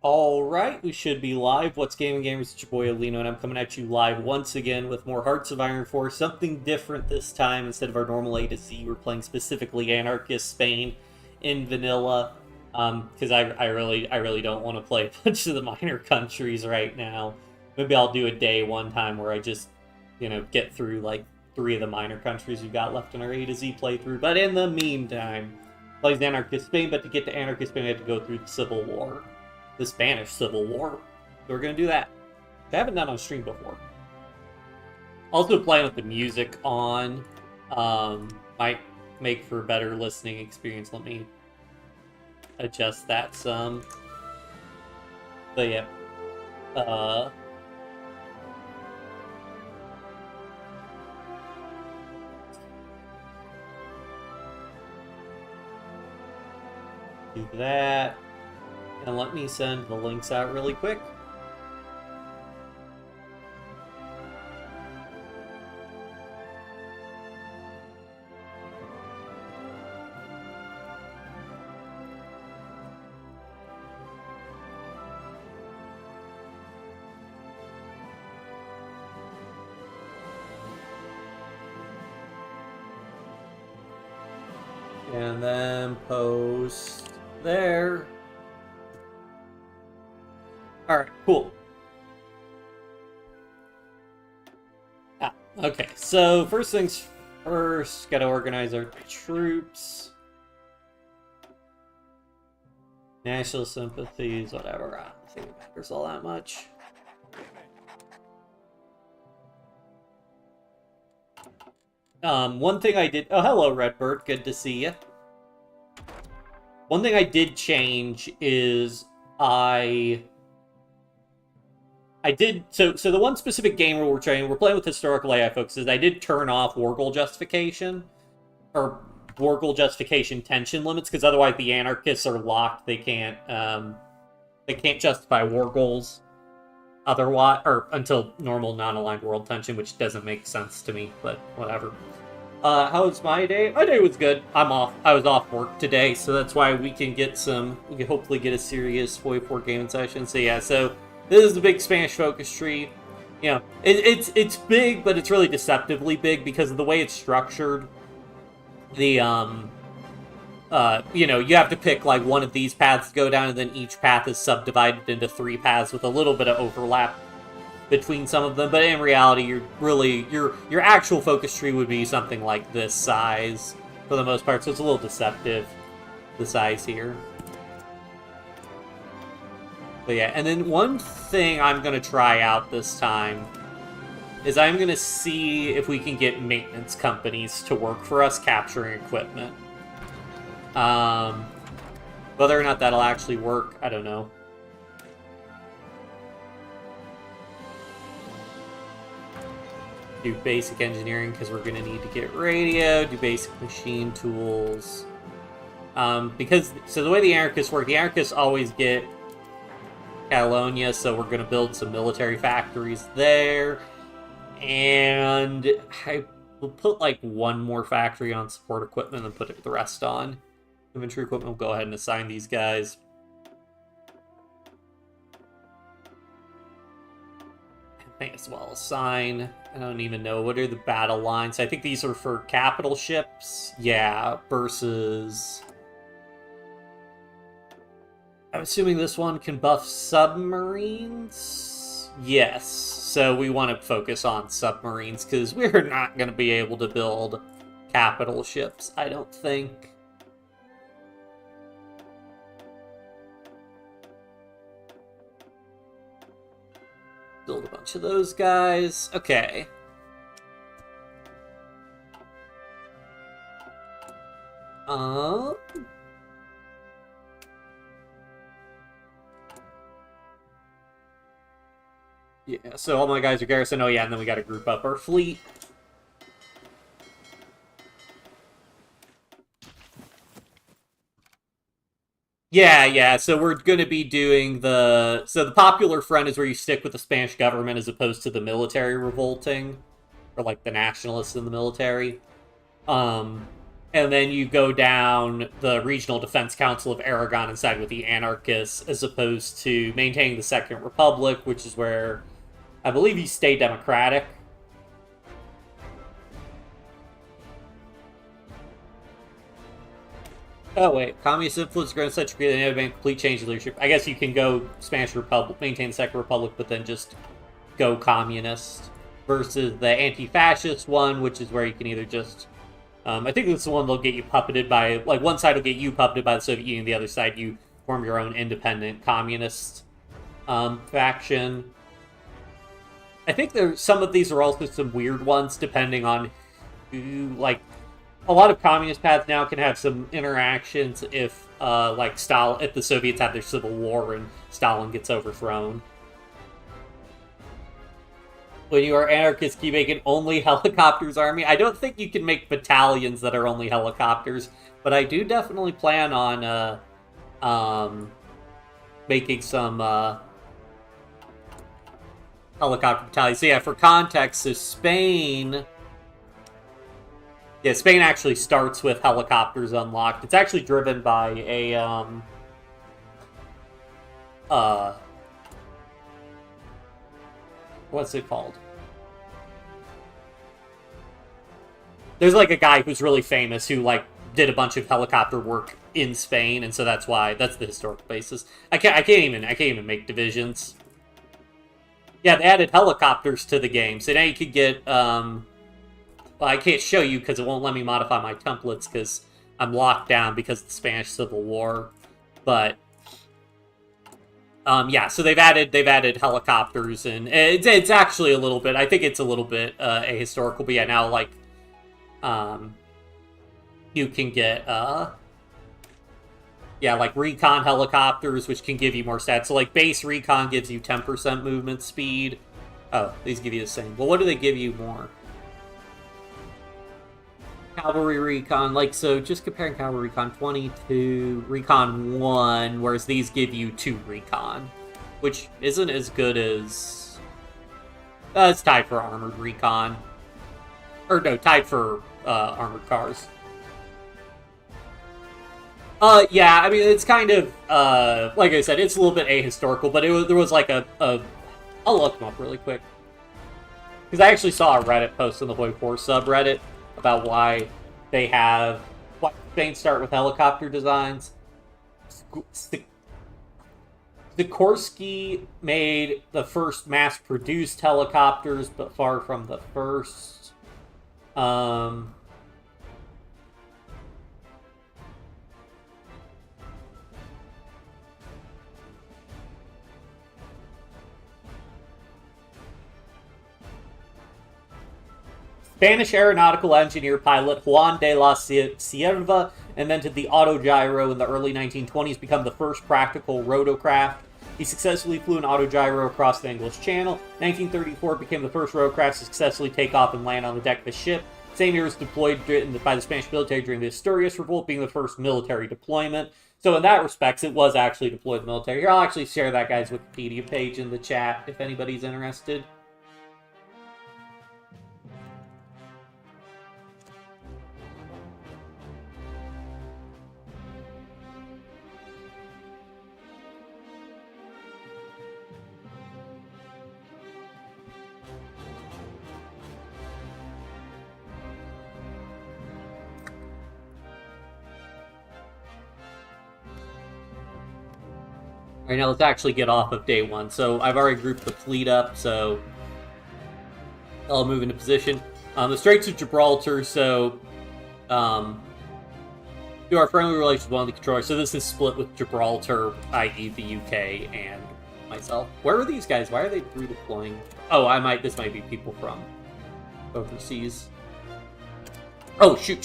Alright, we should be live. What's Gaming Gamers? It's your boy Olino, and I'm coming at you live once again with more Hearts of Iron 4. Something different this time. Instead of our normal A to Z, we're playing specifically Anarchist Spain in vanilla. Because I really don't want to play a bunch of the minor countries right now. Maybe I'll do a day one time where I just, get through like 3 of the minor countries we've got left in our A to Z playthrough. But in the meantime, plays Anarchist Spain, but to get to Anarchist Spain, I have to go through the Civil War. The Spanish Civil War. So we're going to do that. I haven't done on stream before. Also playing with the music on might make for a better listening experience. Let me adjust that some. But yeah. Do that. And let me send the links out really quick. And then post there. Alright, cool. Okay, so first things first, gotta organize our troops. National sympathies, whatever. I don't think it matters all that much. One thing I did... Oh, hello, Redbird. Good to see you. One thing I did change is I did... So the one specific game where we're playing with historical AI folks, is I did turn off war goal justification. Or war goal justification tension limits, because otherwise the anarchists are locked. They can't justify war goals otherwise, or until normal non-aligned world tension, which doesn't make sense to me, but whatever. How was my day? My day was good. I'm off. I was off work today, so that's why we can hopefully get a serious HOI4 gaming session. So yeah, so this is the big Spanish focus tree. You know, it's big, but it's really deceptively big because of the way it's structured. The you have to pick like one of these paths to go down, and then each path is subdivided into 3 paths with a little bit of overlap between some of them. But in reality, your actual focus tree would be something like this size for the most part. So it's a little deceptive, the size here. But yeah, and then one thing I'm gonna try out this time is I'm gonna see if we can get maintenance companies to work for us capturing equipment. Whether or not that'll actually work, I don't know. Do basic engineering, because we're going to need to get radio, do basic machine tools. So the way the anarchists work, the anarchists always get Catalonia, so we're going to build some military factories there. And I will put like one more factory on support equipment and put the rest on infantry equipment. We'll go ahead and assign these guys. May as well assign. I don't even know. What are the battle lines? I think these are for capital ships. Yeah, versus... I'm assuming this one can buff submarines? Yes. So we want to focus on submarines, because we're not going to be able to build capital ships, I don't think. Build a bunch of those guys. Okay. Yeah, so all my guys are garrison. Oh yeah, and then we gotta group up our fleet. Yeah, so we're going to be doing So the Popular Front is where you stick with the Spanish government as opposed to the military revolting. Or, like, the nationalists in the military. And then you go down the Regional Defense Council of Aragon and side with the Anarchists, as opposed to maintaining the Second Republic, which is where I believe you stay democratic. Oh wait, communist influence grown such a degree that they have made a complete change in leadership. I guess you can go smash Republic, maintain the Second Republic, but then just go communist. Versus the anti-fascist one, which is where you can either just I think this is the one they'll get you puppeted by, like, one side will get you puppeted by the Soviet Union, the other side you form your own independent communist faction. I think some of these are also some weird ones, depending on who, like, a lot of communist paths now can have some interactions if, if the Soviets have their civil war and Stalin gets overthrown. When you are anarchists, can you make an only helicopters army? I don't think you can make battalions that are only helicopters, but I do definitely plan on making some helicopter battalions. So yeah, for context, so Spain actually starts with helicopters unlocked. It's actually driven by a what's it called? There's like a guy who's really famous who like did a bunch of helicopter work in Spain, and so that's the historical basis. I can't even make divisions. Yeah, they added helicopters to the game, so now you could get well, I can't show you because it won't let me modify my templates because I'm locked down because of the Spanish Civil War. But yeah, so they've added helicopters, and it's actually a little bit. I think it's a little bit ahistorical, but yeah, now like you can get like recon helicopters, which can give you more stats. So like base recon gives you 10% movement speed. Oh, these give you the same. Well, what do they give you more? Cavalry recon, like, so just comparing cavalry recon 20 to recon 1, whereas these give you 2 recon, which isn't as good as it's tied for armored recon, or no, tied for armored cars. Yeah, I mean, it's kind of like I said, it's a little bit ahistorical, but there was like I'll look them up really quick, because I actually saw a Reddit post on the HOI4 subreddit about why Spain start with helicopter designs. Sikorsky made the first mass-produced helicopters, but far from the first. Spanish aeronautical engineer pilot Juan de la Cierva invented the autogyro in the early 1920s, become the first practical rotorcraft. He successfully flew an autogyro across the English Channel. 1934 became the first rotorcraft to successfully take off and land on the deck of a ship. Same year was deployed by the Spanish military during the Asturias Revolt, being the first military deployment. So in that respect, it was actually deployed military. Here, I'll actually share that guy's Wikipedia page in the chat if anybody's interested. Alright, now let's actually get off of day one. So I've already grouped the fleet up, so I'll move into position. The Straits of Gibraltar, so do our friendly relations with one of the controllers. So this is split with Gibraltar, i.e. the UK and myself. Where are these guys? Why are they redeploying? Oh, this might be people from overseas. Oh, shoot.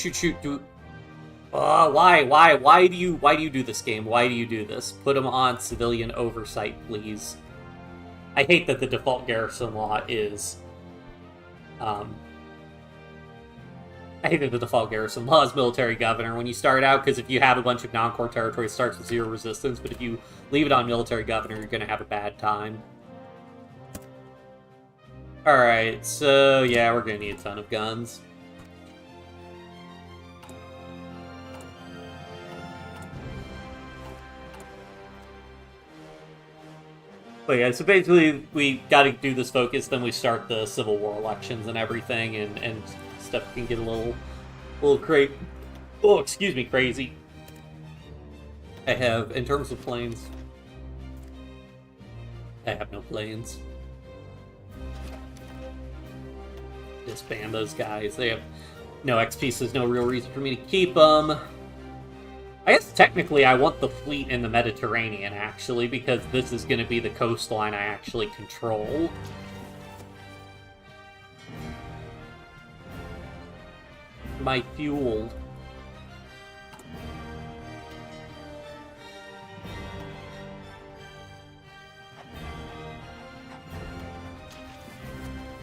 Why do you do this game? Why do you do this? Put them on civilian oversight, please. I hate that the default garrison law is, I hate that the default garrison law is military governor when you start out, because if you have a bunch of non-core territory, it starts with 0 resistance, but if you leave it on military governor, you're gonna have a bad time. Alright, so yeah, we're gonna need a ton of guns. But yeah, so basically we got to do this focus, then we start the Civil War elections and everything, and stuff can get a little crazy. Oh, excuse me, crazy. I have, in terms of planes, I have no planes. Disband those guys. They have no XP, so there's no real reason for me to keep them. I guess technically I want the fleet in the Mediterranean, actually, because this is going to be the coastline I actually control. My fuel.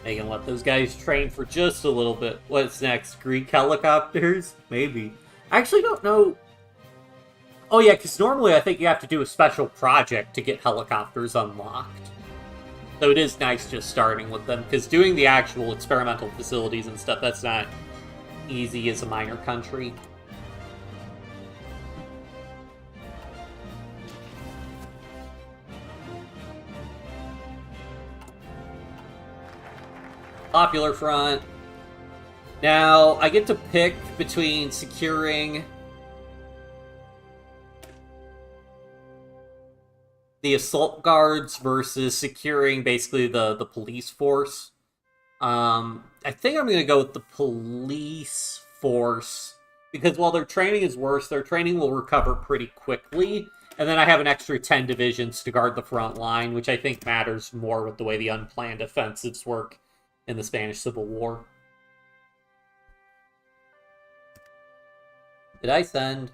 They can let those guys train for just a little bit. What's next? Greek helicopters? Maybe. I actually don't know. Oh yeah, because normally I think you have to do a special project to get helicopters unlocked. So it is nice just starting with them, because doing the actual experimental facilities and stuff, that's not easy as a minor country. Popular Front. Now, I get to pick between securing the assault guards versus securing basically the police force. I think I'm going to go with the police force, because while their training is worse, their training will recover pretty quickly. And then I have an extra 10 divisions to guard the front line, which I think matters more with the way the unplanned offensives work in the Spanish Civil War. Did I send?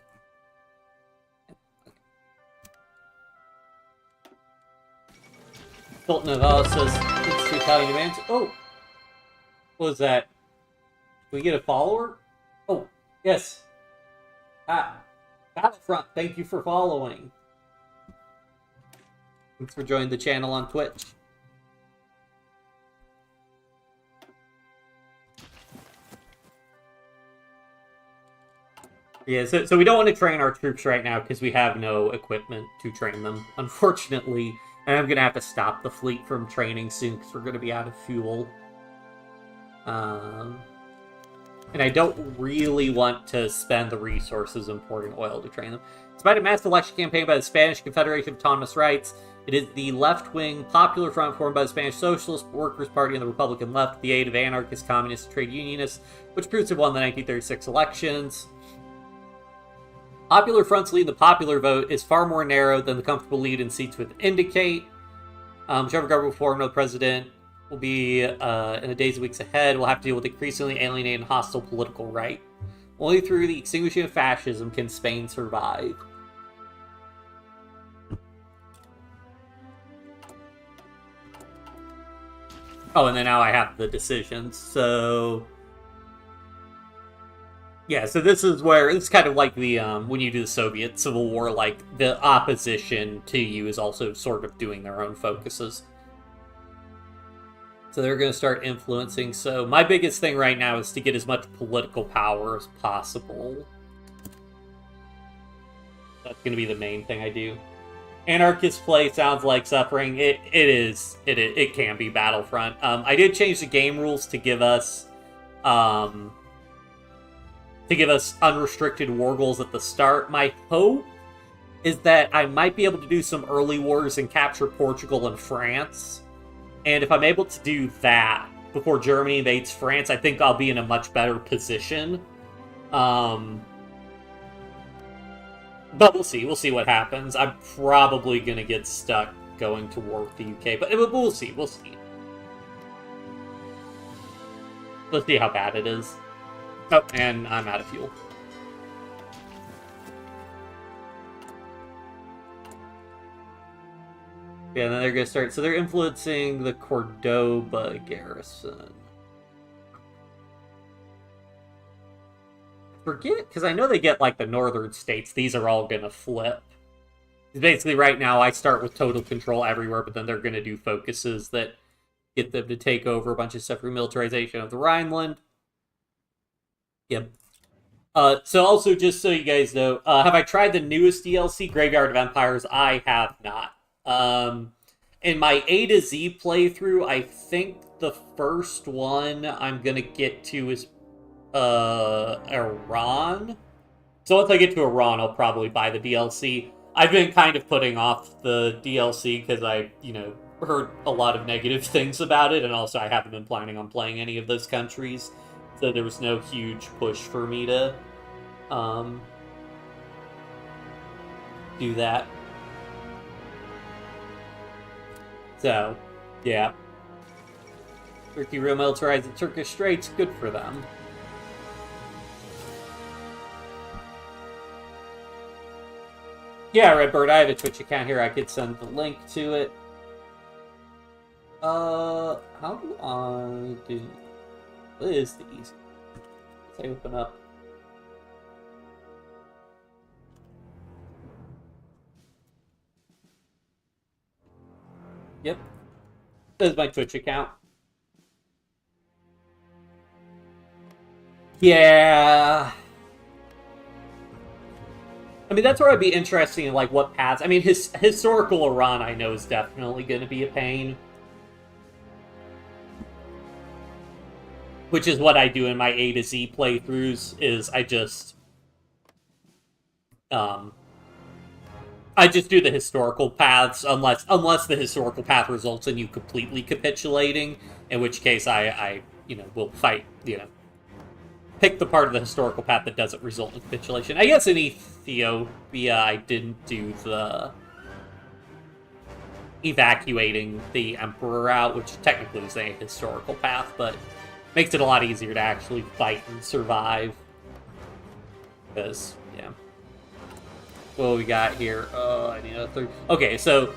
Sultan of Navarre says it's 2 Italian demands. Oh! What was that? Did we get a follower? Oh, yes. Battlefront, thank you for following. Thanks for joining the channel on Twitch. Yeah, so we don't want to train our troops right now because we have no equipment to train them, unfortunately. And I'm going to have to stop the fleet from training soon because we're going to be out of fuel. And I don't really want to spend the resources importing oil to train them. Despite a mass election campaign by the Spanish Confederation of Autonomous Rights, it is the left-wing Popular Front formed by the Spanish Socialist Workers' Party and the Republican left with the aid of anarchists, communists, and trade unionists, which proves to have won the 1936 elections. Popular Front's lead in the popular vote is far more narrow than the comfortable lead in seats would indicate. Whichever government will form, no president will be in the days and weeks ahead. We'll have to deal with increasingly alienated and hostile political right. Only through the extinguishing of fascism can Spain survive. Oh, and then now I have the decisions, so... Yeah, so this is where, it's kind of like the, when you do the Soviet Civil War, like, the opposition to you is also sort of doing their own focuses. So they're going to start influencing, so my biggest thing right now is to get as much political power as possible. That's going to be the main thing I do. Anarchist play sounds like suffering. It can be Battlefront. I did change the game rules to give us, unrestricted war goals at the start. My hope is that I might be able to do some early wars and capture Portugal and France. And if I'm able to do that before Germany invades France, I think I'll be in a much better position. But we'll see. We'll see what happens. I'm probably going to get stuck going to war with the UK. But we'll see. We'll see. Let's see how bad it is. Oh, and I'm out of fuel. Yeah, and then they're going to start... So they're influencing the Cordoba garrison. Forget, because I know they get, like, the northern states. These are all going to flip. Basically, right now, I start with total control everywhere, but then they're going to do focuses that get them to take over a bunch of stuff. Remilitarization of the Rhineland. Yep. So also, just so you guys know, have I tried the newest DLC, Graveyard of Empires? I have not. in my A to Z playthrough, I think the first one I'm gonna get to is Iran. So once I get to Iran, I'll probably buy the DLC. I've been kind of putting off the DLC because I, heard a lot of negative things about it, and also I haven't been planning on playing any of those countries, so there was no huge push for me to do that. So, yeah. Turkey remilitarized the Turkish Straits, good for them. Yeah, Redbird, I have a Twitch account here. I could send the link to it. How do I do... What is the easy? Let's open up. Yep. This is my Twitch account. Yeah... I mean, that's where I'd be interested in, like, what paths... I mean, historical Iran, I know, is definitely going to be a pain. Which is what I do in my A to Z playthroughs, is I just do the historical paths, unless the historical path results in you completely capitulating, in which case I will fight, pick the part of the historical path that doesn't result in capitulation. I guess in Ethiopia, I didn't do the evacuating the emperor route, which technically is a historical path, but makes it a lot easier to actually fight and survive. Because, yeah. What we got here? I need a third. Okay, so...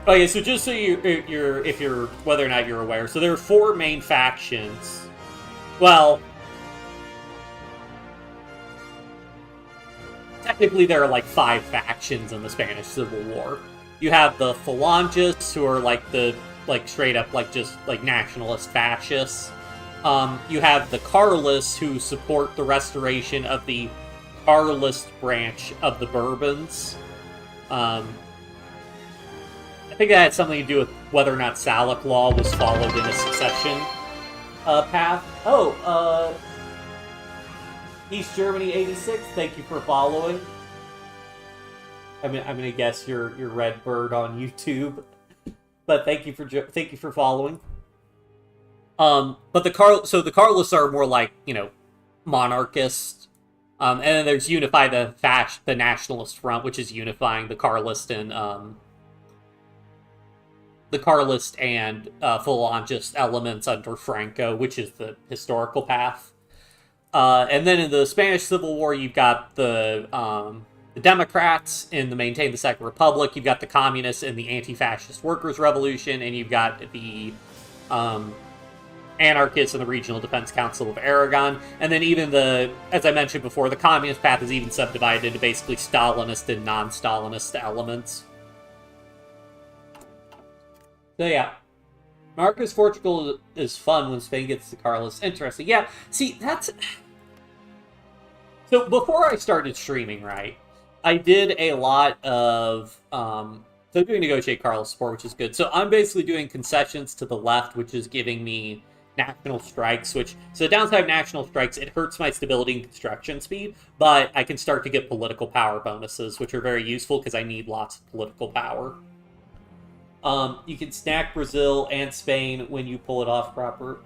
Okay, so just so you're whether or not you're aware, so there are 4 main factions. Well... Technically, there are, like, 5 factions in the Spanish Civil War. You have the Phalangists, who are, like, straight up, just, nationalist fascists. You have the Carlists, who support the restoration of the Carlist branch of the Bourbons. I think that had something to do with whether or not Salic law was followed in a succession path. Oh, East Germany 86, thank you for following. I'm gonna guess you're Redbird on YouTube, but thank you for following. But the Carlists are more like, monarchist. And then there's Unify the Nationalist Front, which is unifying the Carlist and Phalangist elements under Franco, which is the historical path. And then in the Spanish Civil War, you've got the Democrats in the Maintain the Second Republic, you've got the Communists in the Anti-Fascist Workers' Revolution, and you've got the Anarchists in the Regional Defense Council of Aragon. And then even as I mentioned before, the Communist path is even subdivided into basically Stalinist and non-Stalinist elements. So yeah. Marcus Portugal is fun when Spain gets the Carlists. Interesting. Yeah, see, that's... So before I started streaming, right, I did a lot of... So I'm doing Negotiate Carlist support, which is good. So I'm basically doing concessions to the left, which is giving me national strikes, which... So the downside of national strikes, it hurts my stability and construction speed, but I can start to get political power bonuses, which are very useful because I need lots of political power. You can snack Brazil and Spain when you pull it off proper.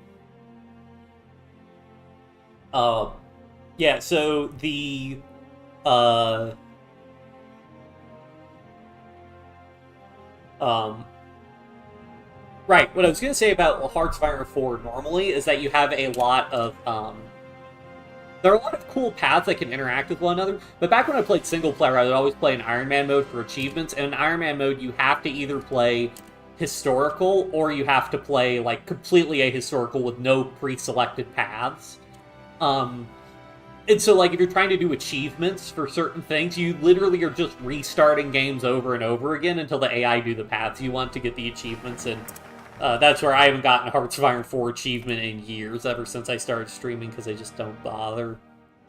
Yeah, so the... Right, what I was going to say about Hearts of Iron 4 normally is that you have a lot of, there are a lot of cool paths that can interact with one another, but back when I played single player, I would always play in Iron Man mode for achievements, and in Iron Man mode, you have to either play historical, or you have to play, completely ahistorical with no pre-selected paths. And so, if you're trying to do achievements for certain things, you literally are just restarting games over and over again until the AI do the paths you want to get the achievements, and that's where I haven't gotten a Hearts of Iron 4 achievement in years, ever since I started streaming, because I just don't bother.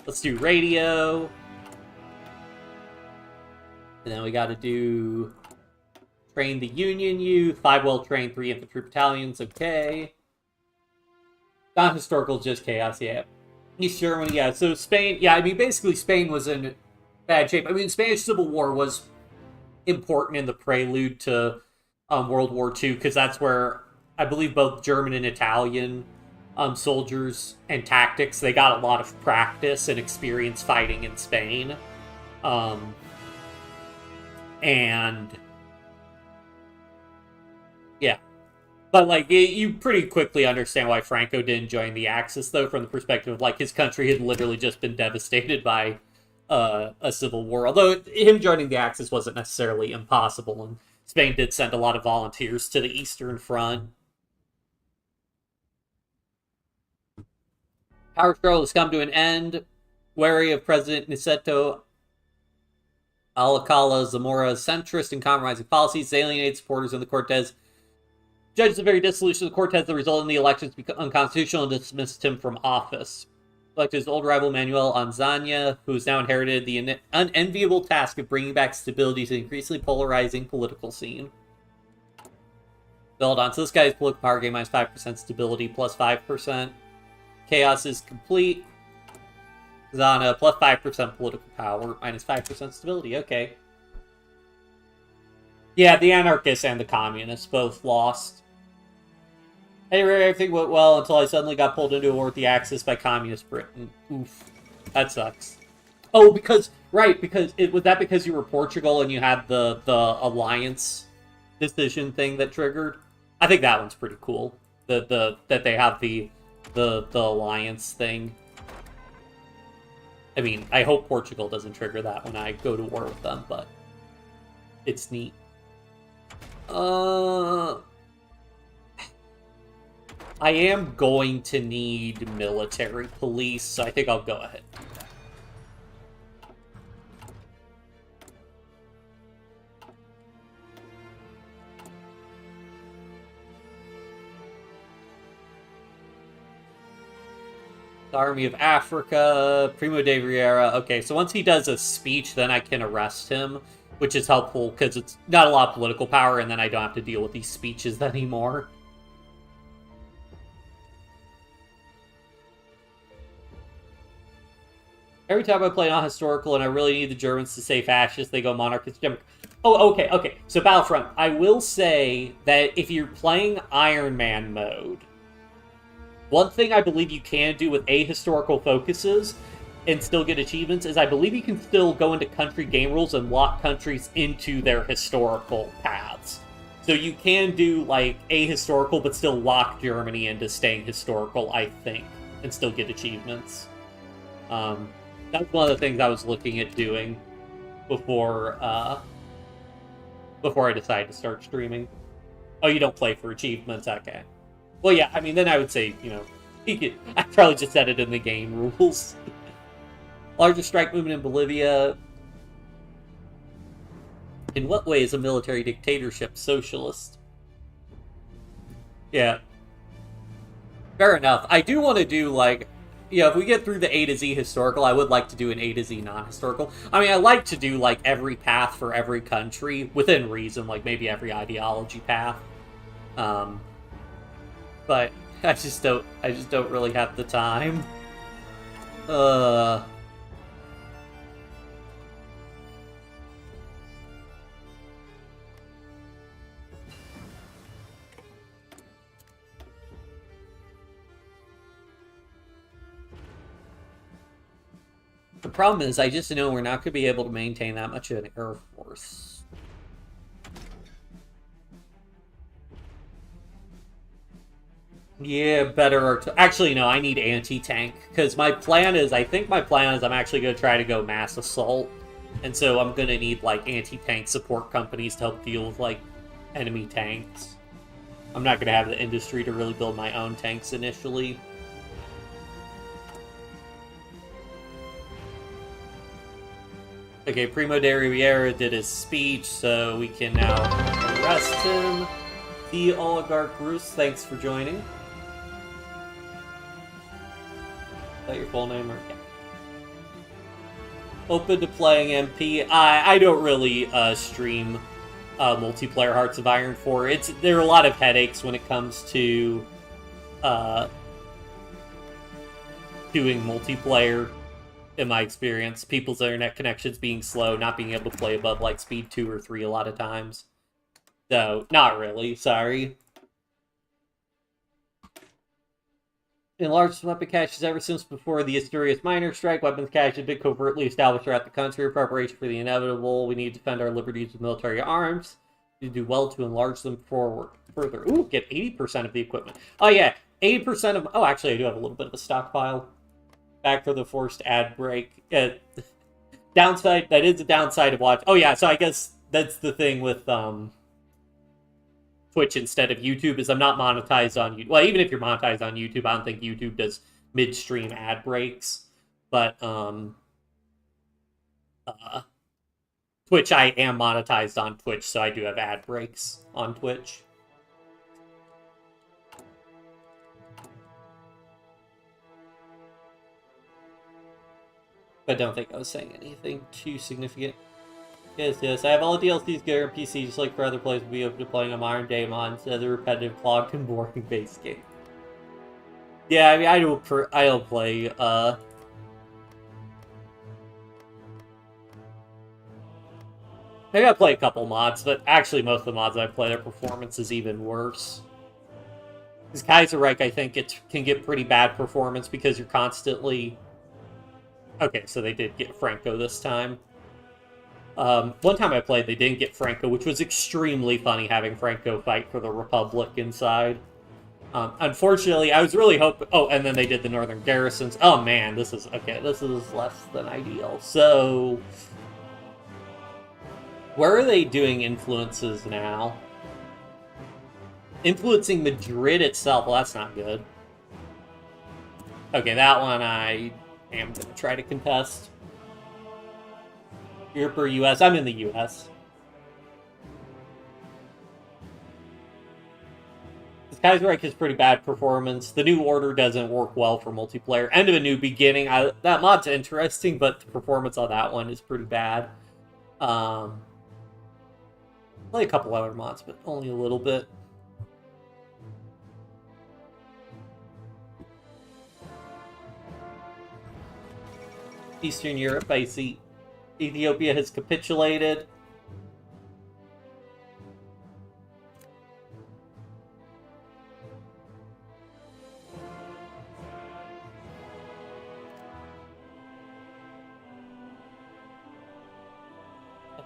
Let's do radio. And then we gotta do train the Union Youth. 5 well-trained, 3 infantry battalions. Okay. Not historical, just chaos, yeah. East Germany, yeah. So Spain, yeah, I mean, basically Spain was in bad shape. I mean, Spanish Civil War was important in the prelude to World War II, because that's where I believe both German and Italian soldiers and tactics, they got a lot of practice and experience fighting in Spain. And yeah. But, like, you pretty quickly understand why Franco didn't join the Axis, though, from the perspective of, like, his country had literally just been devastated by a civil war. Although him joining the Axis wasn't necessarily impossible, and Spain did send a lot of volunteers to the Eastern Front. Power struggle has come to an end. Wary of President Niceto Alcala Zamora's centrist and compromising policies, alienated supporters of the Cortes. Judges the very dissolution of the Cortes that resulted in the elections become unconstitutional and dismissed him from office. Elected his old rival Manuel Anzania, who has now inherited the unenviable task of bringing back stability to the increasingly polarizing political scene. Build on. So this guy's political power gain minus 5% stability, plus 5%. Chaos is complete. Zana, plus 5% political power, minus 5% stability. Okay. Yeah, the anarchists and the communists both lost. Hey, everything went well until I suddenly got pulled into a war with the Axis by communist Britain. Oof. That sucks. Oh, because was that because you were Portugal and you had the alliance decision thing that triggered? I think that one's pretty cool. That they have the alliance thing. I mean, I hope Portugal doesn't trigger that when I go to war with them, but it's neat. I am going to need military police, so I think I'll go ahead and do that. The Army of Africa, Primo de Rivera. Okay, so once he does a speech, then I can arrest him, which is helpful because it's not a lot of political power, and then I don't have to deal with these speeches anymore. Every time I play non-historical and I really need the Germans to say fascist, they go monarchist. Oh, okay. So Battlefront, I will say that if you're playing Iron Man mode, one thing I believe you can do with ahistorical focuses and still get achievements is I believe you can still go into country game rules and lock countries into their historical paths. So you can do, like, ahistorical but still lock Germany into staying historical, I think, and still get achievements. That's one of the things I was looking at doing before I decided to start streaming. Oh, you don't play for achievements? Okay. Well, yeah, I mean, then I would say, I'd probably just set it in the game rules. Largest strike movement in Bolivia. In what way is a military dictatorship socialist? Yeah. Fair enough. I do want to do, like, if we get through the A to Z historical, I would like to do an A to Z non-historical. I mean, I like to do, like, every path for every country, within reason, like, maybe every ideology path. But I just don't really have the time. The problem is, I just know we're not going to be able to maintain that much of an air force. Yeah, better actually, no, I need anti-tank. Because I think my plan is I'm actually going to try to go mass assault. And so I'm going to need, like, anti-tank support companies to help deal with, like, enemy tanks. I'm not going to have the industry to really build my own tanks initially. Okay, Primo de Rivera did his speech, so we can now arrest him. The Oligarch Bruce, thanks for joining. Is that your full name? Or yeah. Open to playing MP. I don't really stream multiplayer Hearts of Iron 4. There are a lot of headaches when it comes to doing multiplayer, in my experience. People's internet connections being slow, not being able to play above like speed 2 or 3 a lot of times. So, not really, sorry. Enlarged weapon caches ever since before the Asturias miners' strike. Weapons caches have been covertly established throughout the country in preparation for the inevitable. We need to defend our liberties with military arms. We do well to enlarge them further. Ooh, get 80% of the equipment. Oh yeah, 80% of... Oh, actually, I do have a little bit of a stockpile. Back for the forced ad break. Downside, that is a downside of watch. Oh yeah, so I guess that's the thing with Twitch instead of YouTube, is I'm not monetized on YouTube. Well, even if you're monetized on YouTube, I don't think YouTube does midstream ad breaks. But Twitch, I am monetized on Twitch, so I do have ad breaks on Twitch. But I don't think I was saying anything too significant. Yes, I have all the DLCs good on PC, just like for other players will be open to playing a modern day mod instead of the repetitive, clogged, and boring base game. Yeah, I mean, I don't play, maybe I play a couple mods, but actually most of the mods I play, their performance is even worse. Because Kaiserreich, I think, can get pretty bad performance because you're constantly... Okay, so they did get Franco this time. One time I played, they didn't get Franco, which was extremely funny having Franco fight for the Republic inside. Unfortunately, I was really hoping... Oh, and then they did the Northern Garrisons. Oh man, this is less than ideal. So... Where are they doing influences now? Influencing Madrid itself. Well, that's not good. Okay, that one I am going to try to contest. Europe or US? I'm in the US. This Kaiserreich is pretty bad performance. The New Order doesn't work well for multiplayer. End of a New Beginning. That mod's interesting, but the performance on that one is pretty bad. Play a couple other mods, but only a little bit. Eastern Europe, I see. Ethiopia has capitulated.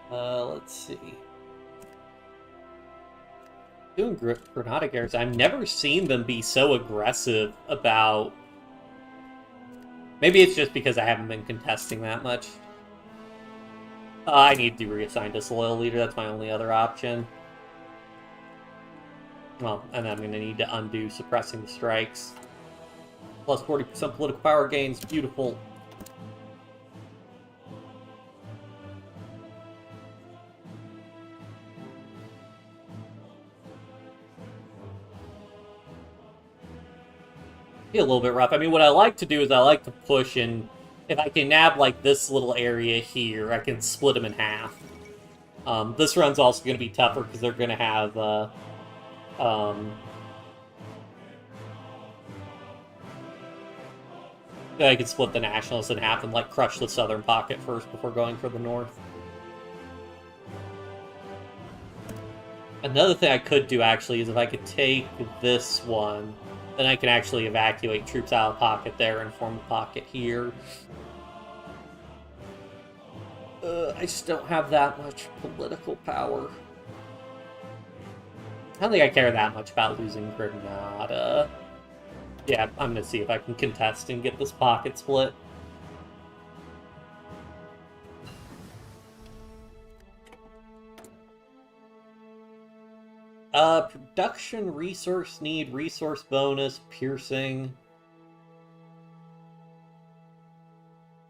Let's see. Doing Granada Garrison. I've never seen them be so aggressive about... Maybe it's just because I haven't been contesting that much. I need to reassign disloyal leader. That's my only other option. Well, and I'm going to need to undo suppressing the strikes. Plus 40% political power gains. Beautiful. Be a little bit rough. I mean, what I like to do is I like to push, and if I can nab like this little area here, I can split them in half. This run's also going to be tougher because they're going to have I could split the Nationalists in half and like crush the southern pocket first before going for the north. Another thing I could do actually is if I could take this one, then I can actually evacuate troops out of the pocket there and form a pocket here. I just don't have that much political power. I don't think I care that much about losing Granada. Yeah, I'm going to see if I can contest and get this pocket split. Production, resource need, resource bonus, piercing.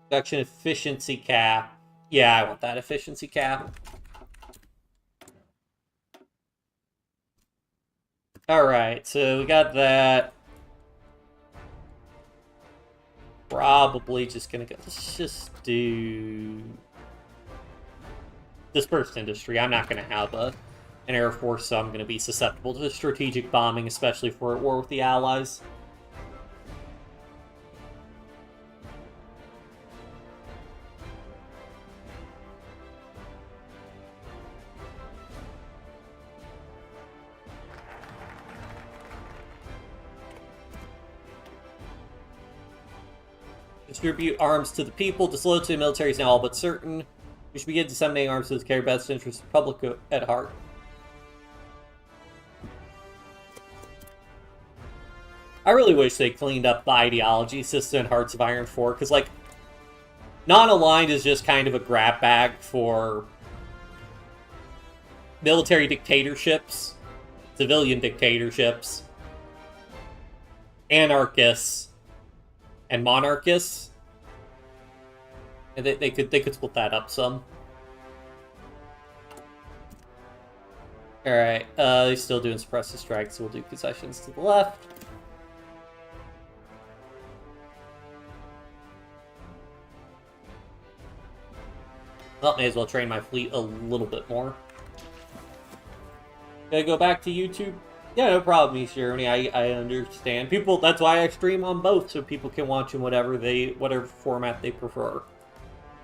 Production efficiency cap. Yeah, I want that efficiency cap. Alright, so we got that. Probably just gonna go. Let's just do dispersed industry. I'm not gonna have a an air force, so I'm going to be susceptible to strategic bombing, especially if we're at war with the Allies. Distribute arms to the people. Disloyalty to the military is now all but certain. We should begin disseminating arms to carry best interests of the public at heart. I really wish they cleaned up the ideology system in Hearts of Iron 4, because, like, non-aligned is just kind of a grab bag for military dictatorships, civilian dictatorships, anarchists, and monarchists. And they could split that up some. Alright, they're still doing suppressive strikes, so we'll do concessions to the left. Well, may as well train my fleet a little bit more. Gotta go back to YouTube? Yeah, no problem, East Germany. I understand. People, that's why I stream on both, so people can watch in whatever format they prefer.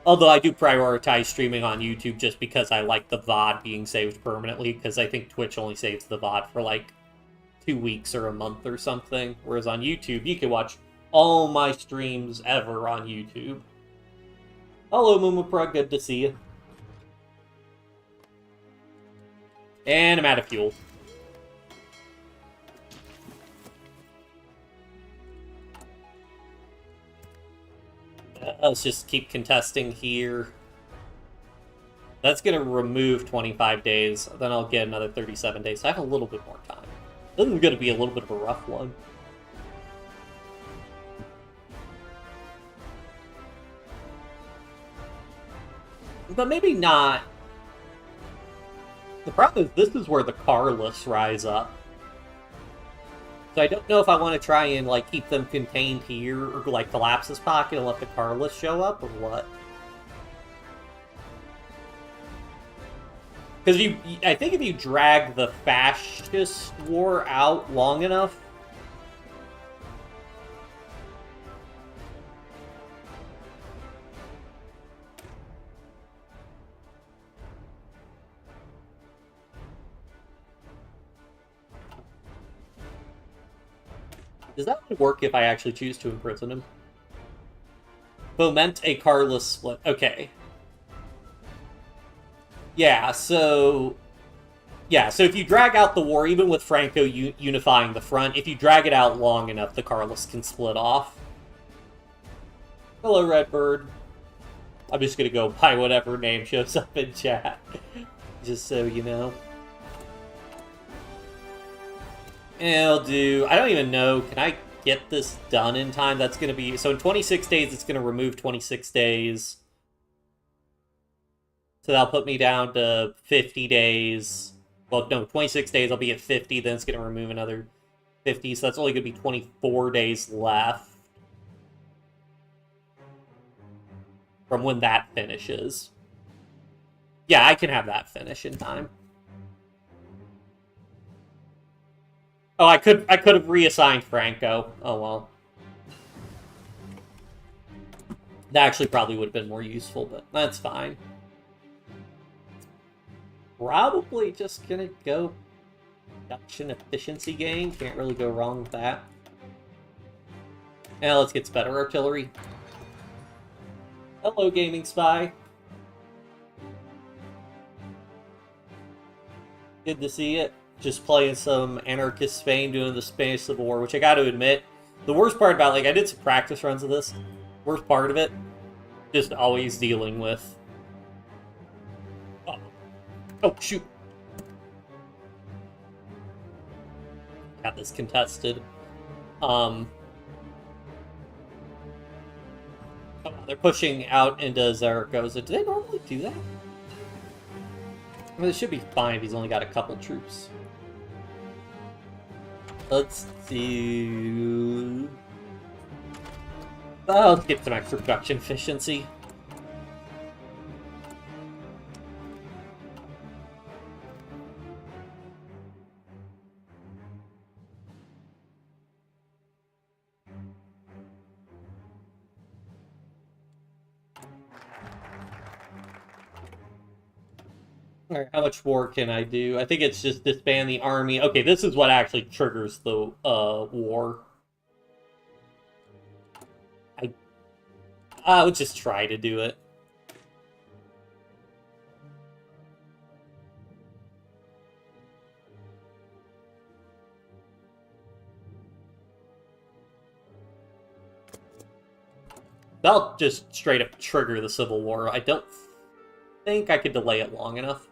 Although I do prioritize streaming on YouTube just because I like the VOD being saved permanently, because I think Twitch only saves the VOD for like 2 weeks or a month or something. Whereas on YouTube, you can watch all my streams ever on YouTube. Hello, Mumapra, good to see you. And I'm out of fuel. Let's just keep contesting here. That's going to remove 25 days. Then I'll get another 37 days. So I have a little bit more time. This is going to be a little bit of a rough one. But maybe not. The problem is this is where the Carlists rise up. So I don't know if I want to try and, like, keep them contained here, or, like, collapse this pocket and let the Carlists show up, or what? Because I think if you drag the fascist war out long enough... Does that work if I actually choose to imprison him? Foment a Carlist split. Okay. Yeah, so if you drag out the war, even with Franco unifying the front, if you drag it out long enough, the Carlists can split off. Hello, Redbird. I'm just gonna go by whatever name shows up in chat. Just so you know. I'll do... I don't even know. Can I get this done in time? That's going to be... So in 26 days, it's going to remove 26 days. So that'll put me down to 50 days. Well, no, 26 days, I'll be at 50. Then it's going to remove another 50. So that's only going to be 24 days left from when that finishes. Yeah, I can have that finish in time. Oh, I could have reassigned Franco. Oh, well. That actually probably would have been more useful, but that's fine. Probably just gonna go production efficiency gain. Can't really go wrong with that. Now let's get some better artillery. Hello, Gaming Spy. Good to see it. Just playing some Anarchist Spain, doing the Spanish Civil War, which I gotta admit, the worst part about, like, I did some practice runs of this. Worst part of it, just always dealing with... Oh, shoot. Got this contested. Oh, they're pushing out into Zaragoza. Do they normally do that? I mean, it should be fine if he's only got a couple troops. Let's do... Oh, let's get some extra production efficiency. Alright, how much more can I do? I think it's just disband the army. Okay, this is what actually triggers the war. I would just try to do it. That'll just straight up trigger the Civil War. I don't think I could delay it long enough.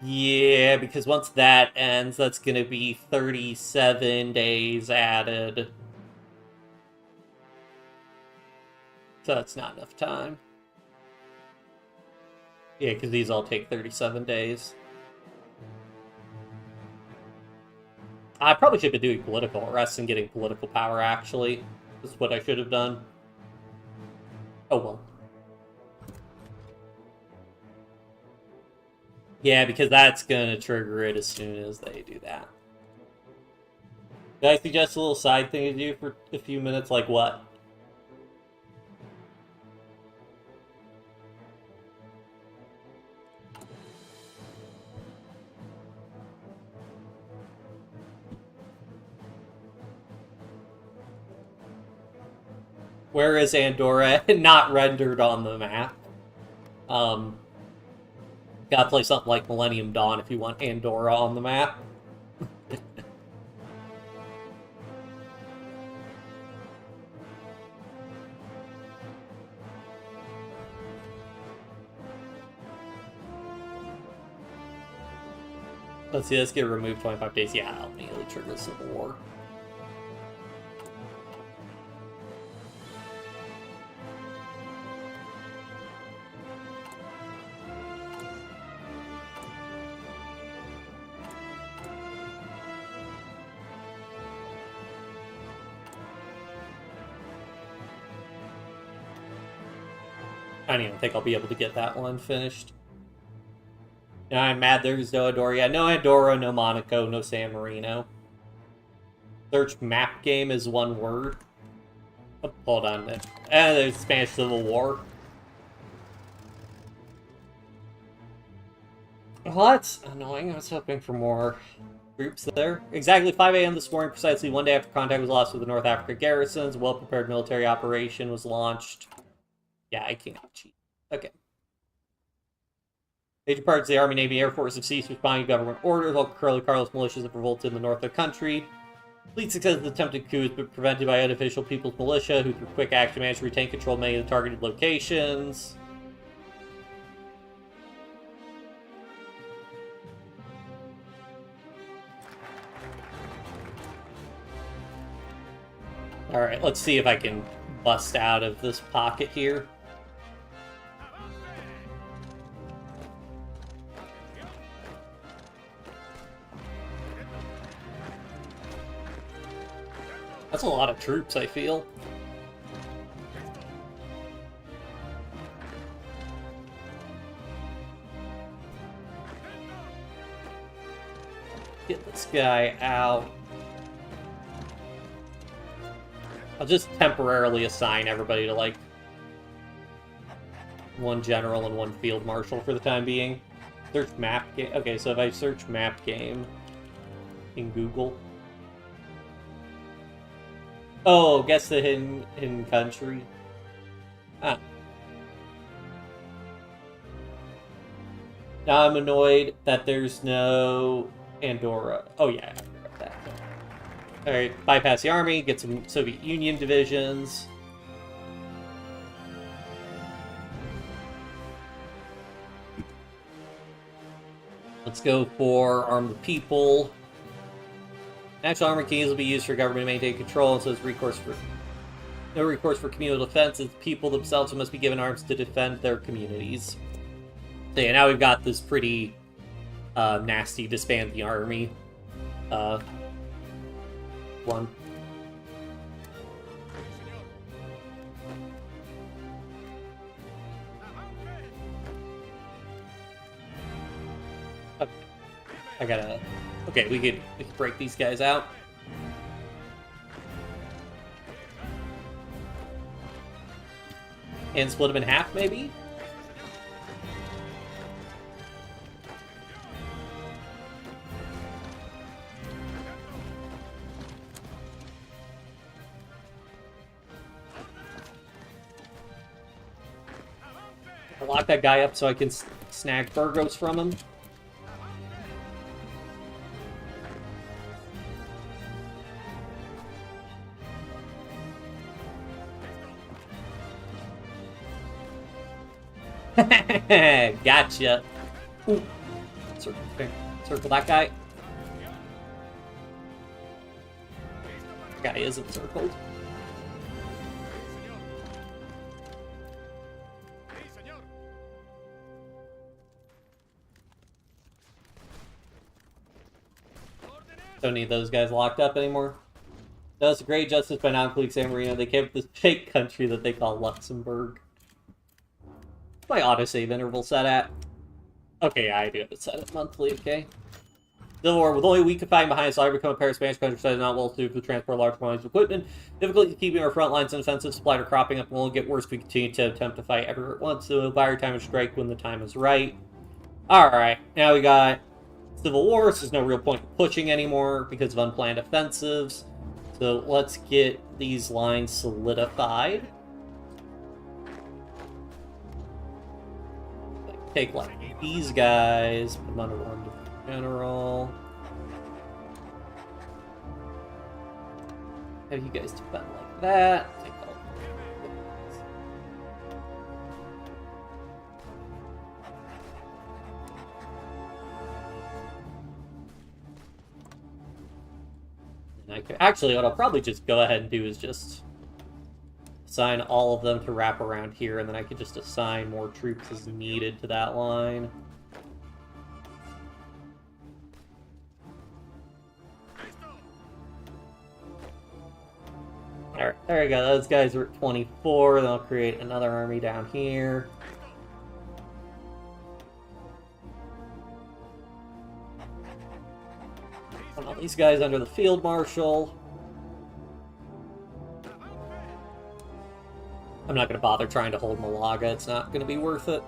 Yeah, because once that ends, that's going to be 37 days added. So that's not enough time. Yeah, because these all take 37 days. I probably should have been doing political arrests and getting political power, actually. This is what I should have done. Oh, well. Yeah, because that's going to trigger it as soon as they do that. Did I suggest a little side thing to do for a few minutes? Like what? Where is Andorra? Not rendered on the map. Gotta play something like Millennium Dawn if you want Andorra on the map. Let's see, let's get removed 25 days. Yeah, I'll immediately trigger the Civil War. I don't even think I'll be able to get that one finished. Now I'm mad there's no Andorra. Yeah, no Andorra, no Monaco, no San Marino. Search map game is one word. Oh, hold on. There's Spanish Civil War. Well, that's annoying. I was hoping for more groups there. Exactly 5 a.m. this morning, precisely one day after contact was lost with the North Africa garrisons, a well-prepared military operation was launched. Yeah, I can't cheat. Okay. Major parts of the Army, Navy, Air Force have ceased responding to government orders, while Curly Carlos militias have revolted in the north of the country. Complete success of the attempted coup has been prevented by unofficial People's Militia, who through quick action managed to retain control of many of the targeted locations. Alright, let's see if I can bust out of this pocket here. That's a lot of troops, I feel. Get this guy out. I'll just temporarily assign everybody to, like, one general and one field marshal for the time being. Search map game. Okay, so if I search map game in Google. Oh, guess the hidden country. Ah. Now I'm annoyed that there's no Andorra. Oh yeah, I forgot that. Alright, bypass the army, get some Soviet Union divisions. Let's go for arm the people. National army can easily be used for government to maintain control, and so is no recourse for communal defense. It's people themselves who must be given arms to defend their communities. So yeah, now we've got this pretty nasty disband the army one. Okay. I gotta. Okay, we could break these guys out. And split them in half, maybe? I'll lock that guy up so I can snag Burgos from him. Gotcha. Ooh. Circle that guy. That guy is encircled. Don't need those guys locked up anymore. Does great justice by not including San Marino. They came up with this fake country that they call Luxembourg. My autosave interval set at? Okay, yeah, I do have it set at monthly, okay. Civil War, with only a week of fighting behind us, I become a pair of Spanish countryside not well suited to transport large quantities of equipment. Difficulty keeping our front lines inoffensive, supply are cropping up, and will get worse if we continue to attempt to fight everywhere at once, so we'll buy our time and strike when the time is right. Alright, now we got Civil War, so there's no real point in pushing anymore because of unplanned offensives. So let's get these lines solidified. Take like these guys, put them under one general. Have you guys defend like that. Take all and I could, actually, what I'll probably just go ahead and do is just assign all of them to wrap around here, and then I could just assign more troops as needed to that line. Alright, there we go. Those guys are at 24. Then I'll create another army down here. Put all these guys under the field marshal. I'm not going to bother trying to hold Malaga. It's not going to be worth it.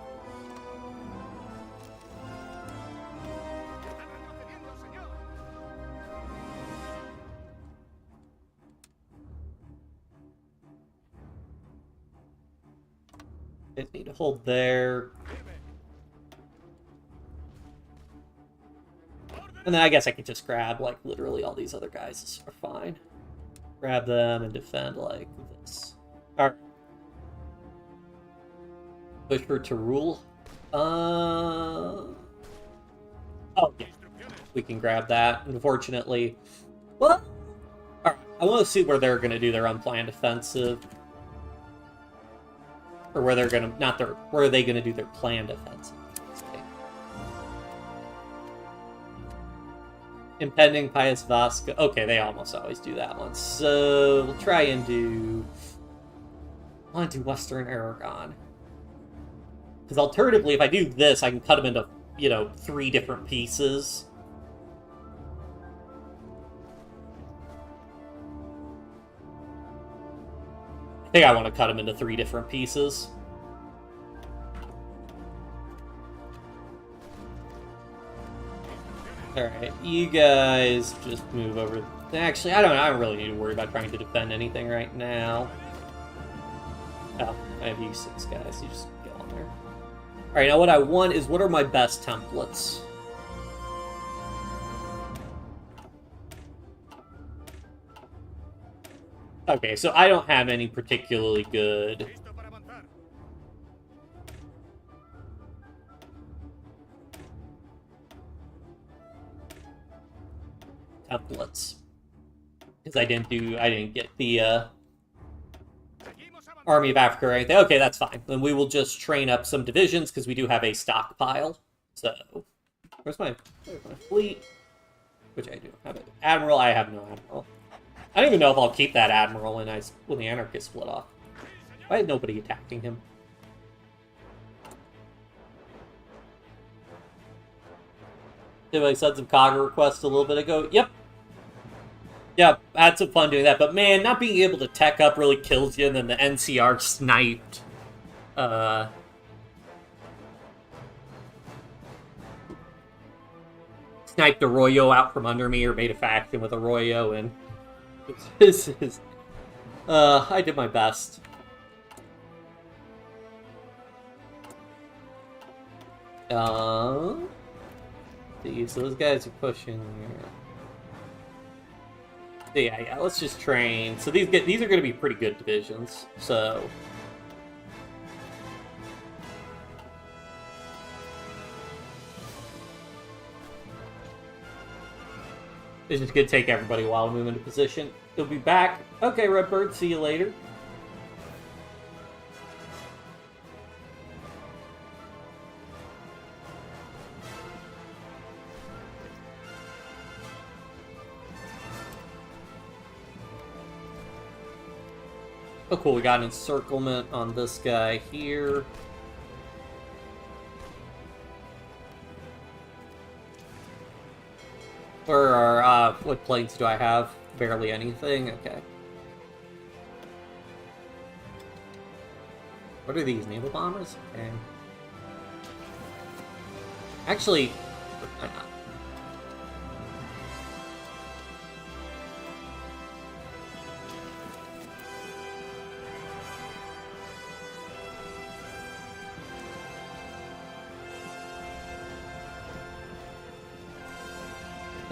I need to hold there. And then I guess I could just grab, like, literally all these other guys are fine. Grab them and defend like this. Alright. Push for to rule. Oh, yeah. We can grab that, unfortunately. Well, alright. I want to see where they're going to do their unplanned offensive. Or where they're going to, not their, where are they going to do their planned offensive? Okay. Impending Pius Vasco. Okay, they almost always do that one. So, we'll try and do... I want to do Western Aragon. Because alternatively, if I do this, I can cut them into, you know, 3 different pieces. I think I want to cut them into 3 different pieces. Alright, you guys just move over. Actually, I don't really need to worry about trying to defend anything right now. Oh, I have you 6 guys, you just go on there. Alright, now what I want is, what are my best templates? Okay, so I don't have any particularly good templates. Because I didn't get the Army of Africa or anything. Okay, that's fine. Then we will just train up some divisions, because we do have a stockpile. So, where's my fleet? Which I do have it. Admiral, I have no admiral. I don't even know if I'll keep that admiral when the Anarchists split off. Why had nobody attacking him? Did I send some Cogger requests a little bit ago? Yep. Yeah, I had some fun doing that. But man, not being able to tech up really kills you, and then the NCR sniped sniped Arroyo out from under me, or made a faction with Arroyo, and this is... I did my best. See, so those guys are pushing... Yeah, let's just train. So these are going to be pretty good divisions, so... It's just going to take everybody a while to move into position. You'll be back. Okay, Redbird, see you later. Oh, cool, we got an encirclement on this guy here. Where are, what planes do I have? Barely anything? Okay. What are these, naval bombers? Okay. Actually, why not?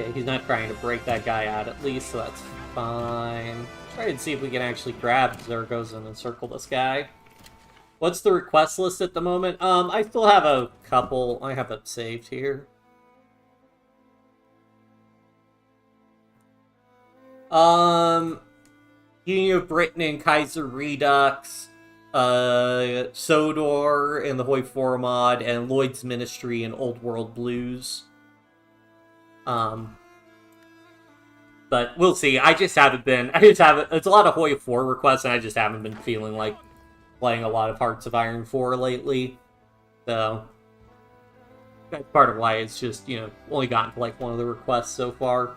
Okay, he's not trying to break that guy out at least, so that's fine. Try and see if we can actually grab Zergos and encircle this guy. What's the request list at the moment? I still have a couple. I have it saved here. Union of Britain and Kaiser Redux, Sodor and the HOI4 mod, and Lloyd's Ministry and Old World Blues. But we'll see. It's a lot of HOI4 requests, and I just haven't been feeling like playing a lot of Hearts of Iron 4 lately. So, that's part of why it's just, only gotten to like one of the requests so far.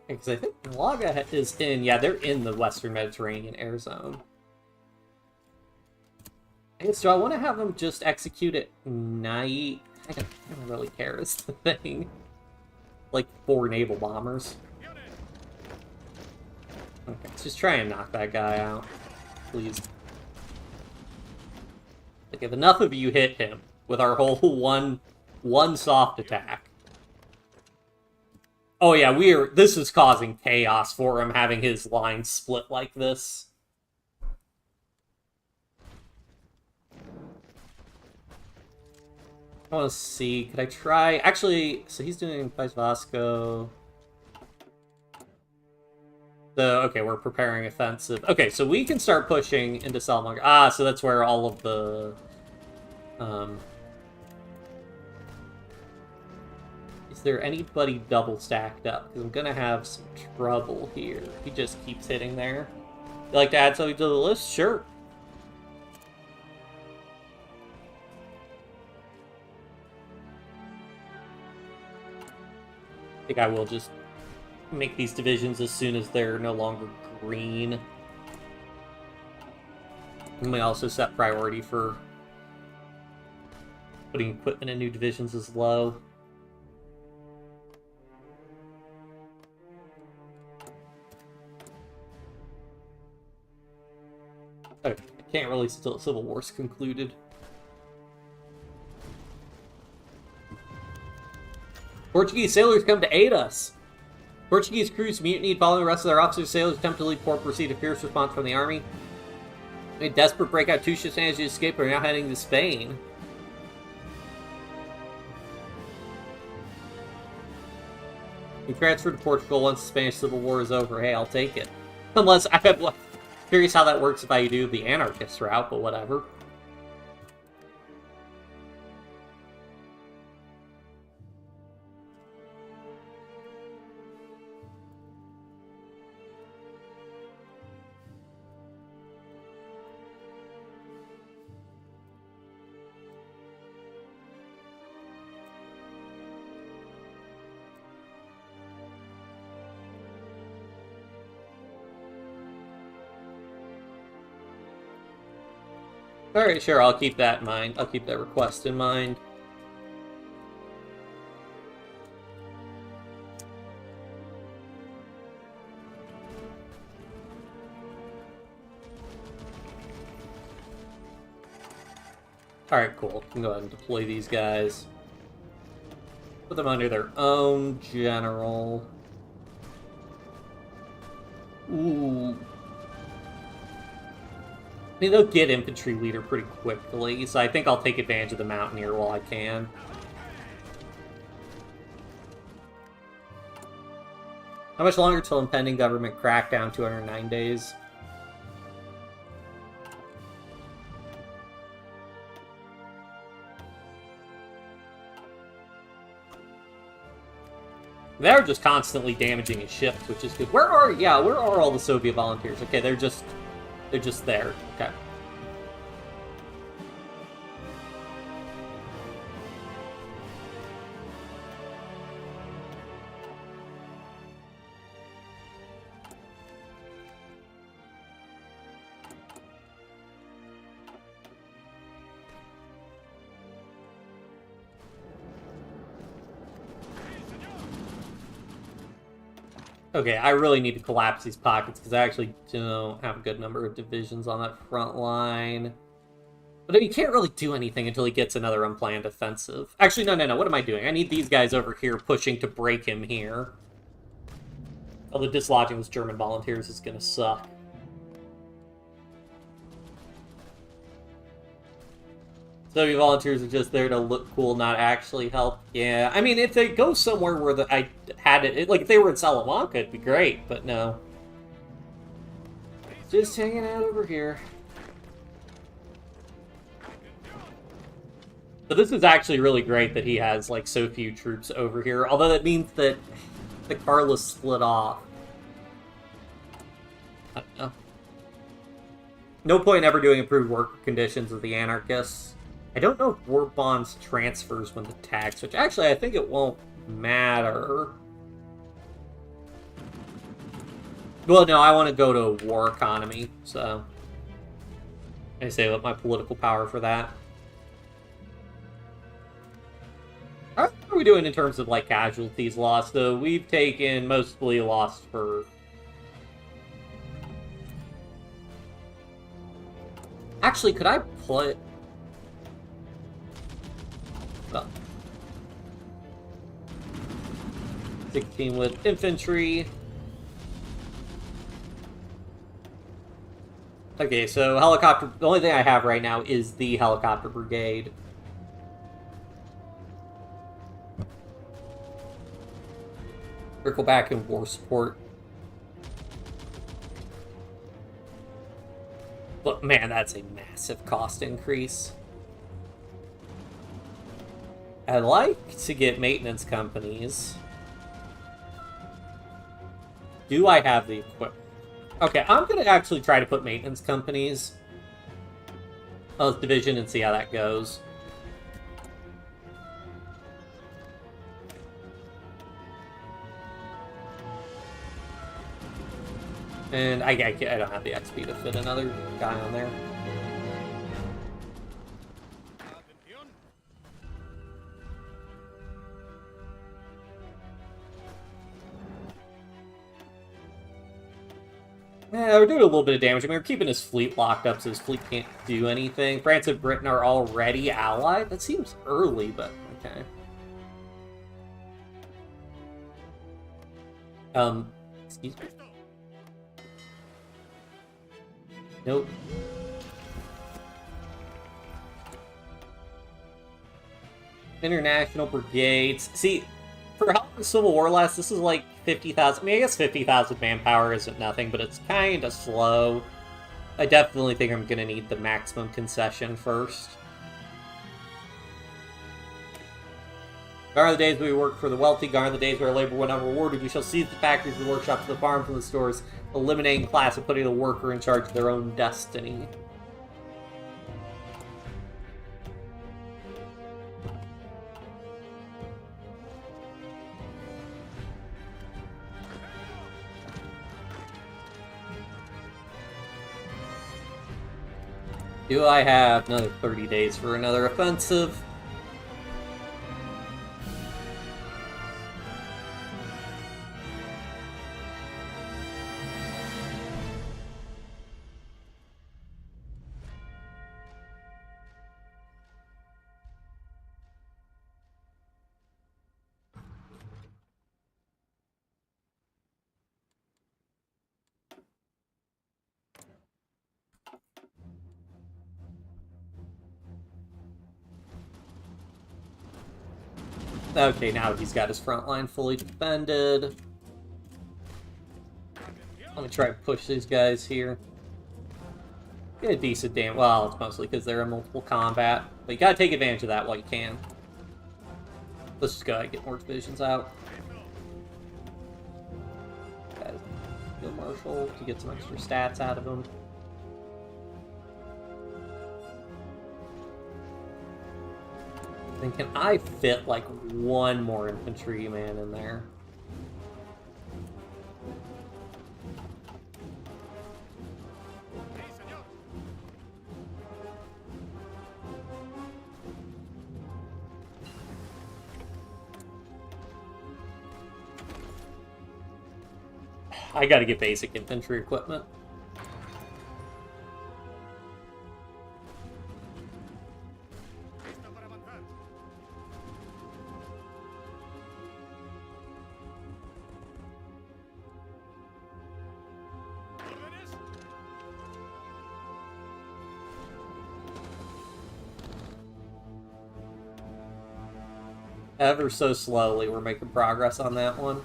Because I think Malaga is in... Yeah, they're in the Western Mediterranean air zone. I guess, do I want to have them just execute at night? I don't really care is the thing. Like 4 naval bombers. Okay, let's just try and knock that guy out. Please. Like, if enough of you hit him with our whole one soft attack... Oh yeah, this is causing chaos for him, having his line split like this. I want to see, could I try... Actually, so he's doing Vice Vasco. So, okay, we're preparing offensive. Okay, so we can start pushing into Salamanca. Ah, so that's where all of the... Is there anybody double stacked up? Because I'm going to have some trouble here. He just keeps hitting there. You like to add something to the list? Sure. I think I will just make these divisions as soon as they're no longer green. I may also set priority for putting equipment in new divisions as low. I can't really still Civil War's concluded. Portuguese sailors come to aid us. Portuguese crews mutinied following the rest of their officers. Sailors attempt to leave port, received a fierce response from the army. A desperate breakout, 2 ships managed to escape and are now heading to Spain. We transferred to Portugal once the Spanish Civil War is over. Hey, I'll take it. Unless I have... Curious how that works if I do the anarchist route, but whatever. Alright, sure, I'll keep that in mind. I'll keep that request in mind. Alright, cool. We can go ahead and deploy these guys. Put them under their own general. Ooh. I mean, they'll get infantry leader pretty quickly, so I think I'll take advantage of the mountaineer while I can. How much longer till impending government crackdown? 209 days. They're just constantly damaging his ships, which is good. Where are all the Soviet volunteers? Okay, they're just there. Okay. Okay, I really need to collapse these pockets because I actually don't have a good number of divisions on that front line. But he can't really do anything until he gets another unplanned offensive. Actually, no. What am I doing? I need these guys over here pushing to break him here. Although dislodging those German volunteers is going to suck. Soviet volunteers are just there to look cool, not actually help. Yeah, I mean, if they go somewhere where I had it, like if they were in Salamanca, it'd be great, but no. Just hanging out over here. So this is actually really great that he has, like, so few troops over here, although that means that the Carlos split off. I don't know. No point in ever doing improved work conditions with the Anarchists. I don't know if war bonds transfers when the tax switch. Actually, I think it won't matter. Well, no, I want to go to a war economy, so I save up my political power for that. How are we doing in terms of, like, casualties lost, though? We've taken mostly lost for... Actually, could I put... Oh. 16 with infantry. Okay, so helicopter... The only thing I have right now is the helicopter brigade. Circle back in war support. But man, that's a massive cost increase. I'd like to get maintenance companies. Do I have the equipment? Okay, I'm going to actually try to put maintenance companies on this division and see how that goes. And I don't have the XP to fit another guy on there. Yeah, we're doing a little bit of damage. I mean, we're keeping his fleet locked up so his fleet can't do anything. France and Britain are already allied? That seems early, but okay. Excuse me? Nope. International brigades. See, for how long the Civil War lasts, this is like 50,000. I mean, I guess 50,000 manpower isn't nothing, but it's kind of slow. I definitely think I'm going to need the maximum concession first. Gone are the days we work for the wealthy. Gone are the days where our labor went unrewarded. We shall seize the factories, the workshops, the farms, and the stores, eliminating class and putting the worker in charge of their own destiny. Do I have another 30 days for another offensive? Okay, now he's got his front line fully defended. Let me try to push these guys here. Get a decent damage. Well, it's mostly because they're in multiple combat. But you gotta take advantage of that while you can. Let's just go ahead and get more divisions out. Field Marshal to get some extra stats out of him. Then can I fit like one more infantryman in there? I gotta get basic infantry equipment. Ever so slowly, we're making progress on that one.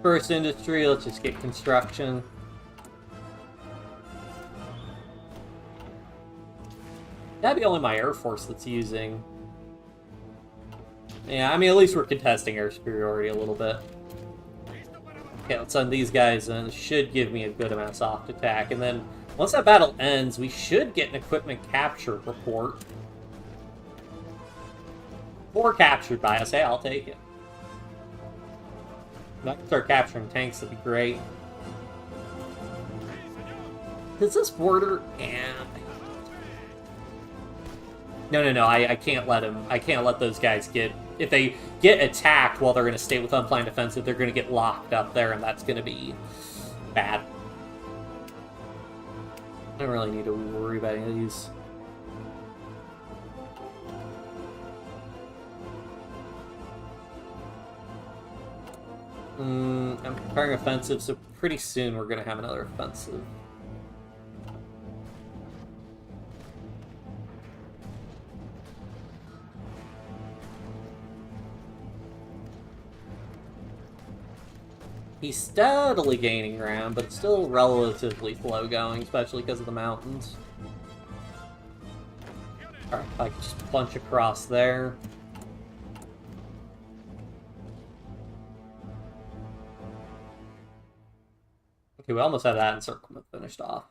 First industry, let's just get construction. That'd be only my Air Force that's using. Yeah, I mean, at least we're contesting air superiority a little bit. Okay, let's send these guys in. It should give me a good amount of soft attack. And then, once that battle ends, we should get an equipment capture report. 4 captured by us. Hey, I'll take it. If I can start capturing tanks, that'd be great. Does this border? And no, I can't let him. I can't let those guys get. If they get attacked while they're in a state with unplanned defensive, they're going to get locked up there, and that's going to be bad. I don't really need to worry about any of these. I'm preparing offensive, so pretty soon we're going to have another offensive. He's steadily gaining ground, but it's still relatively slow going, especially because of the mountains. Alright, if I can just punch across there. Okay, we almost have that encirclement finished off.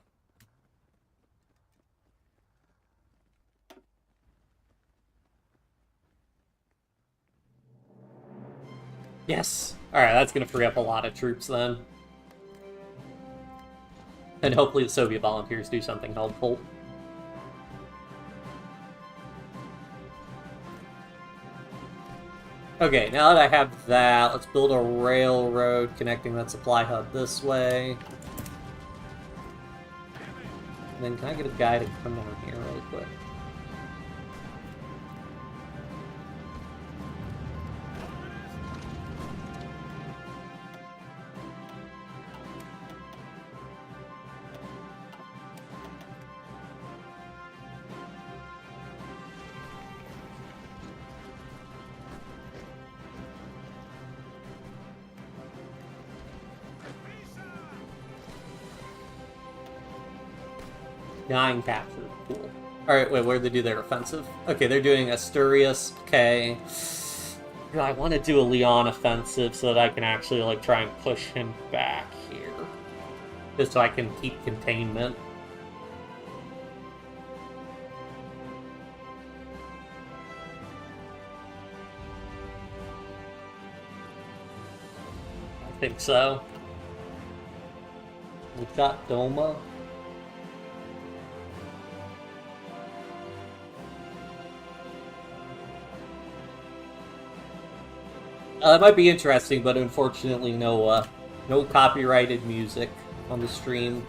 Yes! Alright, that's going to free up a lot of troops then. And hopefully the Soviet volunteers do something helpful. Okay, now that I have that, let's build a railroad connecting that supply hub this way. And then can I get a guy to come down here really quick? Nine captured. Cool. Alright, wait, where did they do their offensive? Okay, they're doing Asturias. Okay. I want to do a Leon offensive so that I can actually, like, try and push him back here. Just so I can keep containment. I think so. We've got Doma. It might be interesting, but unfortunately no copyrighted music on the stream.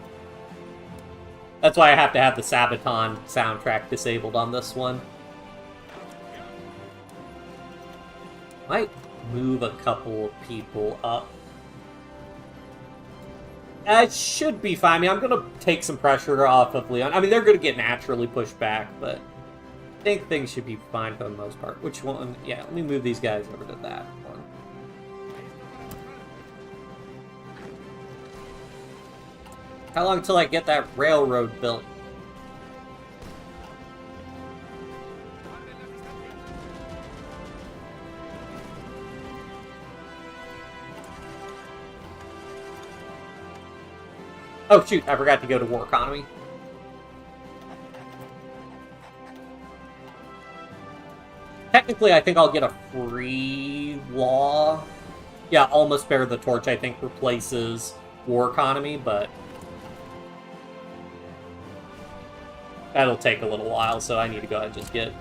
That's why I have to have the Sabaton soundtrack disabled on this one. Might move a couple of people up. It should be fine. I mean, I'm going to take some pressure off of Leon. I mean, they're going to get naturally pushed back, but I think things should be fine for the most part. Which one? Yeah, let me move these guys over to that one. How long until I get that railroad built? Oh shoot, I forgot to go to war economy. Technically, I think I'll get a free law. Yeah, almost bear the torch, I think, replaces war economy, but that'll take a little while, so I need to go ahead and just get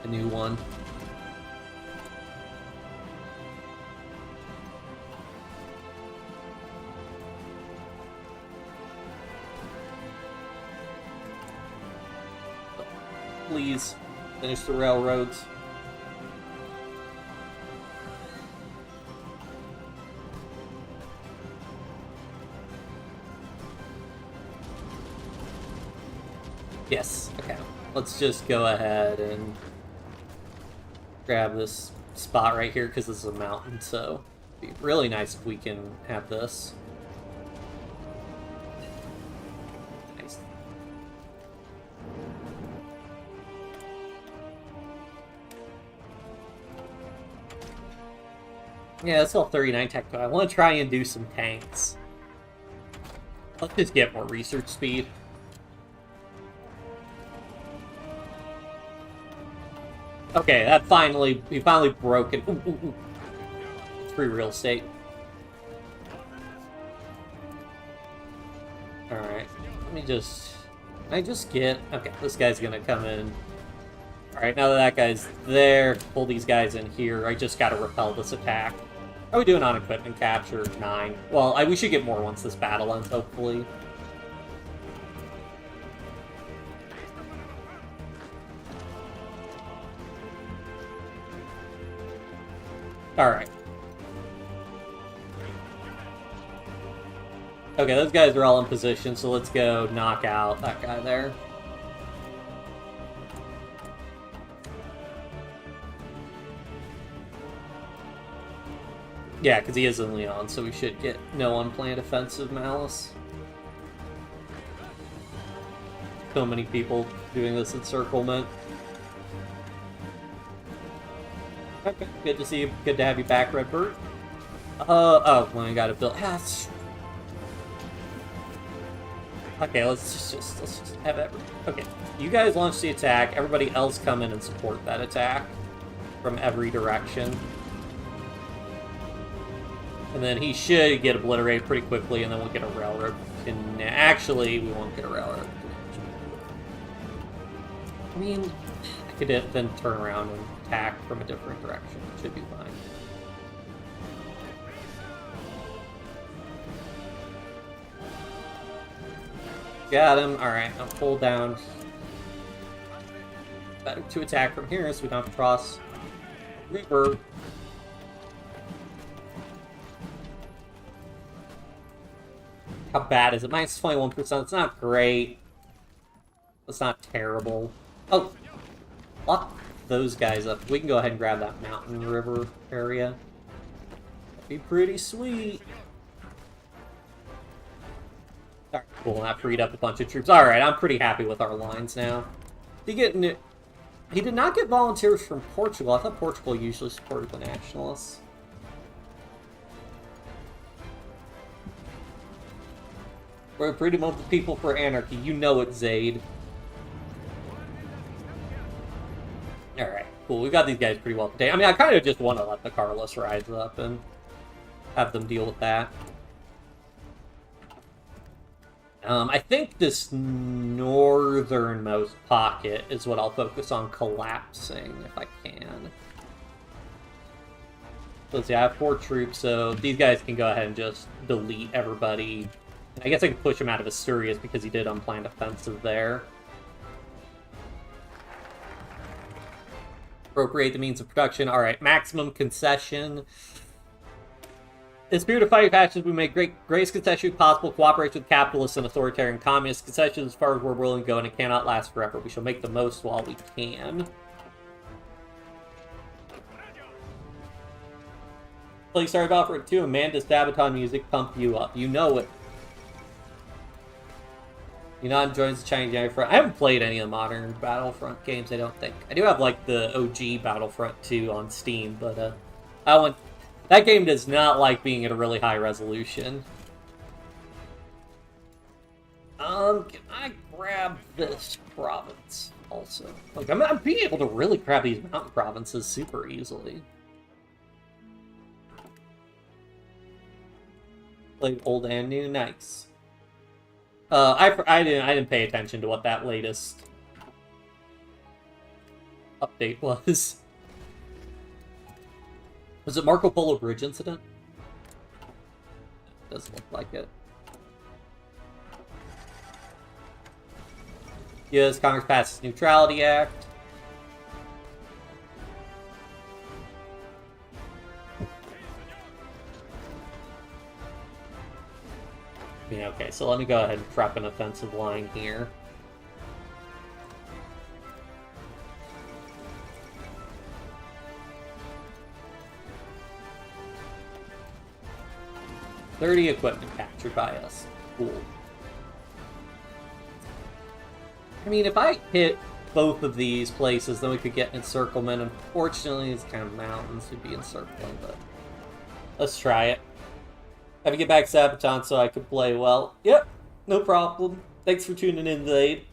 a new one. Please finish the railroads. Yes, okay. Let's just go ahead and grab this spot right here because this is a mountain, so it'd be really nice if we can have this. Nice. Yeah, that's all 39 tech. I want to try and do some tanks. Let's just get more research speed. Okay, that we finally broke it. Ooh. Free real estate. Alright, let me just... Can I just get... Okay, this guy's gonna come in. Alright, now that that guy's there, pull these guys in here. I just gotta repel this attack. How are we doing on equipment capture? 9. Well, we should get more once this battle ends, hopefully. Alright. Okay, those guys are all in position, so let's go knock out that guy there. Yeah, because he is in Leon, so we should get no unplanned offensive malice. So many people doing this encirclement. Okay, good to see you. Good to have you back, Redbird. Oh, well, I got it built. Okay, let's just have it. Okay, you guys launch the attack. Everybody else come in and support that attack from every direction. And then he should get obliterated pretty quickly, and then we'll get a railroad. Actually, we won't get a railroad. I mean, I could then turn around and attack from a different direction. It should be fine. Got him. Alright, now pull down. Better to attack from here so we don't have to cross Reaper. How bad is it? Minus 21%. It's not great. It's not terrible. Oh! Lock those guys up. We can go ahead and grab that mountain river area. That'd be pretty sweet. Alright, cool. That freed up a bunch of troops. Alright, I'm pretty happy with our lines now. He did not get volunteers from Portugal. I thought Portugal usually supported the nationalists. We're freedom of the people for anarchy. You know it, Zaid. Alright, cool. We got these guys pretty well today. I mean, I kind of just want to let the Carlos rise up and have them deal with that. I think this northernmost pocket is what I'll focus on collapsing, if I can. let's see, I have 4 troops, so these guys can go ahead and just delete everybody. I guess I can push him out of Asturias because he did unplanned offensive there. Appropriate the means of production. Alright, maximum concession. In spirit of fighting factions, we make greatest concession possible, cooperate with capitalists and authoritarian communists. Concessions as far as we're willing to go, and it cannot last forever. We shall make the most while we can. Play started Battlefront 2, Amanda's Sabaton music pump you up. You know it. You're not enjoying the Chinese Battlefront. I haven't played any of the modern Battlefront games, I don't think. I do have, like, the OG Battlefront 2 on Steam, but, that game does not like being at a really high resolution. Can I grab this province also? Like, I'm being able to really grab these mountain provinces super easily. Like, old and new, nice. I didn't pay attention to what that latest update was. Was it Marco Polo Bridge incident? Doesn't look like it. Yes, Congress passes Neutrality Act. Yeah, okay, so let me go ahead and prep an offensive line here. $30 equipment captured by us. Cool. I mean, if I hit both of these places, then we could get encirclement. Unfortunately, it's kind of mountains would be encircling, but let's try it. Have to get back Sabaton so I can play well. Yep, no problem. Thanks for tuning in, Blade.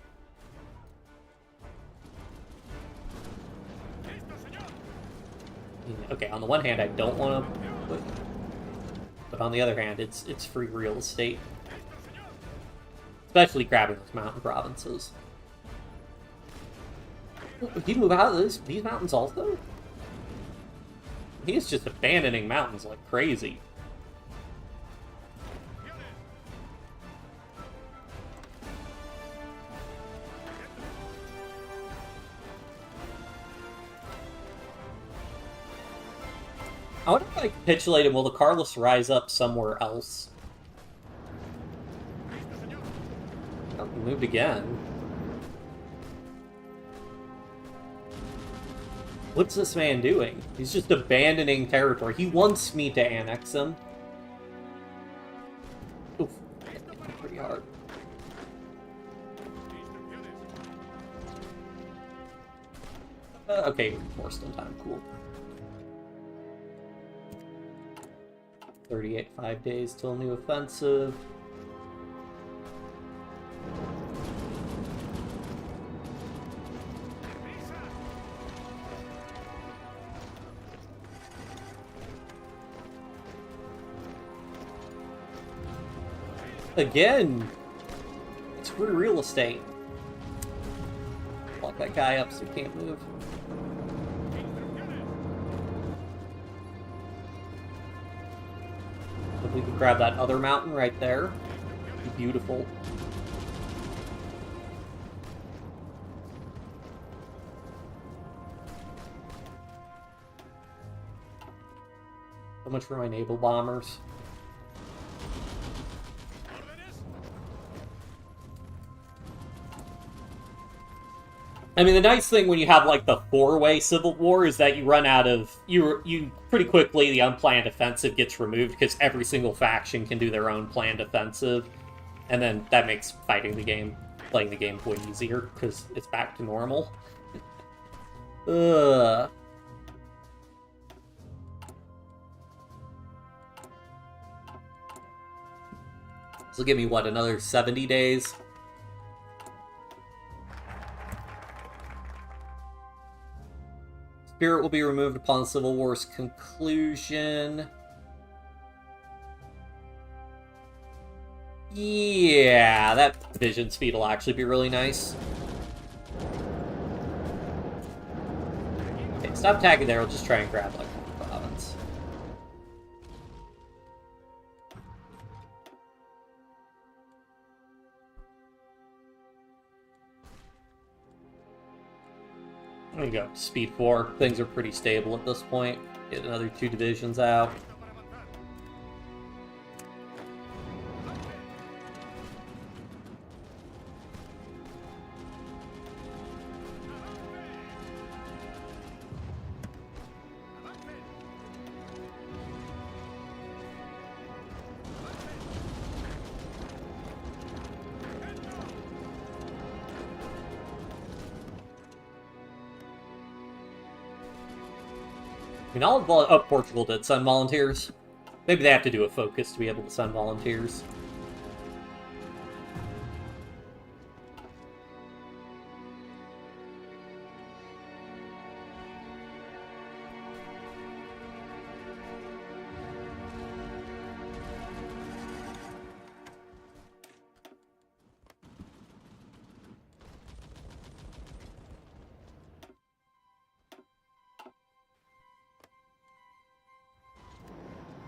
Okay, on the one hand, I don't want to put... But on the other hand, it's free real estate. Especially grabbing those mountain provinces. Would he move out of these mountains also? He is just abandoning mountains like crazy. I wonder if I capitulate him, will the Carlos rise up somewhere else? Oh, he moved again. What's this man doing? He's just abandoning territory. He wants me to annex him. Oof, pretty hard. Okay, forced in time, cool. 38, 5 days till new offensive. Again, it's free real estate. Lock that guy up so he can't move. If we could grab that other mountain right there, it'd be beautiful. So much for my naval bombers. I mean, the nice thing when you have, like, the four-way civil war is that you run out of... You pretty quickly, the unplanned offensive gets removed because every single faction can do their own planned offensive. And then that makes playing the game way easier because it's back to normal. Ugh. This will give me, what, another 70 days? Spirit will be removed upon the Civil War's conclusion. Yeah, that vision speed will actually be really nice. Okay, stop tagging there, we'll just try and grab, like, one province. There you go. Speed 4. Things are pretty stable at this point. Get another 2 divisions out. I mean, Portugal did send volunteers. Maybe they have to do a focus to be able to send volunteers.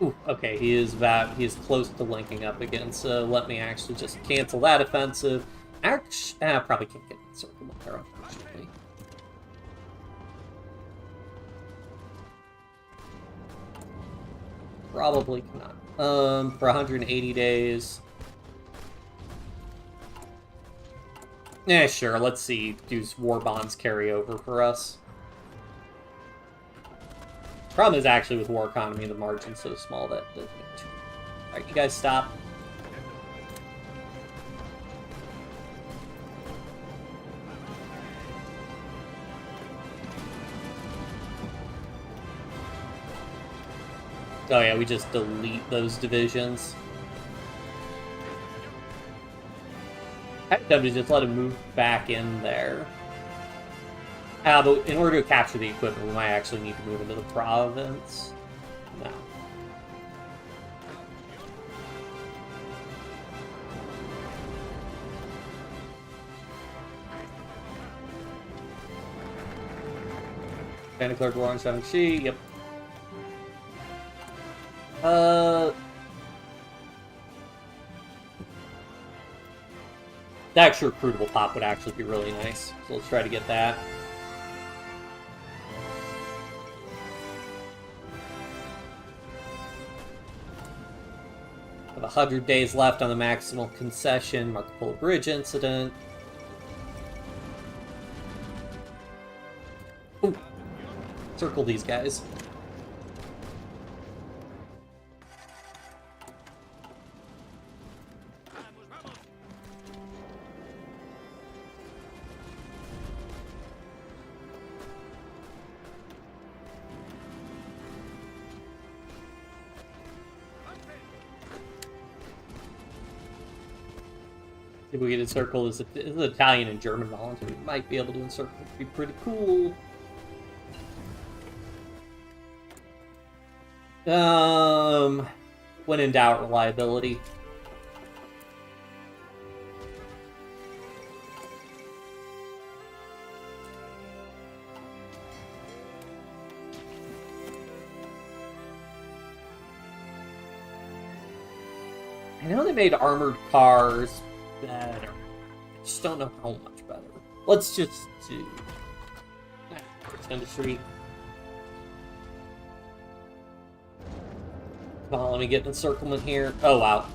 Ooh, okay, he is close to linking up again, so let me actually just cancel that offensive. Actually, I probably can't get encirclement there, unfortunately. Probably cannot. For 180 days. Yeah, sure, let's see. Do war bonds carry over for us? Problem is actually with war economy, the margin's so small that doesn't get too... Alright, you guys stop. Oh yeah, we just delete those divisions. I had to just let him move back in there. But in order to capture the equipment, we might actually need to move into the province. No. And declared war on Shaanxi, yep. The extra recruitable pop would actually be really nice, so let's try to get that. Have 100 days left on the maximal concession. Marco Polo Bridge incident. Ooh. Circle these guys. If we could encircle this Italian and German volunteer, we might be able to encircle. It'd be pretty cool. When in doubt, reliability. I know they made armored cars better. I just don't know how much better. Let's just do first industry. Come on, let me get an encirclement here. Oh wow.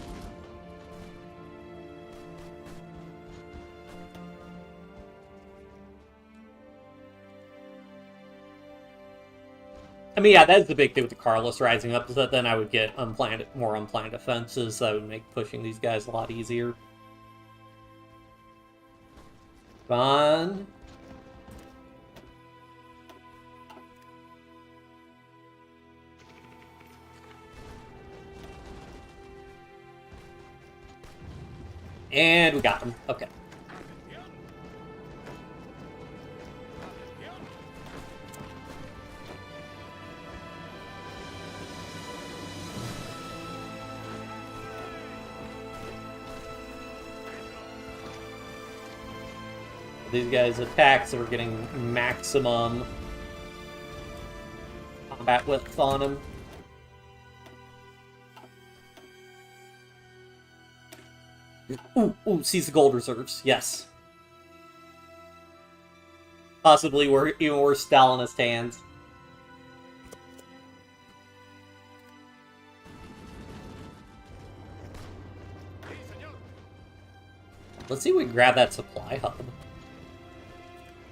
I mean, yeah, that's the big thing with the Carlos rising up, is that then I would get more unplanned offenses that would make pushing these guys a lot easier. Fun. And we got them. Okay. These guys attack, so we're getting maximum combat width on them. Ooh, seize the gold reserves. Yes. Possibly even worse Stalinist hands. Let's see if we can grab that supply hub.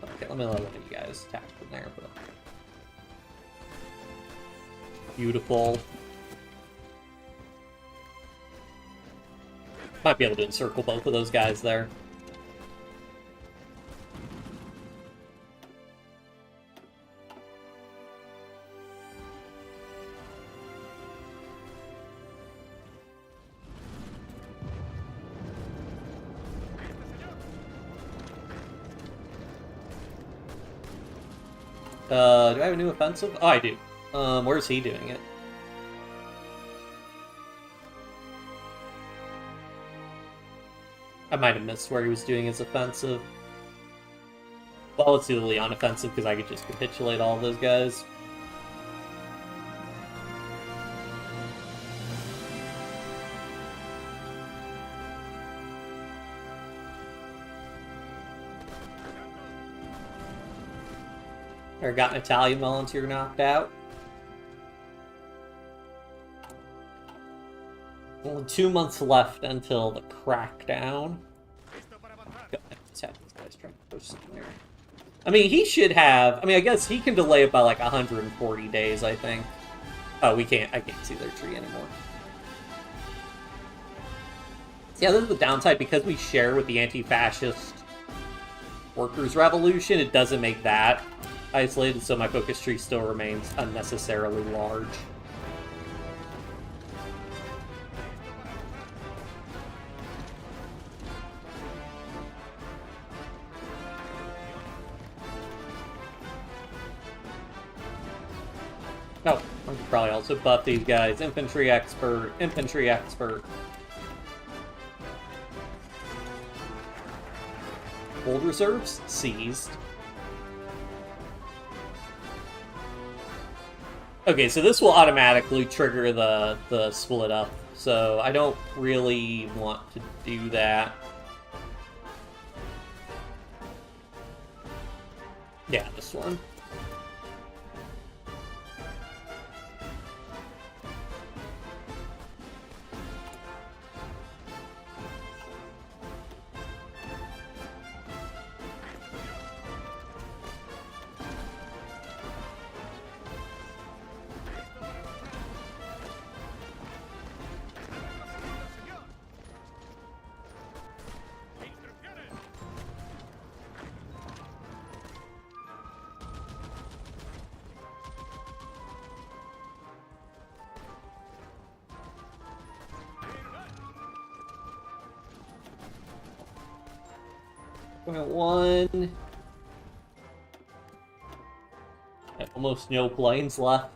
Okay, let me let one of you guys attack from there. But... Beautiful. Might be able to encircle both of those guys there. Do I have a new offensive? Oh, I do. Where's he doing it? I might have missed where he was doing his offensive. Well, let's do the Leon offensive, because I could just capitulate all of those guys. Or got an Italian volunteer knocked out. Only 2 months left until the crackdown. I mean, he should have... I mean, I guess he can delay it by like 140 days, I think. Oh, we can't... I can't see their tree anymore. Yeah, this is the downside. Because we share with the anti-fascist workers' revolution, it doesn't make that isolated, so my focus tree still remains unnecessarily large. Oh, I could probably also buff these guys. Infantry expert, infantry expert. Old reserves seized. Okay, so this will automatically trigger the split up, so I don't really want to do that. Yeah, this one. One. Almost no planes left.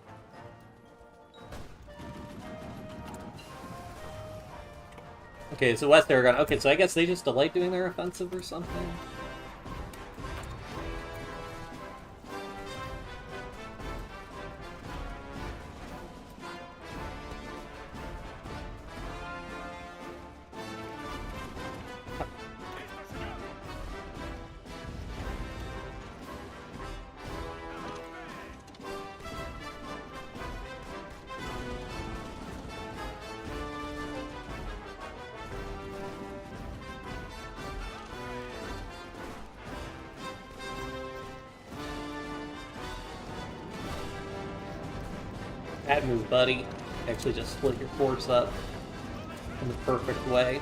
Okay, so West Aragon. Okay, so I guess they just delayed doing their offensive or something. Bad move, buddy. Actually just split your force up in the perfect way.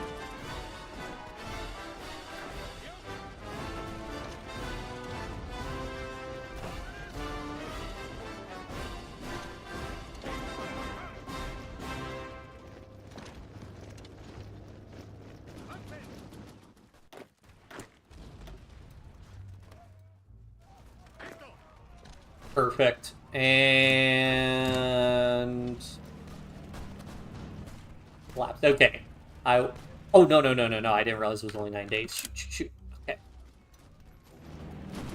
Perfect. And collapsed. Okay. Oh no, I didn't realize it was only 9 days. Shoot. Okay.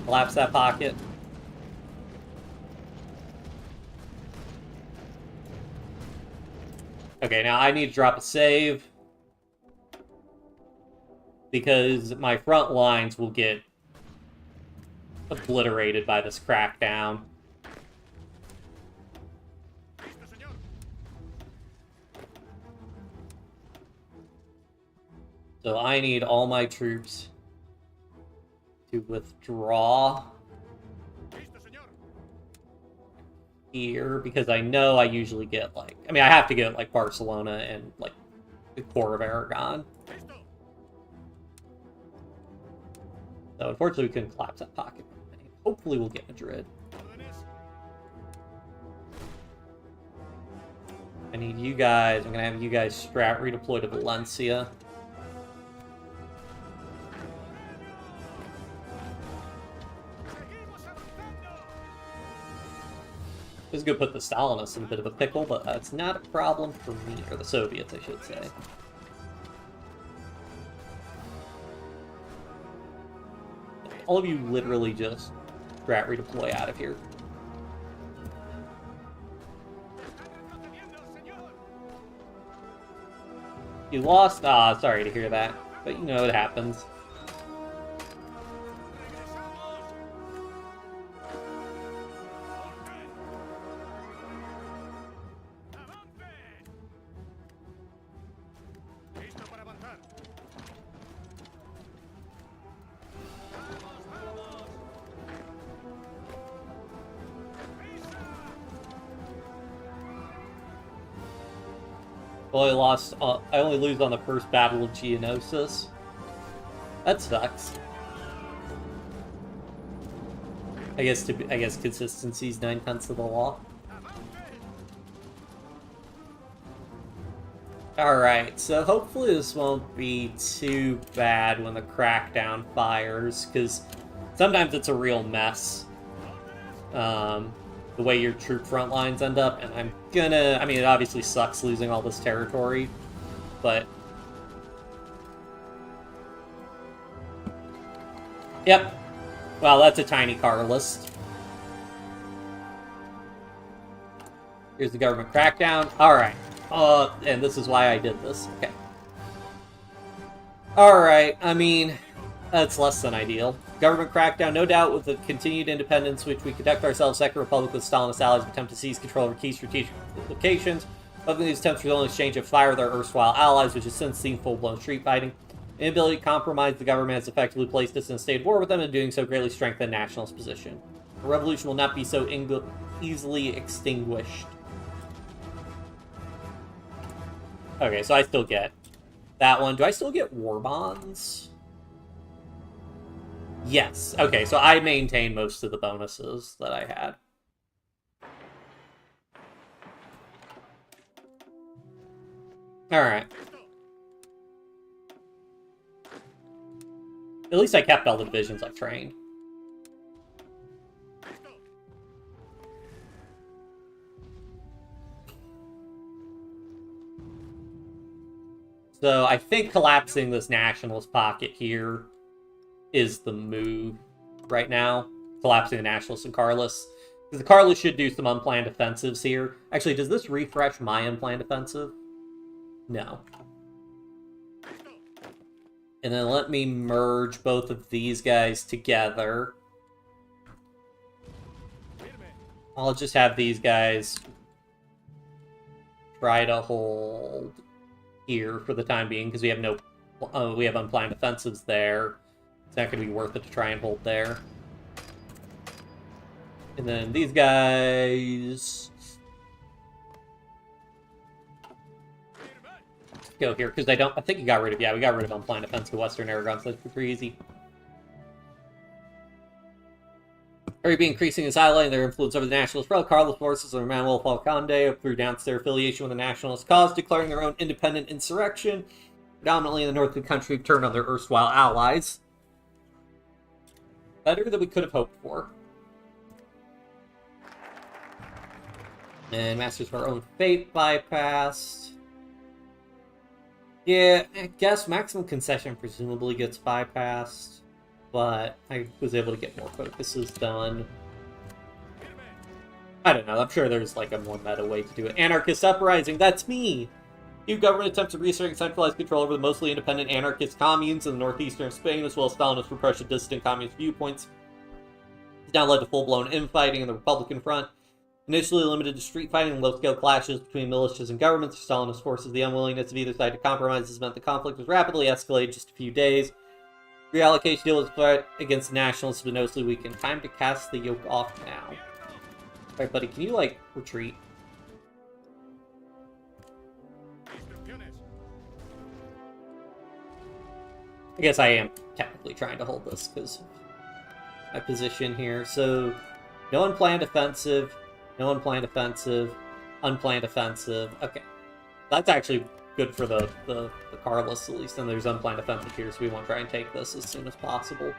Collapse that pocket. Okay, now I need to drop a save because my front lines will get obliterated by this crackdown. So I need all my troops to withdraw here, because I know I usually get, like... I mean, I have to get, like, Barcelona and, like, the core of Aragon. So, unfortunately, we couldn't collapse that pocket. Hopefully we'll get Madrid. I need you guys... I'm gonna have you guys redeploy to Valencia. This is going to put the Stalinists in a bit of a pickle, but it's not a problem for me, or the Soviets, I should say. All of you literally just redeploy out of here. You lost? Ah, sorry to hear that, but you know it happens. Well, I only lose on the first Battle of Geonosis. That sucks. I guess consistency's 9/10 of the law. Alright, so hopefully this won't be too bad when the crackdown fires, because sometimes it's a real mess. The way your troop front lines end up, and I mean, it obviously sucks losing all this territory, but... Yep. Well, that's a tiny car list. Here's the government crackdown. Alright. And this is why I did this. Okay. Alright, I mean, that's less than ideal. Government crackdown, no doubt with the continued independence which we conduct ourselves, Second Republic with Stalinist allies attempt to seize control over key strategic locations. Other these attempts result in exchange of fire with our erstwhile allies, which has since seen full-blown street fighting. Inability to compromise the government has effectively placed us in a state of war with them, and doing so greatly strengthen nationalist position. The revolution will not be so easily extinguished. Okay, so I still get that one. Do I still get war bonds? Yes. Okay, so I maintain most of the bonuses that I had. Alright. At least I kept all the divisions I trained. So I think collapsing this nationalist pocket here is the move right now. Collapsing the nationalists and Carlists. Because the Carlists should do some unplanned offensives here. Actually, does this refresh my unplanned offensive? No. And then let me merge both of these guys together. I'll just have these guys try to hold here for the time being, because we have we have unplanned offensives there. It's not going to be worth it to try and hold there. And then these guys go here, because I think we got rid of unplanned offense to Western Aragon, so that's pretty easy. Arabia increasing his highlight and their influence over the nationalist front. Carlos forces of Manuel Falconde through denounced their affiliation with the nationalist cause, declaring their own independent insurrection, predominantly in the north of the country, turned on their erstwhile allies. Better than we could have hoped for. And Masters of Our Own Fate bypassed. Yeah, I guess maximum concession presumably gets bypassed, but I was able to get more focuses done. I don't know, I'm sure there's like a more meta way to do it. Anarchist Uprising, that's me! New government attempts to reassert and centralize control over the mostly independent anarchist communes in the northeastern Spain, as well as Stalinist repression dissident communist viewpoints. Now led to full-blown infighting on the Republican front. Initially limited to street fighting and low-scale clashes between militias and governments, Stalinist forces, the unwillingness of either side to compromise has meant the conflict was rapidly escalated in just a few days. Reallocation deal was fought against the nationalists but noticeably weakened. Time to cast the yoke off now. Alright, buddy, can you, like, retreat? I guess I am technically trying to hold this because of my position here. So, no unplanned offensive, no unplanned offensive, unplanned offensive. Okay. That's actually good for the Carlists, at least, and there's unplanned offensive here, so we want to try and take this as soon as possible.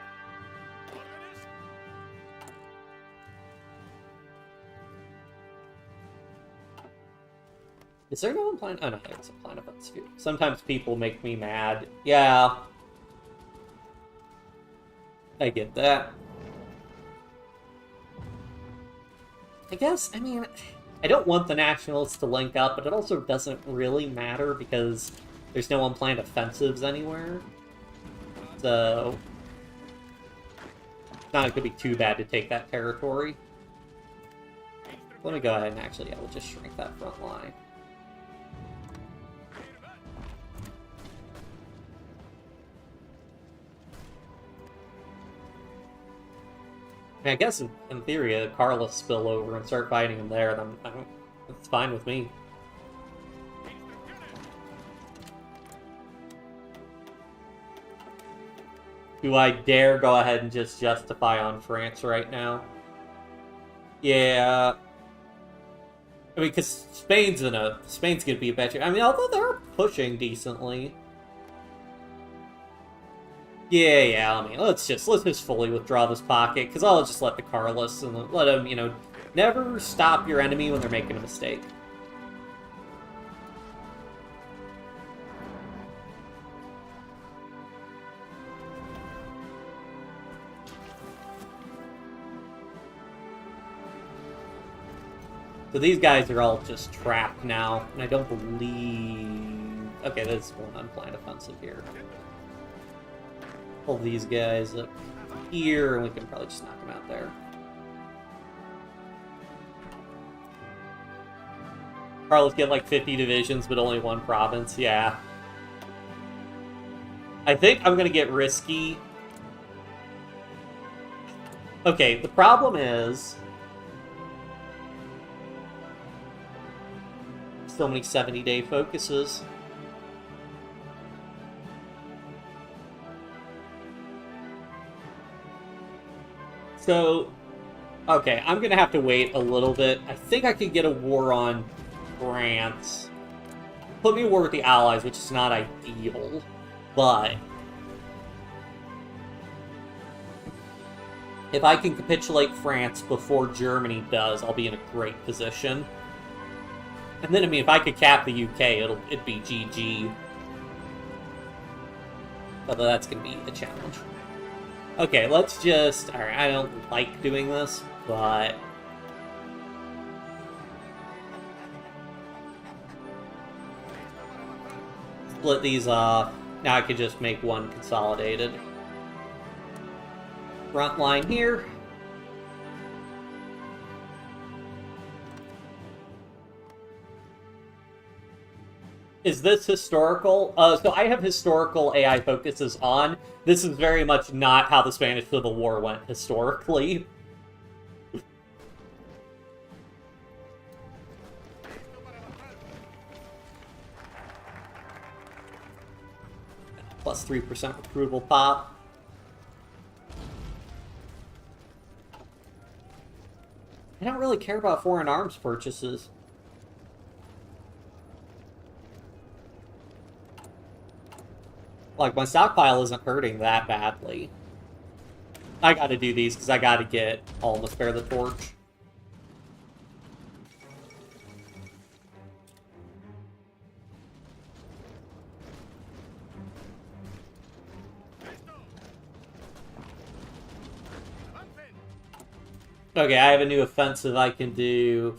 Is there no unplanned? Oh no, there's unplanned offensive here. Sometimes people make me mad. Yeah. I get that. I guess, I mean, I don't want the Nationalists to link up, but it also doesn't really matter because there's no unplanned offensives anywhere. So, it's not going to be too bad to take that territory. Let me go ahead and actually, yeah, we'll just shrink that front line. I mean, I guess in theory, the Carlists spill over and start fighting them there, then it's fine with me. Do I dare go ahead and just justify on France right now? Yeah. I mean, because Spain's gonna be a better. I mean, although they're pushing decently. Yeah, I mean, let's just fully withdraw this pocket, because I'll just let the Carlists and let them, you know, never stop your enemy when they're making a mistake. So these guys are all just trapped now, and I don't believe... Okay, there's one unplanned offensive here. Pull these guys up here, and we can probably just knock them out there. Carlos get like 50 divisions, but only one province. Yeah. I think I'm going to get risky. Okay, the problem is... so many 70-day focuses. So, okay, I'm going to have to wait a little bit. I think I could get a war on France. Put me in war with the Allies, which is not ideal, but if I can capitulate France before Germany does, I'll be in a great position. And then, I mean, if I could cap the UK, it'd be GG. Although that's going to be a challenge. Okay, let's just... Alright, I don't like doing this, but... split these off. Now I could just make one consolidated. Front line here. Is this historical? So I have historical AI focuses on. This is very much not how the Spanish Civil War went historically. Plus 3% approval pop. I don't really care about foreign arms purchases. Like, my stockpile isn't hurting that badly. I gotta do these because I gotta get Almost Bear the Torch. Okay, I have a new offensive I can do.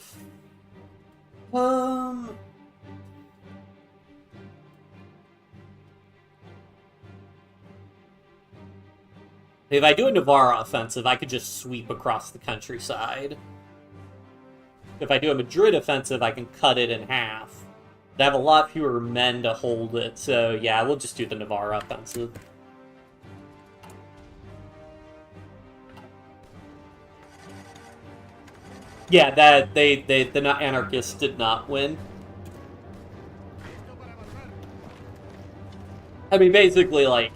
If I do a Navarra offensive, I could just sweep across the countryside. If I do a Madrid offensive, I can cut it in half. I have a lot fewer men to hold it, so yeah, we'll just do the Navarra offensive. Yeah, the anarchists did not win. I mean, basically, like,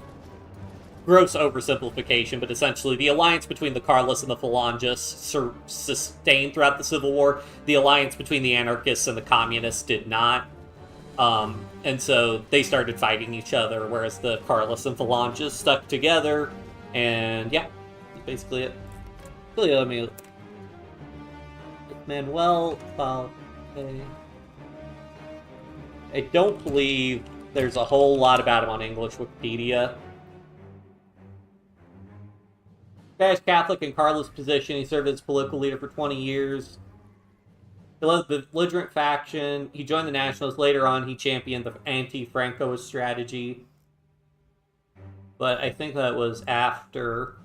gross oversimplification, but essentially the alliance between the Carlists and the Phalangists sustained throughout the Civil War. The alliance between the anarchists and the communists did not. And so they started fighting each other, whereas the Carlists and Phalangists stuck together, and yeah, that's basically it. Really, let me... Manuel, okay. I don't believe there's a whole lot about him on English Wikipedia. Spanish Catholic in Carlos' position, he served as political leader for 20 years. He led the belligerent faction. He joined the Nationalists. Later on, he championed the anti-Francoist strategy. But I think that was after...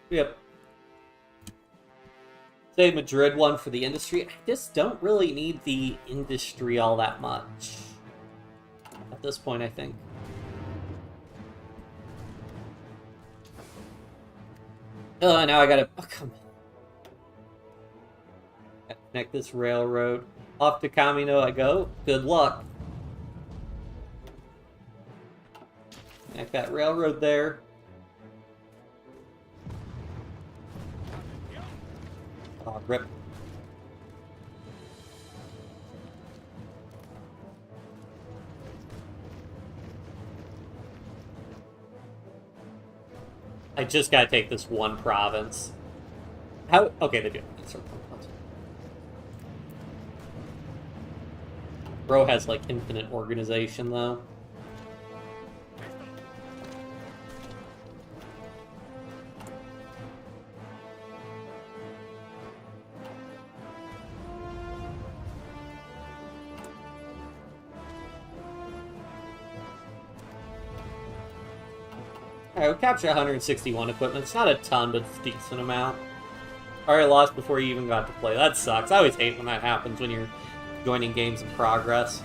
Yep. Say Madrid one for the industry. I just don't really need the industry all that much. At this point, I think. Oh, now I gotta... Oh, come on. Gotta connect this railroad. Off to Camino I go. Good luck. Connect that railroad there. Oh, rip. I just gotta take this one province. How? Okay, they do. Bro has, like, infinite organization, though. Alright, we'll capture 161 equipment. It's not a ton, but it's a decent amount. Already lost before you even got to play. That sucks. I always hate when that happens when you're joining games in progress.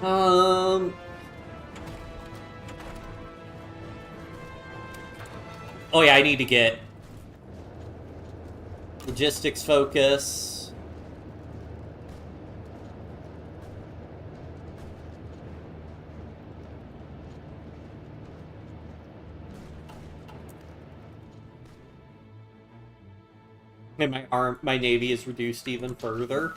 Oh yeah, I need to get logistics focus. And my navy is reduced even further.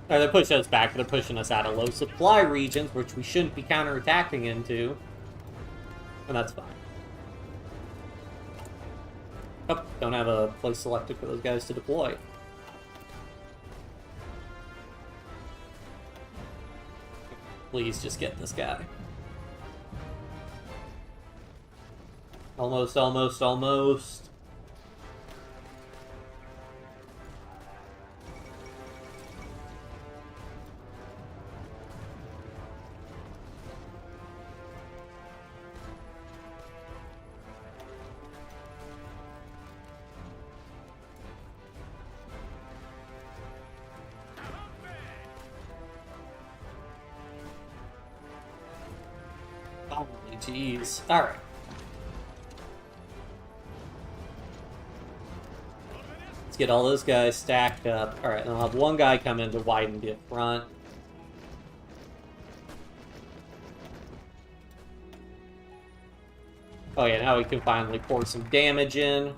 They're pushing us back, they're pushing us out of low supply regions, which we shouldn't be counterattacking into. And that's fine. Oh, don't have a place selected for those guys to deploy. Please just get this guy. Almost, almost, almost. Holy jeez. Alright. Let's get all those guys stacked up. Alright, and I'll have one guy come in to widen the front. Oh yeah, now we can finally pour some damage in.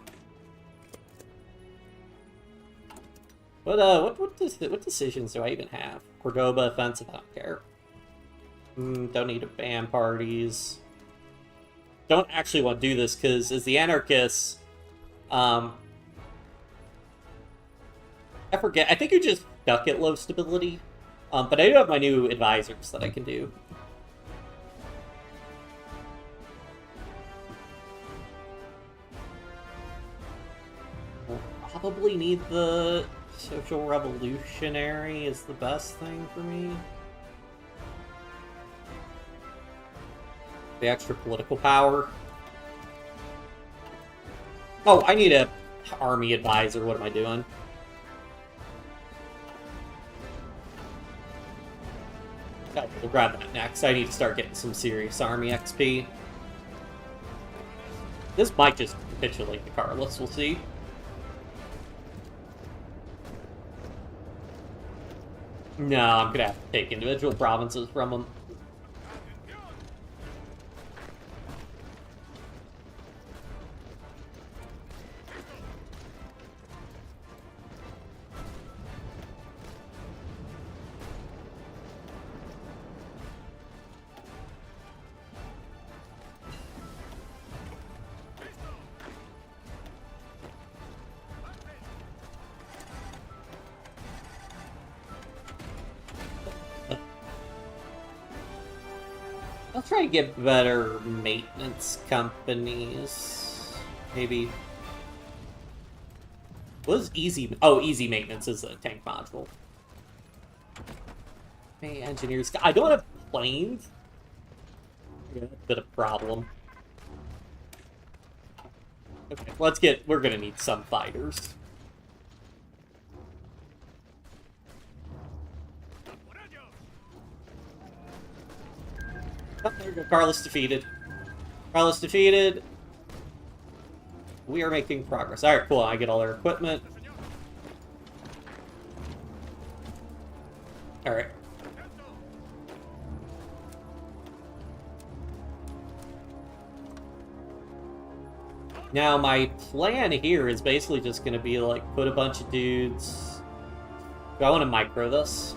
What decisions do I even have? Cordoba, offensive, I don't care. Don't need to ban parties. Don't actually want to do this, because as the Anarchists, I forget, I think you're just stuck at low stability. But I do have my new advisors that I can do. I'll probably need the social revolutionary is the best thing for me. The extra political power. Oh, I need a army advisor. What am I doing? Okay, we'll grab that next. I need to start getting some serious army XP. This might just capitulate the Carlists. We'll see. No, I'm gonna have to take individual provinces from them. I'll try to get better maintenance companies. Maybe. What is easy? Oh, easy maintenance is a tank module. Hey, engineers. I don't have planes. Yeah, a bit of a problem. Okay, let's get. We're gonna need some fighters. Oh, there we go. Carlos defeated. Carlos defeated. We are making progress. Alright, cool. I get all their equipment. Alright. Now, my plan here is basically just going to be, like, put a bunch of dudes... Do I want to micro this?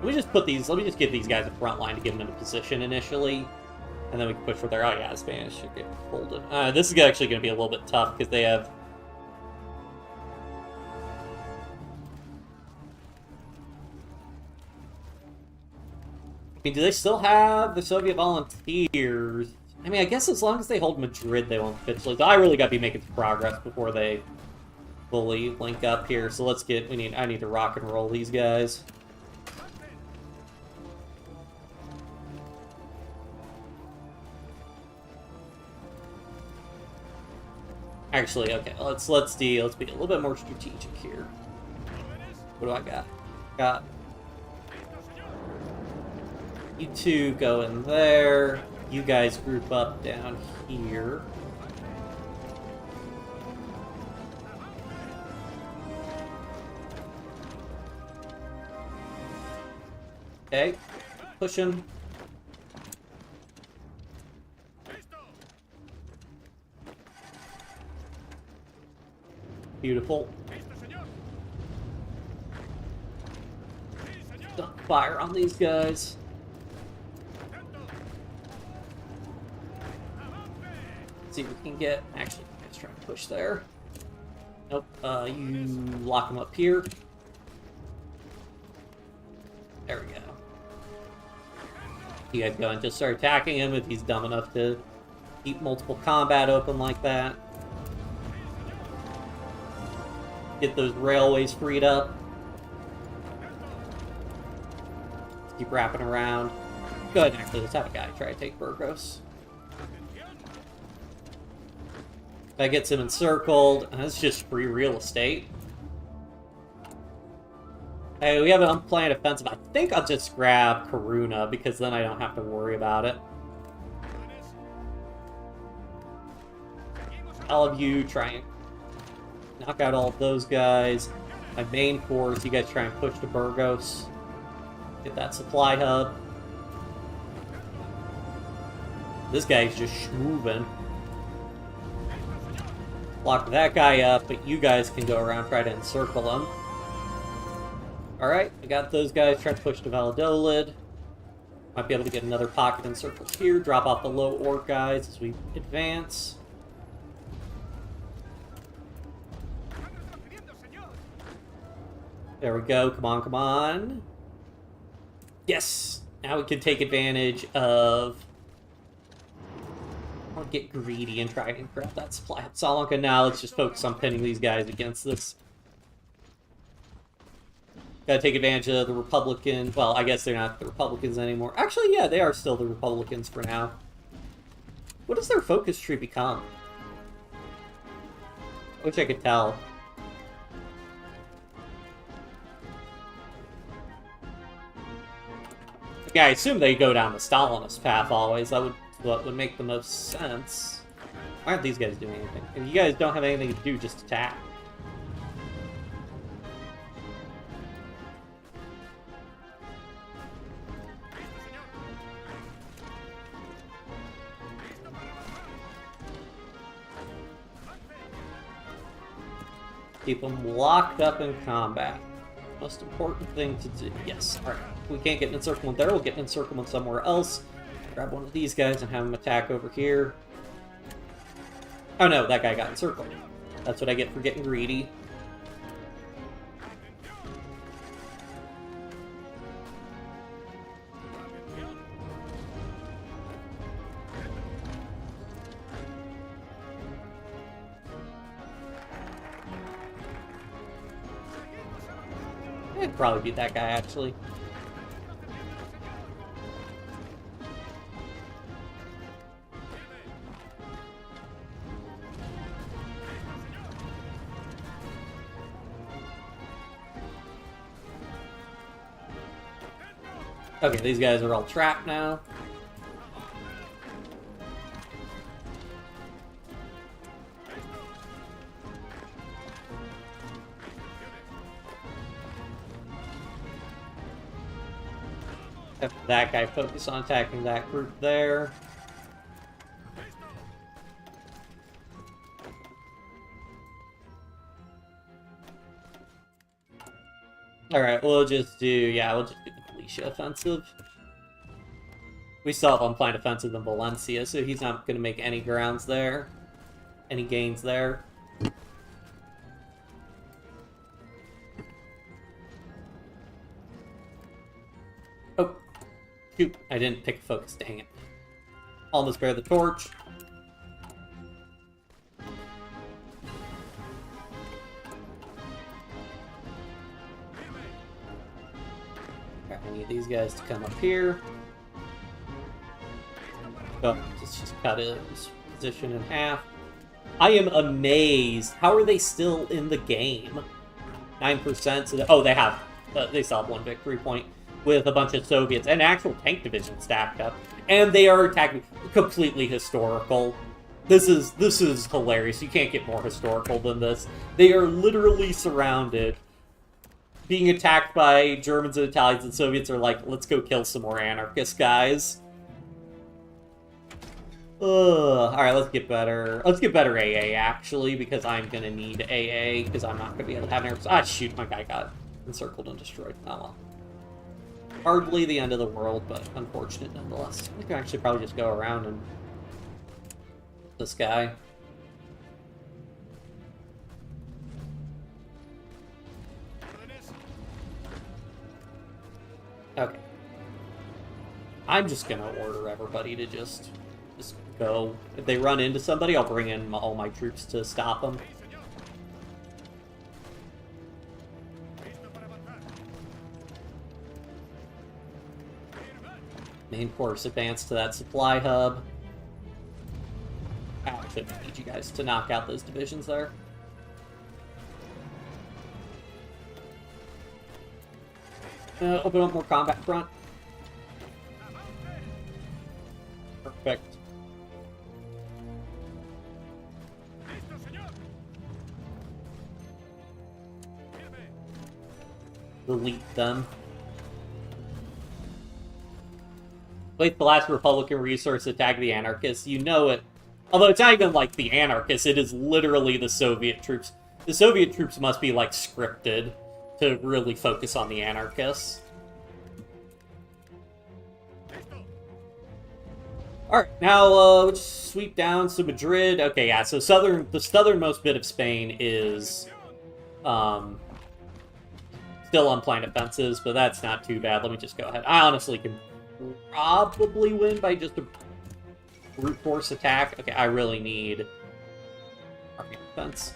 Let me just get these guys a front line to get them in a position initially. And then we can push for their... Oh yeah, Spanish should get folded. This is actually going to be a little bit tough, because they have... I mean, do they still have the Soviet volunteers? I mean, I guess as long as they hold Madrid, they won't capitulate. I really got to be making some progress before they fully link up here. So let's get... I need to rock and roll these guys. Actually, okay, let's be a little bit more strategic here. What do I got? Got you two go in there. You guys group up down here. Okay, push him. Beautiful. Don't fire on these guys. Let's see if we can get... Actually, let's try to push there. Nope. You lock them up here. There we go. You guys go and just start attacking him if he's dumb enough to keep multiple combat open like that. Get those railways freed up. Keep wrapping around. Go ahead, actually, let's have a guy try to take Burgos. That gets him encircled. That's just free real estate. Hey, we have an unplanned offensive. I think I'll just grab Karuna, because then I don't have to worry about it. All of you try and knock out all of those guys. My main force, you guys try and push to Burgos. Get that supply hub. This guy's just moving. Lock that guy up, but you guys can go around and try to encircle him. Alright, we got those guys trying to push to Valladolid. Might be able to get another pocket encircled here. Drop off the low orc guys as we advance. There we go. Come on, come on. Yes! Now we can take advantage of... I'll get greedy and try and grab that supply. Salanka, now let's just focus on pinning these guys against this. Gotta take advantage of the Republican... Well, I guess they're not the Republicans anymore. Actually, yeah, they are still the Republicans for now. What does their focus tree become? I wish I could tell. Yeah, I assume they go down the Stalinist path always. That would make the most sense. Why aren't these guys doing anything? If you guys don't have anything to do, just attack. Keep them locked up in combat. Most important thing to do. Yes. Alright. If we can't get an encirclement there, we'll get an encirclement somewhere else. Grab one of these guys and have them attack over here. Oh no, that guy got encircled. That's what I get for getting greedy. I'd probably beat that guy, actually. Okay, these guys are all trapped now. Have that guy focus on attacking that group there. Alright, we'll just do the Galicia offensive. We still have unplanned offensive in Valencia, so he's not going to make any grounds there. Any gains there. Oh. Shoot, I didn't pick focus, dang it. Almost bear the torch. I need these guys to come up here. Oh, just cut his position in half. I am amazed. How are they still in the game? 9%. So oh, they have. They still have one victory point with a bunch of Soviets and actual tank division stacked up, and they are attacking. Completely historical. This is hilarious. You can't get more historical than this. They are literally surrounded, being attacked by Germans and Italians, and Soviets are like, let's go kill some more anarchist guys. Alright, let's get better. Let's get better AA, actually, because I'm gonna need AA, because I'm not gonna be able to have anarchists. Ah, shoot, my guy got encircled and destroyed. Oh well. Hardly the end of the world, but unfortunate nonetheless. I can actually probably just go around and... this guy. Okay. I'm just gonna order everybody to just go. If they run into somebody, I'll bring in all my troops to stop them. Main force advance to that supply hub. I shouldn't need you guys to knock out those divisions there. Open up more combat front. Perfect. Delete them. Wait, the last Republican resource attack the Anarchists. You know it. Although it's not even like the Anarchists, it is literally the Soviet troops. The Soviet troops must be like scripted to really focus on the Anarchists. Alright, now let's sweep down to Madrid. Okay, yeah, so the southernmost bit of Spain is still on planet fences, but that's not too bad. Let me just go ahead. I honestly can probably win by just a brute force attack. Okay, I really need army defense.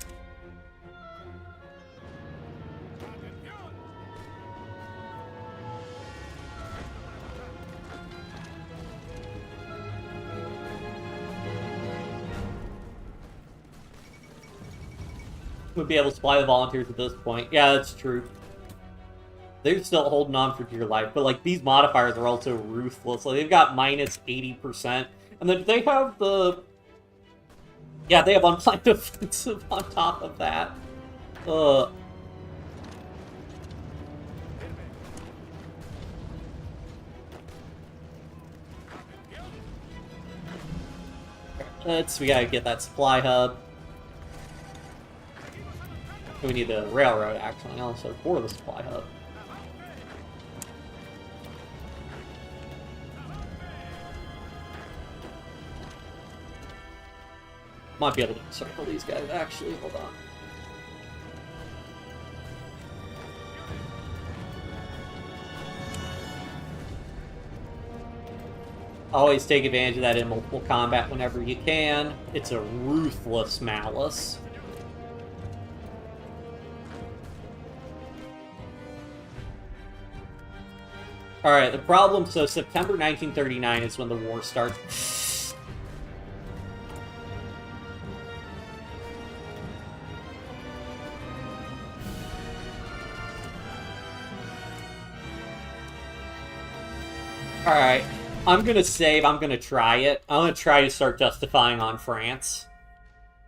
Would be able to supply the volunteers at this point. Yeah, that's true. They're still holding on for dear life, but like these modifiers are also ruthless. Like they've got minus 80%, and then they have the they have unplanned offensive on top of that. We gotta get that supply hub. We need the railroad, actually, also for the supply hub. Might be able to circle these guys, actually. Hold on. Always take advantage of that in multiple combat whenever you can. It's a ruthless malice. Alright, the problem, so September 1939 is when the war starts. Alright, I'm gonna save, I'm gonna try it. I'm gonna try to start justifying on France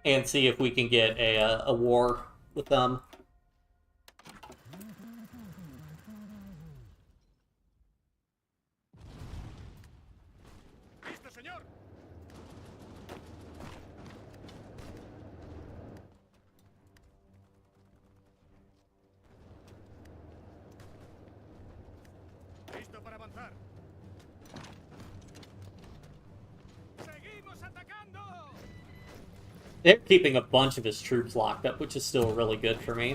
and see if we can get a war with them. They're keeping a bunch of his troops locked up, which is still really good for me.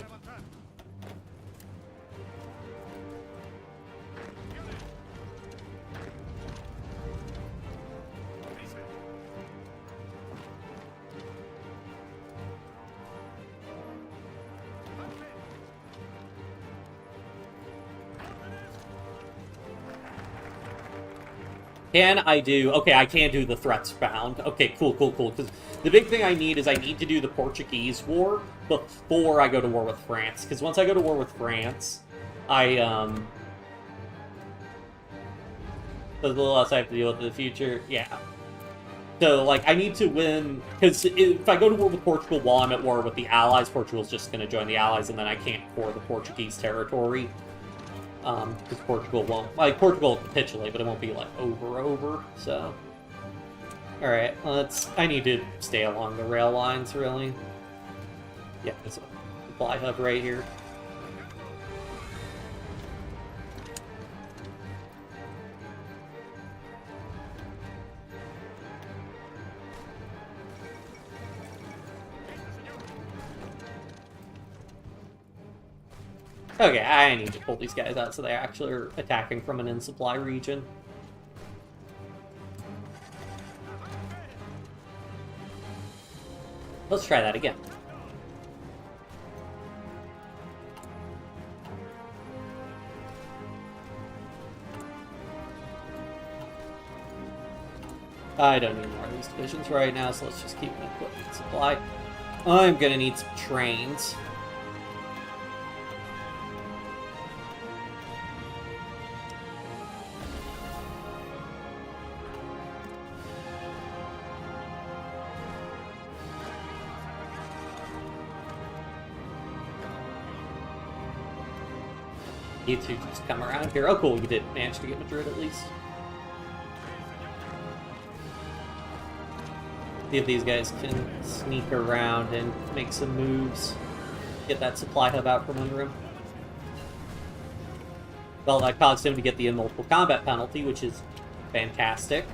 Can I do... Okay, I can do the threats bound. Okay, cool. Because the big thing I need is I need to do the Portuguese war before I go to war with France. Because once I go to war with France, there's a little else I have to deal with in the future. Yeah. So, like, I need to win... Because if I go to war with Portugal while I'm at war with the Allies, Portugal's just going to join the Allies, and then I can't core the Portuguese territory. Because Portugal won't... Like, Portugal will capitulate, but it won't be, like, over, so... Alright, I need to stay along the rail lines, really. Yeah, there's a supply hub right here. Okay, I need to pull these guys out so they actually are attacking from an in-supply region. Let's try that again. I don't need more of these divisions right now, so let's just keep an equipment supply. I'm gonna need some trains. You two just come around here. Oh, cool, you did manage to get Madrid at least. See if these guys can sneak around and make some moves. Get that supply hub out from under him. Well, that caused him to get the multiple combat penalty, which is fantastic.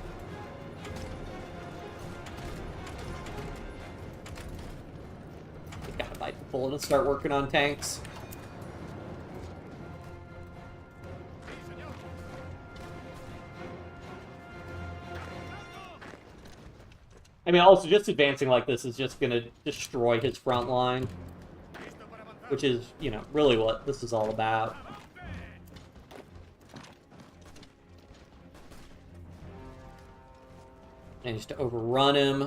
We gotta bite the bullet and start working on tanks. I mean, also, just advancing like this is just going to destroy his front line. Which is, you know, really what this is all about. Managed to overrun him.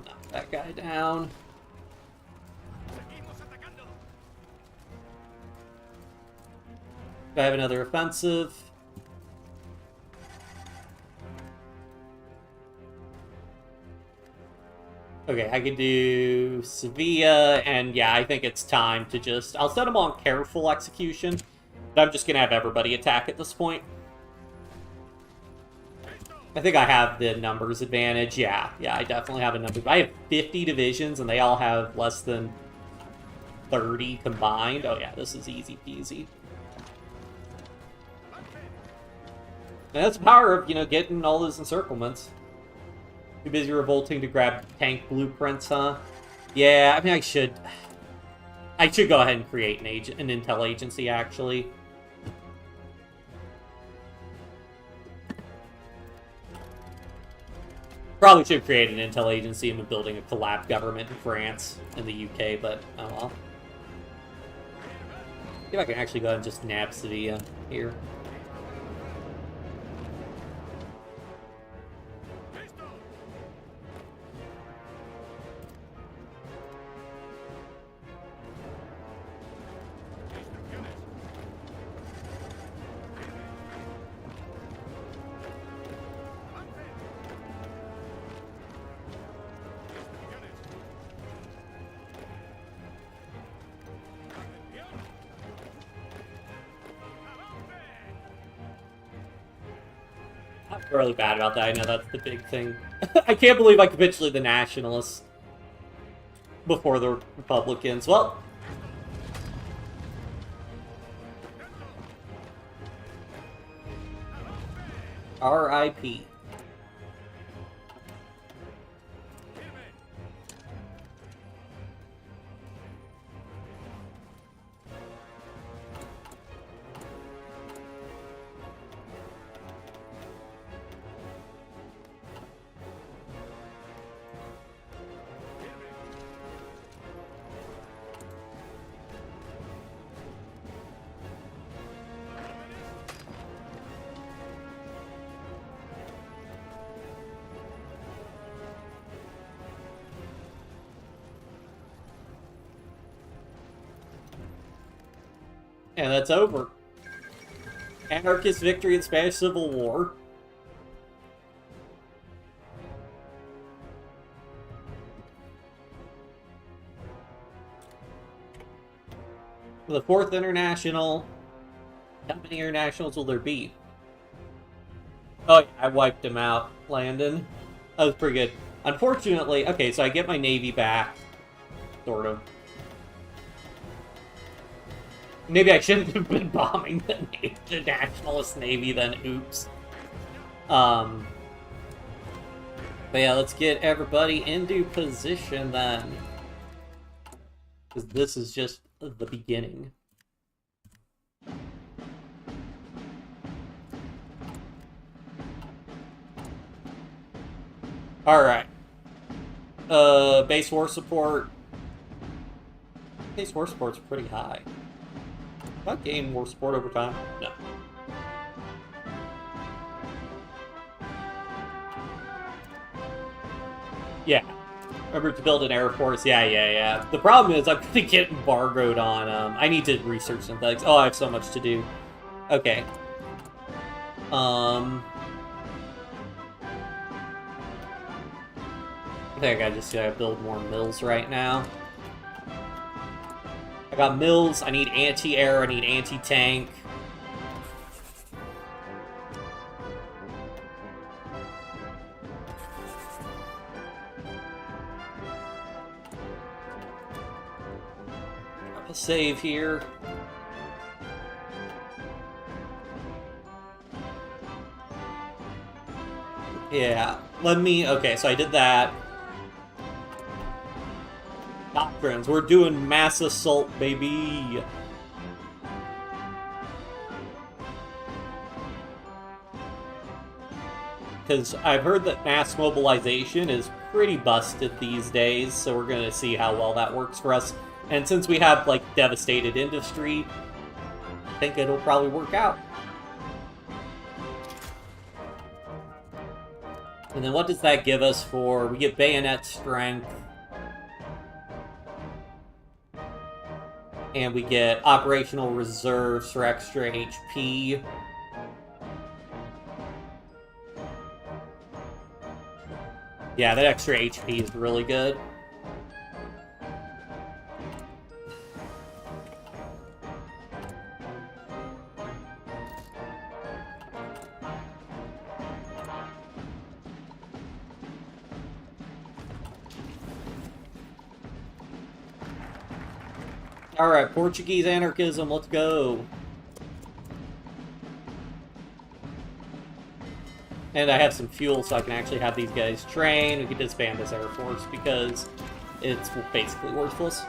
Knock that guy down. Do I have another offensive? Okay, I could do Sevilla, and yeah, I think it's time to just... I'll set them on careful execution, but I'm just going to have everybody attack at this point. I think I have the numbers advantage. Yeah, I definitely have a number. I have 50 divisions, and they all have less than 30 combined. Oh yeah, this is easy peasy. And that's the power of, you know, getting all those encirclements. Too busy revolting to grab tank blueprints, huh? Yeah, I mean, I should go ahead and create an intel agency, actually. Probably should create an intel agency and building a collab government in France and the UK, but oh well. See if I can actually go ahead and just nab Sevilla here. I'm really bad about that. I know that's the big thing. I can't believe I capitulated the Nationalists before the Republicans. Well, R.I.P. And that's over. Anarchist victory in Spanish Civil War. For the 4th International, how many internationals will there be? Oh yeah, I wiped him out, Landon. That was pretty good. Unfortunately, okay, so I get my navy back, sort of. Maybe I shouldn't have been bombing the Nationalist Navy then, oops. But yeah, let's get everybody into position then. Because this is just the beginning. Alright. Base war support. Base war support's pretty high. Did I gain war support over time? No. Yeah. Remember to build an Air Force? Yeah. The problem is I'm gonna get embargoed on, I need to research synthetics. Oh, I have so much to do. Okay. I think I just gotta build more mills right now. I got mills, I need anti-air, I need anti-tank. I'll save here. Yeah, okay, so I did that. Doctrines, we're doing mass assault, baby! Because I've heard that mass mobilization is pretty busted these days, so we're gonna see how well that works for us. And since we have, like, devastated industry, I think it'll probably work out. And then what does that give us for... We get bayonet strength. And we get operational reserves for extra HP. Yeah, that extra HP is really good. Alright, Portuguese anarchism, let's go. And I have some fuel, so I can actually have these guys train. We can disband this Air Force, because it's basically worthless.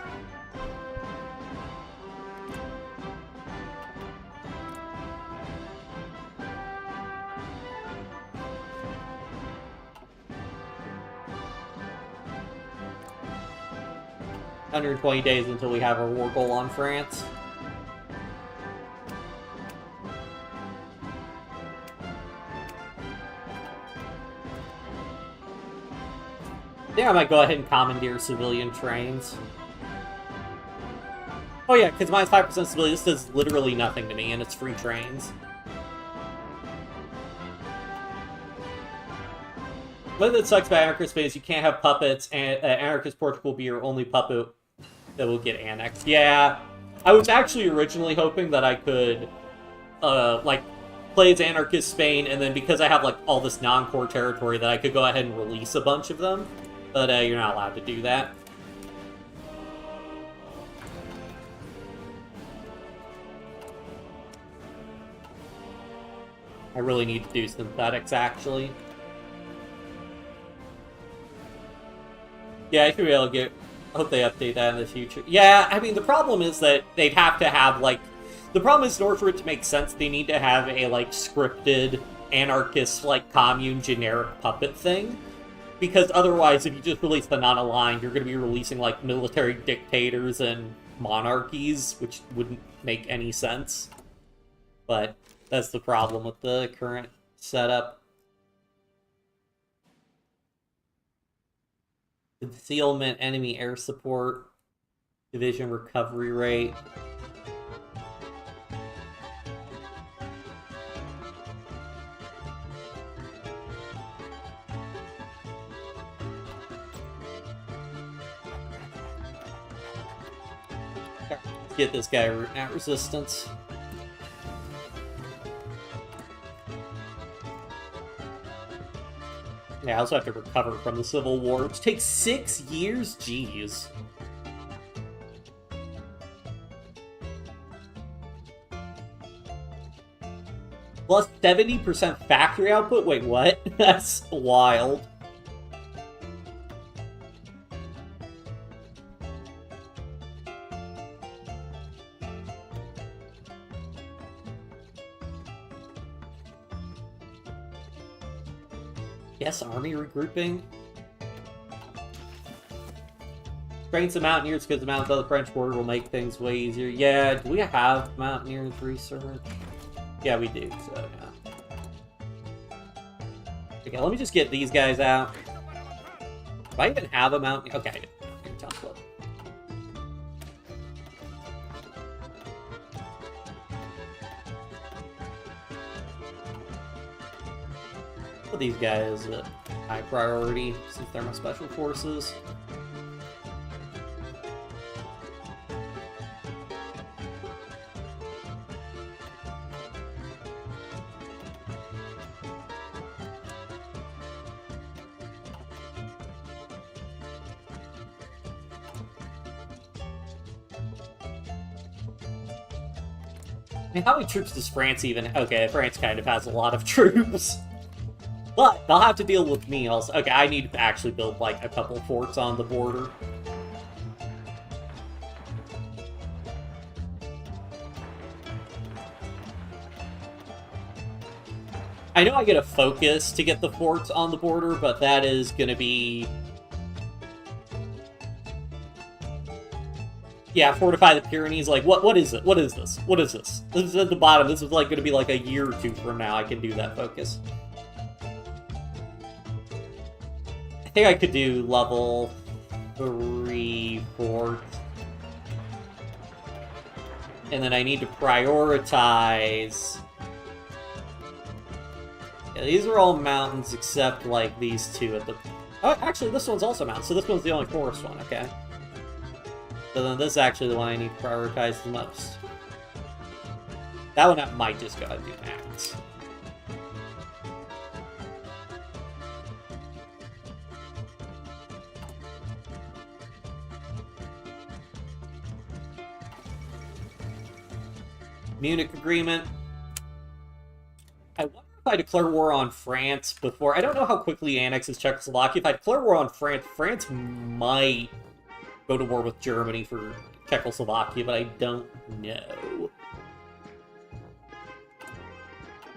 Under 20 days until we have our war goal on France. I think I might go ahead and commandeer civilian trains. Oh yeah, because minus 5% civilian, this does literally nothing to me, and it's free trains. One that sucks about Anarchist Spain is you can't have puppets, and Anarchist Portugal will be your only puppet that will get annexed. Yeah, I was actually originally hoping that I could, like, play as Anarchist Spain, and then because I have, like, all this non-core territory, that I could go ahead and release a bunch of them. But, you're not allowed to do that. I really need to do synthetics, actually. Yeah, I should be able to get... I hope they update that in the future. Yeah, I mean, the problem is that they'd have to have, like... The problem is, in order for it to make sense, they need to have a, like, scripted, anarchist, like, commune generic puppet thing. Because otherwise, if you just release the non-aligned, you're going to be releasing, like, military dictators and monarchies, which wouldn't make any sense. But that's the problem with the current setup. Concealment, enemy air support, division recovery rate. Let's get this guy at resistance. Yeah, I also have to recover from the Civil War, which takes 6 years? Jeez. Plus 70% factory output? Wait, what? That's wild. Yes, army regrouping. Train some Mountaineers because the mountains on the French border will make things way easier. Yeah, do we have Mountaineers research? Yeah, we do, so yeah. Okay, let me just get these guys out. Do I even have a Mountaineer? Okay, I do. Mountaineer Town Club. Put these guys at high priority since they're my special forces. I mean, how many troops does France even... Okay, France kind of has a lot of troops. But they'll have to deal with me also. Okay, I need to actually build, like, a couple forts on the border. I know I get a focus to get the forts on the border, but that is going to be... Yeah, fortify the Pyrenees. Like, what is it? What is this? What is this? This is at the bottom. This is, like, going to be, like, a year or two from now I can do that focus. I think I could do level 3 forts. And then I need to prioritize... Yeah, these are all mountains except, like, these two at the... Oh, actually, this one's also mountain, so this one's the only forest one, okay. So then this is actually the one I need to prioritize the most. That one I might just go ahead and do max. Munich Agreement. I wonder if I declare war on France before... I don't know how quickly he annexes Czechoslovakia. If I declare war on France, France might go to war with Germany for Czechoslovakia, but I don't know.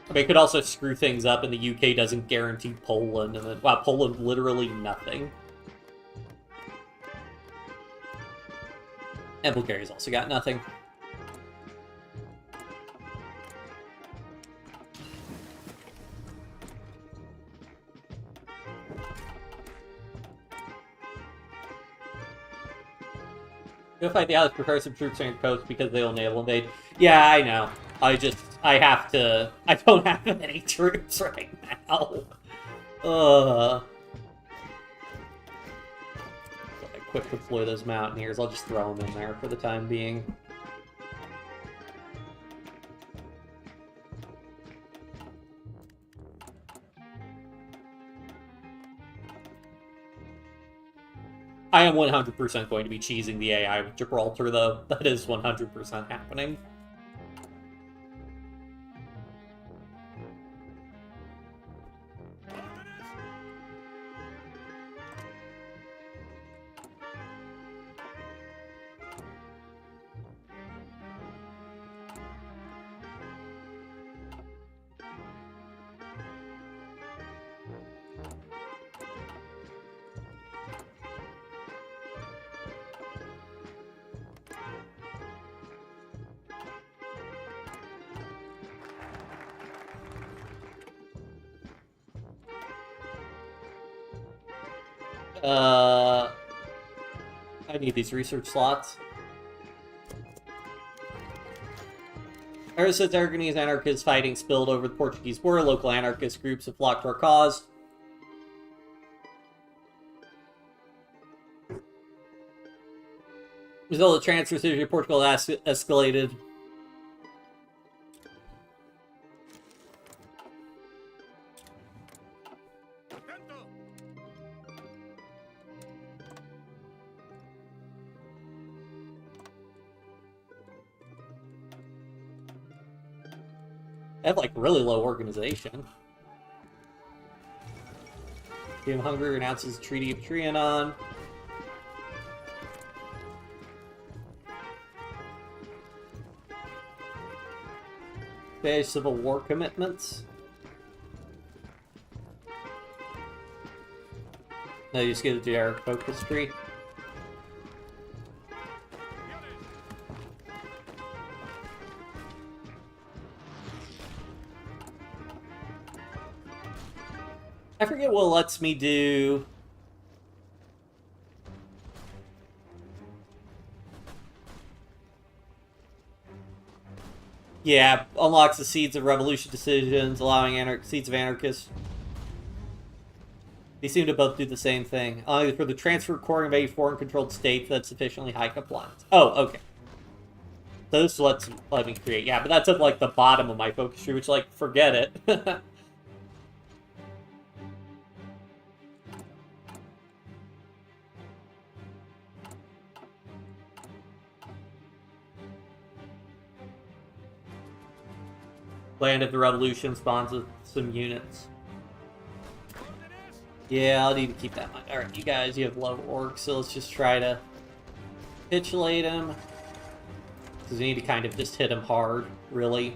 I mean, it could also screw things up, and the UK doesn't guarantee Poland, and then, wow, Poland literally nothing. And Bulgaria's also got nothing. Go fight the Allies, prepare some troops on your coast because they'll naval invade. Yeah, I know. I don't have any troops right now. So I quick deploy those Mountaineers. I'll just throw them in there for the time being. I am 100% going to be cheesing the AI with Gibraltar, though. That is 100% happening. I need these research slots. Resistance, Aragonese anarchists fighting spilled over the Portuguese border. Local anarchist groups have flocked to our cause. Result of the transfer to Portugal has escalated. They have, like, really low organization. King of Hungary announces the Treaty of Trianon. Spanish Civil War commitments. No, you just get to do our focus tree. I forget what lets me do... Yeah, unlocks the Seeds of Revolution decisions, allowing Seeds of Anarchist. They seem to both do the same thing. Only for the transfer recording of any foreign controlled states that's sufficiently high compliance. Oh, okay. So this let me create. Yeah, but that's at like the bottom of my focus tree, which like forget it. Land of the Revolution spawns with some units. Yeah, I'll need to keep that in mind. Alright, you guys, you have low orcs, so let's just try to capitulate him. Because we need to kind of just hit him hard, really.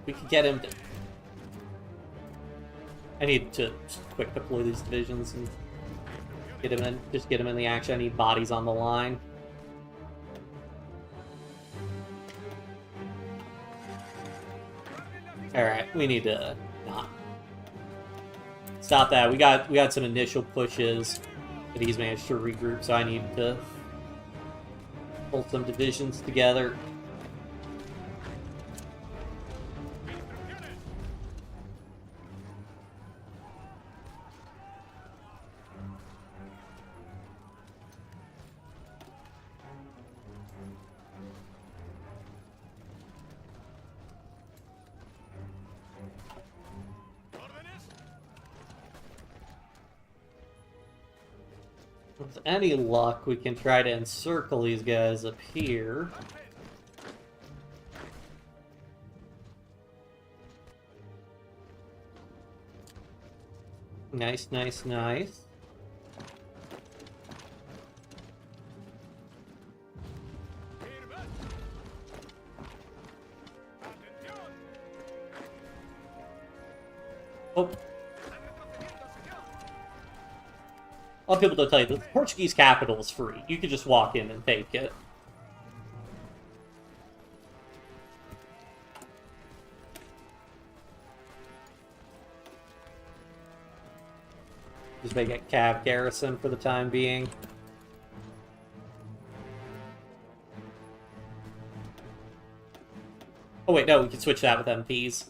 We could get him to... I need to quick deploy these divisions and get him in. Just get him in the action. I need bodies on the line. Alright, we need to not stop that. We got some initial pushes, but he's managed to regroup, so I need to pull some divisions together. With any luck, we can try to encircle these guys up here. Nice, nice, nice. Oh. A lot of people don't tell you, the Portuguese capital is free. You could just walk in and take it. Just make it Cav garrison for the time being. Oh wait, no, we can switch that with MPs.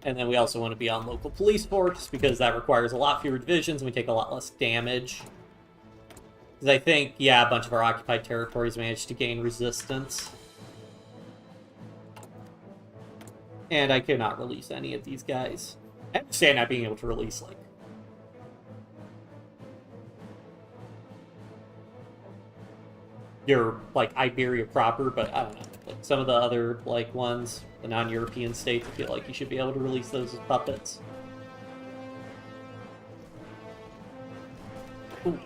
And then we also want to be on local police force, because that requires a lot fewer divisions and we take a lot less damage. Because I think, yeah, a bunch of our occupied territories managed to gain resistance. And I cannot release any of these guys. I understand not being able to release, like, your, like, Iberia proper, but I don't know. Like, some of the other, like, ones, the non-European states, I feel like you should be able to release those as puppets. Ooh.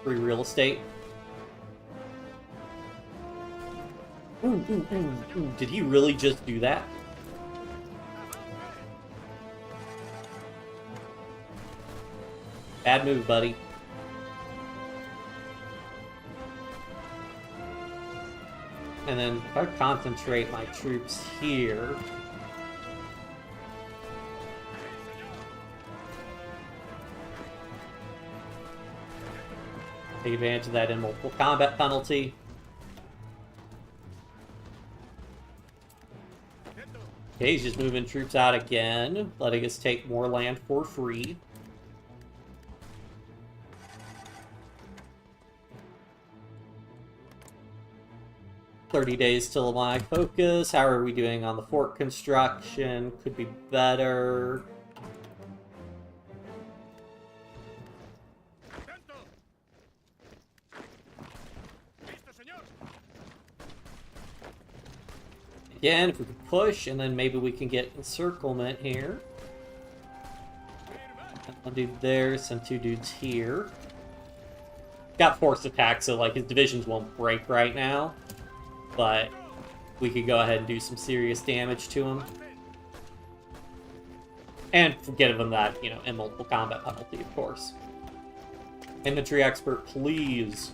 Free real estate. Ooh, ooh, ooh, ooh. Did he really just do that? Bad move, buddy. And then if I concentrate my troops here... Take advantage of that immortal combat penalty. Okay, he's just moving troops out again, letting us take more land for free. $30 days till my focus. How are we doing on the fort construction? Could be better. Again, if we could push, and then maybe we can get encirclement here. One dude there, send two dudes here. Got forced attack, so like his divisions won't break right now. But we could go ahead and do some serious damage to him. And give them that, you know, in multiple combat penalty, of course. Infantry expert, please.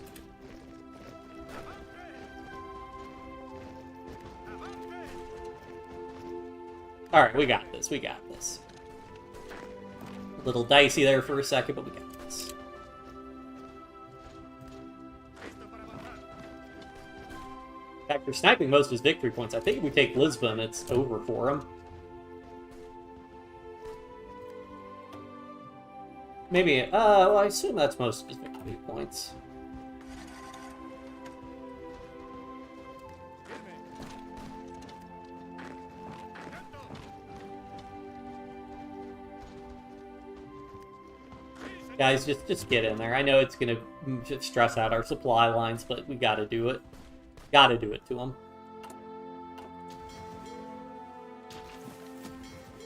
Alright, we got this, we got this. A little dicey there for a second, but we got this. After sniping most of his victory points, I think if we take Lisbon, it's over for him. Maybe, well, I assume that's most of his victory points. Guys, just get in there. I know it's gonna stress out our supply lines, but we gotta do it. Gotta do it to them.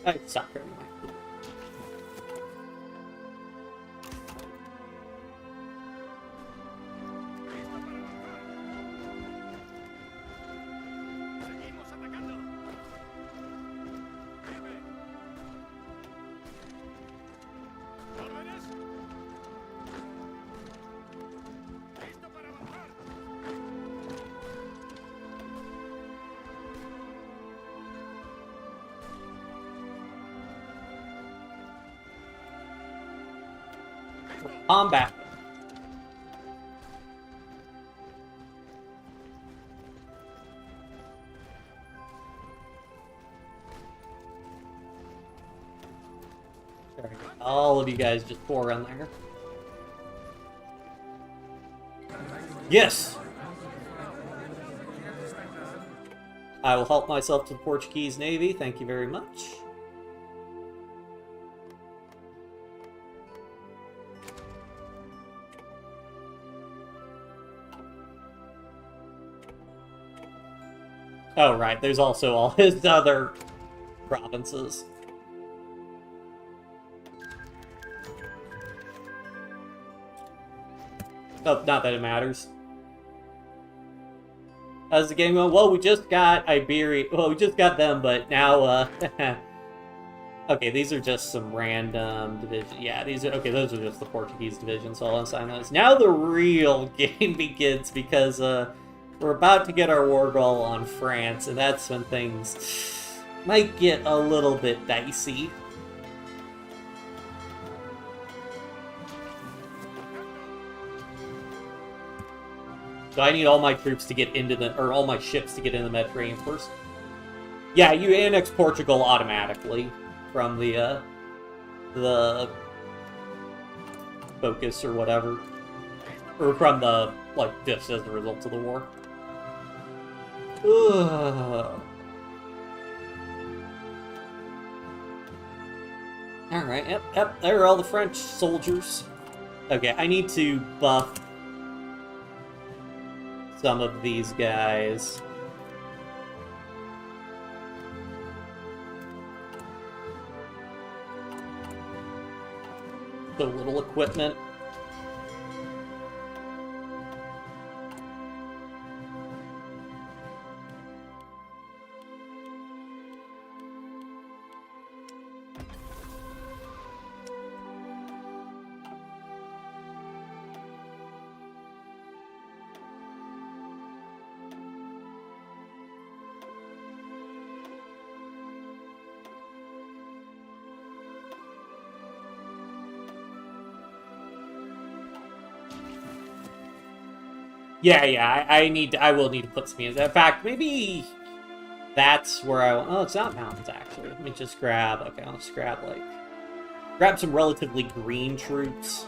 I suck anyway. Combat. There we go. All of you guys just pour in there. Yes! I will help myself to the Portuguese Navy. Thank you very much. Oh, right. There's also all his other provinces. Oh, not that it matters. How's the game going? Well, we just got Iberia. Well, we just got them, but now, okay, these are just some random divisions. Yeah, these are... Okay, those are just the Portuguese divisions, so I'll assign those. Now the real game begins, because, we're about to get our war goal on France, and that's when things might get a little bit dicey. So I need all my troops to get into the... Or all my ships to get into the Mediterranean first. Yeah, you annex Portugal automatically from the focus or whatever. Or from the, like, just as a result of the war. Ugh. Alright, yep, there are all the French soldiers. Okay, I need to buff some of these guys. So little equipment. Yeah, I will need to put some units. In fact, maybe that's where oh, it's not mountains, actually. Let me just grab, okay, I'll just grab, like, grab some relatively green troops.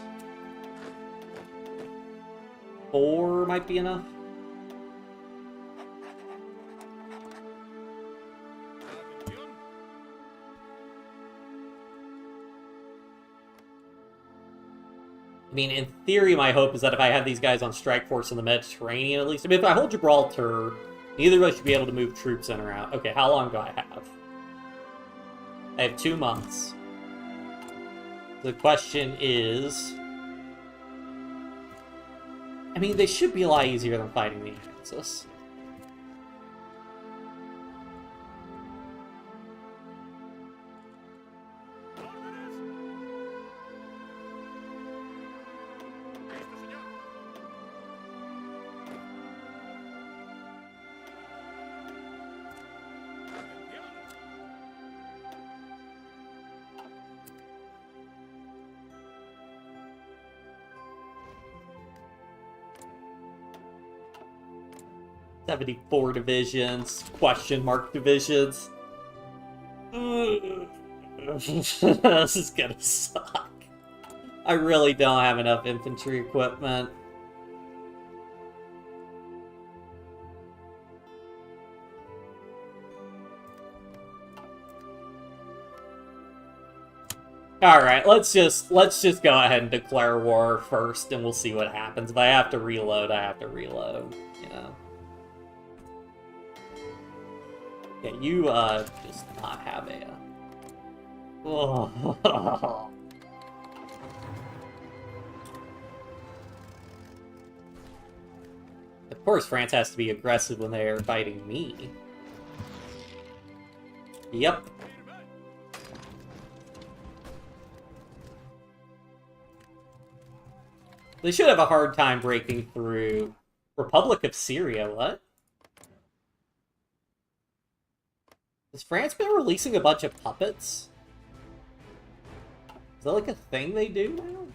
4 might be enough. I mean, in theory, my hope is that if I have these guys on strike force in the Mediterranean, at least... I mean, if I hold Gibraltar, neither of us should be able to move troops in or out. Okay, how long do I have? I have 2 months. The question is... I mean, they should be a lot easier than fighting the Axis. 74 divisions, question mark divisions. This is gonna suck. I really don't have enough infantry equipment. Alright, let's just go ahead and declare war first, and we'll see what happens. If I have to reload, I have to reload. Yeah. Yeah, you, just not have a... Oh. Of course, France has to be aggressive when they are fighting me. Yep. They should have a hard time breaking through. Republic of Syria, what? Has France been releasing a bunch of puppets? Is that like a thing they do now?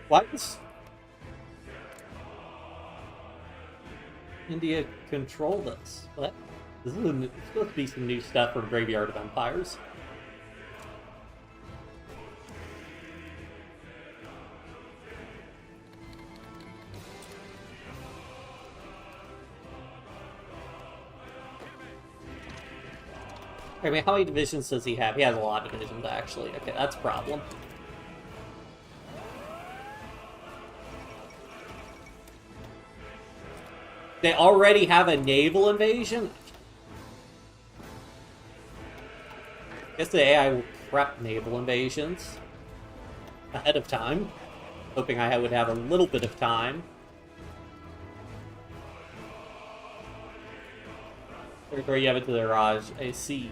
Why does India control this? What? This is supposed to be some new stuff from Graveyard of Empires. I mean, how many divisions does he have? He has a lot of divisions, actually. Okay, that's a problem. They already have a naval invasion? I guess the AI will prep naval invasions ahead of time, hoping I would have a little bit of time. Or you have it to the Raj, I see.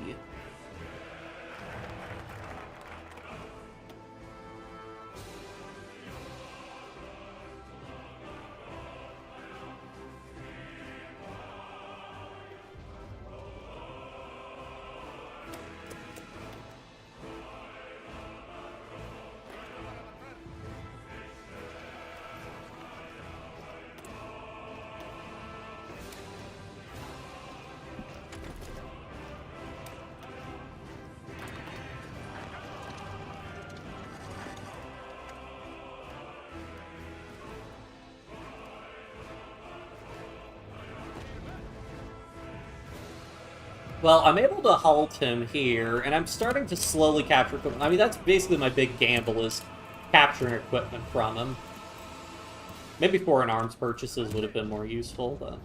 Well, I'm able to halt him here, and I'm starting to slowly capture equipment. I mean, that's basically my big gamble, is capturing equipment from him. Maybe foreign arms purchases would have been more useful, but...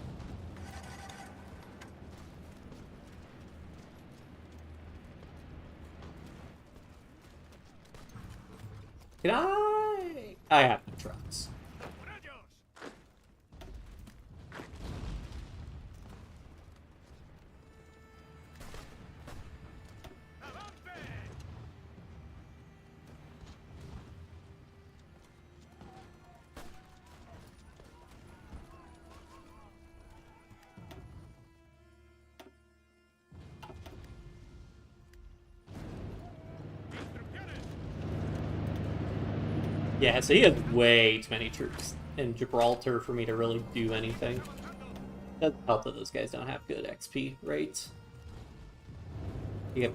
Can I... I have the trucks. Yeah, so he has way too many troops in Gibraltar for me to really do anything. Doesn't help that those guys don't have good XP rates. Yep.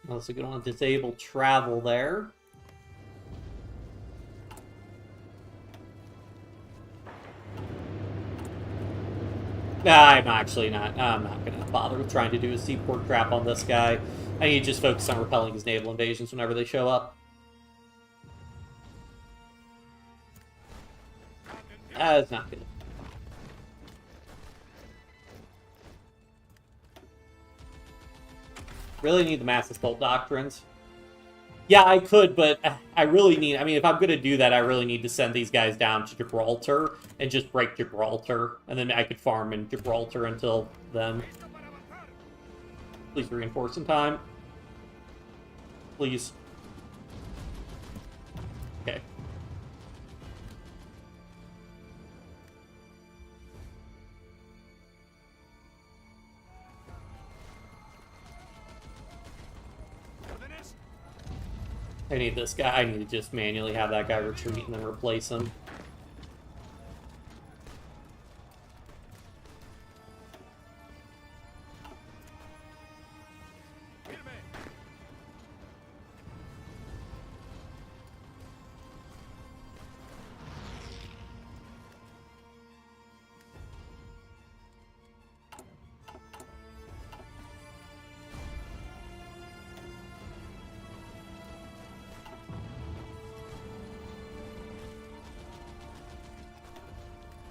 Also going to disable travel there. I'm actually not. I'm not going to bother with trying to do a seaport trap on this guy. I need to just focus on repelling his naval invasions whenever they show up. That's not good. Really need the mass assault doctrines. Yeah, I could, but I really need... I mean, if I'm going to do that, I really need to send these guys down to Gibraltar and just break Gibraltar. And then I could farm in Gibraltar until then. Please reinforce in time. Please. Okay. I need this guy. I need to just manually have that guy retreat and then replace him.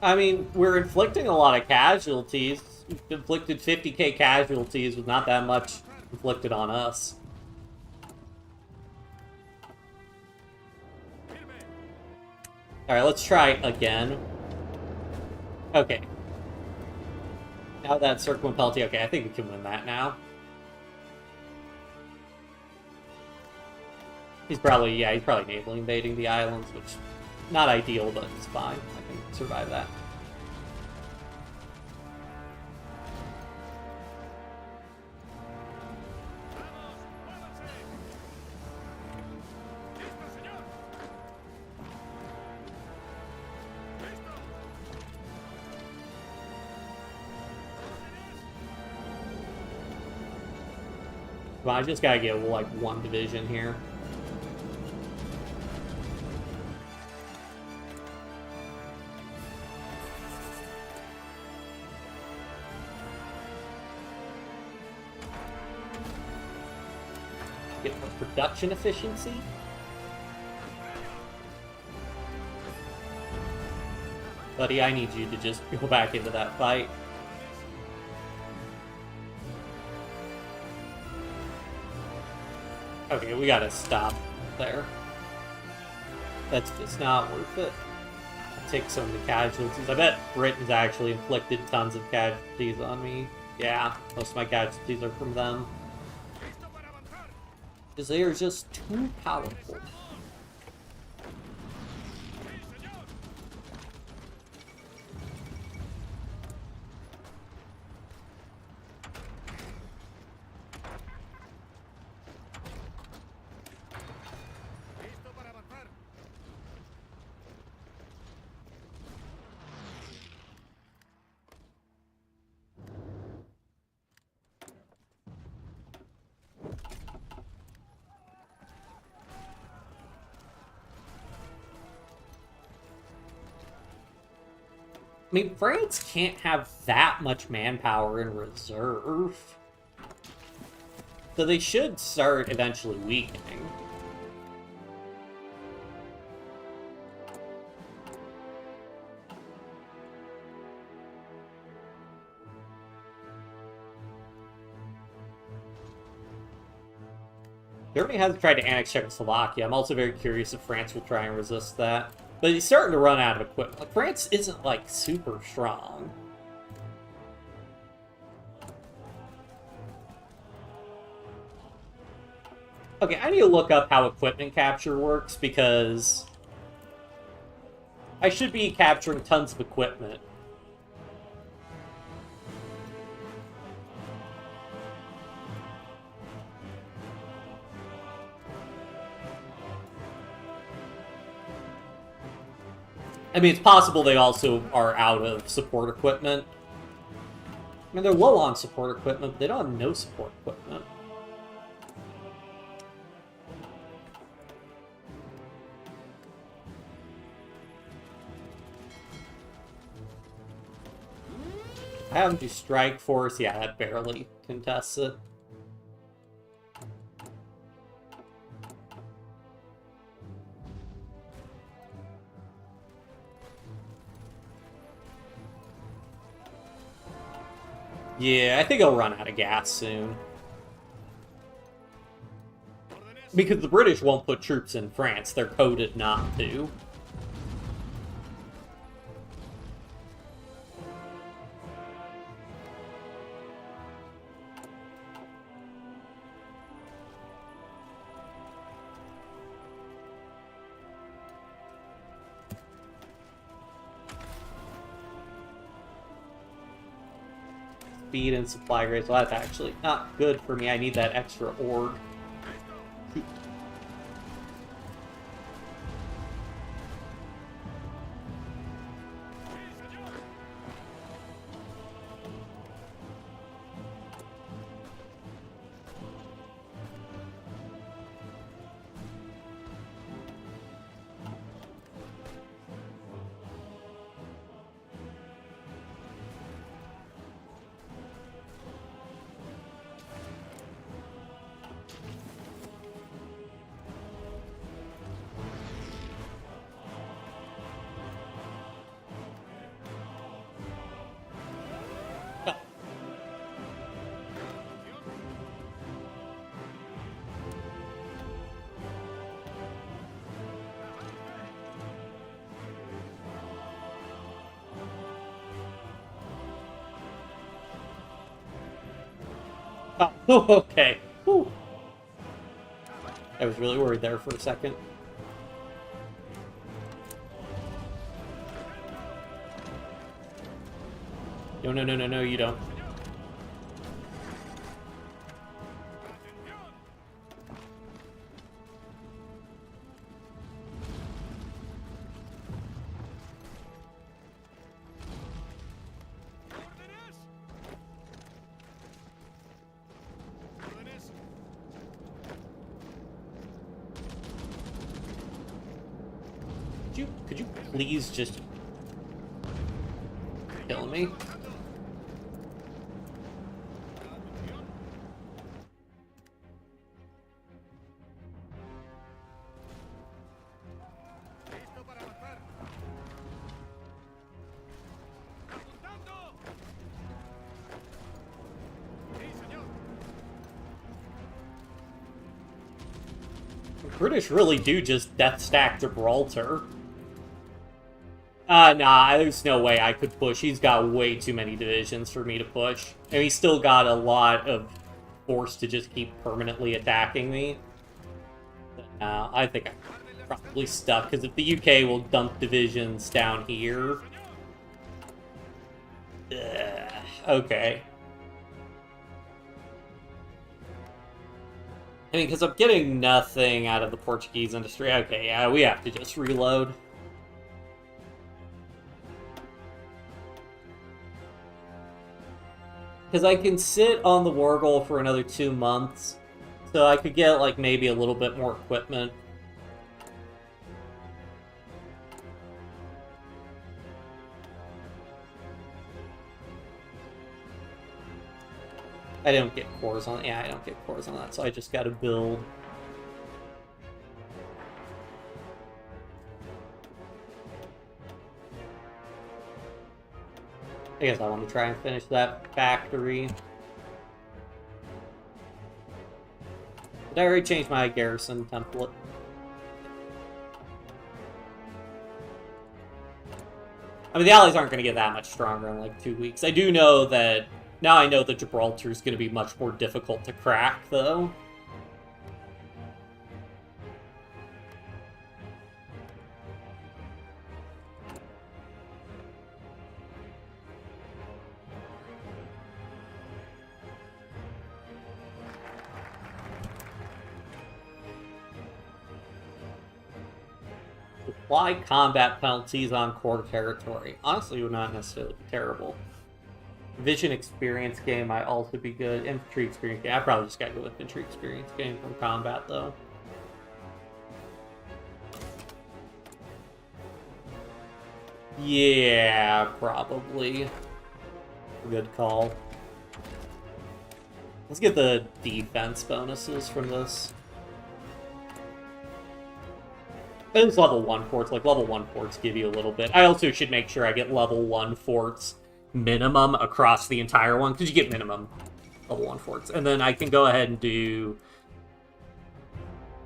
I mean, we're inflicting a lot of casualties. We've inflicted 50k casualties with not that much inflicted on us. Alright, let's try again. Okay. Now that circle penalty, okay, I think we can win that now. He's probably naval invading the islands, which not ideal, but it's fine. I can survive that. Well, I just gotta get, like, one division here. Get more production efficiency. Buddy, I need you to just go back into that fight. Okay, we gotta stop there. That's just not worth it. Take some of the casualties. I bet Britain's actually inflicted tons of casualties on me. Yeah, most of my casualties are from them. Because they are just too powerful. I mean, France can't have that much manpower in reserve. So they should start eventually weakening. Germany hasn't tried to annex Czechoslovakia. I'm also very curious if France will try and resist that. But he's starting to run out of equipment. Like, France isn't, like, super strong. Okay, I need to look up how equipment capture works, because I should be capturing tons of equipment. I mean, it's possible they also are out of support equipment. I mean, they're low on support equipment, but they don't have no support equipment. I have them do strike force. Yeah, that barely contests it. Yeah, I think I'll run out of gas soon. Because the British won't put troops in France. They're coded not to. Speed and supply grades. Well, that's actually not good for me. I need that extra org. Oh, okay. Whew. I was really worried there for a second. No, no, no, no, no, you don't. Could you please just kill me? The British really do just death stack Gibraltar. Nah, there's no way I could push. He's got way too many divisions for me to push. And he's still got a lot of force to just keep permanently attacking me. But, I think I'm probably stuck, because if the UK will dump divisions down here... okay. I mean, because I'm getting nothing out of the Portuguese industry. Okay, yeah, we have to just reload. Because I can sit on the war goal for another 2 months, so I could get, like, maybe a little bit more equipment. I don't get cores on... yeah, I don't get cores on that, so I just gotta build... I guess I want to try and finish that factory. Did I already change my garrison template? I mean, the Allies aren't going to get that much stronger in like 2 weeks. I do know that... now I know that Gibraltar is going to be much more difficult to crack, though. Apply combat penalties on core territory. Honestly, would not necessarily be terrible. Vision experience game might also be good. Infantry experience game. I probably just gotta go with infantry experience game from combat, though. Yeah, probably. Good call. Let's get the defense bonuses from this. At least level 1 forts. Like, level 1 forts give you a little bit. I also should make sure I get level 1 forts minimum across the entire one, because you get minimum level 1 forts. And then I can go ahead and do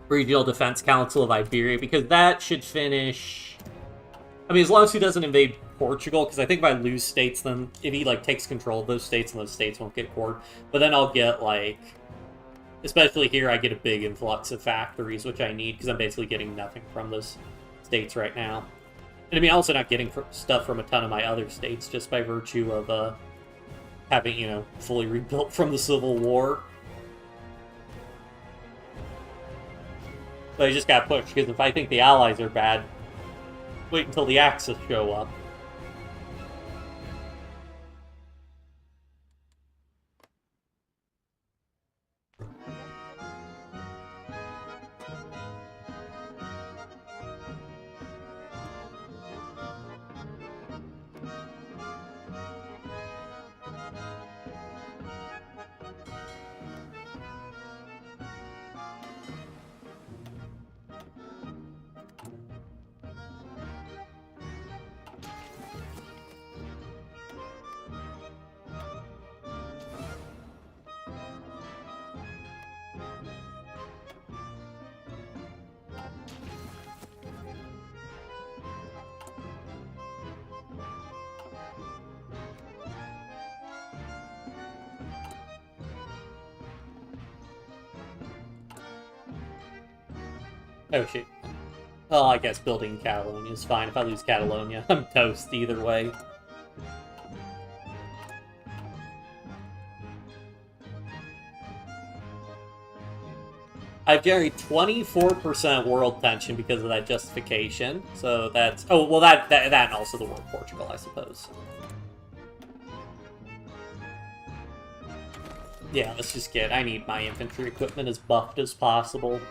Regional Defense Council of Iberia, because that should finish... I mean, as long as he doesn't invade Portugal, because I think if I lose states, then if he, like, takes control of those states, and those states won't get cored. But then I'll get, like... especially here, I get a big influx of factories, which I need, because I'm basically getting nothing from those states right now. And I mean, also not getting stuff from a ton of my other states, just by virtue of having, you know, fully rebuilt from the Civil War. But I just got pushed, because if I think the Allies are bad, wait until the Axis show up. Oh shit. Oh, I guess building Catalonia is fine. If I lose Catalonia, I'm toast either way. I've generated 24% world tension because of that justification. So that's... Oh, well, that and also the war of Portugal, I suppose. Yeah, let's just get... I need my infantry equipment as buffed as possible.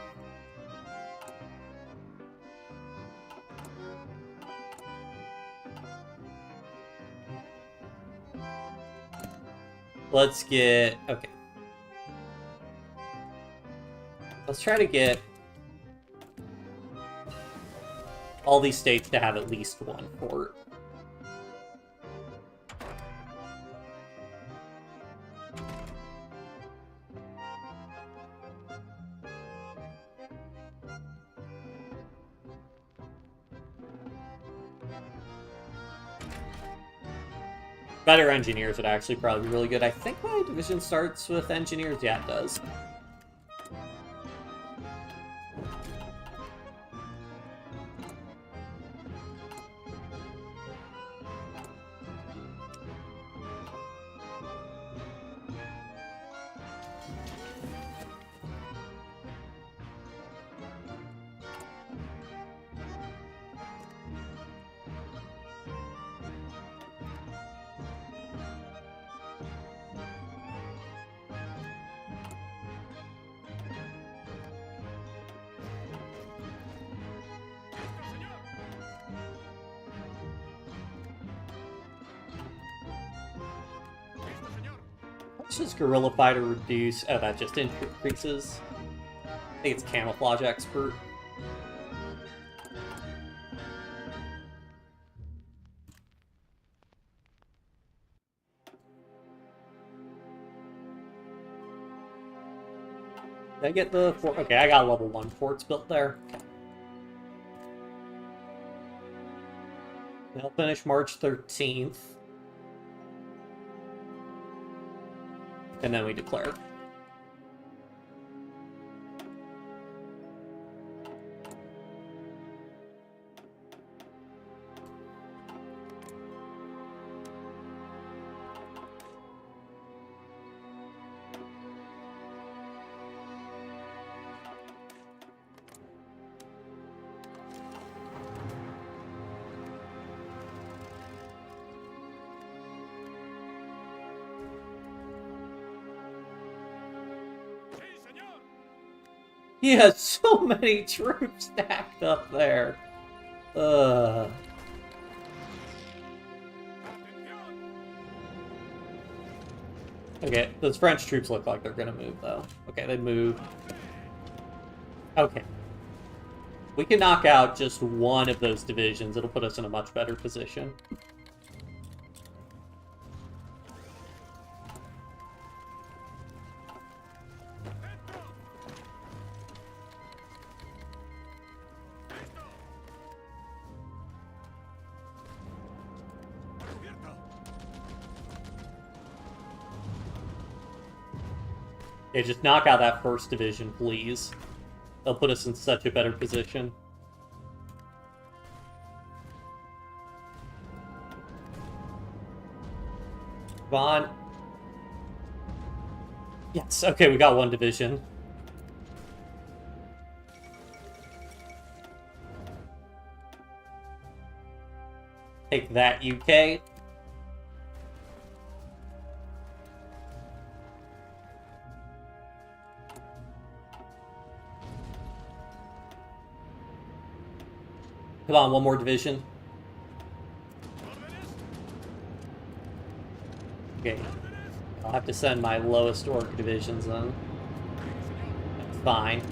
Let's get... Okay. Let's try to get all these states to have at least one port. Better engineers would actually probably be really good. I think my division starts with engineers. Yeah, it does. Does Guerrilla Fighter reduce... Oh, that just increases. I think it's Camouflage Expert. Did I get the fort? Okay, I got level 1 forts built there. Okay. They'll finish March 13th. And then we declare. He has so many troops stacked up there. Okay, those French troops look like they're gonna move, though. Okay, they moved. Okay. We can knock out just one of those divisions. It'll put us in a much better position. Yeah, just knock out that first division, please. They'll put us in such a better position. Come on. Yes, okay, we got one division. Take that, UK. Come on, one more division. Okay. I'll have to send my lowest orc divisions in. That's fine.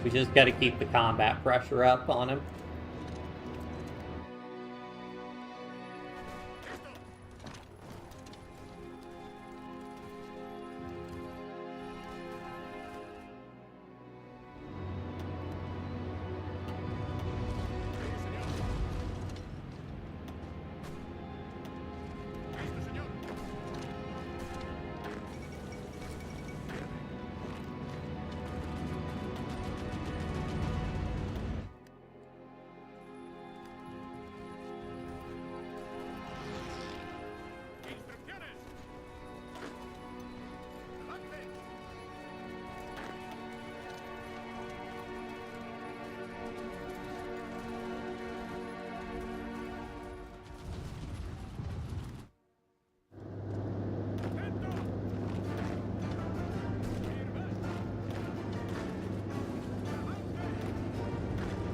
We just gotta keep the combat pressure up on him.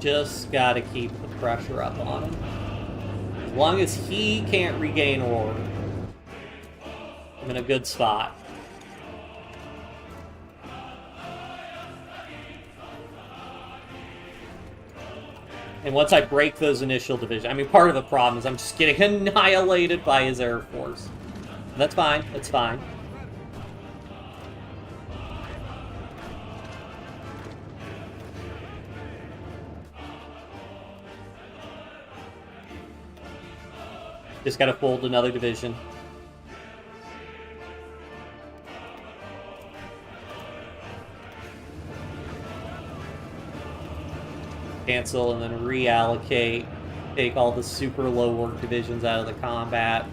Just gotta keep the pressure up on him. As long as he can't regain order, I'm in a good spot. And once I break those initial divisions, I mean, part of the problem is I'm just getting annihilated by his air force. That's fine, that's fine. Just gotta fold another division. Cancel and then reallocate. Take all the super low work divisions out of the combat.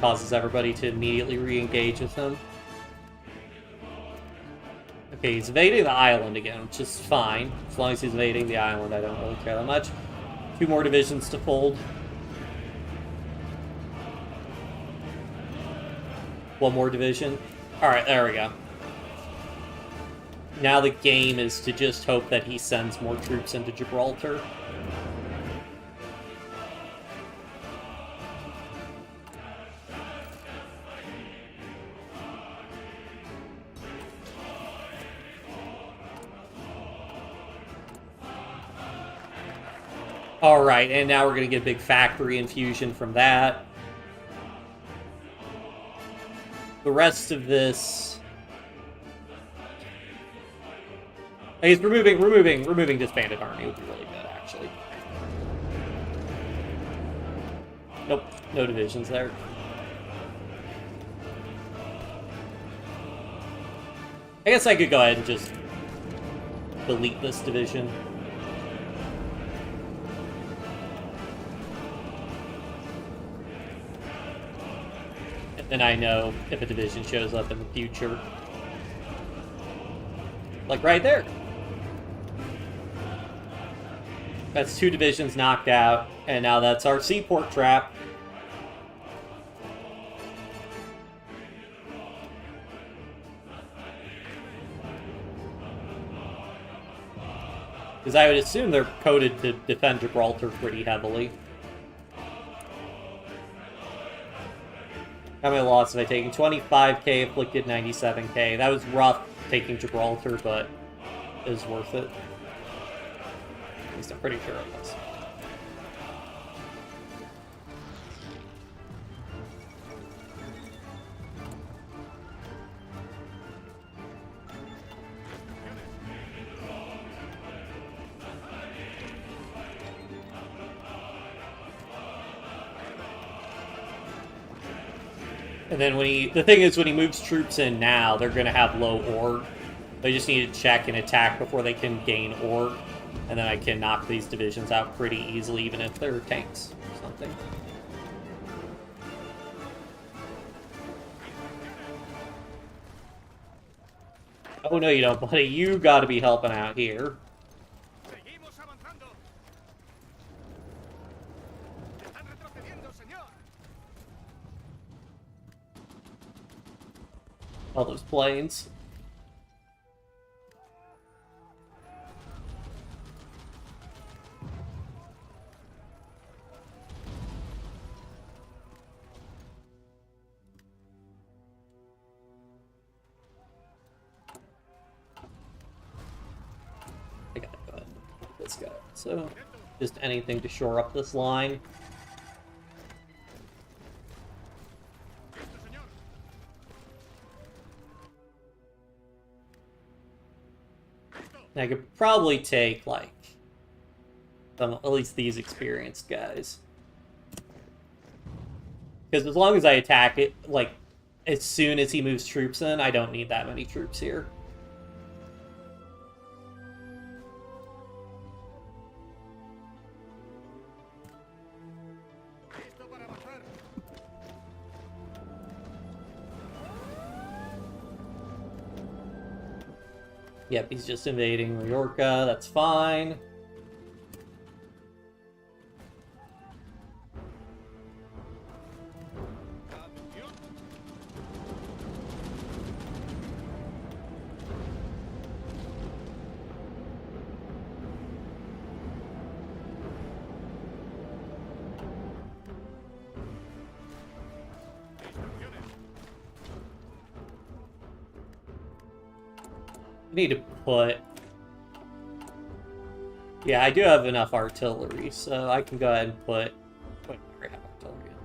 Causes everybody to immediately re-engage with him. Okay, he's invading the island again, which is fine. As long as he's invading the island, I don't really care that much. 2 more divisions to fold. 1 more division. Alright, there we go. Now the game is to just hope that he sends more troops into Gibraltar. Alright, and now we're going to get a big factory infusion from that. The rest of this... I guess removing disbanded army would be really good, actually. Nope, no divisions there. I guess I could go ahead and just delete this division. And I know if a division shows up in the future. Like right there. That's 2 divisions knocked out, and now that's our seaport trap. Because I would assume they're coded to defend Gibraltar pretty heavily. How many losses have I taken? 25k, afflicted 97k. That was rough taking Gibraltar, but it was worth it. At least I'm pretty sure it was. And then the thing is, when he moves troops in now, they're going to have low org. They just need to check and attack before they can gain org. And then I can knock these divisions out pretty easily, even if they're tanks or something. Oh no you don't, buddy. You gotta be helping out here. All those planes. I gotta go ahead and put this guy. So, just anything to shore up this line. I could probably take, like, at least these experienced guys. Because as long as I attack it, like, as soon as he moves troops in, I don't need that many troops here. Yep, he's just invading Mallorca, that's fine. I need to put... Yeah, I do have enough artillery, so I can go ahead and put... Wait, I already have artillery in.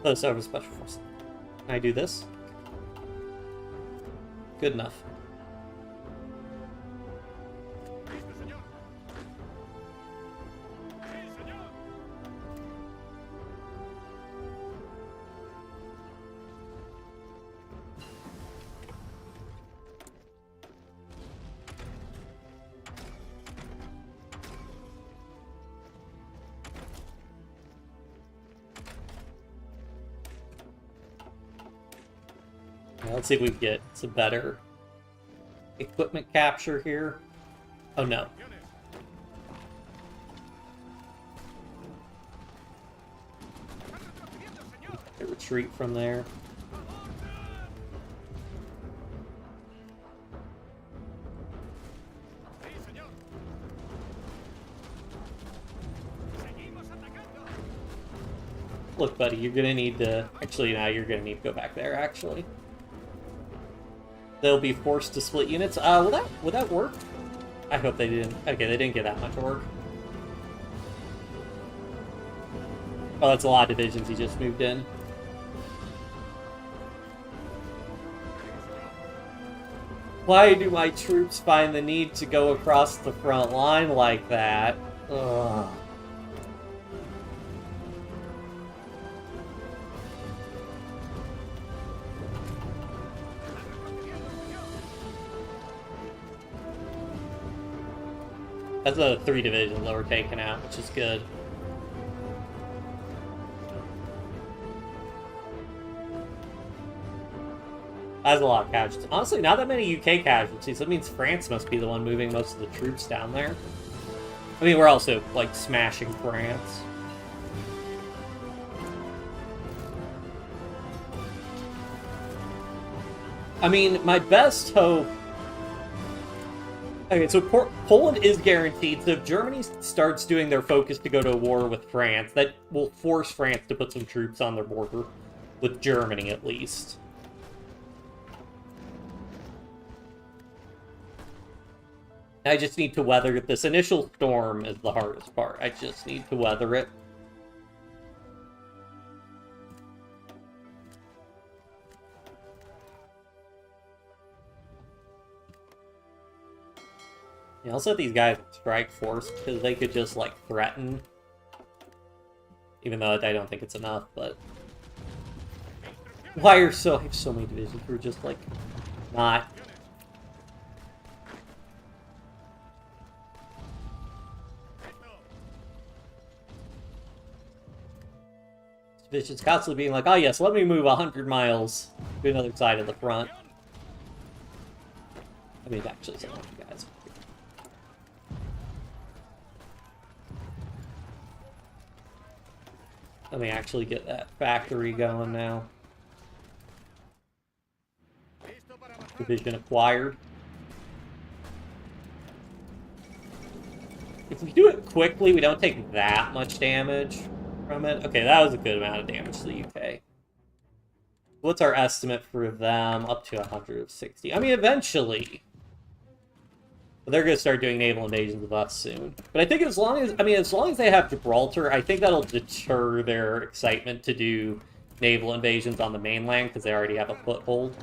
Let's start with special forces. Can I do this? Good enough. Let's see if we can get some better equipment capture here. Oh no. Retreat from there. Look, buddy, you're gonna need to... Actually, now you're gonna need to go back there, actually. They'll be forced to split units. Would that work? I hope they didn't. Okay, they didn't get that much work. Oh, that's a lot of divisions he just moved in. Why do my troops find the need to go across the front line like that? Ugh. That's the 3 divisions that were taken out, which is good. That's a lot of casualties. Honestly, not that many UK casualties. That means France must be the one moving most of the troops down there. I mean, we're also, like, smashing France. I mean, my best hope... Okay, so Poland is guaranteed, so if Germany starts doing their focus to go to war with France, that will force France to put some troops on their border, with Germany at least. I just need to weather it. This initial storm is the hardest part. I just need to weather it. Yeah, I'll set these guys at strike force because they could just, like, threaten. Even though I don't think it's enough, but... Why are I have so many divisions who are just, like, not... Divisions constantly being like, oh yes, let me move 100 miles to another side of the front. I mean, actually, some of you guys... Let me actually get that factory going now. Division acquired. If we do it quickly, we don't take that much damage from it. Okay, that was a good amount of damage to the UK. What's our estimate for them? Up to 160. I mean, eventually. But they're going to start doing naval invasions of us soon. But I think as long as they have Gibraltar, I think that'll deter their excitement to do naval invasions on the mainland, because they already have a foothold.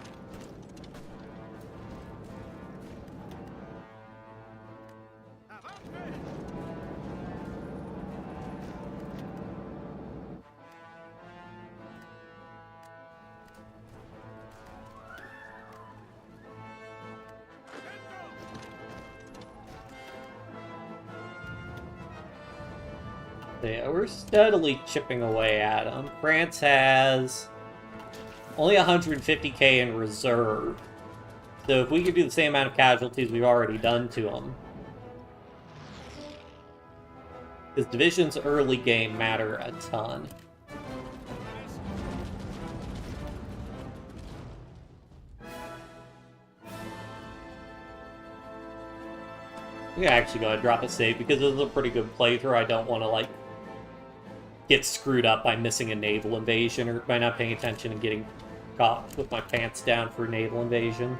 Yeah, we're steadily chipping away at them. France has only 150k in reserve. So if we could do the same amount of casualties we've already done to them. Because divisions early game matter a ton. I'm gonna actually go ahead and drop a save because this is a pretty good playthrough. I don't want to, like, get screwed up by missing a naval invasion or by not paying attention and getting caught with my pants down for naval invasion.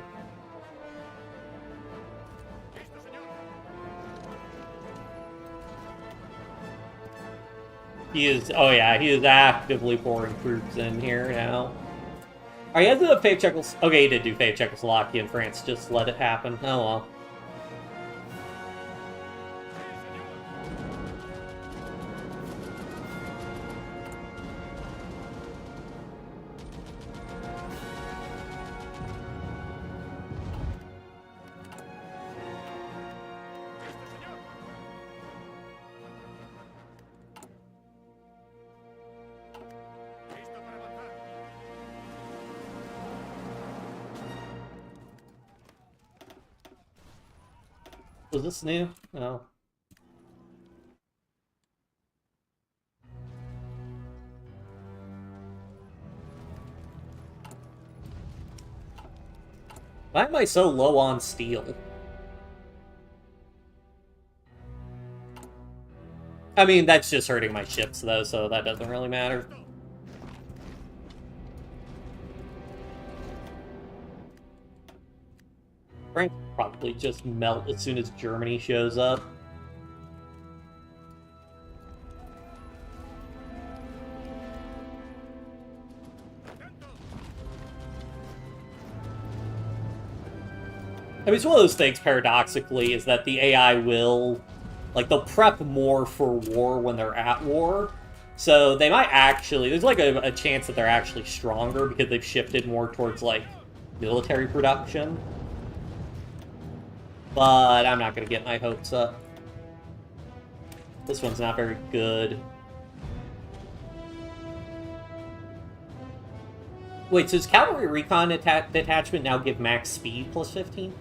He is, oh yeah, he is actively pouring troops in here now. Are you guys the fave Czechoslovakia? Okay, he did do fave Czechoslovakia and France. Just let it happen. Oh well. Was this new? No. Why am I so low on steel? I mean, that's just hurting my ships, though, so that doesn't really matter. France probably just melt as soon as Germany shows up. I mean, it's one of those things, paradoxically, is that the AI will, like, they'll prep more for war when they're at war. So they might actually, there's like a chance that they're actually stronger because they've shifted more towards, like, military production. But I'm not going to get my hopes up. This one's not very good. Wait, so does Cavalry Recon Detachment now give max speed plus 15%?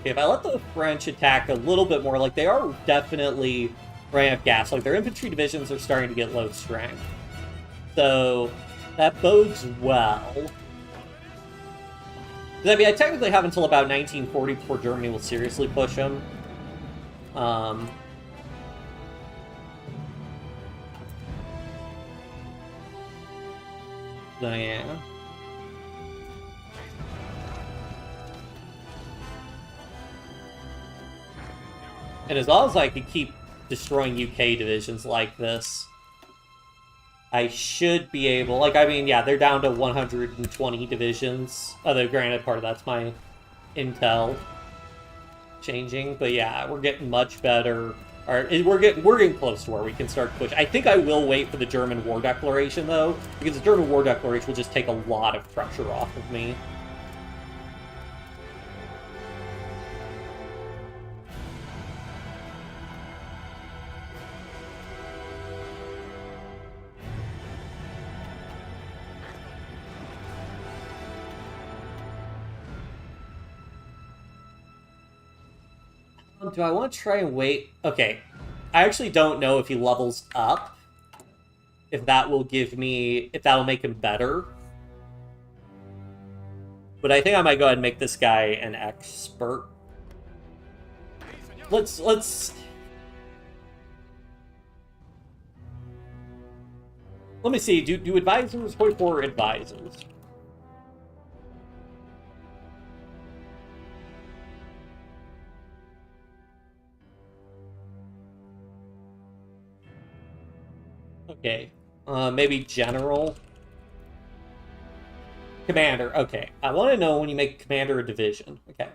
Okay, if I let the French attack a little bit more, like, they are definitely running out of gas. Like, their infantry divisions are starting to get low strength. So, that bodes well. I mean, I technically have until about 1940 before Germany will seriously push them. So yeah. And as long as I can keep destroying UK divisions like this, I should be able... Like, I mean, yeah, they're down to 120 divisions. Although, granted, part of that's my intel changing. But yeah, we're getting much better. We're getting close to where we can start push. I think I will wait for the German war declaration, though, because the German war declaration will just take a lot of pressure off of me. Do I want to try and wait? Okay. I actually don't know if he levels up. If that will give me... If that'll make him better. But I think I might go ahead and make this guy an expert. Let's... Let me see. Do advisors... HOI4 advisors? Okay. Maybe general. Commander. Okay. I want to know when you make commander a division. Okay.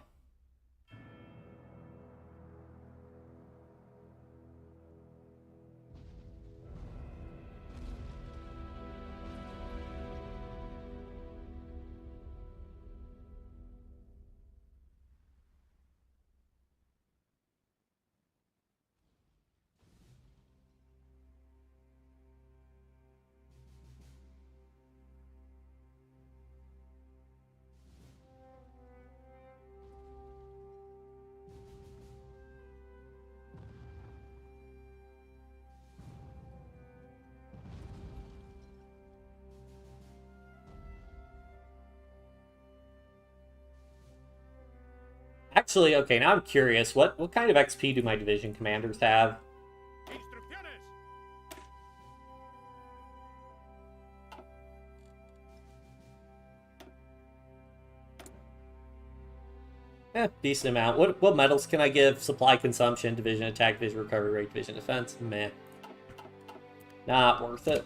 Actually, okay, now I'm curious. What kind of XP do my division commanders have? Decent amount. What medals can I give? Supply consumption, division attack, division recovery rate, division defense. Meh. Not worth it.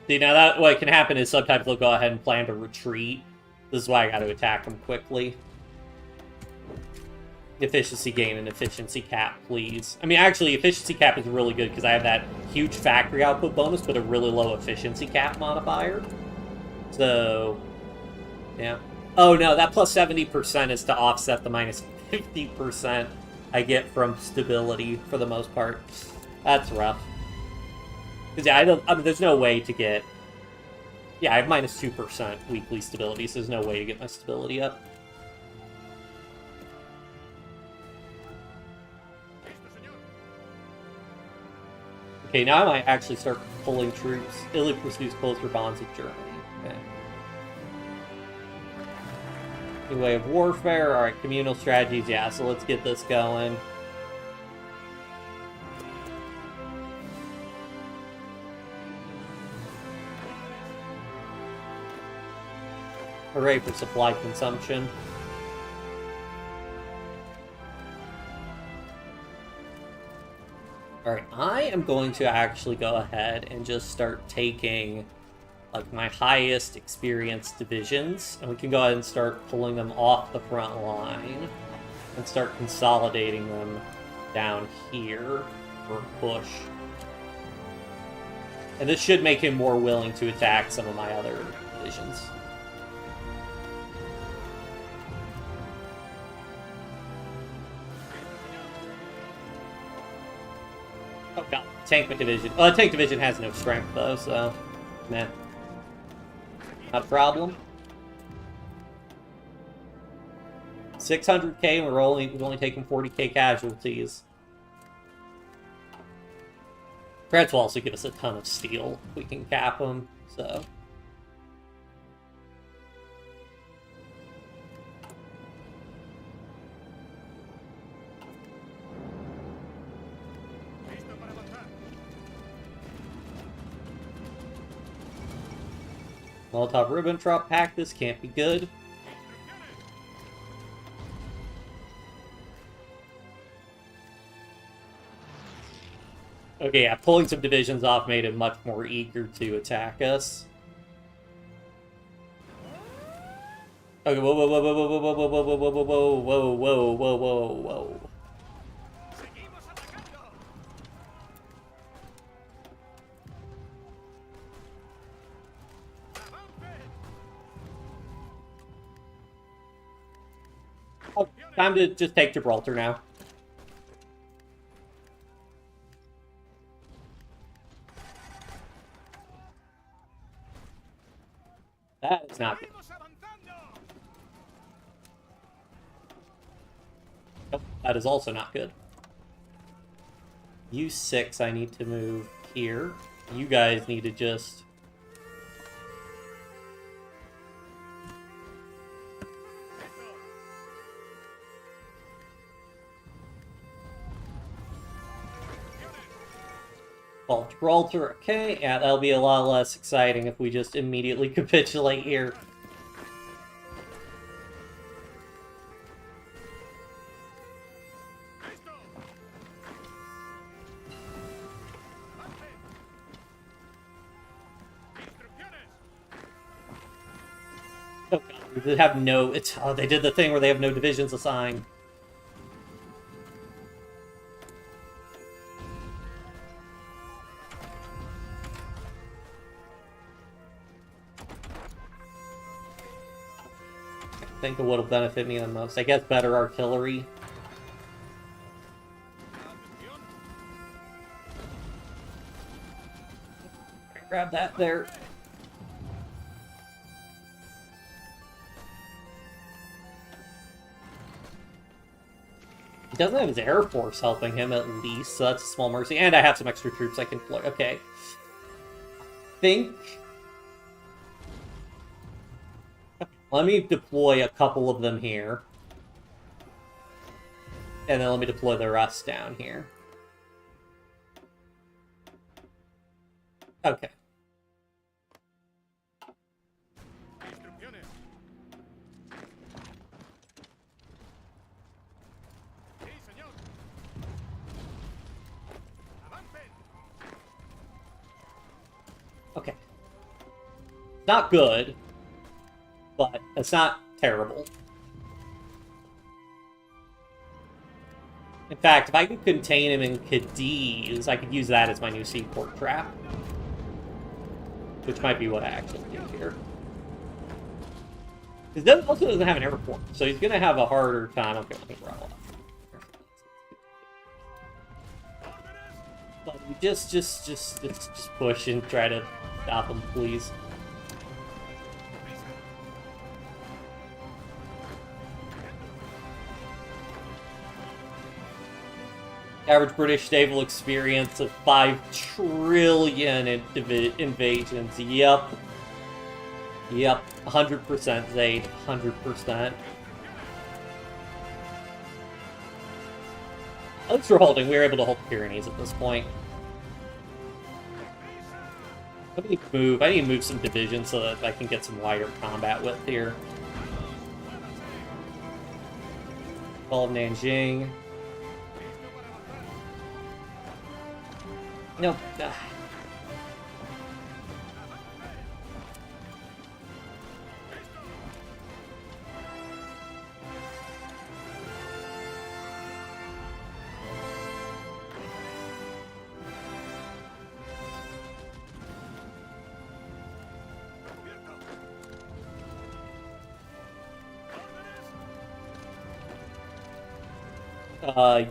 See, now that what can happen is sometimes they'll go ahead and plan to retreat. This is why I got to attack them quickly. Efficiency gain and efficiency cap, please. I mean, actually, efficiency cap is really good because I have that huge factory output bonus, but a really low efficiency cap modifier. So, yeah. Oh, no, that plus 70% is to offset the minus 50% I get from stability for the most part. That's rough. Because, yeah, I mean, there's no way to get... Yeah, I have minus 2% weekly stability, so there's no way to get my stability up. Okay, now I might actually start pulling troops. Italy pursues closer bonds with Germany. Okay. New way of warfare. Alright, communal strategies. Yeah, so let's get this going. Hooray for supply consumption. Alright, I am going to actually go ahead and just start taking, like, my highest experienced divisions, and we can go ahead and start pulling them off the front line, and start consolidating them down here for a push. And this should make him more willing to attack some of my other divisions. Oh god, tank division. Well, the tank division has no strength though, so meh. Not a problem. 600k, and we're only taking 40k casualties. France will also give us a ton of steel. We can cap them, so. Molotov-Ribbentrop pack, this can't be good. Okay, yeah, pulling some divisions off made him much more eager to attack us. Okay, whoa, whoa, whoa, whoa, whoa, whoa, whoa, whoa, whoa, whoa, whoa, whoa, whoa, whoa, whoa, whoa. Oh, time to just take Gibraltar now. That is not good. Nope, that is also not good. You 6, I need to move here. You guys need to just... Well, Gibraltar, okay, yeah, that'll be a lot less exciting if we just immediately capitulate here. Oh god, they have no... oh, they did the thing where they have no divisions assigned. I think it would have benefited me the most. I guess better artillery. Grab that there. He doesn't have his Air Force helping him, at least, so that's a small mercy. And I have some extra troops I can deploy. Okay. Let me deploy a couple of them here. And then let me deploy the rest down here. Okay. Okay. Not good, but it's not terrible. In fact, if I could contain him in Cadiz, I could use that as my new seaport trap. Which might be what I actually do here. He also doesn't have an airport, so he's going to have a harder time. Okay, let me roll off. But just push and try to stop him, please. Average British naval experience of 5 trillion invasions. Yep. 100% Zaid. 100%. At least we're holding. We were able to hold the Pyrenees at this point. I need to move some divisions so that I can get some wider combat with here. Fall of Nanjing. Nope.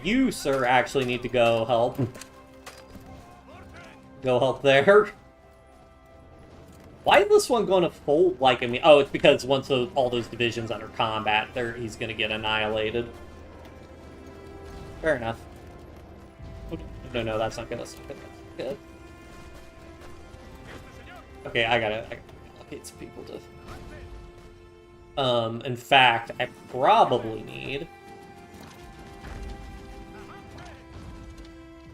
You, sir, actually need to go help. Go help there. Why is this one going to fold like I mean? Oh, it's because once all those divisions under combat, he's going to get annihilated. Fair enough. No, that's not good. That's not good. That's not good. Okay, I gotta allocate some people to. In fact, I probably need.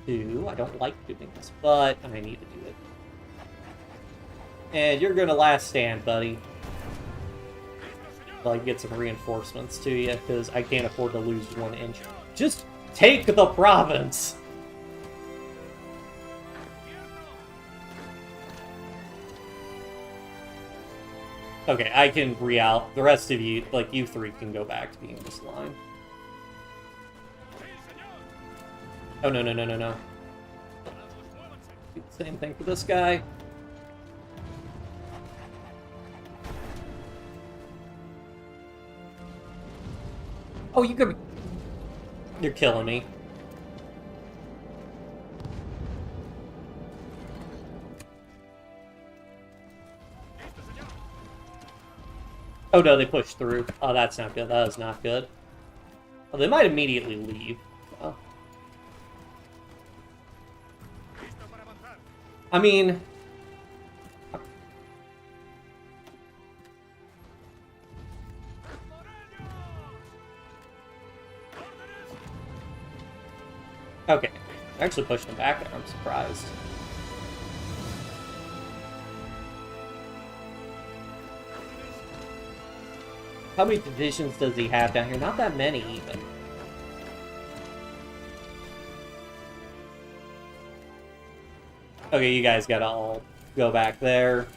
I don't like doing this, but I need to do it. And you're gonna last stand, buddy. I'll get some reinforcements to you, because I can't afford to lose 1 inch. Just take the province! Okay, I can re-out. The rest of you, like you 3, can go back to being this line. Oh, no. Do the same thing for this guy. Oh, you could... You're killing me. Oh, no, they pushed through. Oh, that's not good. That is not good. Oh, they might immediately leave. Oh. I mean... Okay. I actually pushed him back there. I'm surprised. How many divisions does he have down here? Not that many, even. Okay, you guys gotta all go back there.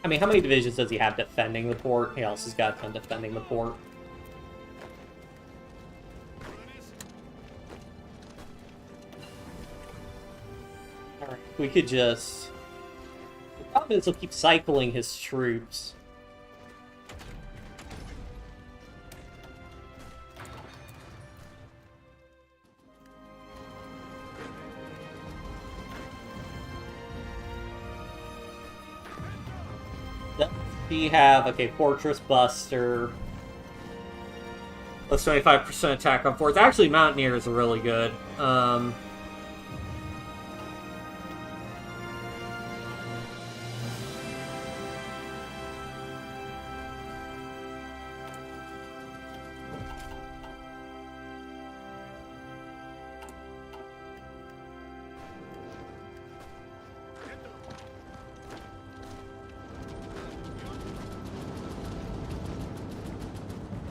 I mean, how many divisions does he have defending the port? He also has got 10 defending the port. we could just... The problem is he'll keep cycling his troops. Does he have... Okay, Fortress Buster. Plus 25% attack on forts. Actually, Mountaineers are really good.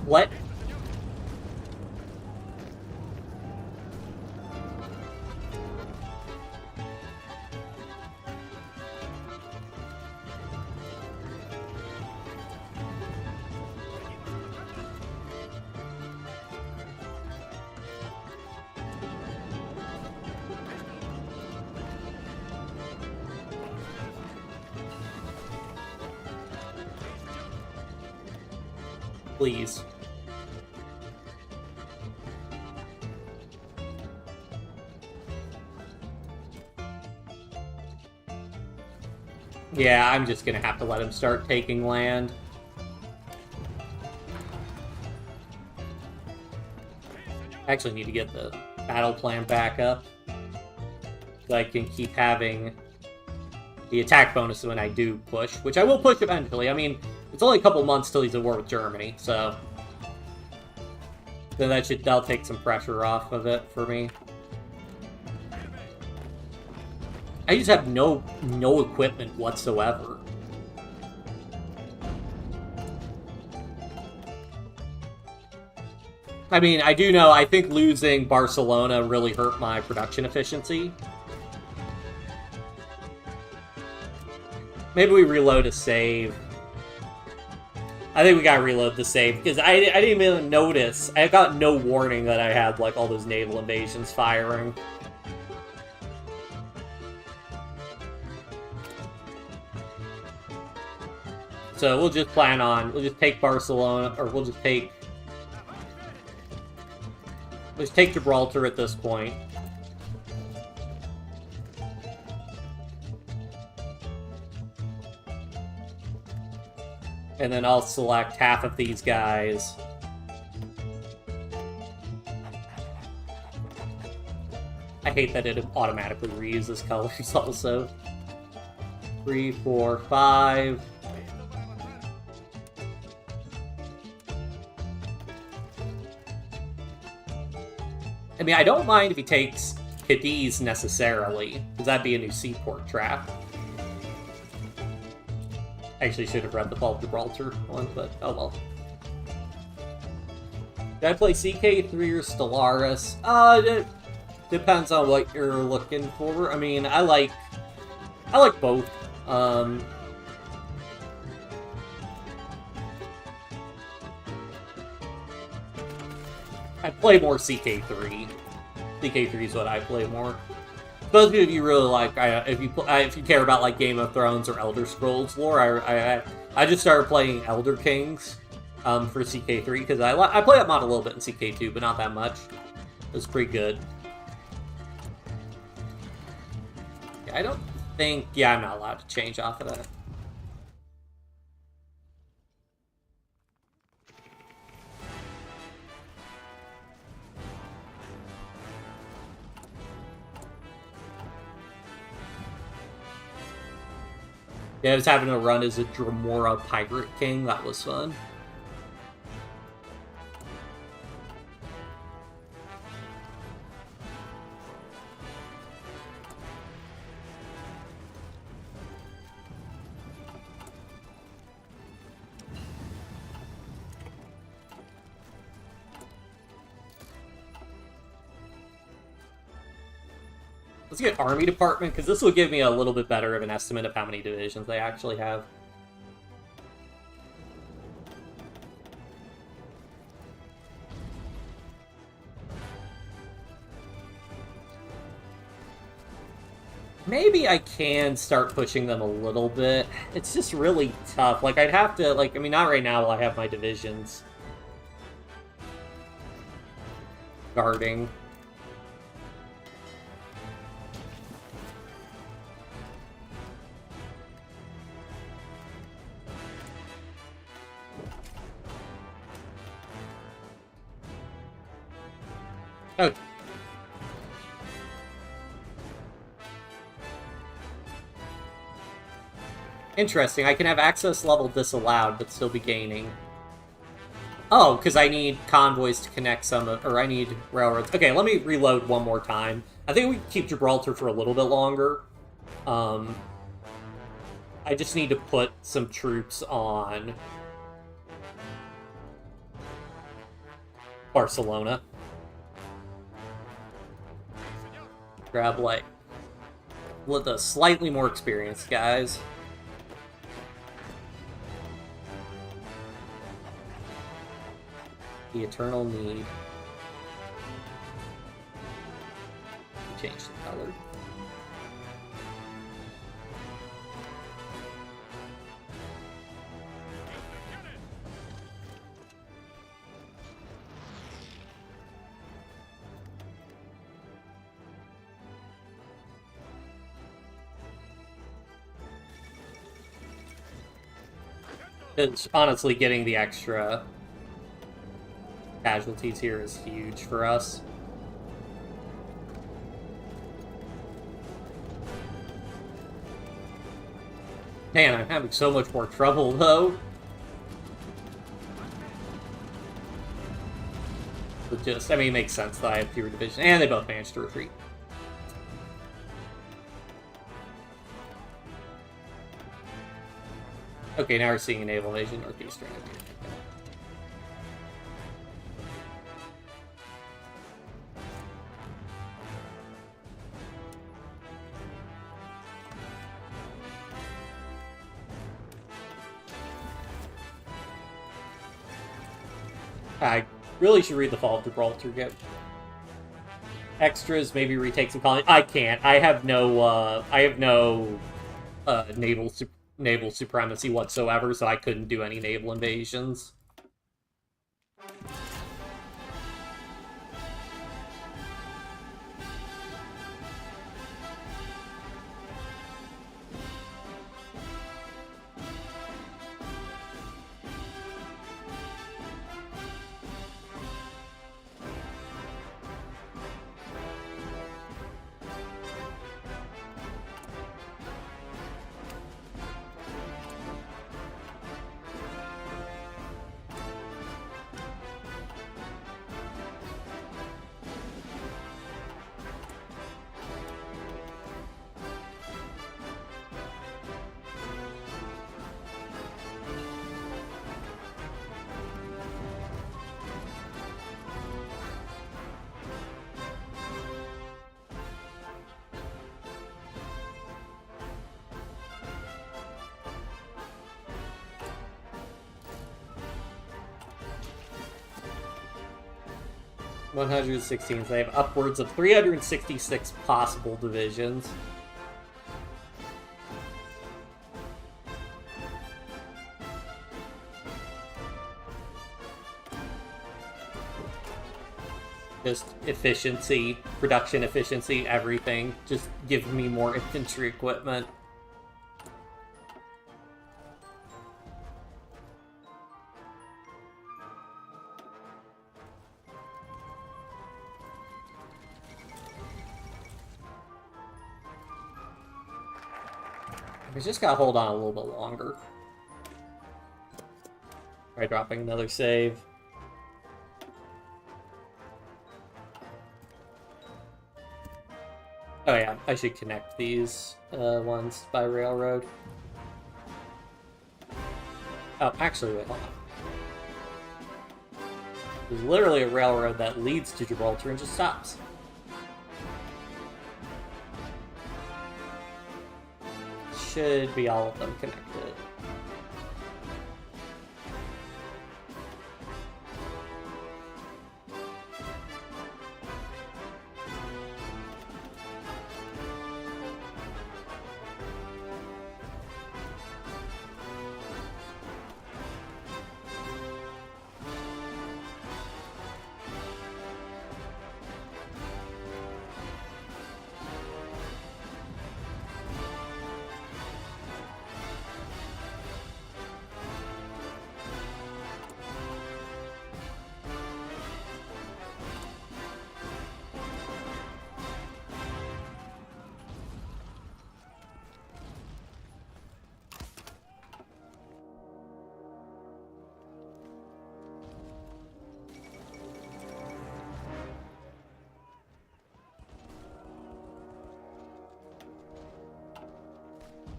What? Please. Yeah, I'm just gonna have to let him start taking land. I actually need to get the battle plan back up so I can keep having the attack bonus when I do push, which I will push eventually. I mean, it's only a couple months till he's at war with Germany, so then that'll take some pressure off of it for me. I just have no equipment whatsoever. I mean, I do know, I think losing Barcelona really hurt my production efficiency. Maybe we reload a save. I think we gotta reload the save, because I didn't even notice. I got no warning that I had, like, all those naval invasions firing. So we'll just plan on, we'll just take Barcelona, or we'll just take Gibraltar at this point. And then I'll select half of these guys. I hate that it automatically reuses colors also. 3, 4, 5. I mean, I don't mind if he takes Cadiz necessarily, because that'd be a new seaport trap. Actually, should have read the Fall of Gibraltar one, but oh well. Did I play CK3 or Stellaris? It depends on what you're looking for. I mean, I like both. I play more CK3. CK3 is what I play more. Those of you really like, if you care about like Game of Thrones or Elder Scrolls lore, I just started playing Elder Kings for CK3 because I play that mod a little bit in CK2, but not that much. It's pretty good. Yeah, I don't think. Yeah, I'm not allowed to change off of that. Yeah, I was having a run as a Dremora Pirate King. That was fun. Let's get Army Department, because this will give me a little bit better of an estimate of how many divisions they actually have. Maybe I can start pushing them a little bit. It's just really tough. Like, I'd have to, like, I mean, not right now while I have my divisions guarding. Oh. Interesting. I can have access level disallowed, but still be gaining. Oh, because I need convoys to connect some of... Or I need railroads. Okay, let me reload one more time. I think we can keep Gibraltar for a little bit longer. I just need to put some troops on Barcelona. Grab, like, with the slightly more experienced guys. The eternal need. Change the color. It's honestly getting the extra casualties here is huge for us. Man, I'm having so much more trouble, though. But just, I mean, it makes sense that I have fewer divisions, and they both managed to retreat. Okay, now we're seeing a naval invasion northeastern. I really should read the Fall of Gibraltar. Get extras, maybe retake some colonies. I can't. I have no naval supremacy whatsoever, so I couldn't do any naval invasions. So they have upwards of 366 possible divisions. Just efficiency, production efficiency, everything. Just give me more infantry equipment. We just gotta hold on a little bit longer. Try dropping another save. Oh yeah, I should connect these ones by railroad. Oh, actually, wait, hold on. There's literally a railroad that leads to Gibraltar and just stops. Should be all of them connected.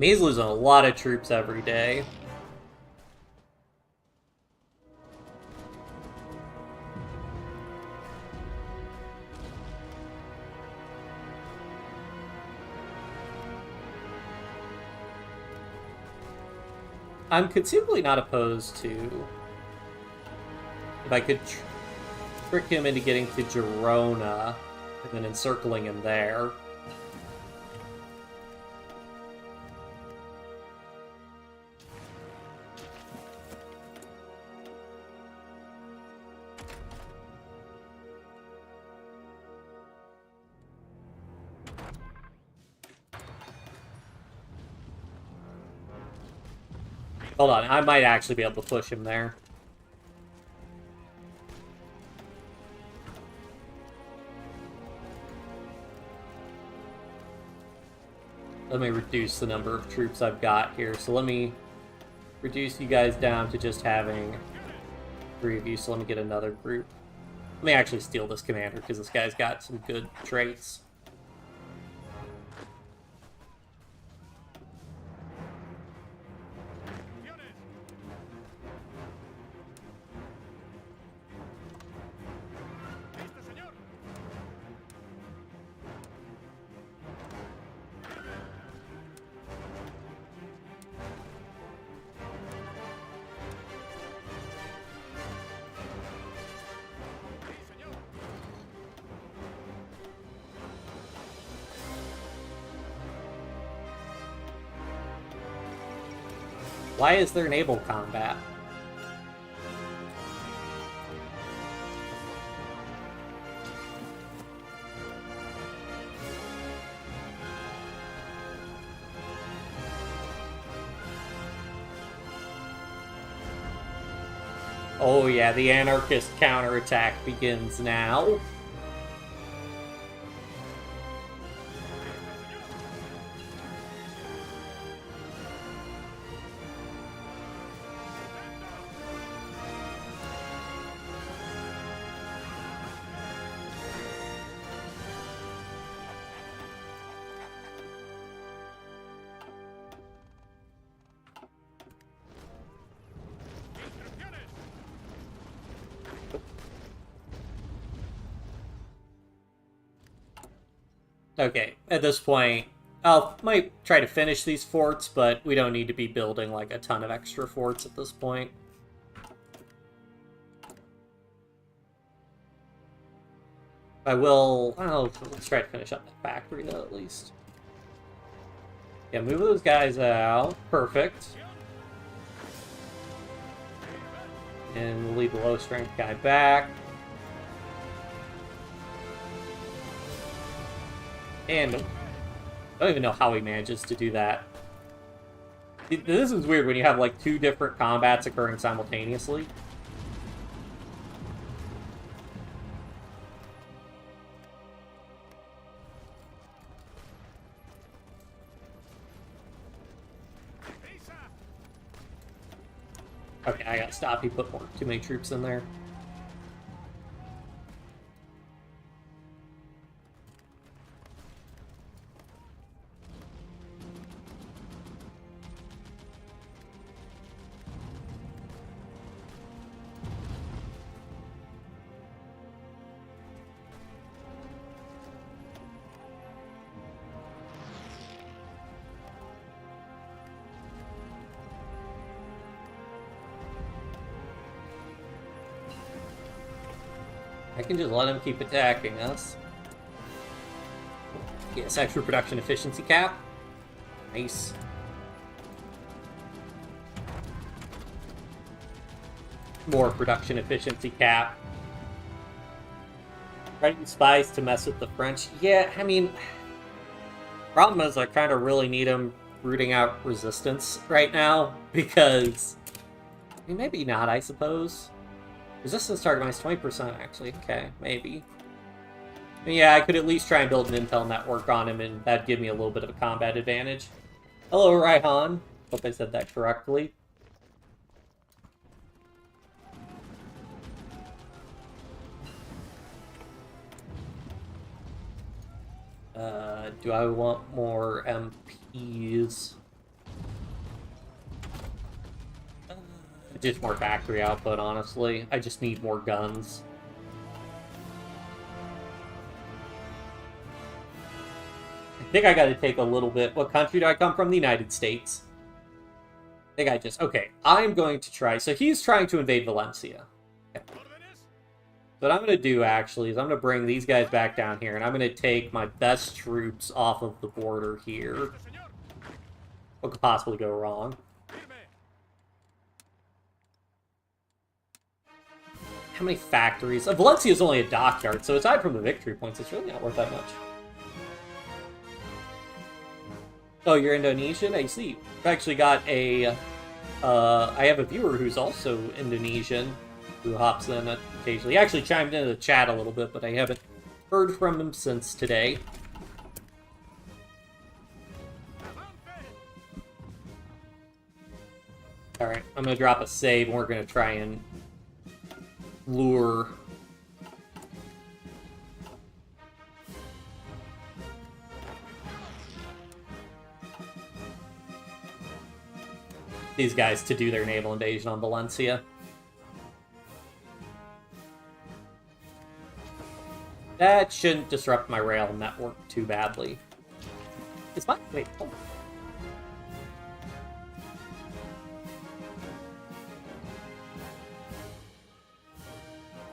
He's losing a lot of troops every day. I'm conceivably not opposed to... If I could trick him into getting to Girona, and then encircling him there. Hold on, I might actually be able to push him there. Let me reduce the number of troops I've got here. So let me reduce you guys down to just having 3 of you. So let me get another group. Let me actually steal this commander because this guy's got some good traits. Why is there naval combat? Oh yeah, the anarchist counterattack begins now. Okay, at this point, might try to finish these forts, but we don't need to be building like a ton of extra forts at this point. Let's try to finish up the factory though, at least. Yeah, move those guys out. Perfect. And we'll leave the low strength guy back. And I don't even know how he manages to do that. This is weird when you have like 2 different combats occurring simultaneously. Okay, I gotta stop. He put too many troops in there. I can just let him keep attacking us. Yes, extra production efficiency cap. Nice. More production efficiency cap. Writing spies to mess with the French. Yeah, I mean, problem is I kind of really need him rooting out resistance right now because, I mean, maybe not, I suppose. Resistance target minus 20%, actually. Okay, maybe. And yeah, I could at least try and build an intel network on him, and that'd give me a little bit of a combat advantage. Hello, Raihan. Hope I said that correctly. Do I want more MPs? Just more factory output, honestly. I just need more guns. I think I gotta take a little bit... What country do I come from? The United States. I think I just... Okay, I'm going to try... So he's trying to invade Valencia. Okay. What I'm going to do, actually, is I'm going to bring these guys back down here, and I'm going to take my best troops off of the border here. What could possibly go wrong? How many factories? Valencia is only a dockyard, so aside from the victory points, it's really not worth that much. Oh, you're Indonesian? I see. I've actually got a... I have a viewer who's also Indonesian, who hops in occasionally. He actually chimed into the chat a little bit, but I haven't heard from him since today. Alright, I'm going to drop a save, and we're going to try and lure... these guys to do their naval invasion on Valencia. That shouldn't disrupt my rail network too badly. It's fine. Wait, hold on.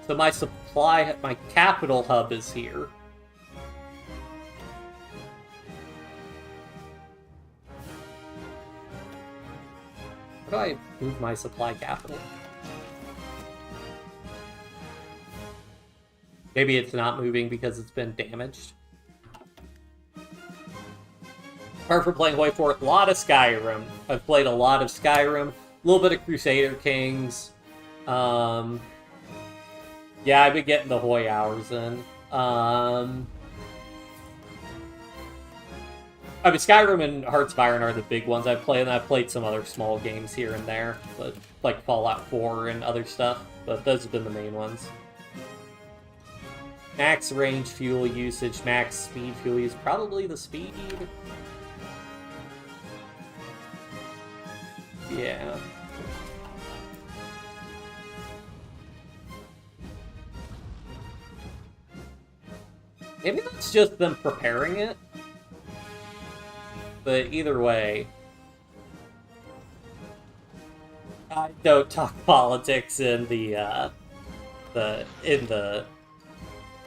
So my supply, my capital hub is here. How do I move my supply capital? Maybe it's not moving because it's been damaged. Apart from playing HOI4, a lot of Skyrim. I've played a lot of Skyrim, a little bit of Crusader Kings. Yeah, I've been getting the HOI hours in. I mean, Skyrim and Hearts of Iron are the big ones I've played, and I've played some other small games here and there, but like Fallout 4 and other stuff, but those have been the main ones. Max range fuel usage, max speed fuel use, probably the speed. Yeah. Maybe that's just them preparing it. But either way, I don't talk politics in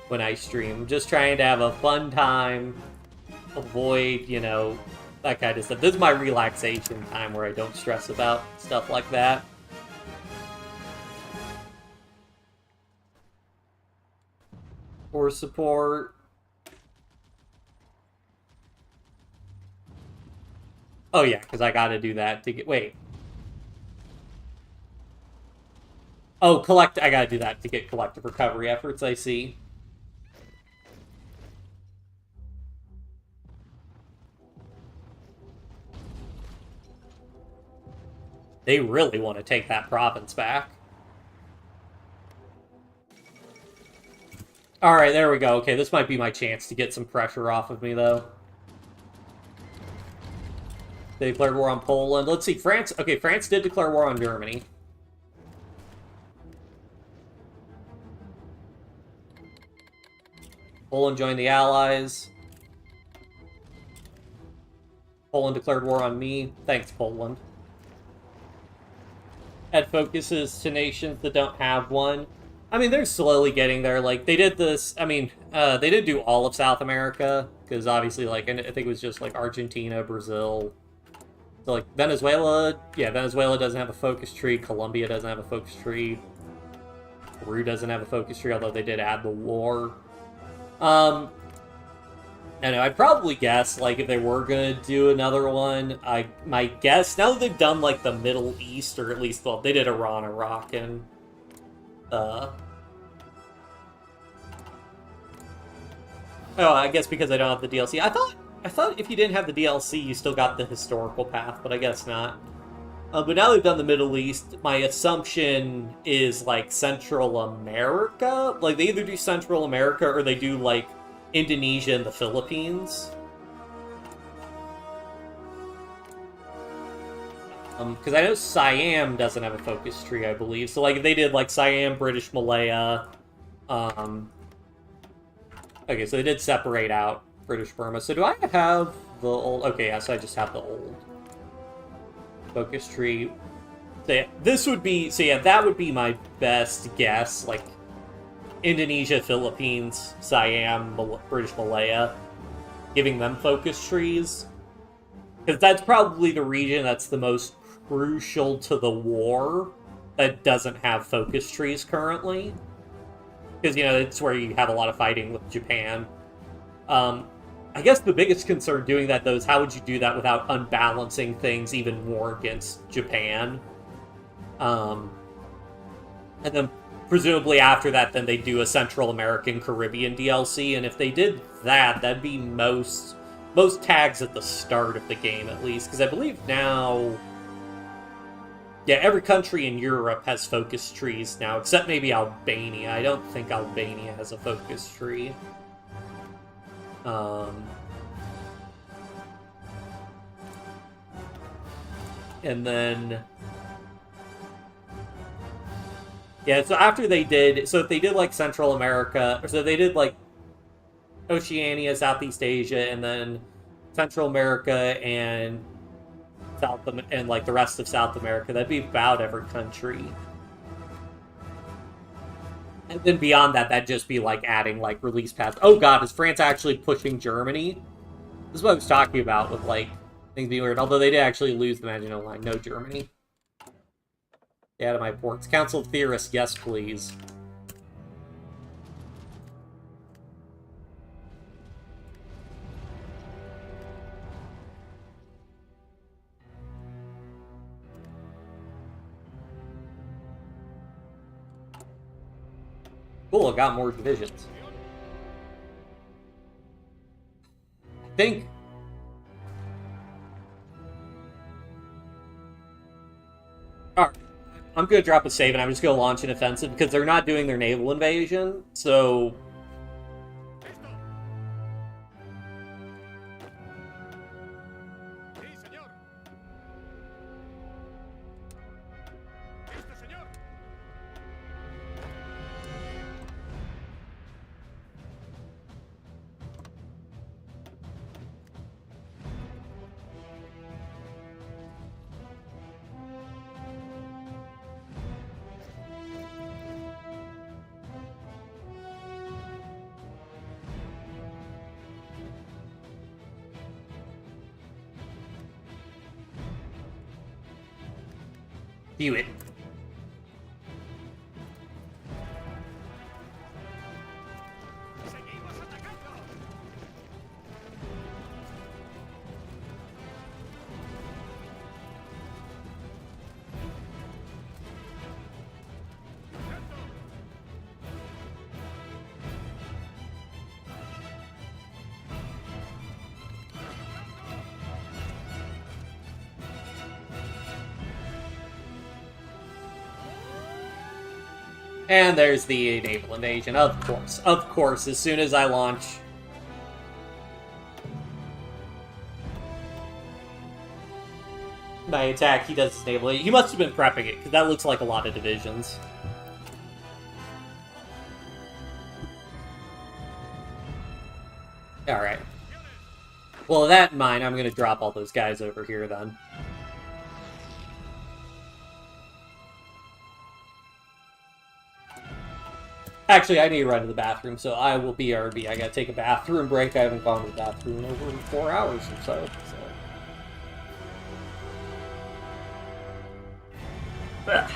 when I stream. I'm just trying to have a fun time, avoid, you know, that kind of stuff. This is my relaxation time where I don't stress about stuff like that. For support. Oh yeah, because I gotta do that to get... Wait. Oh, I gotta do that to get collective recovery efforts, I see. They really want to take that province back. Alright, there we go. Okay, this might be my chance to get some pressure off of me, though. They declared war on Poland. Let's see, France... Okay, France did declare war on Germany. Poland joined the Allies. Poland declared war on me. Thanks, Poland. Add focuses to nations that don't have one. I mean, they're slowly getting there. Like, they did this... I mean, they did do all of South America. Because obviously, like, I think it was just, like, Argentina, Brazil... So, like, Venezuela, yeah, Venezuela doesn't have a focus tree. Colombia doesn't have a focus tree. Peru doesn't have a focus tree, although they did add the war. I know, I'd probably guess, like, if they were gonna do another one, my guess, now that they've done, like, the Middle East, or at least, well, they did Iran, Iraq, and, oh, I guess because I don't have the DLC. I thought if you didn't have the DLC, you still got the historical path, but I guess not. But now they've done the Middle East, my assumption is, like, Central America? Like, they either do Central America or they do, like, Indonesia and the Philippines. Because I know Siam doesn't have a focus tree, I believe. So, like, if they did, like, Siam, British Malaya, okay, so they did separate out British Burma. So do I have the old... Okay, yeah, so I just have the old focus tree. So yeah, this would be... So yeah, that would be my best guess. Like, Indonesia, Philippines, Siam, British Malaya. Giving them focus trees. Because that's probably the region that's the most crucial to the war that doesn't have focus trees currently. Because, you know, it's where you have a lot of fighting with Japan. I guess the biggest concern doing that, though, is how would you do that without unbalancing things even more against Japan? And then, presumably after that, then they do a Central American Caribbean DLC, and if they did that, that'd be most tags at the start of the game, at least. Because I believe now... Yeah, every country in Europe has focus trees now, except maybe Albania. I don't think Albania has a focus tree. And then... Yeah, so after they did... So if they did, like, Central America... Or so they did, like, Oceania, Southeast Asia, and then Central America and like the rest of South America. That'd be about every country. And then beyond that, that'd just be like adding like release paths. Oh god, is France actually pushing Germany? This is what I was talking about with like things being weird. Although they did actually lose the Maginot Line. No Germany. Get out of my ports. Council of Theorists, yes please. Cool, I got more divisions. I think... Alright, I'm gonna drop a save and I'm just gonna launch an offensive because they're not doing their naval invasion, so... View it. And there's the naval invasion, of course. Of course, as soon as I launch... my attack, he does his naval... He must have been prepping it, because that looks like a lot of divisions. Alright. Well, with that in mind, I'm going to drop all those guys over here, then. Actually, I need to run to the bathroom, so I will BRB. I gotta take a bathroom break. I haven't gone to the bathroom in over 4 hours or so. Ugh.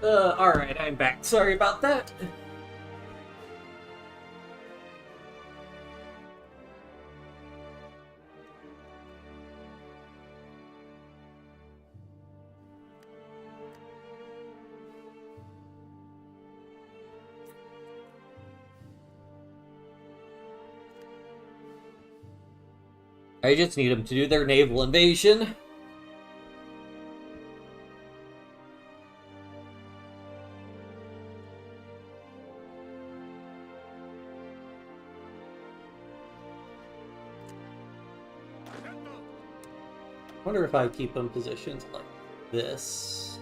Alright, I'm back. Sorry about that. I just need them to do their naval invasion. I wonder if I keep them positioned like this.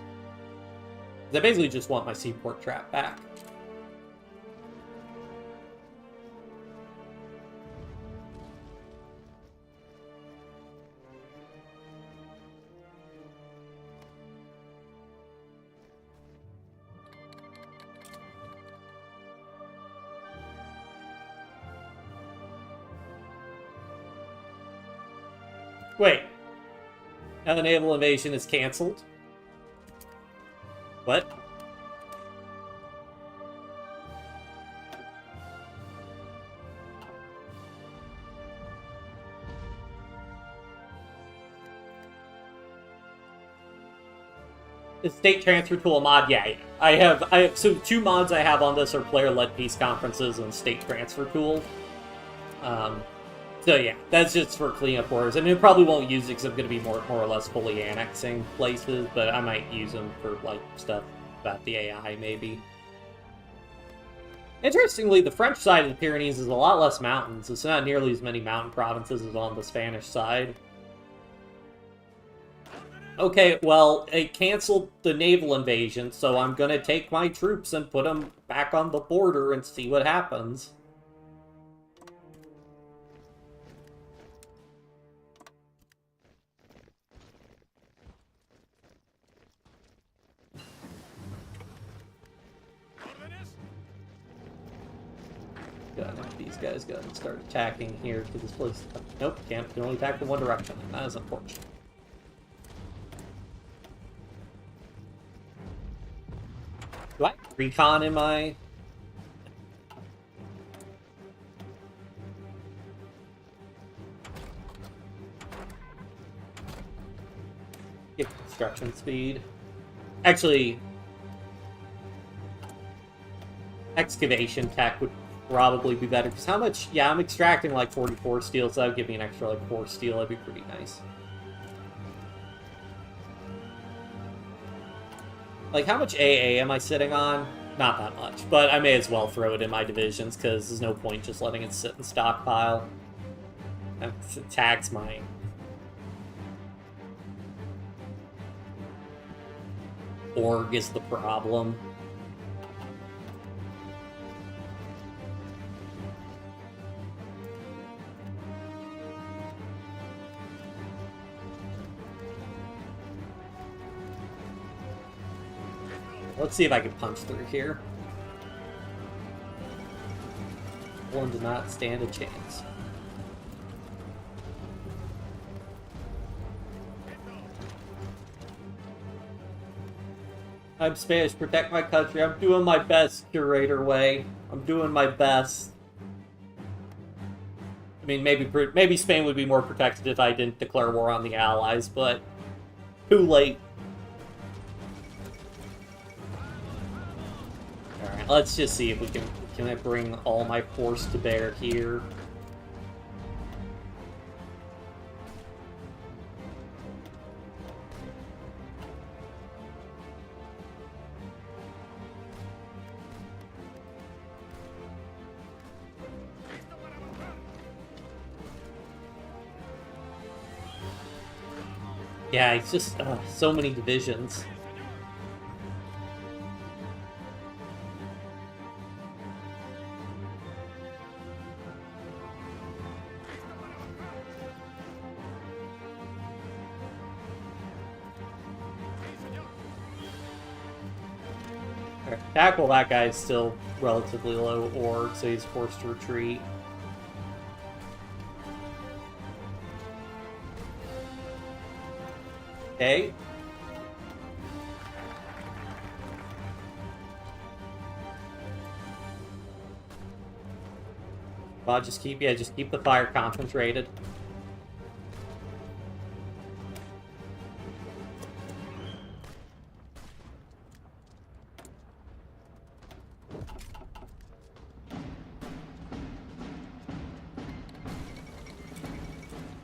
I basically just want my seaport trap back. Wait. Now the naval invasion is canceled? What? The state transfer tool mod, yeah. I have so 2 mods I have on this are player-led peace conferences and state transfer tool. So yeah, that's just for cleanup wars. I mean, I probably won't use it because I'm going to be more or less fully annexing places, but I might use them for, like, stuff about the AI, maybe. Interestingly, the French side of the Pyrenees is a lot less mountains. It's not nearly as many mountain provinces as on the Spanish side. Okay, well, it canceled the naval invasion, so I'm going to take my troops and put them back on the border and see what happens. These guys go and start attacking here to this place. Nope, can't. Can only attack in one direction. That is unfortunate. Do I have recon in my... Get construction speed. Actually, excavation tech would probably be better, because how much... Yeah, I'm extracting like 44 steel, so that would give me an extra like 4 steel. That'd be pretty nice. Like, how much AA am I sitting on? Not that much, but I may as well throw it in my divisions, because there's no point just letting it sit in stockpile. That tags my... Org is the problem. Let's see if I can punch through here. One did not stand a chance. I'm Spanish, protect my country. I'm doing my best, Curator Way. I'm doing my best. I mean, maybe Spain would be more protected if I didn't declare war on the Allies, but too late. Alright, let's just see if we can I bring all my force to bear here. Yeah, it's just so many divisions. Tackle, that guy's still relatively low org, so he's forced to retreat. Okay. Well, just keep the fire concentrated.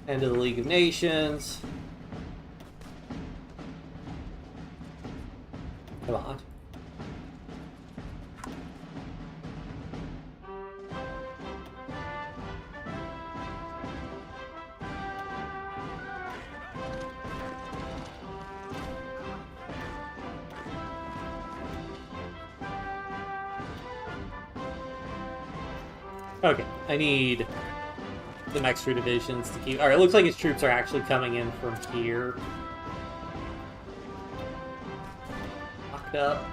End of the League of Nations. Come on. Okay, I need some extra divisions to keep... Alright, it looks like his troops are actually coming in from here. Locked up.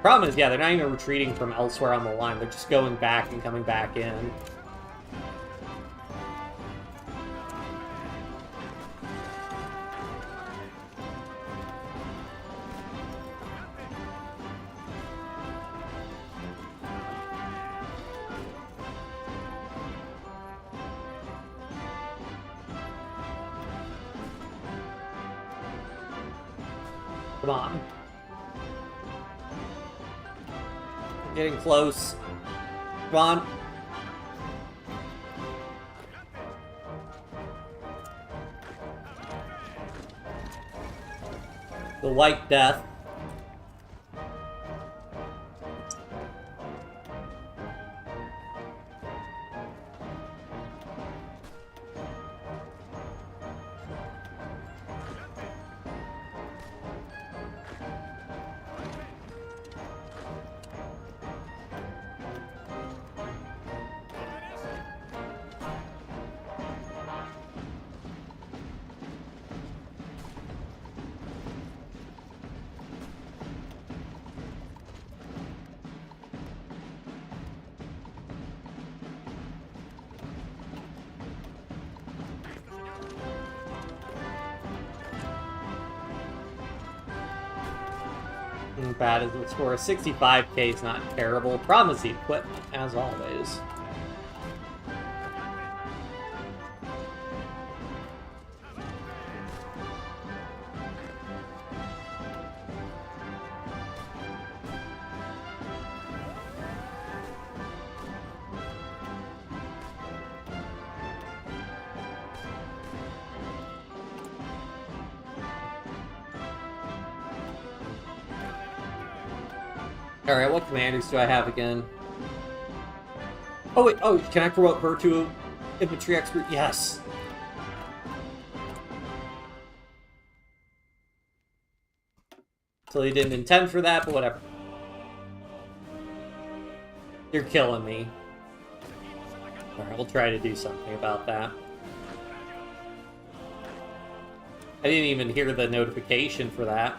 Problem is, yeah, they're not even retreating from elsewhere on the line. They're just going back and coming back in. Come on. Getting close. Come on. The White Death. Bad as the score. 65k is not terrible. Problem is the equipment, as always. Alright, what commanders do I have again? Oh wait, oh, can I promote her to infantry expert? Yes! So he didn't intend for that, but whatever. You're killing me. Alright, we'll try to do something about that. I didn't even hear the notification for that.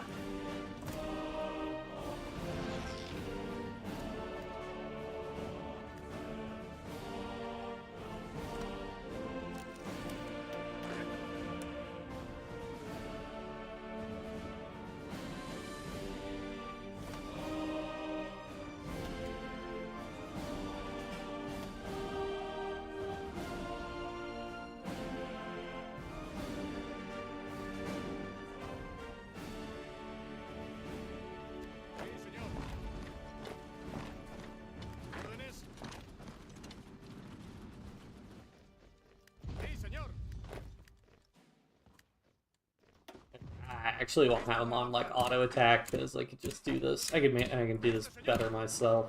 I actually won't have them on like auto attack because I could just do this. I can do this better myself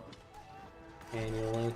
manually.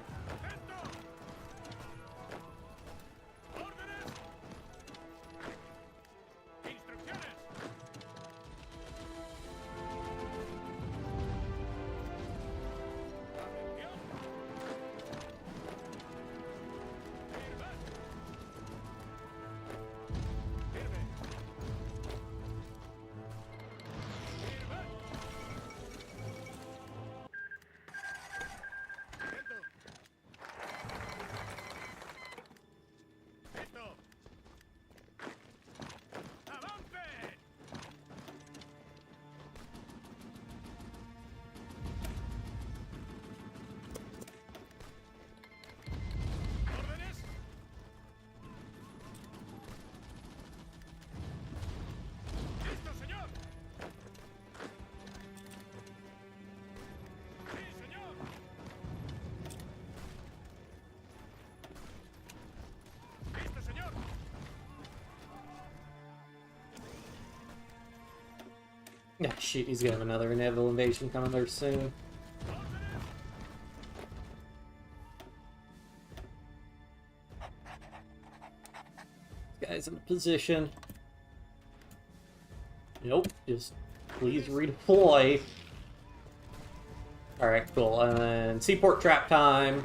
Yeah, shoot, he's gonna have another inevitable invasion coming there soon. This guy's in a position. Nope, just please redeploy. Alright, cool. And then seaport trap time.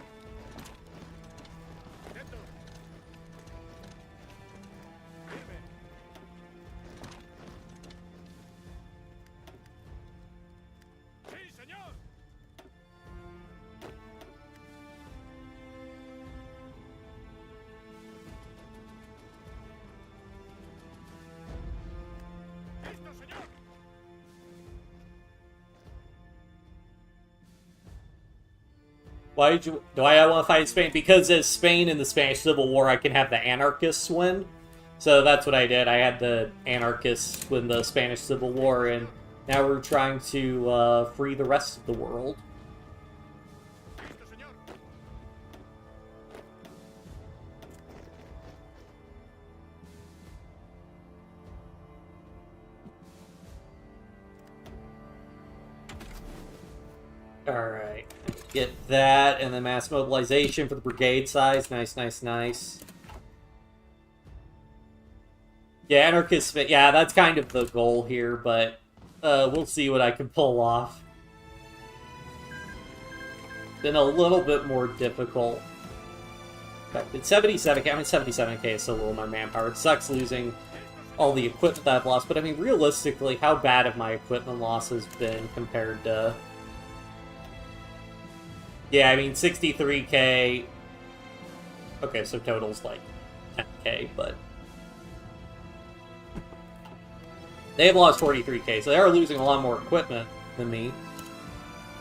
Why do I want to fight Spain? Because as Spain in the Spanish Civil War, I can have the anarchists win. So that's what I did. I had the anarchists win the Spanish Civil War, and now we're trying to free the rest of the world. Alright. Get that, and then mass mobilization for the brigade size. Nice, nice, nice. Yeah, anarchist, yeah, that's kind of the goal here, but we'll see what I can pull off. Been a little bit more difficult. It's 77k. I mean, 77k is still low my manpower. It sucks losing all the equipment that I've lost, but I mean, realistically, how bad have my equipment losses been compared to... Yeah, I mean, 63k. Okay, so total's like 10k, but... They've lost 43k, so they are losing a lot more equipment than me.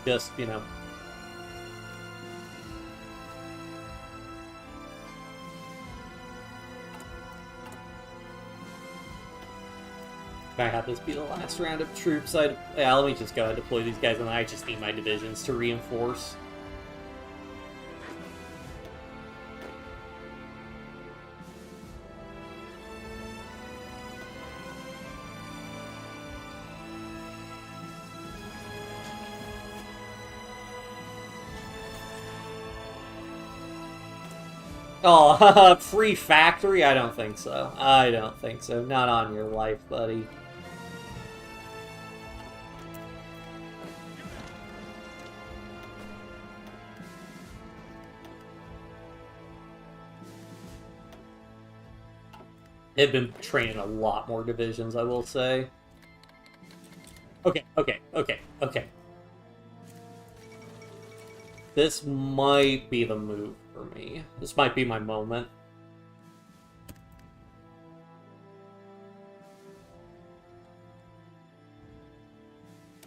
Just, you know... Can I have this be the last round of troops? Yeah, let me just go ahead and deploy these guys, and I just need my divisions to reinforce. Oh, free factory? I don't think so. I don't think so. Not on your life, buddy. They've been training a lot more divisions, I will say. Okay. This might be the move for me. This might be my moment.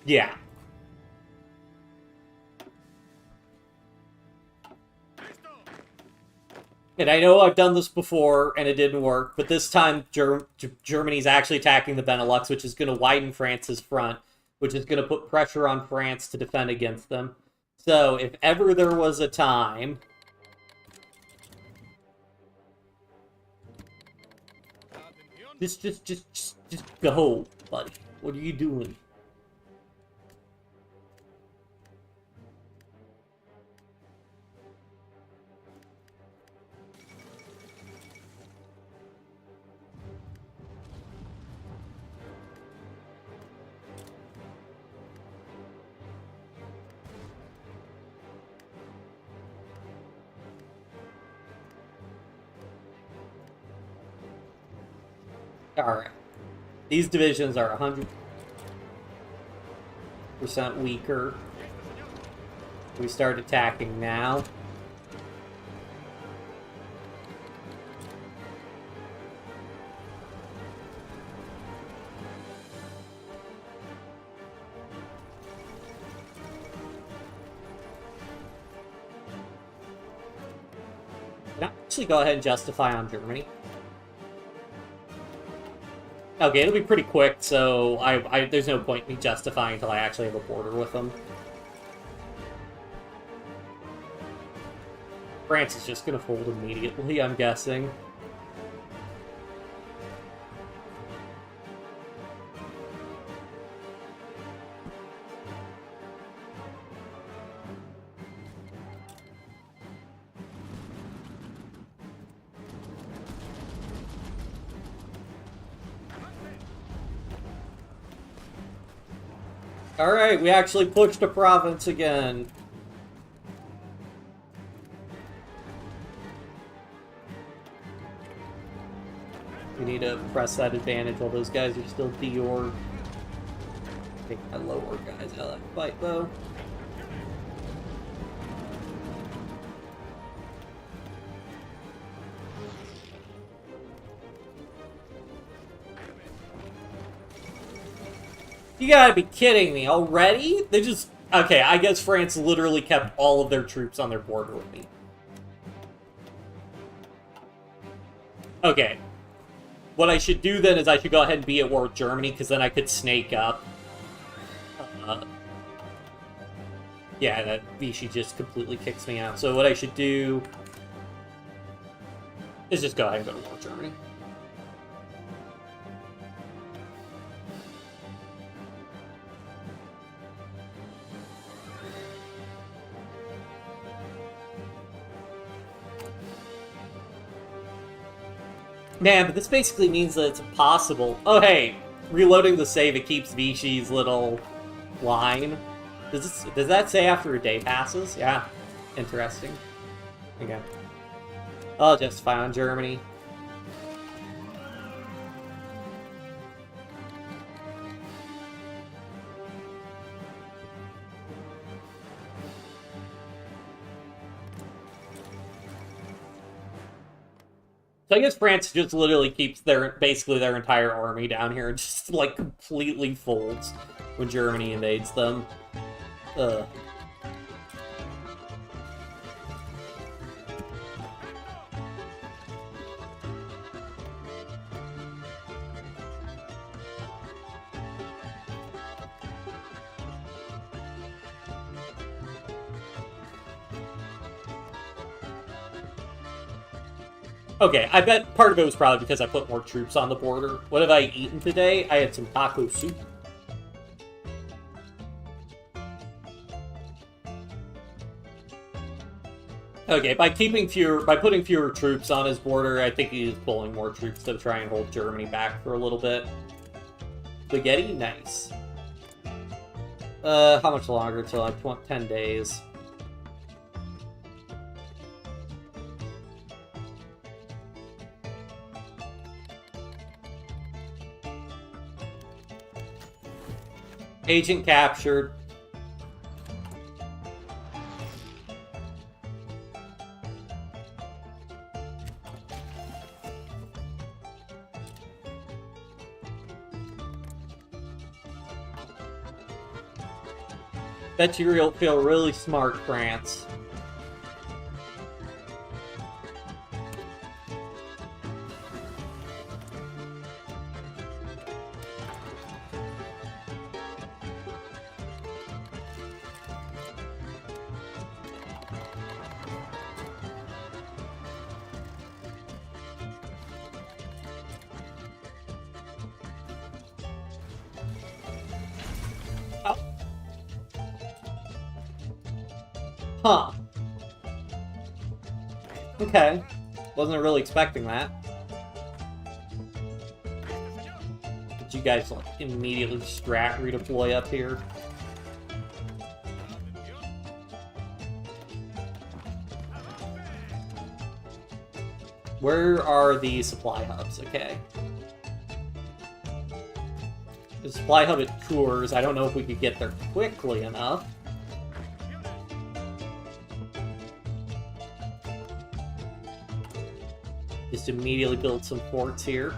Yeah. And I know I've done this before, and it didn't work, but this time Germany's actually attacking the Benelux, which is going to widen France's front, which is going to put pressure on France to defend against them. So, if ever there was a time... Just go, buddy. What are you doing? Alright. These divisions are 100% weaker. We start attacking now. Can I actually go ahead and justify on Germany? Okay, it'll be pretty quick, so there's no point in me justifying until I actually have a border with them. France is just gonna fold immediately, I'm guessing. Alright, we actually pushed a province again. We need to press that advantage while those guys are still deorg. Take my lower guys out of that fight, though. You gotta be kidding me, already? They just... Okay, I guess France literally kept all of their troops on their border with me. Okay. What I should do then is I should go ahead and be at war with Germany, because then I could snake up. Yeah, that Vichy just completely kicks me out. So what I should do is just go ahead and go to war with Germany. Man, but this basically means that it's impossible. Oh, hey, reloading the save, it keeps Vichy's little line. Does that say after a day passes? Yeah, interesting. Okay. I'll justify on Germany. So I guess France just literally keeps basically their entire army down here and just, like, completely folds when Germany invades them. Ugh. Okay, I bet part of it was probably because I put more troops on the border. What have I eaten today? I had some taco soup. Okay, by putting fewer troops on his border, I think he's pulling more troops to try and hold Germany back for a little bit. Spaghetti? Nice. How much longer till I want 10 days? Agent captured. Bet you feel really smart, France. Huh. Okay. Wasn't really expecting that. Did you guys, like, immediately strat redeploy up here? Where are the supply hubs? Okay. The supply hub at Tours, I don't know if we could get there quickly enough. Just immediately build some forts here.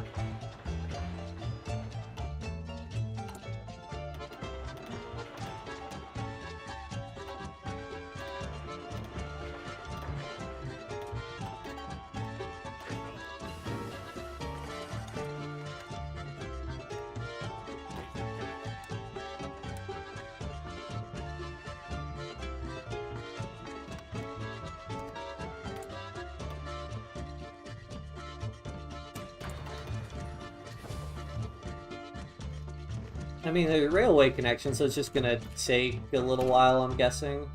I mean, the railway connection, so it's just gonna take a little while, I'm guessing.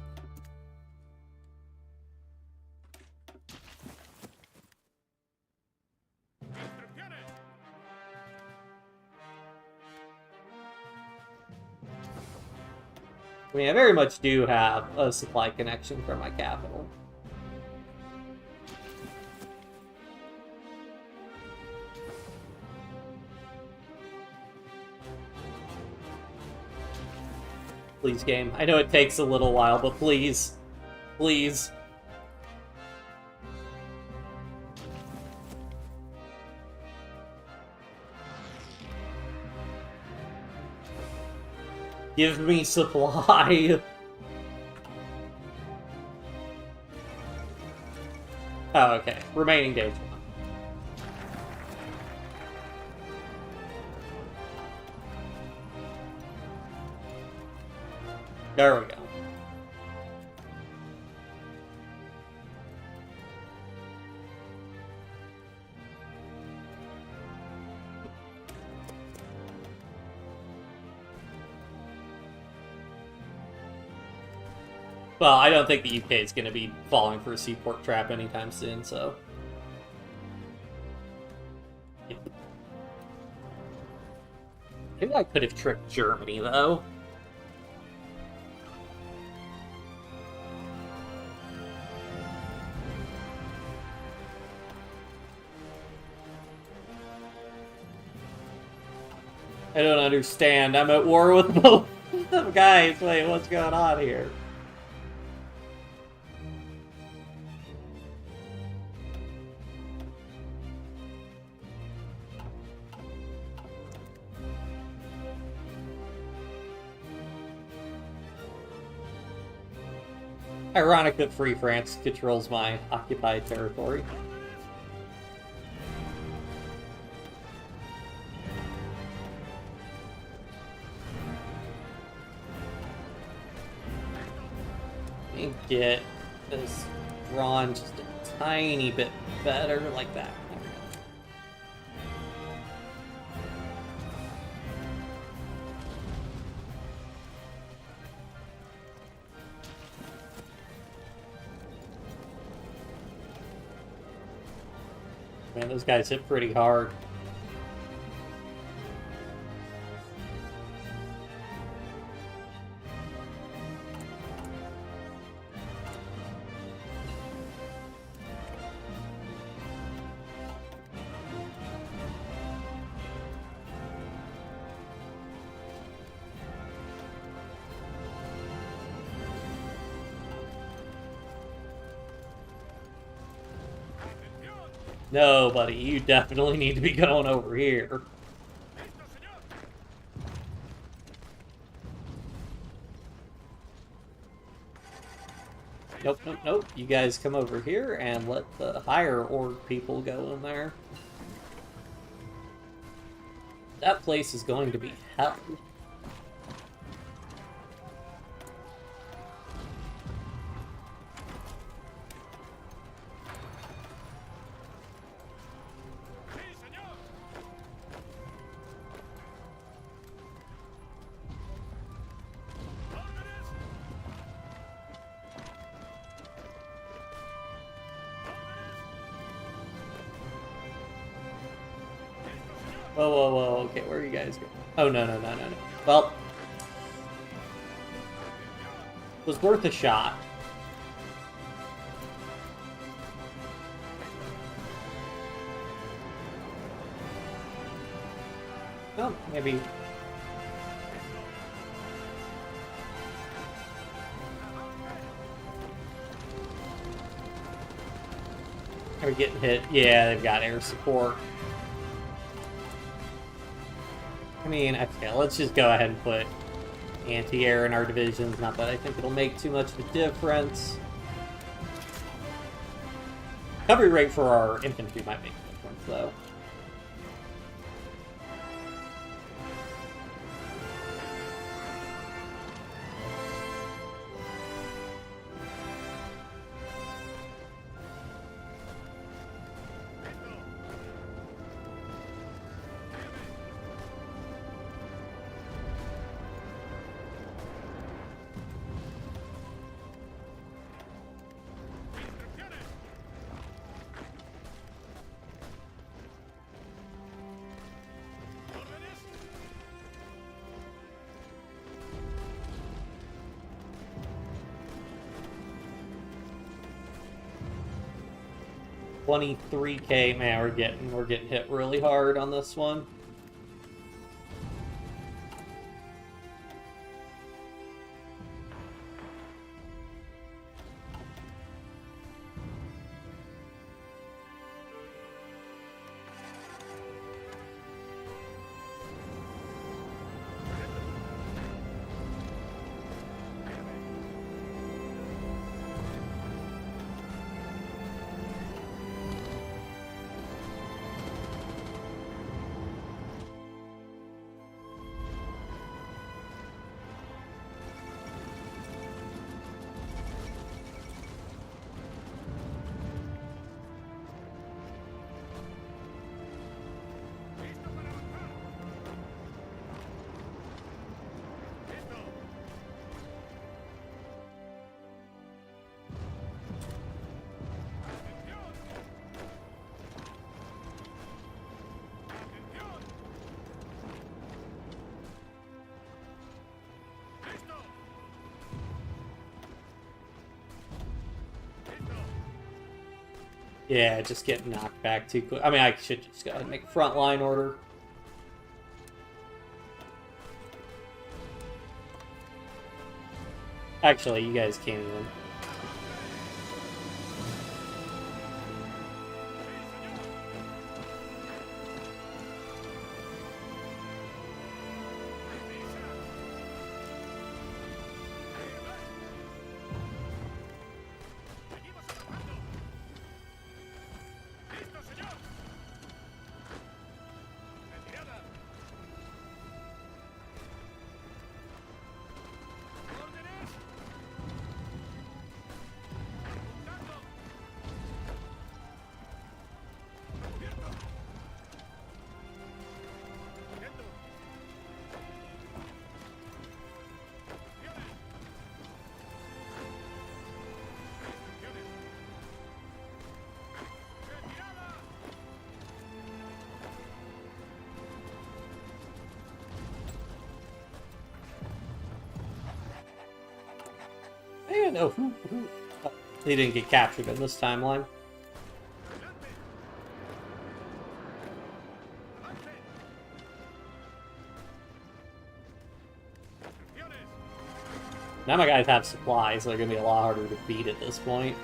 I mean, I very much do have a supply connection from my capital. Please, game. I know it takes a little while, but please. Please. Give me supply. Oh, okay. Remaining days. There we go. Well, I don't think the UK is going to be falling for a seaport trap anytime soon, so... Maybe I could have tricked Germany, though. I don't understand. I'm at war with both of them. Guys, wait, what's going on here? Ironic that Free France controls my occupied territory. Let me get this drawn just a tiny bit better, like that. Man, those guys hit pretty hard. No, buddy, you definitely need to be going over here. Nope, nope, nope. You guys come over here and let the higher org people go in there. That place is going to be hell. Whoa, whoa, whoa, okay, where are you guys going? Oh, no, no, no, no, no. Well, it was worth a shot. Well, maybe... Are we getting hit? Yeah, they've got air support. I mean, okay, let's just go ahead and put anti-air in our divisions. Not that I think it'll make too much of a difference. Recovery rate for our infantry might make a difference, though. 23k. Man, we're getting hit really hard on this one. Yeah, just get knocked back too quick. I mean, I should just go ahead and make a frontline order. Actually, you guys can't even. I don't know who they didn't get captured in this timeline. Now my guys have supplies, so they're gonna be a lot harder to beat at this point.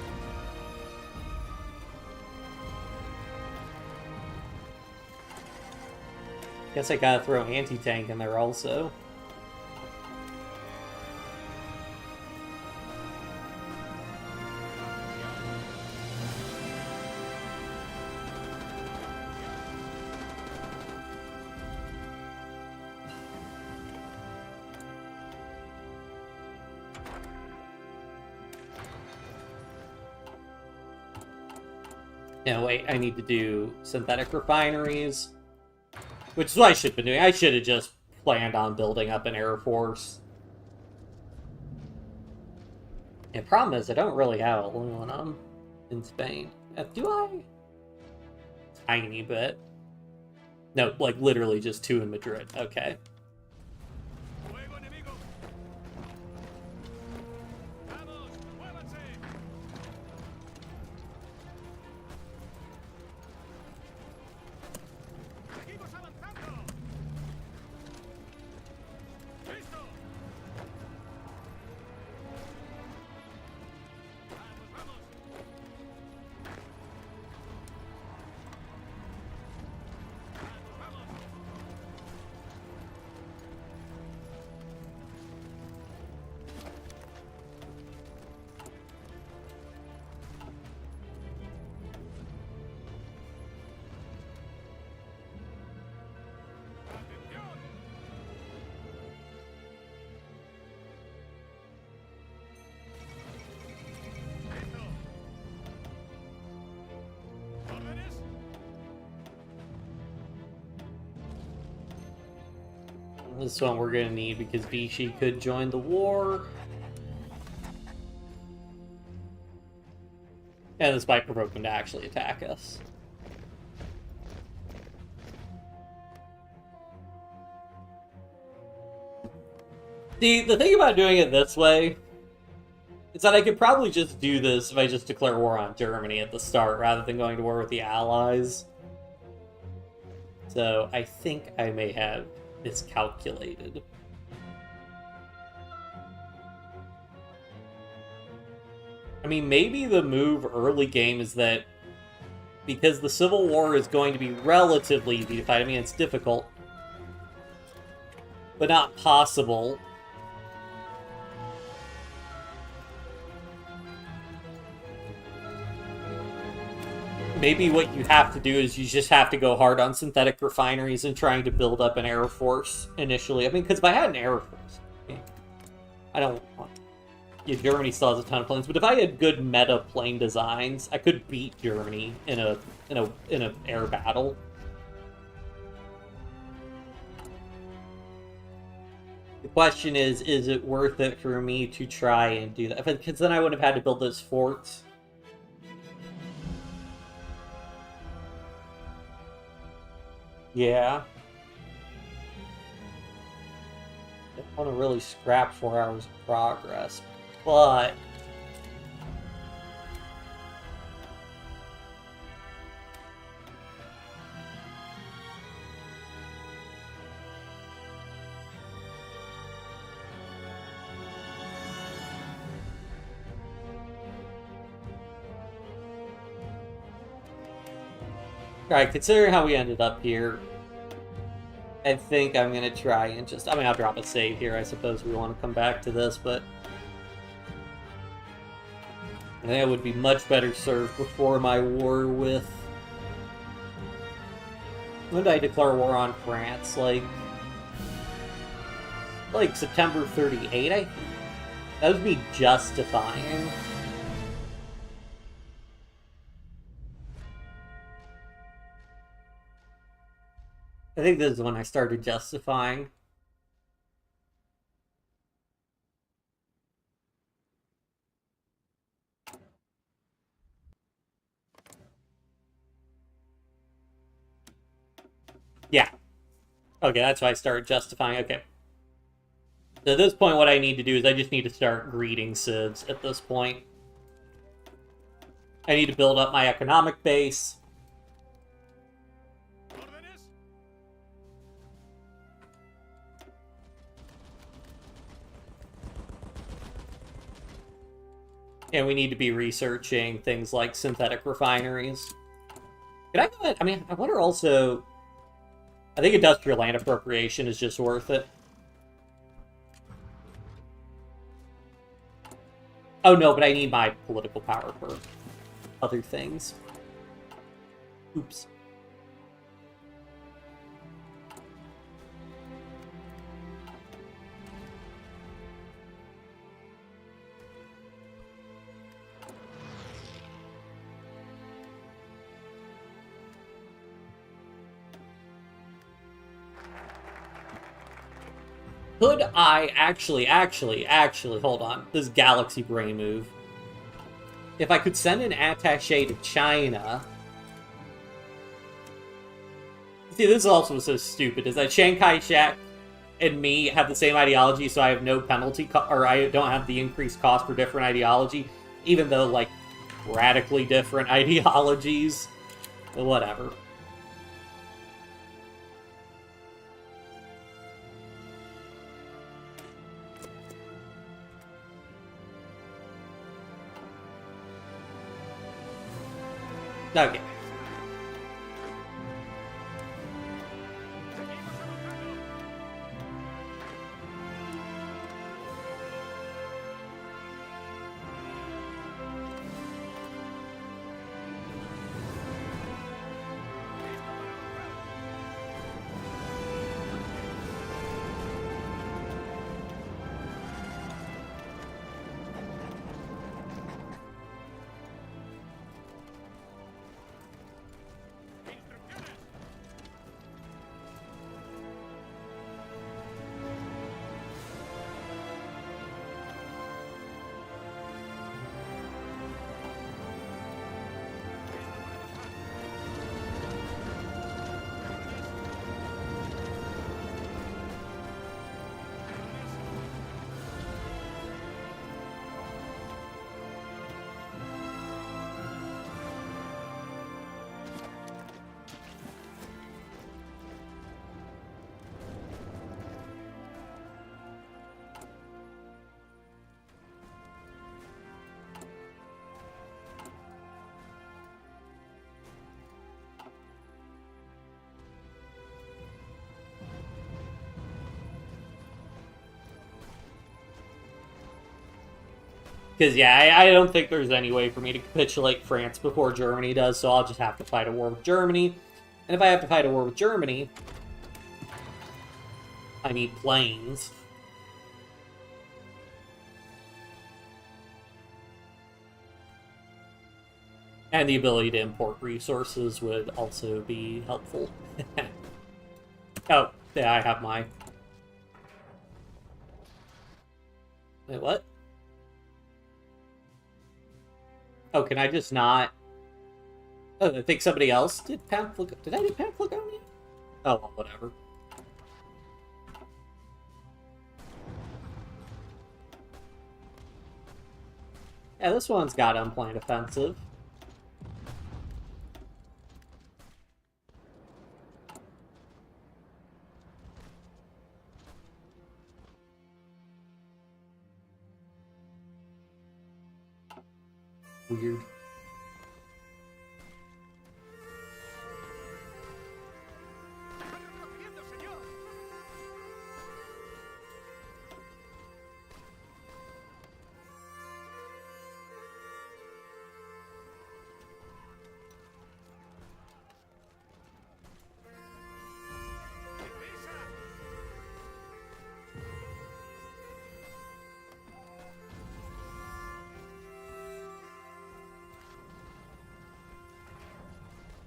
Guess I gotta throw anti-tank in there also. No, wait, I need to do synthetic refineries. Which is what I should have been doing. I should have just planned on building up an air force. The problem is I don't really have aluminum in Spain. Do I? Tiny bit. No, like literally just 2 in Madrid. Okay. This one we're going to need because Vichy could join the war. And this might provoke them to actually attack us. The thing about doing it this way It's that I could probably just do this if I just declare war on Germany at the start, rather than going to war with the Allies. So I think I may have miscalculated. I mean, maybe the move early game is that because the Civil War is going to be relatively easy to fight. I mean, it's difficult, but not possible. Maybe what you have to do is you just have to go hard on synthetic refineries and trying to build up an air force initially. I mean, because if I had an air force, I don't want... Yeah, Germany still has a ton of planes, but if I had good meta plane designs, I could beat Germany in a air battle. The question is it worth it for me to try and do that? Because then I would have had to build those forts. Yeah. I don't want to really scrap 4 hours of progress, but... Alright, considering how we ended up here, I think I'm going to try and just... I mean, I'll drop a save here. I suppose we want to come back to this, but... I think I would be much better served before my war with... When did I declare war on France? Like September 38, I think? That would be justifying. I think this is when I started justifying. Yeah. Okay, that's why I started justifying. Okay. So at this point, what I need to do is I just need to start greeting civs at this point. I need to build up my economic base. And we need to be researching things like synthetic refineries. Could I go ahead? I mean, I wonder also... I think industrial land appropriation is just worth it. Oh no, but I need my political power for other things. Oops. Could I actually, hold on. This galaxy brain move. If I could send an attaché to China... See, this is also so stupid, is that Chiang Kai-shek and me have the same ideology, so I have no penalty, or I don't have the increased cost for different ideology, even though, like, radically different ideologies. But whatever. Okay. Because, yeah, I don't think there's any way for me to capitulate France before Germany does, so I'll just have to fight a war with Germany. And if I have to fight a war with Germany, I need planes. And the ability to import resources would also be helpful. Oh, yeah, I have my... Wait, what? Oh, can I just not... Oh, I think somebody else did pamphlet... Did I do pamphlet on you? Oh, well, whatever. Yeah, this one's got unplanned offensive. Weird.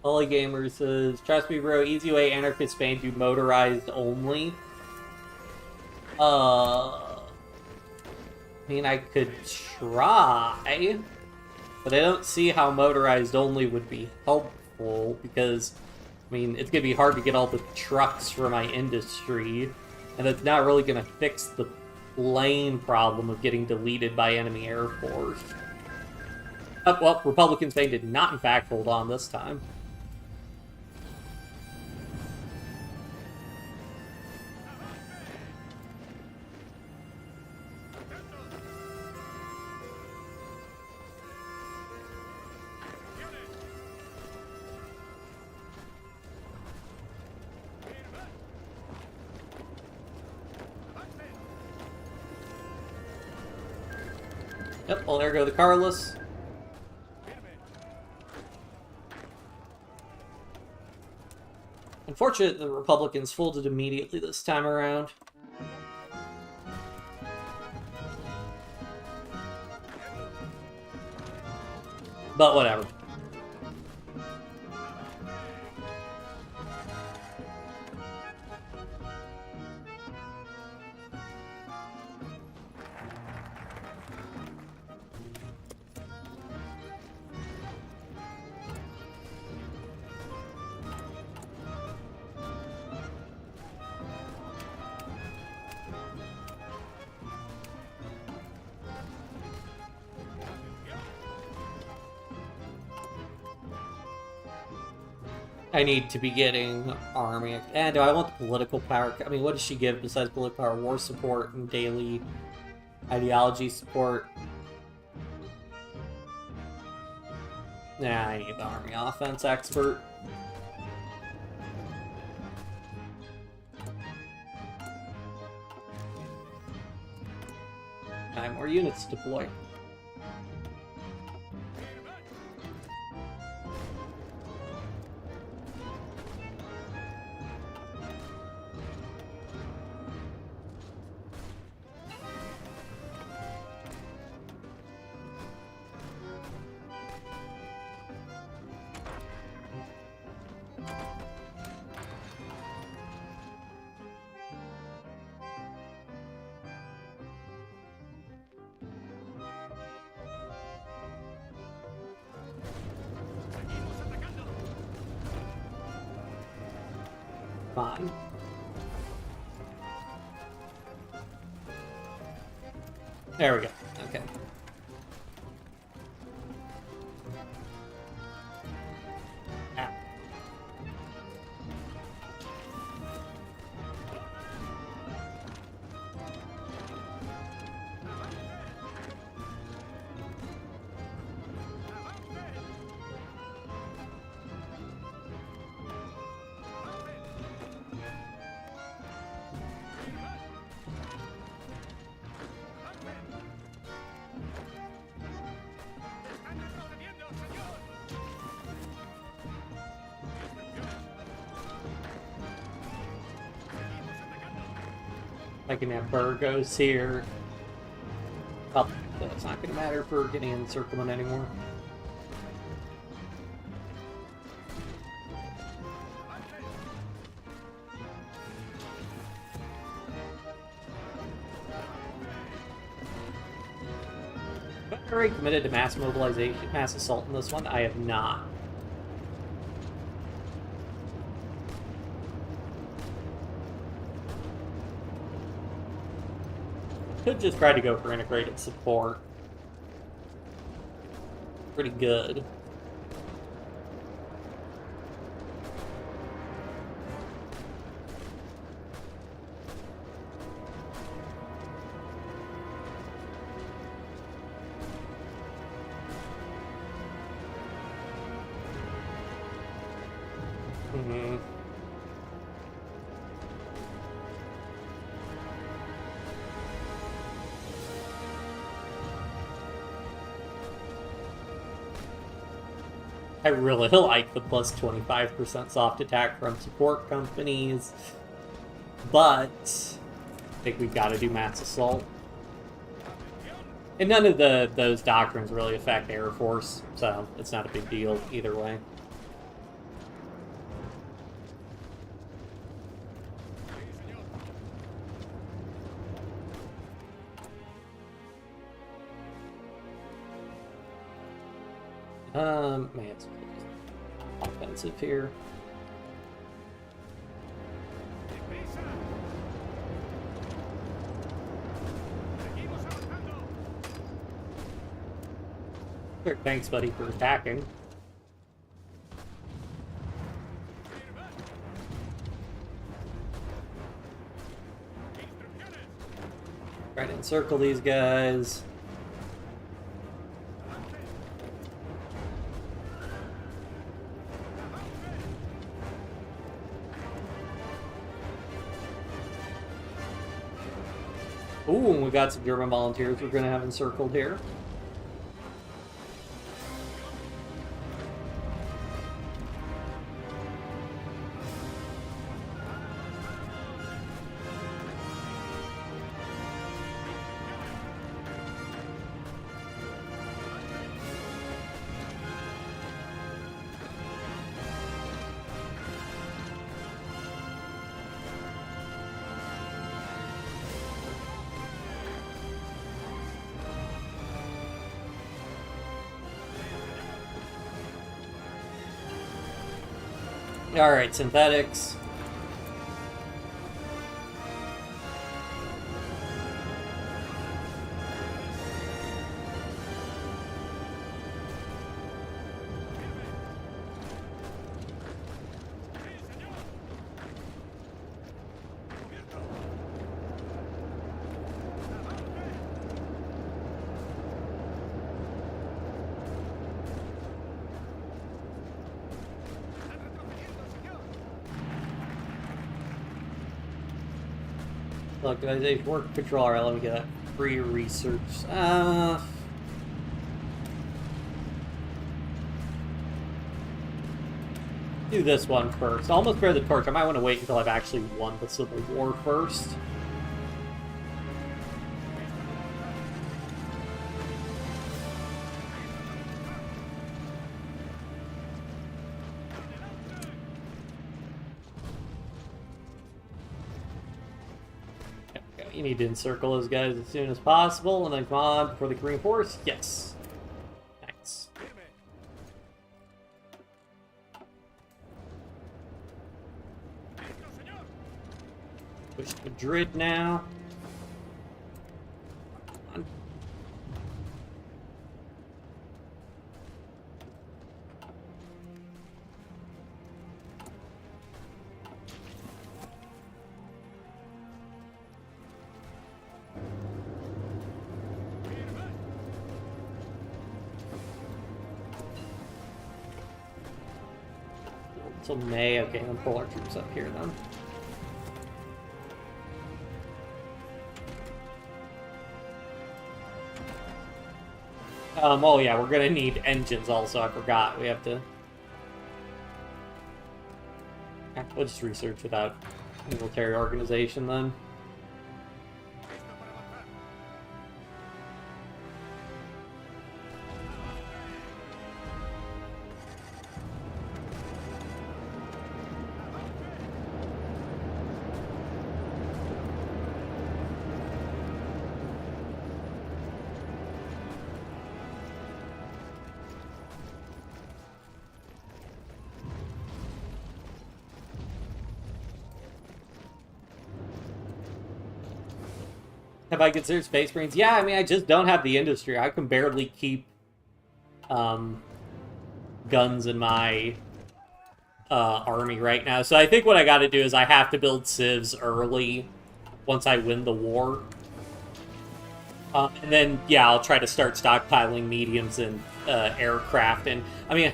Ollie Gamer says, trust me bro, easy way Anarchist Spain do motorized only. I mean, I could try, but I don't see how motorized only would be helpful, because, I mean, it's gonna be hard to get all the trucks for my industry, and it's not really gonna fix the plane problem of getting deleted by enemy air force. Oh, well, Republican Spain did not, in fact, hold on this time. Yep, well, there go the Carless. Unfortunate the Republicans folded immediately this time around. But whatever. I need to be getting army. And do I want the political power? I mean, what does she give besides political power? War support and daily ideology support. Nah, I need the army offense expert. I have more units to deploy. Fine. There we go. Okay. Ah. I can have Burgos here. Well, it's not going to matter if we're getting encirclement anymore. Have I already committed to mass mobilization, mass assault in this one? I have not. Could just try to go for integrated support. Pretty good. I really like the plus 25% soft attack from support companies, but I think we've got to do mass assault. And none of those doctrines really affect Air Force, so it's not a big deal either way. Man, it's offensive here. Sure, thanks, buddy, for attacking. Try to encircle these guys. Ooh, and we got some German volunteers we're going to have encircled here. Alright, synthetics. Localization, work patrol. Alright, let me get that free research. Do this one first. Almost bear the torch. I might want to wait until I've actually won the Civil War first. You need to encircle those guys as soon as possible, and then come on before they can reinforce. Yes. Nice. Push to Madrid now. Come on. Until May. Okay, I'm gonna pull our troops up here then. Oh yeah, we're gonna need engines also. I forgot. We have to. We'll just research without military organization then. Have I considered Space Marines? Yeah, I mean, I just don't have the industry. I can barely keep guns in my army right now. So I think what I got to do is I have to build civs early once I win the war. And then, yeah, I'll try to start stockpiling mediums and aircraft. And, I mean,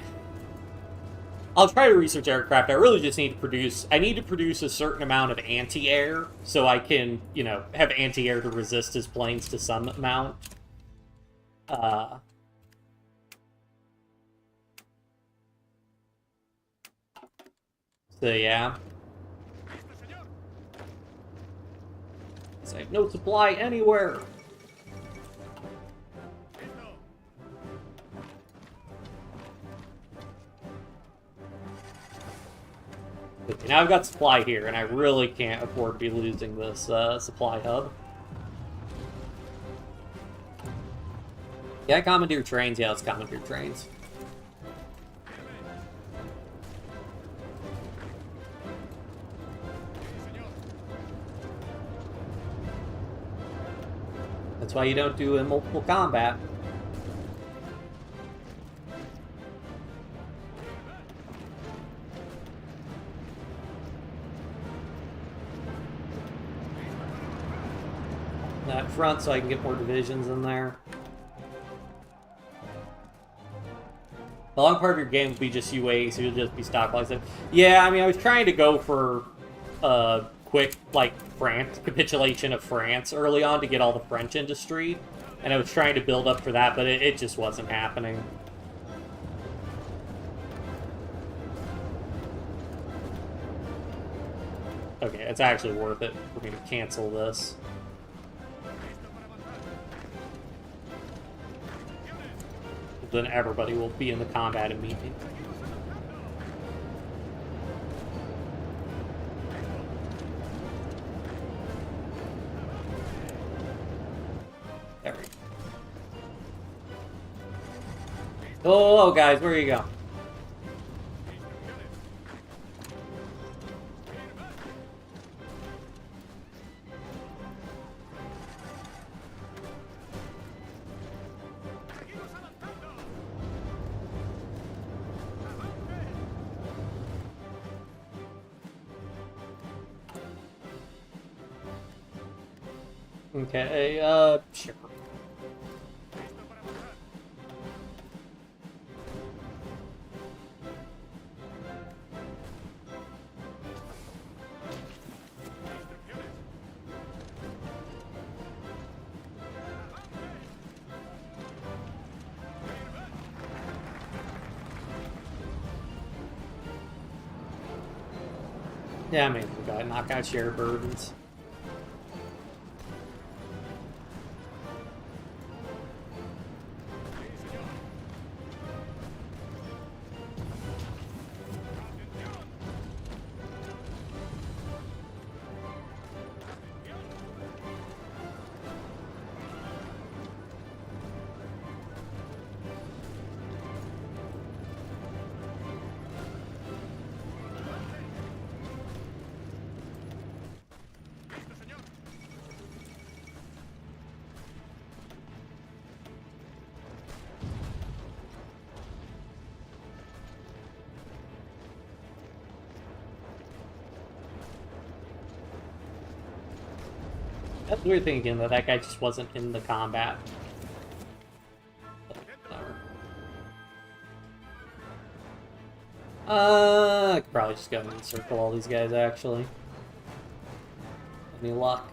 I'll try to research aircraft. I really just need to produce... I need to produce a certain amount of anti-air so I can, you know, have anti-air to resist his planes to some amount. So, yeah. So I have no supply anywhere. Okay, now I've got supply here, and I really can't afford to be losing this supply hub. Yeah, commandeer trains. Yeah, let's commandeer trains. That's why you don't do in multiple combat. That front so I can get more divisions in there. The long part of your game would be just UA, so you'll just be stockpiling. Yeah, I mean, I was trying to go for quick, like, France capitulation of France early on to get all the French industry, and I was trying to build up for that, but it just wasn't happening. Okay, it's actually worth it. We're going to cancel this. Then everybody will be in the combat immediately. There we go. Oh, guys, where you go? Okay, sure. Yeah, I mean, we gotta knock out share burdens. That's the weird thing again, though, that guy just wasn't in the combat. I could probably just go and encircle all these guys, actually. Any luck.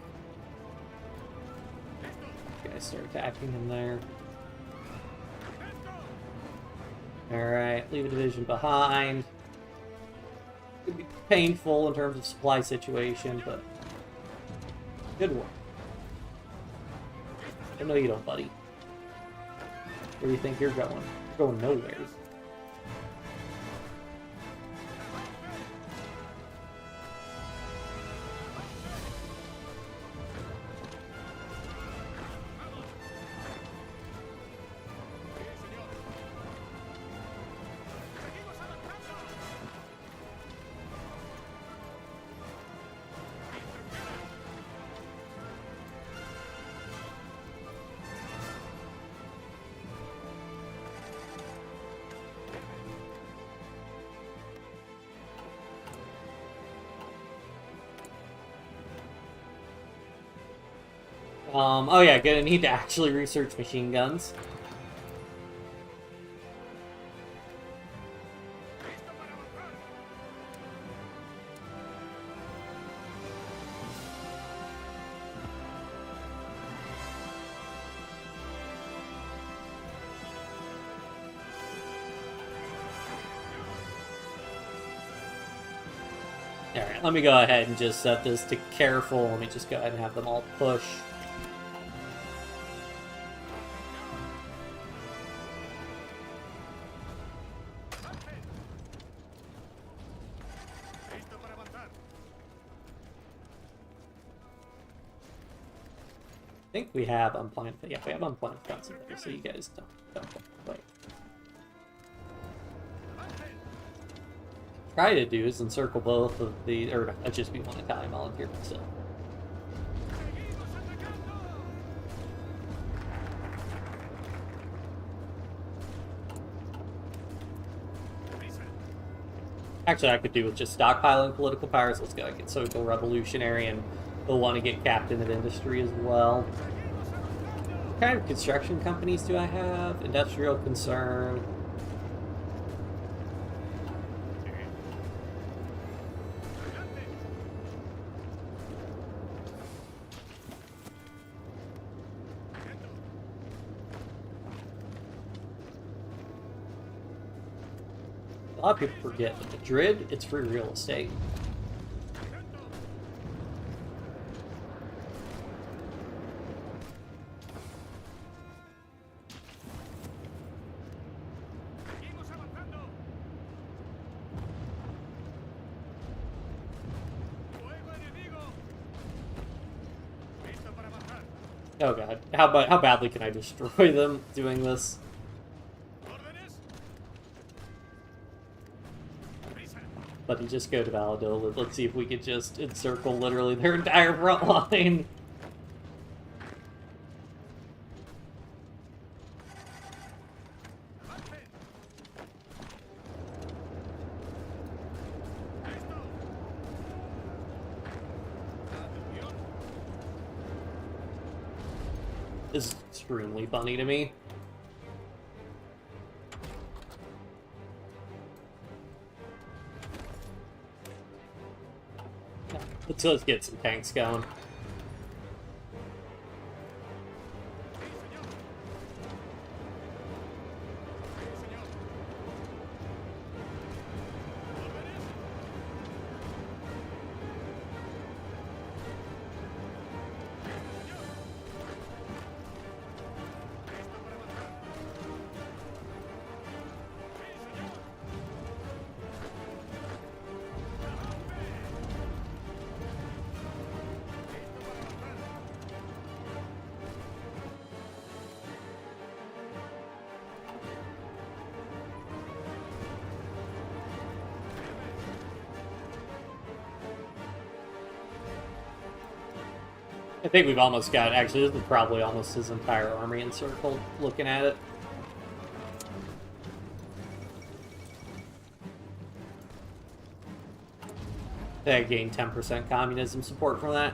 Guys start attacking him there. Alright, leave a division behind. Could be painful in terms of supply situation, but good work. I know you don't, buddy. Where do you think you're going? You're going nowhere. Oh yeah, gonna need to actually research machine guns. Alright, let me go ahead and just set this to careful. Let me just go ahead and have them all push. I think we have unplanned, yeah, we have unplanned fronts, so you guys don't wait. Try to do is encircle both of the, or that'd just be one Italian volunteer, but still. Actually, I could do with just stockpiling political powers. Let's go get social revolutionary, and they'll want to get captain of industry as well. What kind of construction companies do I have? Industrial concern. A lot of people forget that Madrid, it's free real estate. Oh god, how badly can I destroy them doing this? But he just go to Valladolid. Let's see if we could just encircle literally their entire front line. This is extremely funny to me. Let's get some tanks going. I think we've almost got, actually, this is probably almost his entire army encircled, looking at it. They gained 10% communism support from that.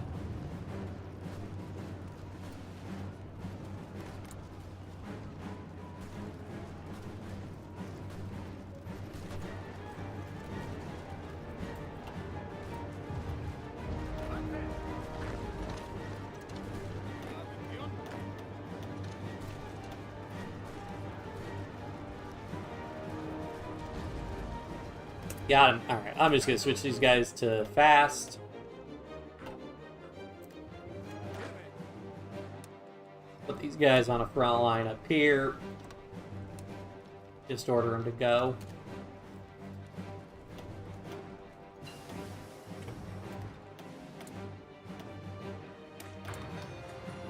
Got him. Alright, I'm just gonna switch these guys to fast. Put these guys on a front line up here. Just order them to go.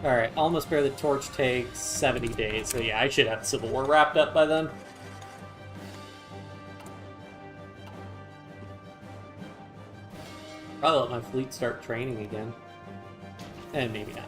Alright, almost bear the torch takes 70 days. So yeah, I should have the Civil War wrapped up by then. Probably let my fleet start training again. And maybe not.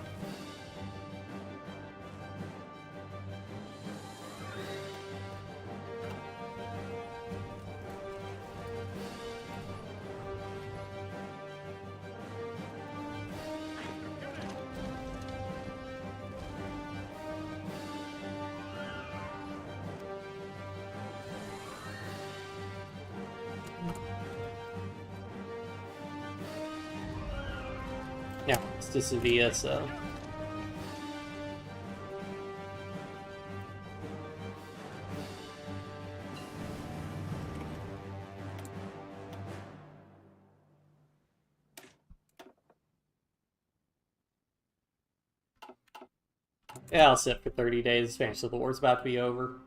Yeah, it's to Sevilla, so... Yeah, I'll sit for 30 days. The Spanish Civil War's about to be over.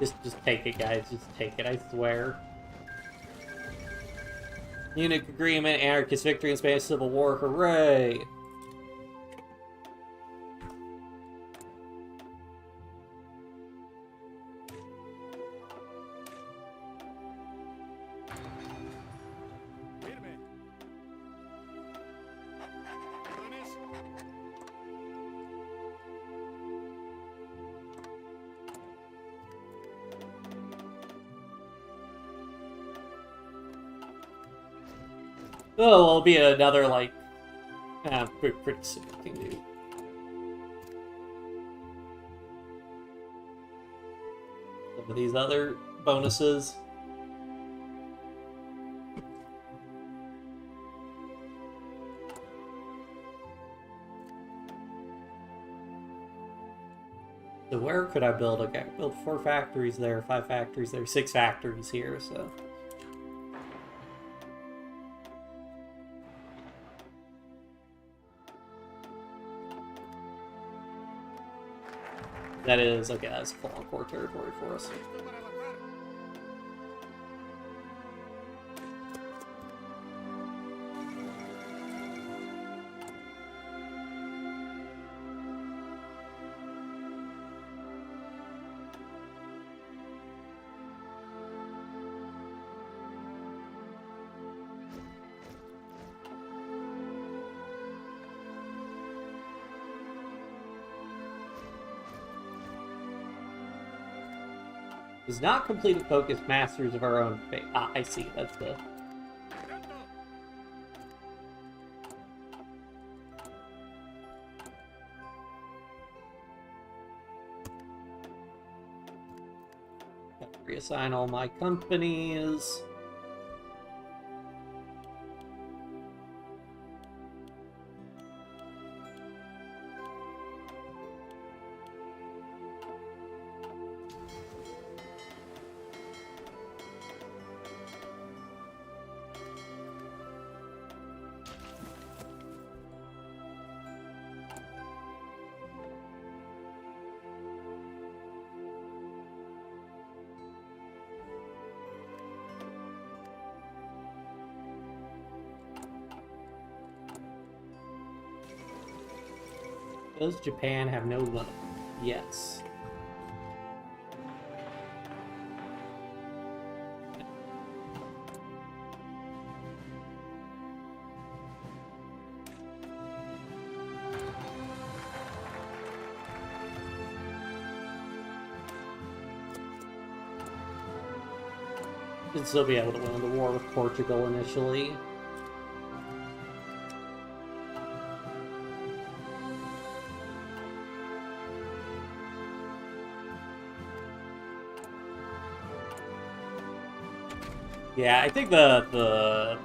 Just take it, guys. Just take it, I swear. Munich Agreement, Anarchist victory in Spanish Civil War. Hooray! Oh, it'll be another, like, pretty soon we can do. Some of these other bonuses. So where could I build? Okay, I built 4 factories there, 5 factories there, 6 factories here, so... That is, okay, that's full-on core territory for us. Does not complete a focus masters of our own fate. Ah, I see. That's the... Reassign all my companies. Does Japan have no limit? Yes. Should still be able to win the war with Portugal initially. Yeah, I think the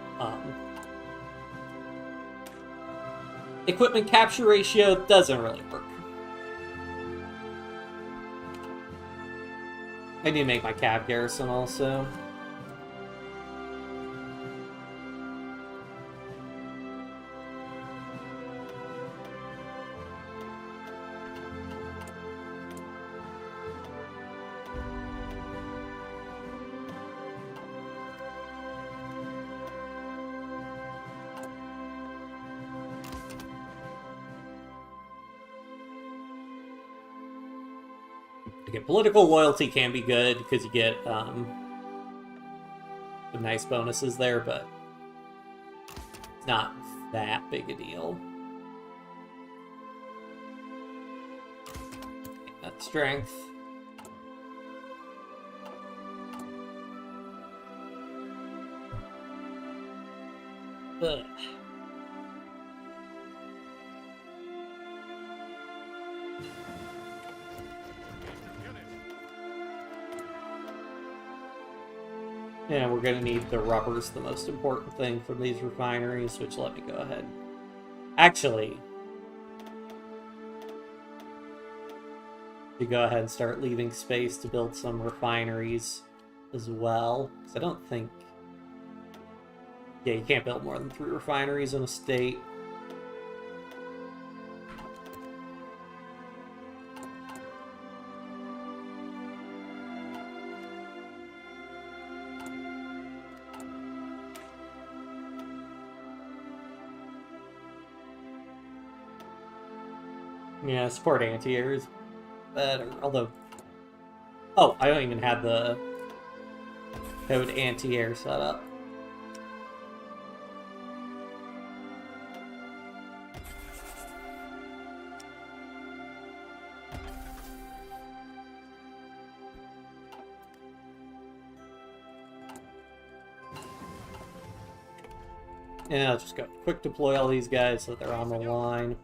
equipment capture ratio doesn't really work. I need to make my cav garrison also. Again, political loyalty can be good because you get some nice bonuses there, but it's not that big a deal. That strength. Ugh. And we're going to need the rubbers, the most important thing from these refineries, which let me go ahead. Actually, you go ahead and start leaving space to build some refineries as well. Because I don't think... Yeah, you can't build more than 3 refineries in a state. Yeah, support anti-air is better, although... Oh, I don't even have the code anti-air set up. Yeah, I'll just go quick deploy all these guys so they're on the line.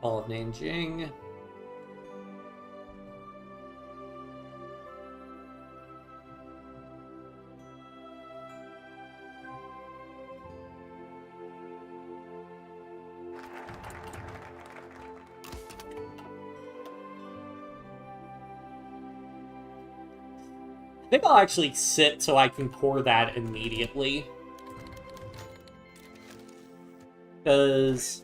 All of Nanjing. I think I'll actually sit so I can core that immediately. Because...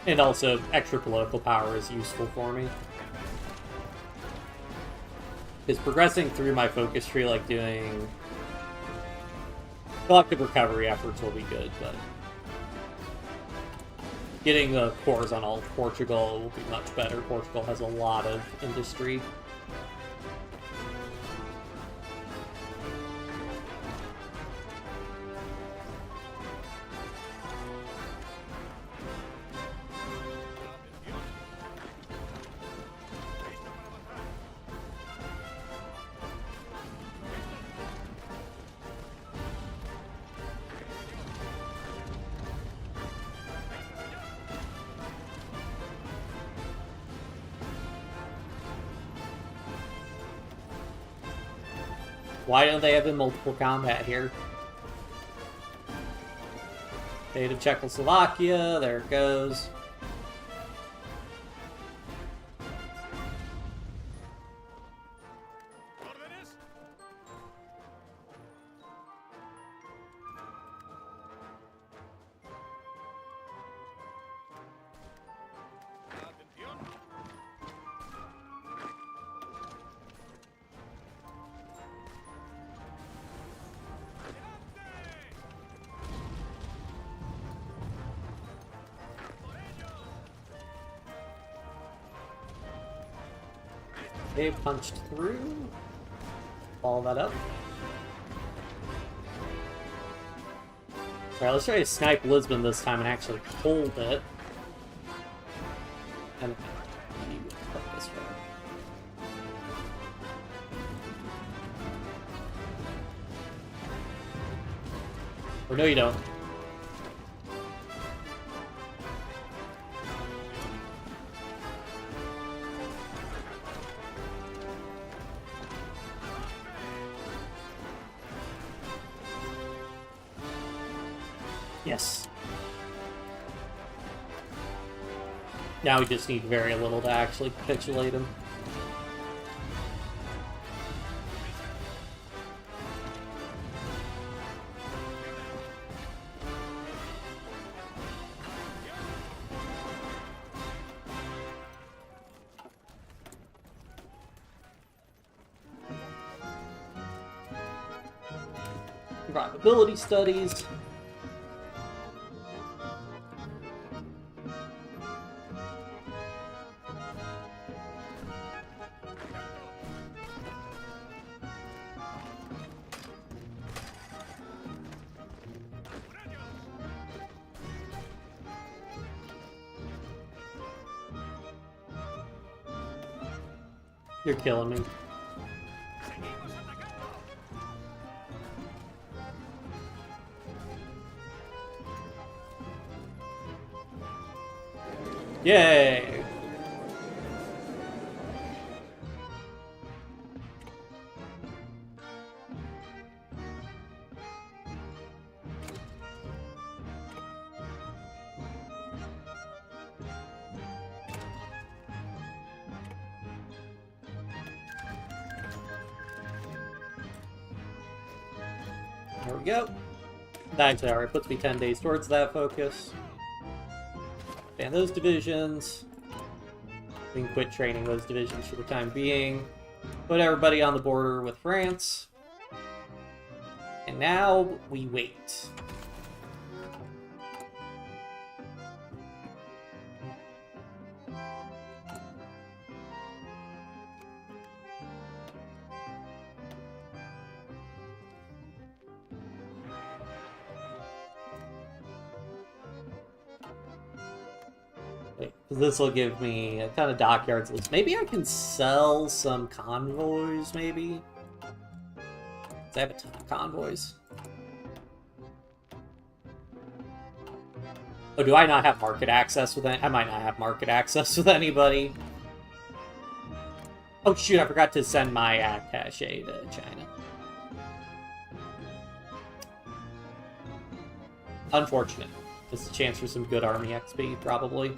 And also, extra political power is useful for me. Because progressing through my focus tree, like doing collective recovery efforts will be good, but getting the cores on all of Portugal will be much better. Portugal has a lot of industry. Why don't they have in multiple combat here? State of Czechoslovakia, there it goes. They punched through. Follow that up. Alright, let's try to snipe Lisbon this time and actually hold it. And put this way. Or no, you don't. Yes. Now we just need very little to actually capitulate him. survivability studies. You're killing me. Yay! There we go. Actually, alright, puts me 10 days towards that focus. And those divisions. We can quit training those divisions for the time being. Put everybody on the border with France. And now we wait. This will give me a ton of dockyards list. Maybe I can sell some convoys, maybe? I have a ton of convoys. Oh, do I not have market access with any? I might not have market access with anybody. Oh shoot, I forgot to send my attaché to China. Unfortunate. Just a chance for some good army XP, probably.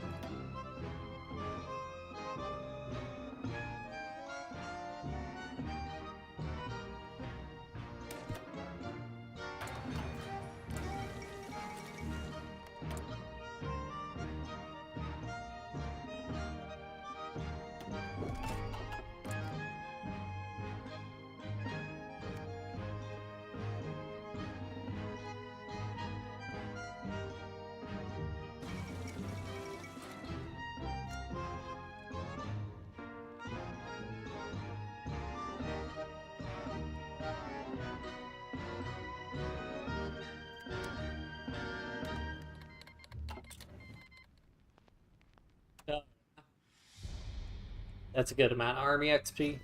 That's a good amount of army XP.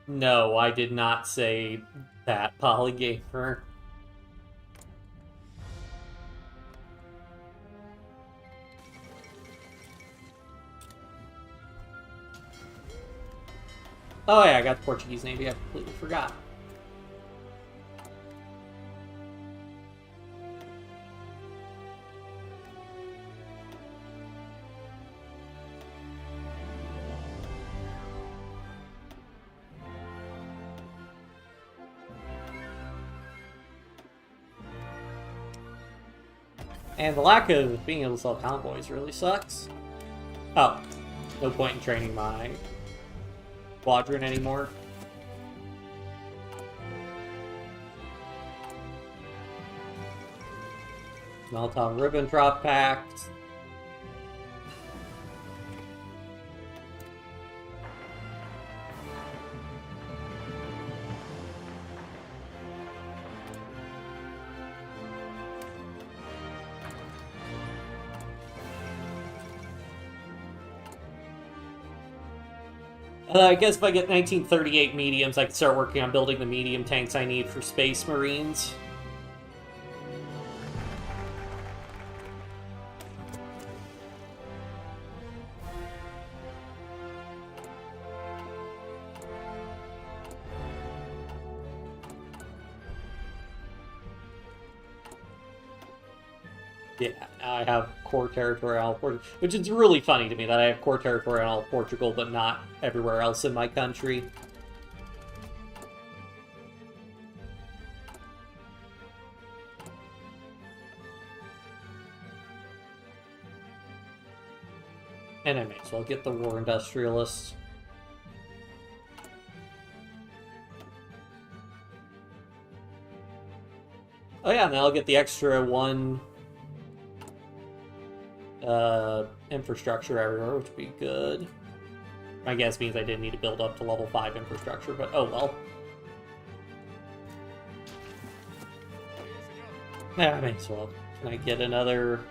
No, I did not say that, Polygamer. Oh yeah, I got the Portuguese Navy, I completely forgot. And the lack of being able to sell convoys really sucks. Oh, no point in training my squadron anymore. Molotov-Ribbentrop Pact. I guess if I get 1938 mediums, I can start working on building the medium tanks I need for Space Marines. Yeah, now I have core territory all Portugal, which is really funny to me that I have core territory on all Portugal, but not everywhere else in my country. And I may as well get the War Industrialists. Oh yeah, and then I'll get the extra one infrastructure everywhere, which would be good. My guess means I didn't need to build up to level 5 infrastructure, but oh well. Yeah, I may as well. Can I get another...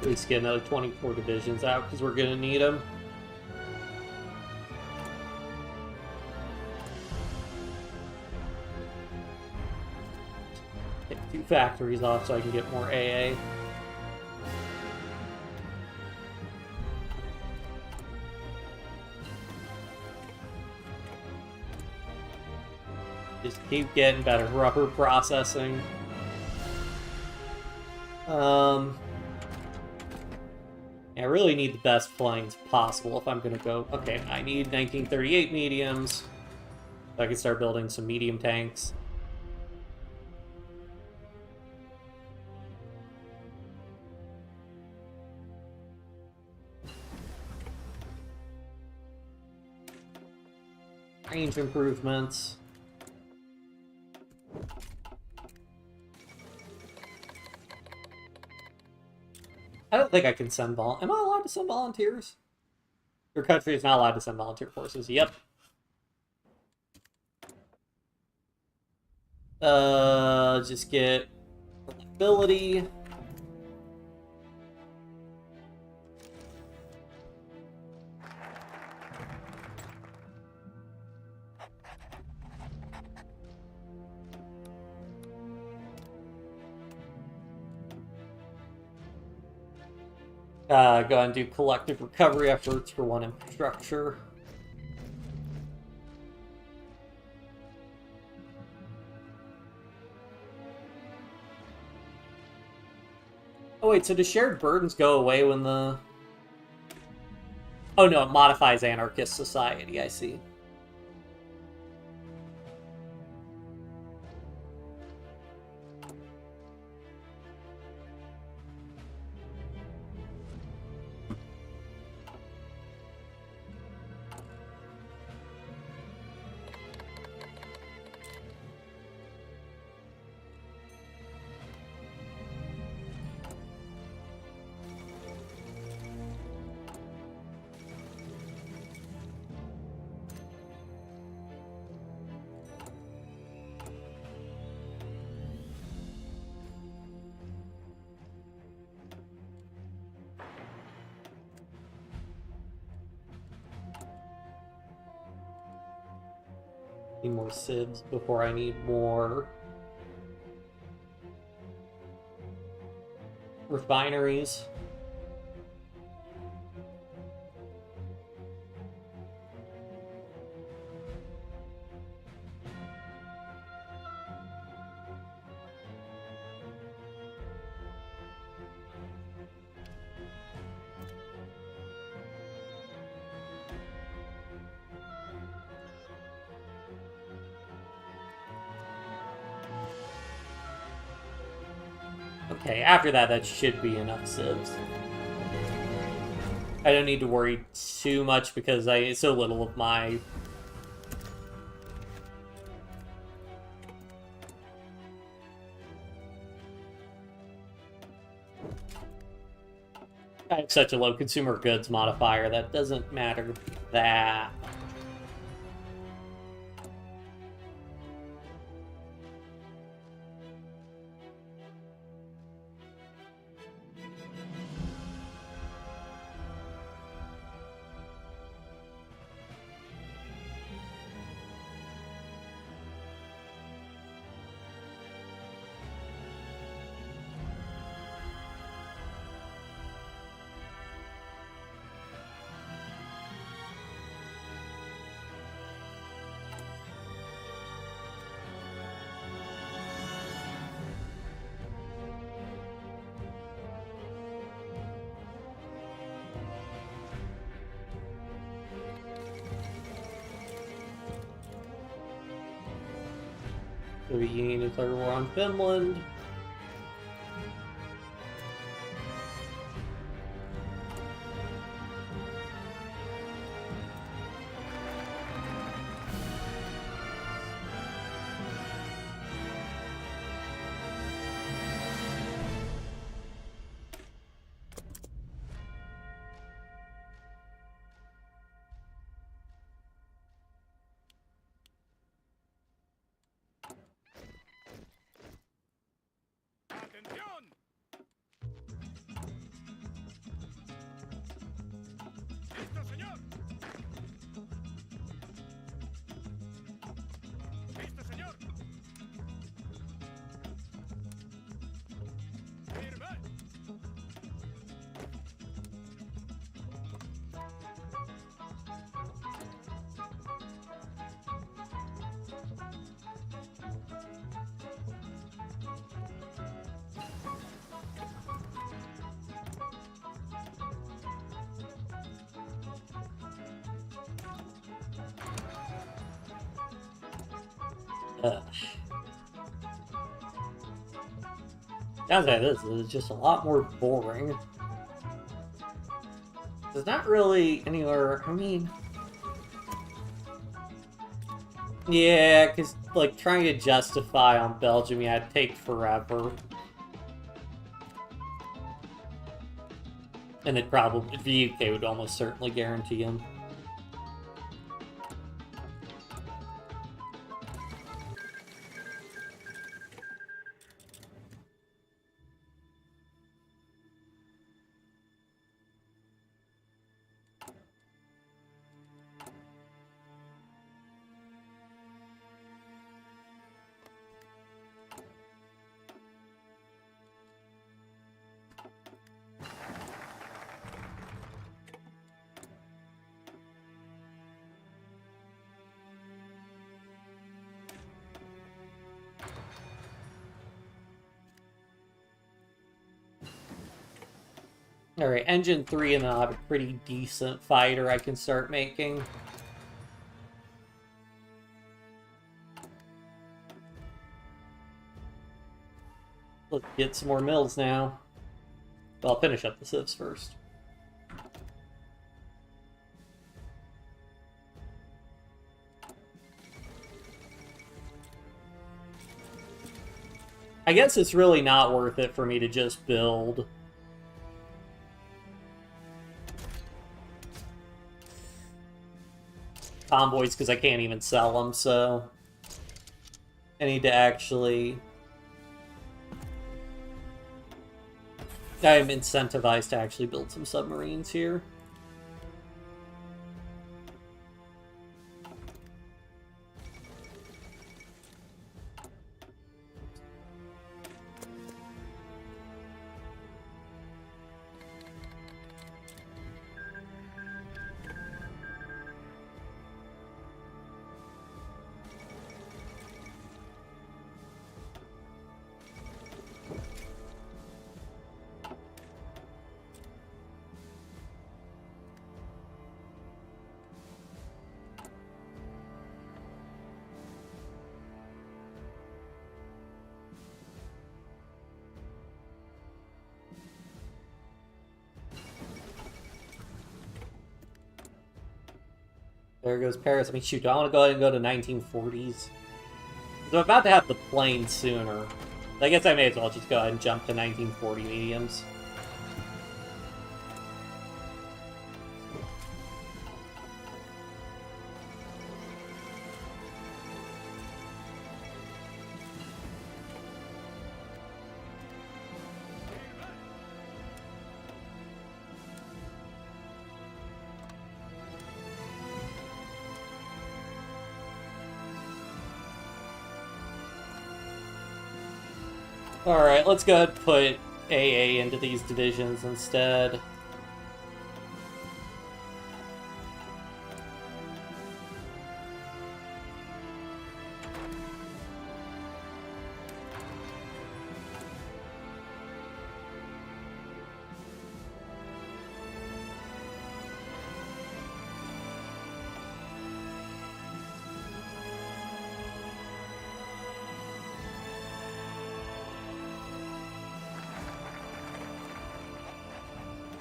At least get another 24 divisions out, because we're going to need them. Take 2 factories off so I can get more AA. Just keep getting better. Rubber processing. I really need the best planes possible if I'm going to go... Okay, I need 1938 mediums. So I can start building some medium tanks. Range improvements. I don't think I can send Am I allowed to send volunteers? Your country is not allowed to send volunteer forces. Yep. Just get reliability. Go ahead and do collective recovery efforts for 1 infrastructure. Oh wait, so do shared burdens go away when the... Oh no, it modifies anarchist society, I see. Need more civs before I need more refineries. Okay, after that, that should be enough civs. I don't need to worry too much because so little of my... I have such a low consumer goods modifier that doesn't matter that much. Soviet Union declared war on Finland. Sounds like this is just a lot more boring. There's not really anywhere, I mean... Yeah, because, like, trying to justify on Belgium, yeah, it'd take forever. And it probably, the UK would almost certainly guarantee him. Alright, engine 3, and then I'll have a pretty decent fighter I can start making. Let's get some more mills now. Well, I'll finish up the civs first. I guess it's really not worth it for me to just build convoys because I can't even sell them, so I need to actually... I'm incentivized to actually build some submarines here. There goes Paris. I mean, shoot, do I want to go ahead and go to 1940s? I'm about to have the plane sooner. I guess I may as well just go ahead and jump to 1940 mediums. Alright, let's go ahead and put AA into these divisions instead.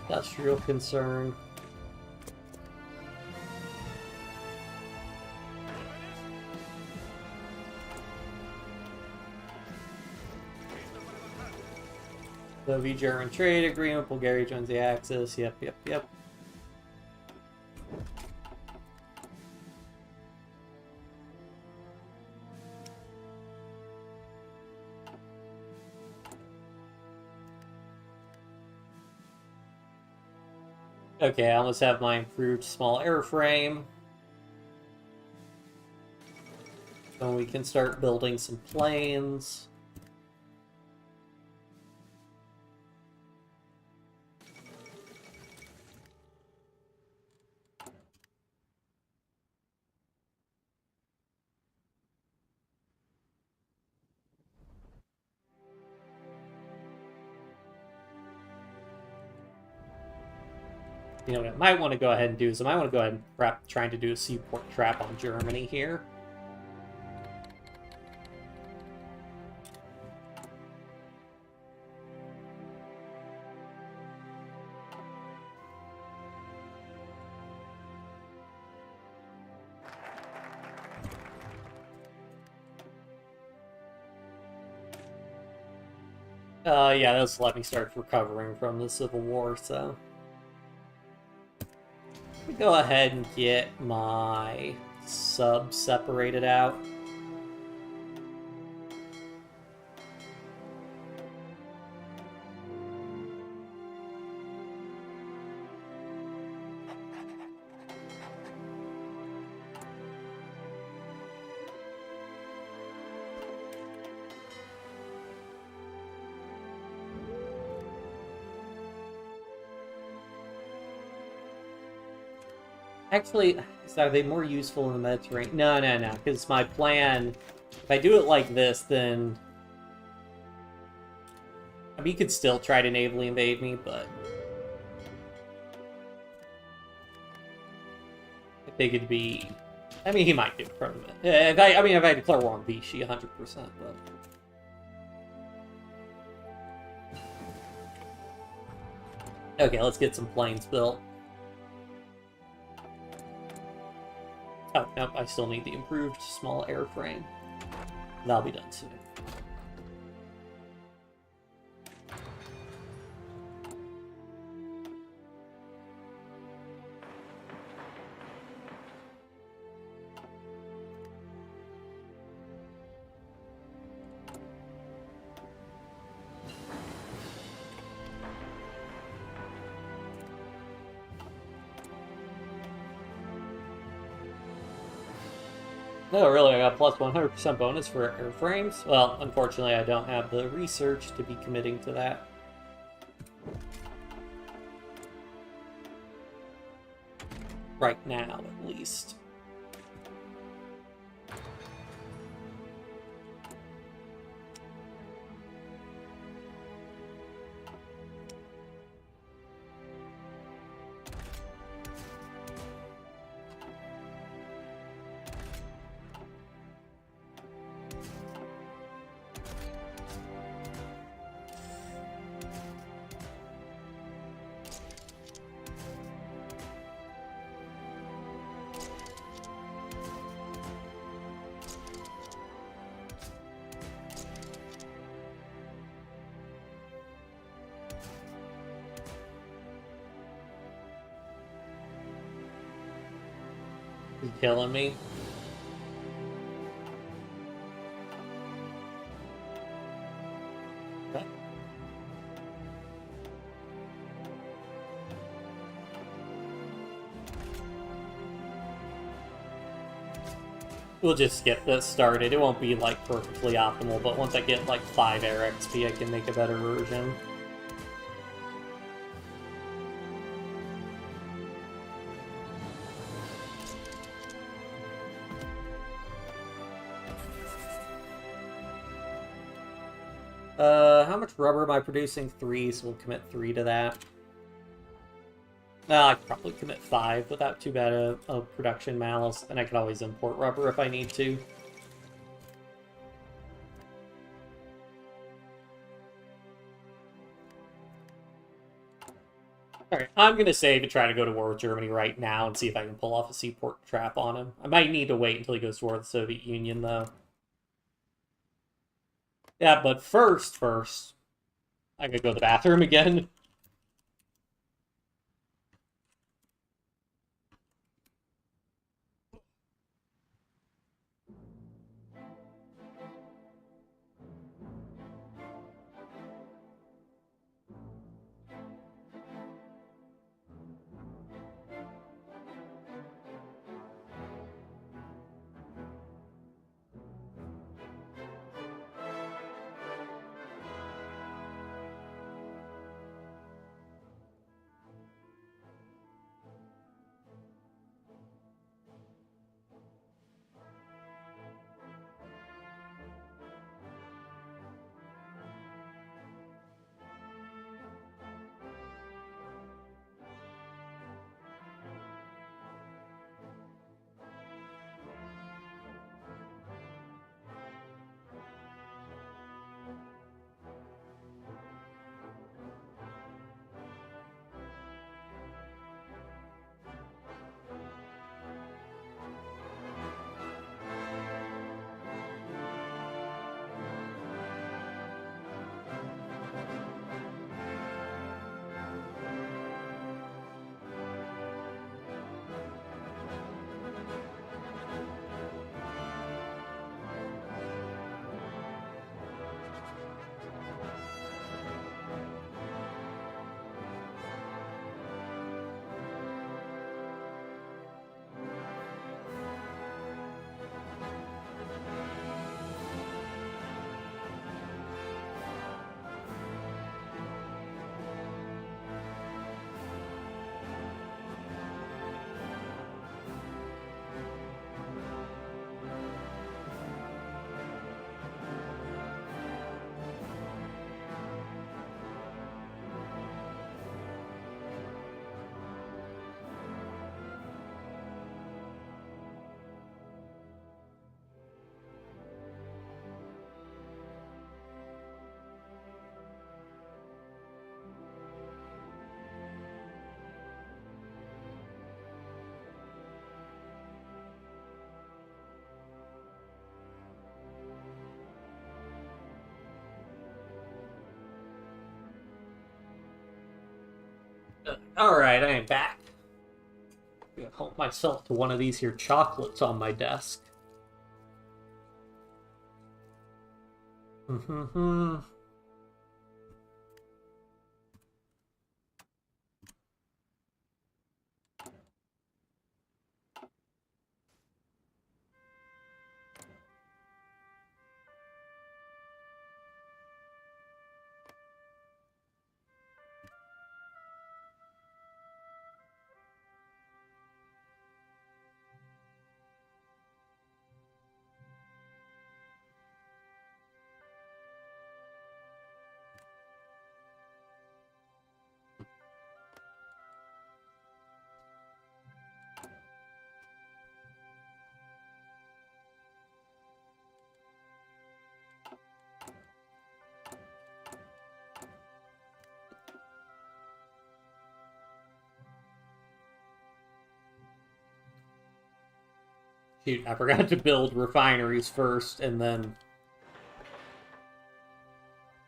Industrial concern. Soviet-German trade agreement. Bulgaria joins the Axis. Yep. Okay, I almost have my improved small airframe. So we can start building some planes. You know what I might want to go ahead and do is I might want to go ahead and prep trying to do a seaport trap on Germany here. Yeah, this let me start recovering from the Civil War, so... Let me go ahead and get my subs separated out. Actually, are they more useful in the Mediterranean? No, because my plan, if I do it like this, then... I mean, you could still try to navally invade me, but... I think it'd be... I mean, he might do it from it. If I declare war on Vichy, 100%, but... Okay, let's get some planes built. Oh, nope, I still need the improved small airframe. That'll be done soon. No, really, I got plus 100% bonus for airframes? Well, unfortunately, I don't have the research to be committing to that. Right now, at least. You killing me? Okay. We'll just get this started. It won't be like perfectly optimal, but once I get like 5 air XP, I can make a better version. How much rubber am I producing? 3, so we'll commit 3 to that. I could probably commit 5 without too bad a production malice, and I could always import rubber if I need to. Alright, I'm gonna save and try to go to war with Germany right now and see if I can pull off a seaport trap on him. I might need to wait until he goes to war with the Soviet Union, though. Yeah, but first, I gotta go to the bathroom again. Alright, I am back. I'm gonna help myself to one of these here chocolates on my desk. Shoot, I forgot to build refineries first, and then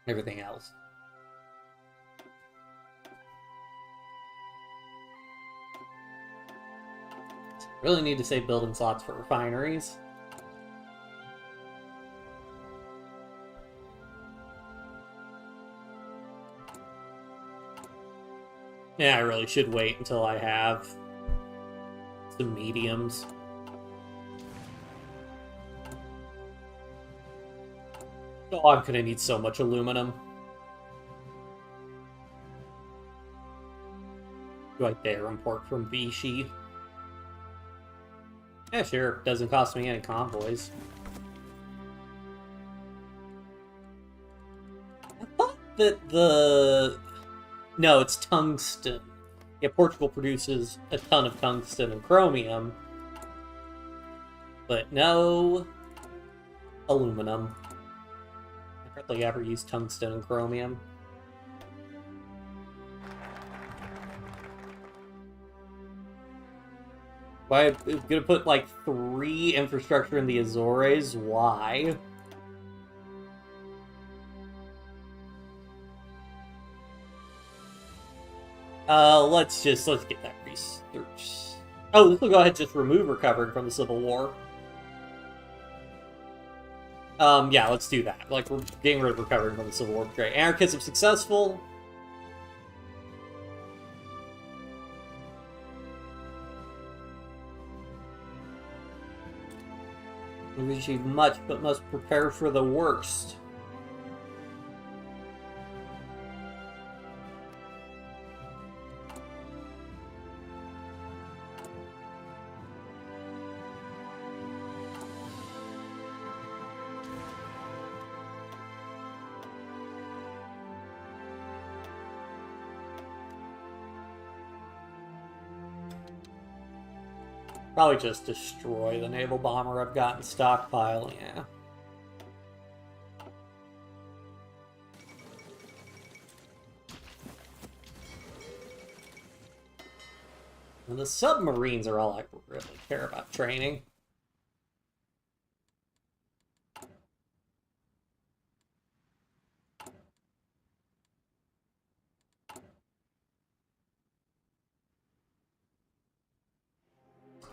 everything else. Really need to save building slots for refineries. Yeah, I really should wait until I have some mediums. Oh, I'm gonna need so much aluminum. Do I dare import from Vichy? Yeah, sure. Doesn't cost me any convoys. I thought that the... No, it's tungsten. Yeah, Portugal produces a ton of tungsten and chromium. But no aluminum. I hardly ever use tungsten and chromium. Why I'm gonna put like 3 infrastructure in the Azores? Why? Let's get that research. Oh, this will go ahead and just remove recovering from the Civil War. Yeah, let's do that. Like, we're getting rid of recovering from the Civil War. Great. Anarchism successful. We've achieved much, but must prepare for the worst. Probably just destroy the naval bomber I've got in stockpile, yeah. And the submarines are all I really care about training.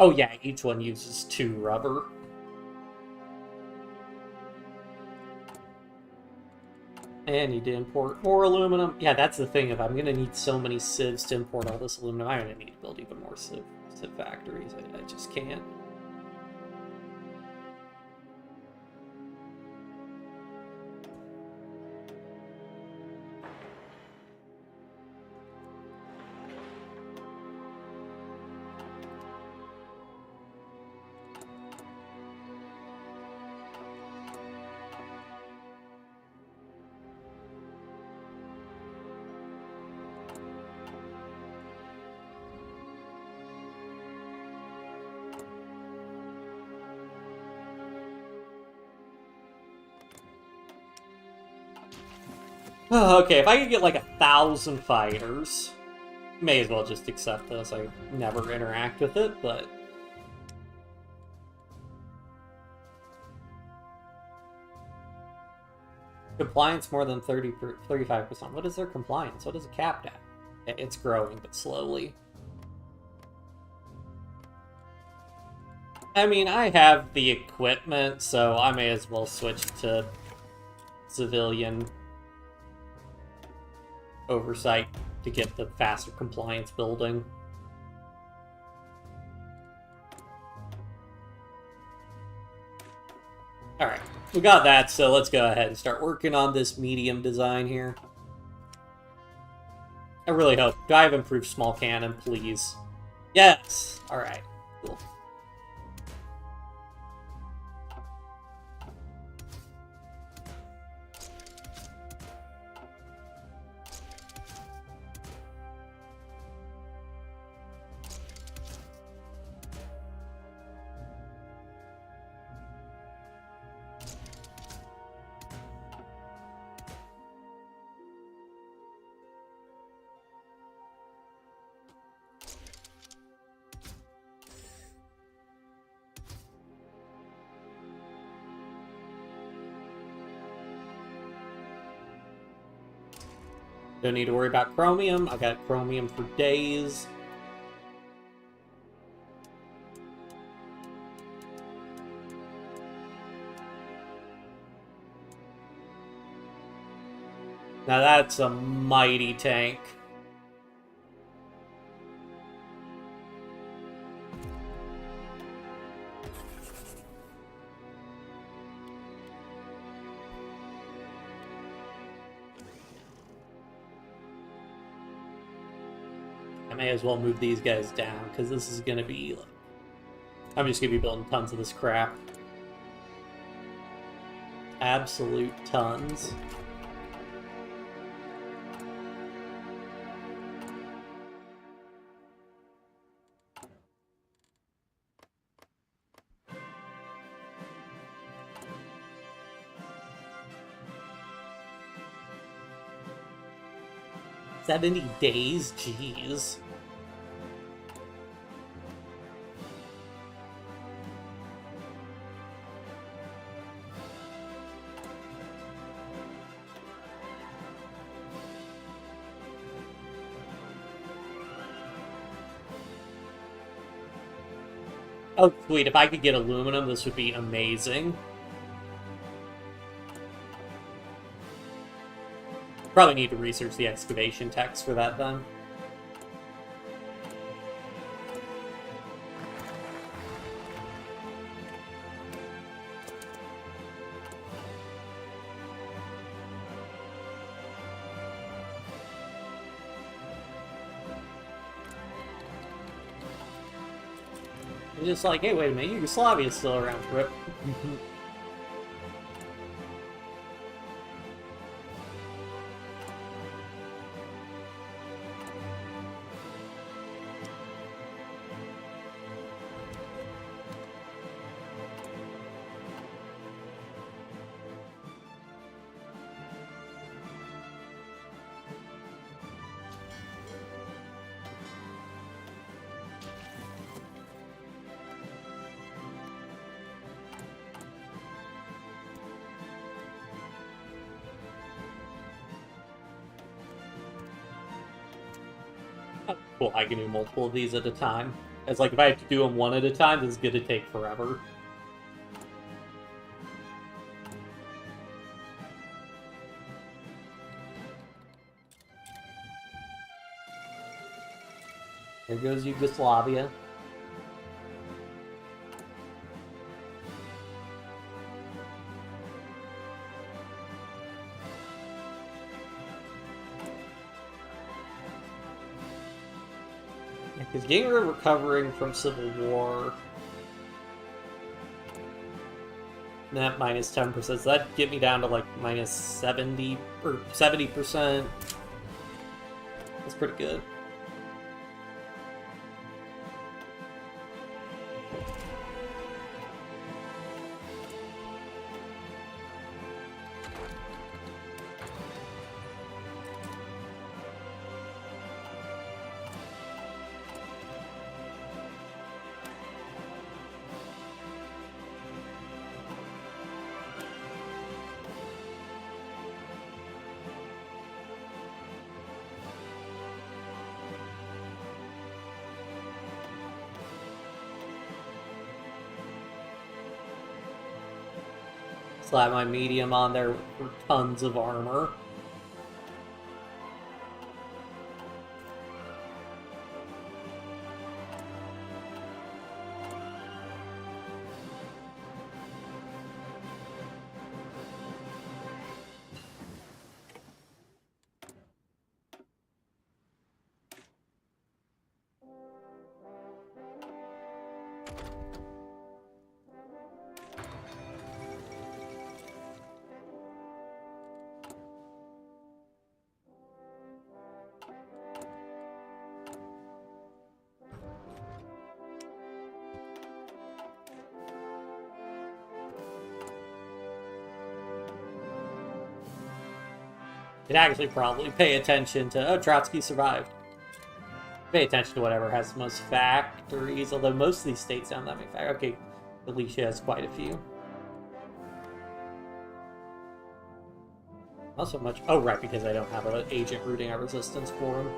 Oh yeah, each one uses 2 rubber. And need to import more aluminum. Yeah, that's the thing. If I'm going to need so many civs to import all this aluminum, I'm going to need to build even more civ factories. I just can't. Okay, if I could get like 1,000 fighters, may as well just accept this. I never interact with it, but... Compliance more than 35%. What is their compliance? What is it capped at? It's growing, but slowly. I mean, I have the equipment, so I may as well switch to civilian oversight to get the faster compliance building. Alright, we got that, so let's go ahead and start working on this medium design here. I really hope. Do I have improved small cannon, please? Yes! Alright, cool. Don't need to worry about chromium. I got chromium for days. Now that's a mighty tank. I may as well move these guys down, because this is going to be... like, I'm just going to be building tons of this crap. Absolute tons. $70 days? Jeez. Oh, sweet. If I could get aluminum, this would be amazing. Probably need to research the excavation text for that, then. It's just like, hey, wait a minute, Yugoslavia's still around, Rip. Cool, I can do multiple of these at a time. It's like, if I have to do them one at a time, this is gonna take forever. There goes Yugoslavia. Because Ginger recovering from Civil War. That minus 10%. So that'd get me down to like minus 70 or 70%. That's pretty good. Slap my medium on there for tons of armor. Could actually probably pay attention to... Oh, Trotsky survived. Pay attention to whatever has the most factories, although most of these states don't have that many factories. Okay, Alicia has quite a few. Not so much... Oh, right, because I don't have an agent rooting out resistance for him.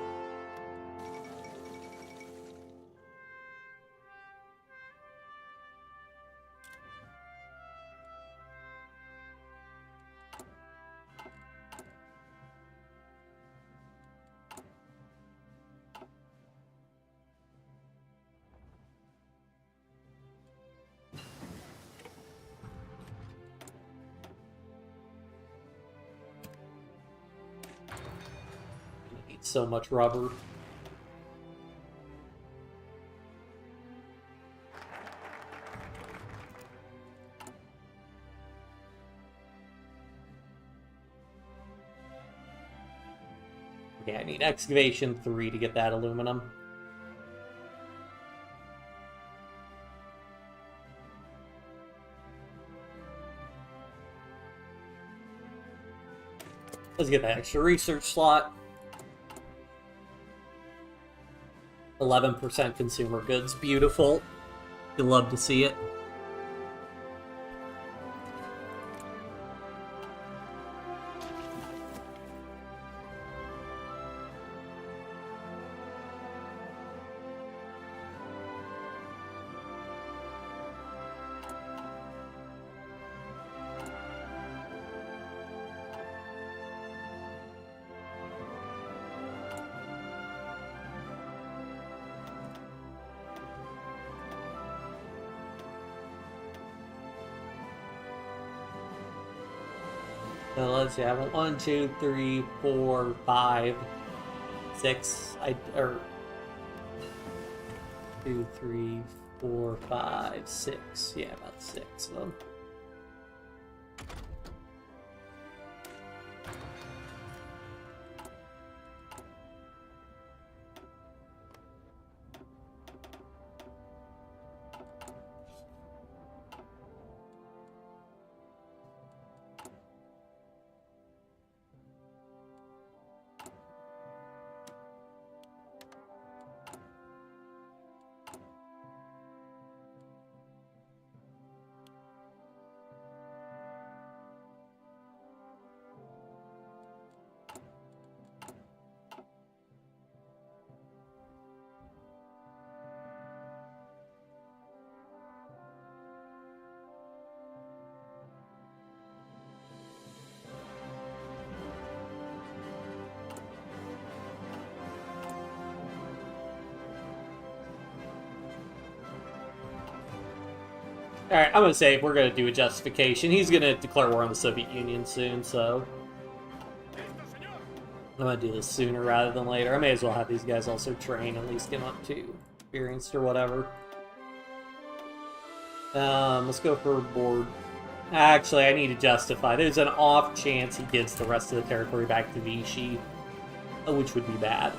So much rubber. Okay, I need excavation 3 to get that aluminum. Let's get that extra research slot. 11% consumer goods. Beautiful. You'll love to see it. So let's see, I have 1, 2, 3, 4, 5, 6. Or 2, 3, 4, 5, 6. Yeah, about 6 of them. Alright, I'm gonna say we're gonna do a justification. He's gonna declare war on the Soviet Union soon, so I'm gonna do this sooner rather than later. I may as well have these guys also train, at least get them up to experienced or whatever. Let's go for board. Actually, I need to justify. There's an off chance he gives the rest of the territory back to Vichy, which would be bad.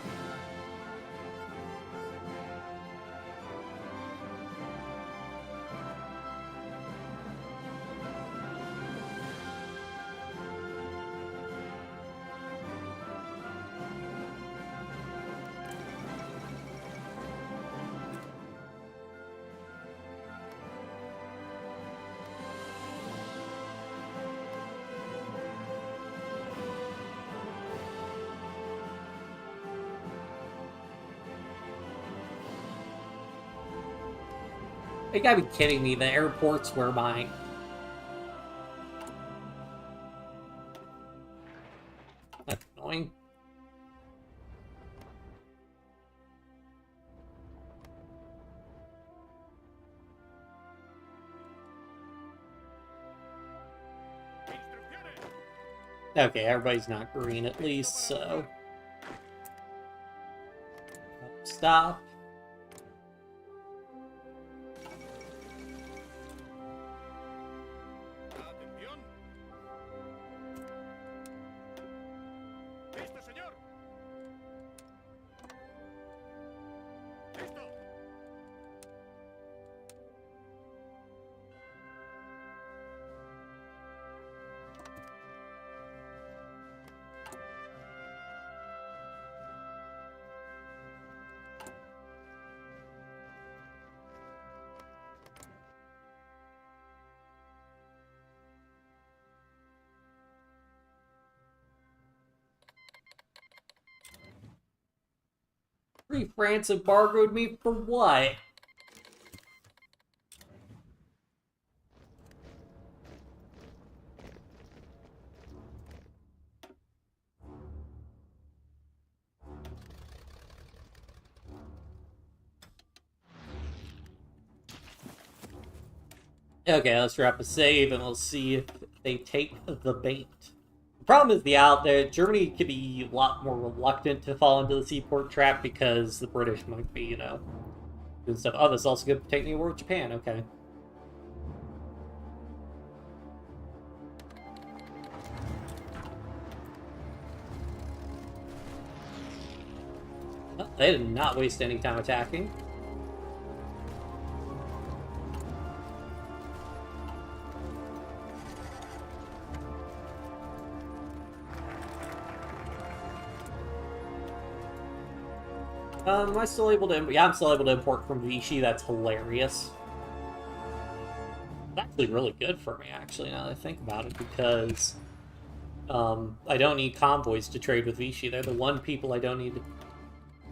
You gotta be kidding me, the airports were mine. That's annoying. Okay, everybody's not green at least, so... Stop. Free France embargoed me for what? Okay, let's drop a save and we'll see if they take the bait. The problem is Germany could be a lot more reluctant to fall into the seaport trap because the British might be, doing stuff. Oh, this is also good for taking war with Japan, okay. Well, they did not waste any time attacking. Am I still able to... Yeah, I'm still able to import from Vichy. That's hilarious. It's actually really good for me, actually, now that I think about it, because I don't need convoys to trade with Vichy. They're the one people I don't need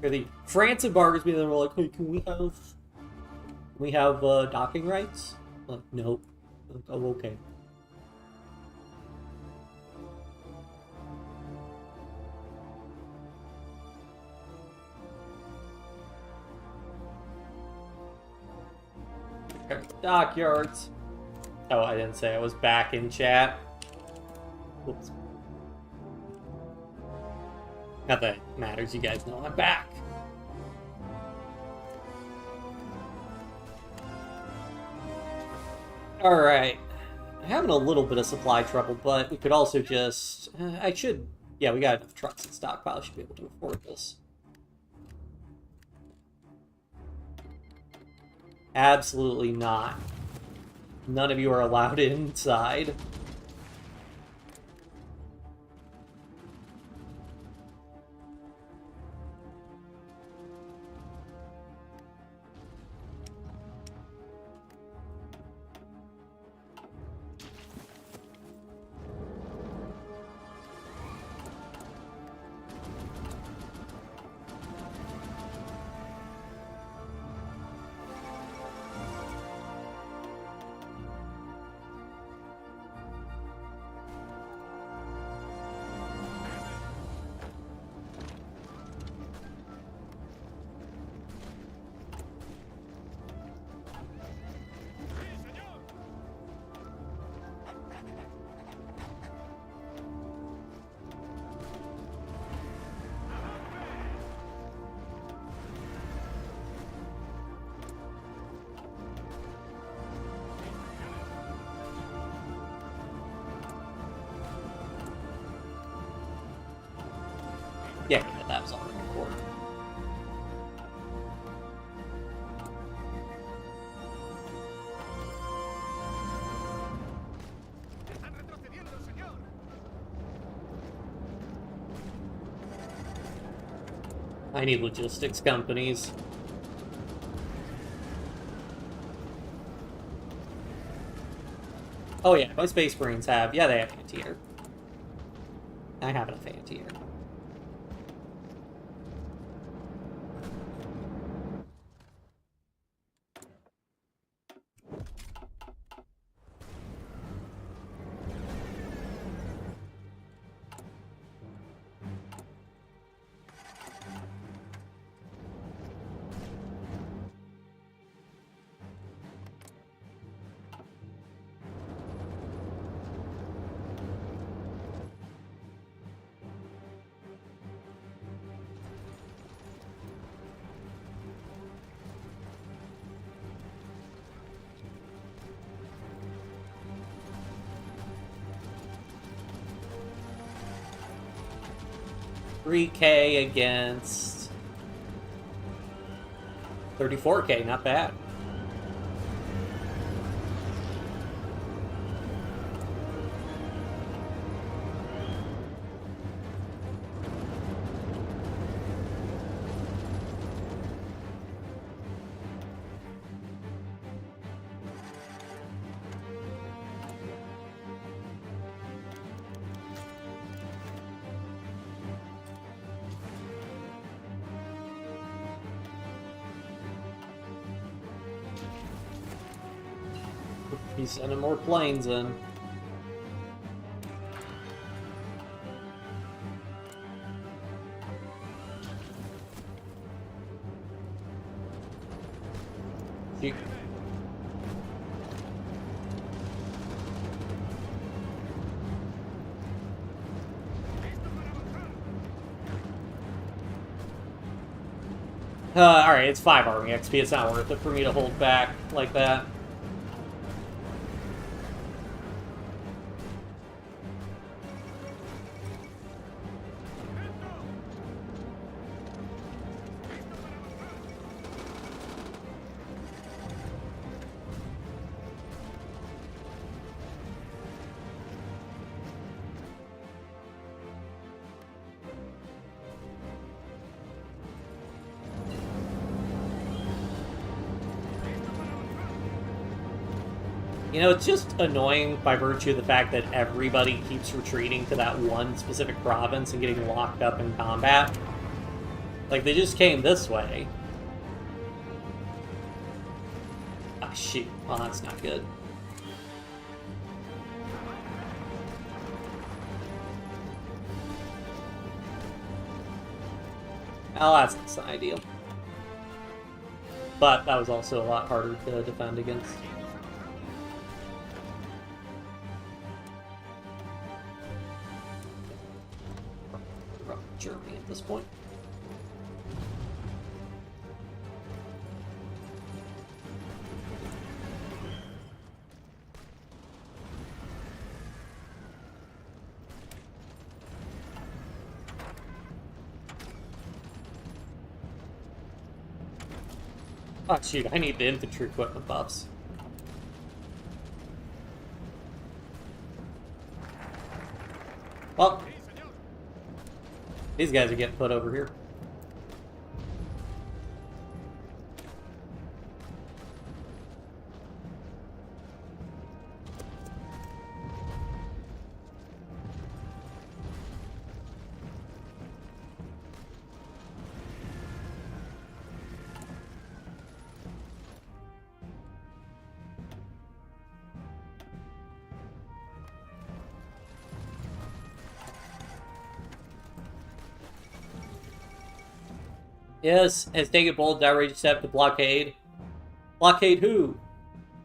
to... France embargoes me, and they're like, hey, can we have docking rights? I'm like, nope. Like, oh, okay. Dockyards. Oh, I didn't say I was back in chat. Whoops. Not that it matters, you guys know I'm back. Alright. I'm having a little bit of supply trouble, but we could also just... Yeah, we got enough trucks and stockpile. I should be able to afford this. Absolutely not. None of you are allowed inside. Yeah, that was already recorded. I need logistics companies. Oh yeah, my Space Marines have. Yeah, they have anti-air. I have enough anti-air. $3K against 34K, not bad. He's sending more planes in. You... Alright, it's 5 army XP. It's not worth it for me to hold back like that. You know, it's just annoying by virtue of the fact that everybody keeps retreating to that one specific province and getting locked up in combat. Like, they just came this way. Ah, shoot. Well, that's not good. Oh, that's not ideal. But that was also a lot harder to defend against. Germany at this point. Oh shoot, I need the infantry equipment buffs. Well, these guys are getting put over here. Yes, has taken bold, outrageous step to blockade. Blockade who?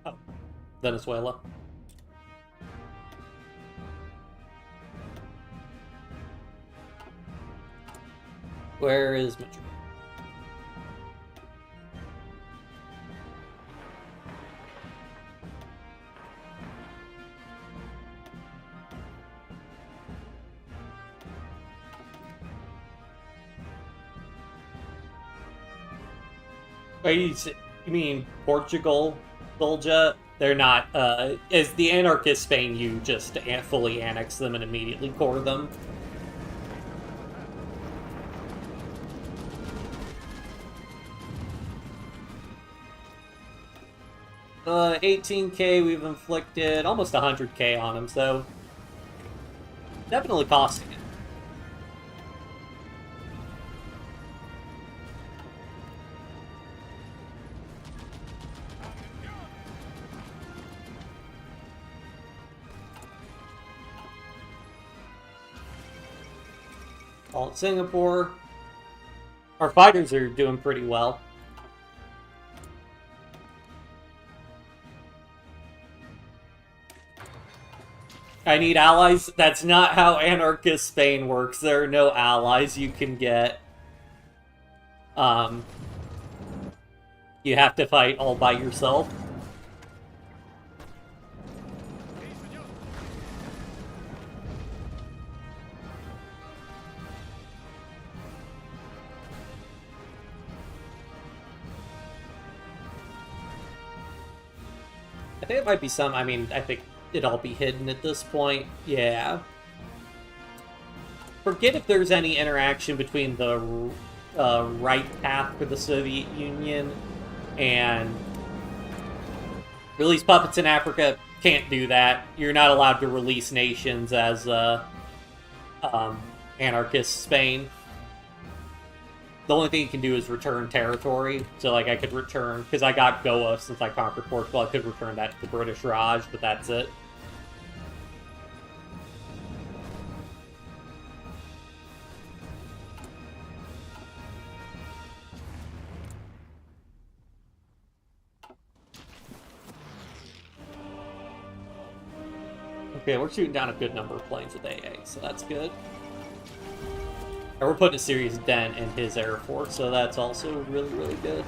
Oh, Venezuela. Where is Madrid? You mean Portugal, Dolja? They're not, as the Anarchist Spain, you just fully annex them and immediately core them. Uh, 18k we've inflicted, almost 100k on them, so definitely costing it. All in Singapore. Our fighters are doing pretty well. I need allies. That's not how Anarchist Spain works. There are no allies you can get. You have to fight all by yourself. I think it might be some, I mean, I think it'd all be hidden at this point. Yeah. Forget if there's any interaction between the right path for the Soviet Union and release puppets in Africa. Can't do that. You're not allowed to release nations as Anarchist Spain. The only thing you can do is return territory. So, like, I could return, because I got Goa since I conquered Portugal, I could return that to the British Raj, but that's it. Okay, we're shooting down a good number of planes with AA, so that's good. And we're putting a serious dent in his Air Force, so that's also really, really good.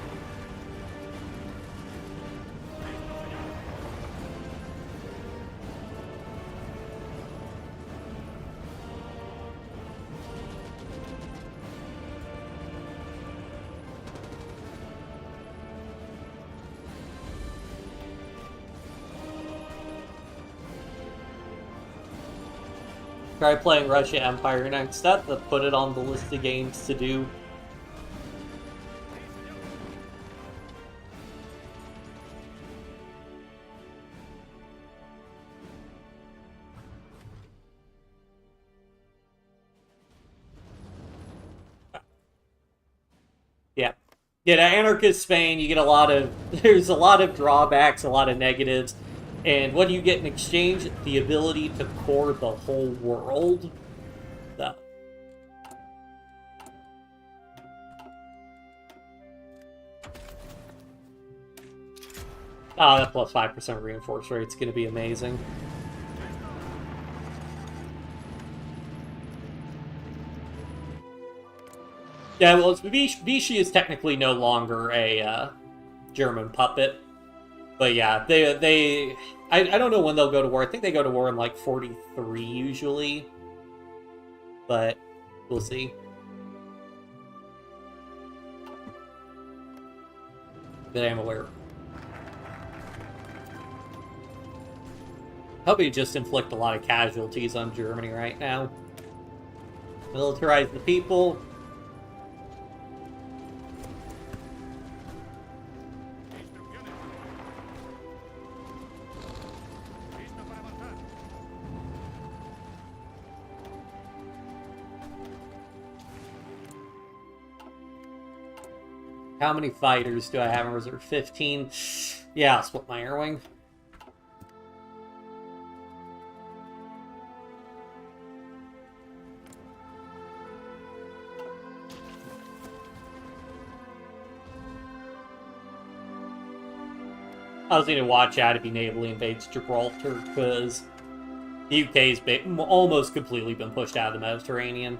Try playing Russia Empire next up, but put it on the list of games to do. Yeah. Yeah, to Anarchist Spain, you get a lot of, there's a lot of drawbacks, a lot of negatives. And what do you get in exchange? The ability to core the whole world. So. Oh, that plus 5% reinforce rate's going to be amazing. Yeah, well, Vichy is technically no longer a German puppet. But yeah, I don't know when they'll go to war. I think they go to war in like 43 usually. But we'll see. That I'm aware of. Hope you just inflict a lot of casualties on Germany right now. Militarize the people. How many fighters do I have in reserve? 15? Yeah, I'll split my air wing. I also need to watch out if he navally invades Gibraltar, because the UK's almost completely been pushed out of the Mediterranean.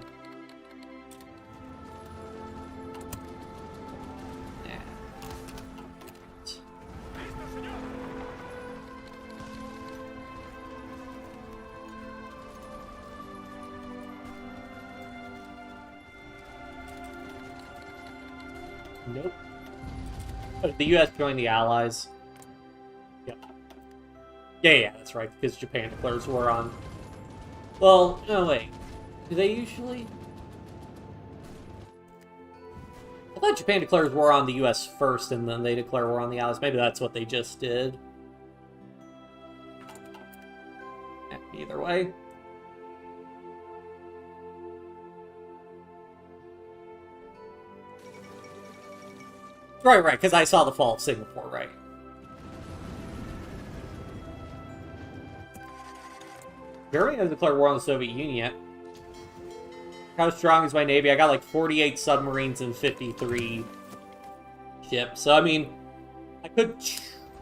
Nope. But the US joined the Allies. Yep. Yeah, that's right, because Japan declares war on... Well, no, wait. Do they usually... I thought Japan declares war on the US first, and then they declare war on the Allies. Maybe that's what they just did. Either way. Right, because I saw the fall of Singapore, right. Germany has declared war on the Soviet Union yet. How strong is my navy? I got like 48 submarines and 53 ships. So, I mean, I could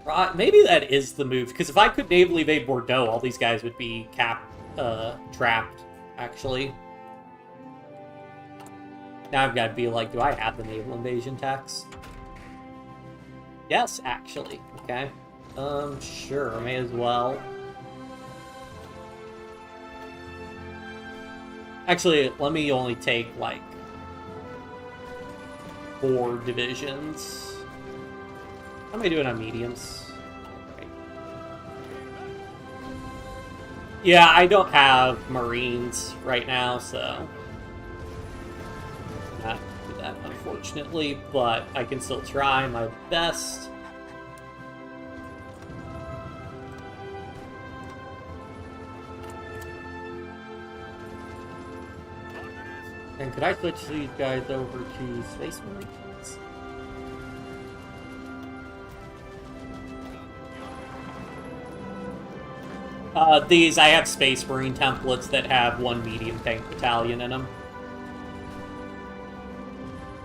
try... Maybe that is the move, because if I could navally invade Bordeaux, all these guys would be trapped, actually. Now I've got to be like, do I have the naval invasion tax? Yes, actually. Okay. Sure, may as well. Actually, let me only take, like, 4 divisions. How am I doing on mediums? Right. Yeah, I don't have Marines right now, so... Not do that, unfortunately, but I can still try my best. And could I switch these guys over to Space Marines? These, I have Space Marine templates that have 1 medium tank battalion in them.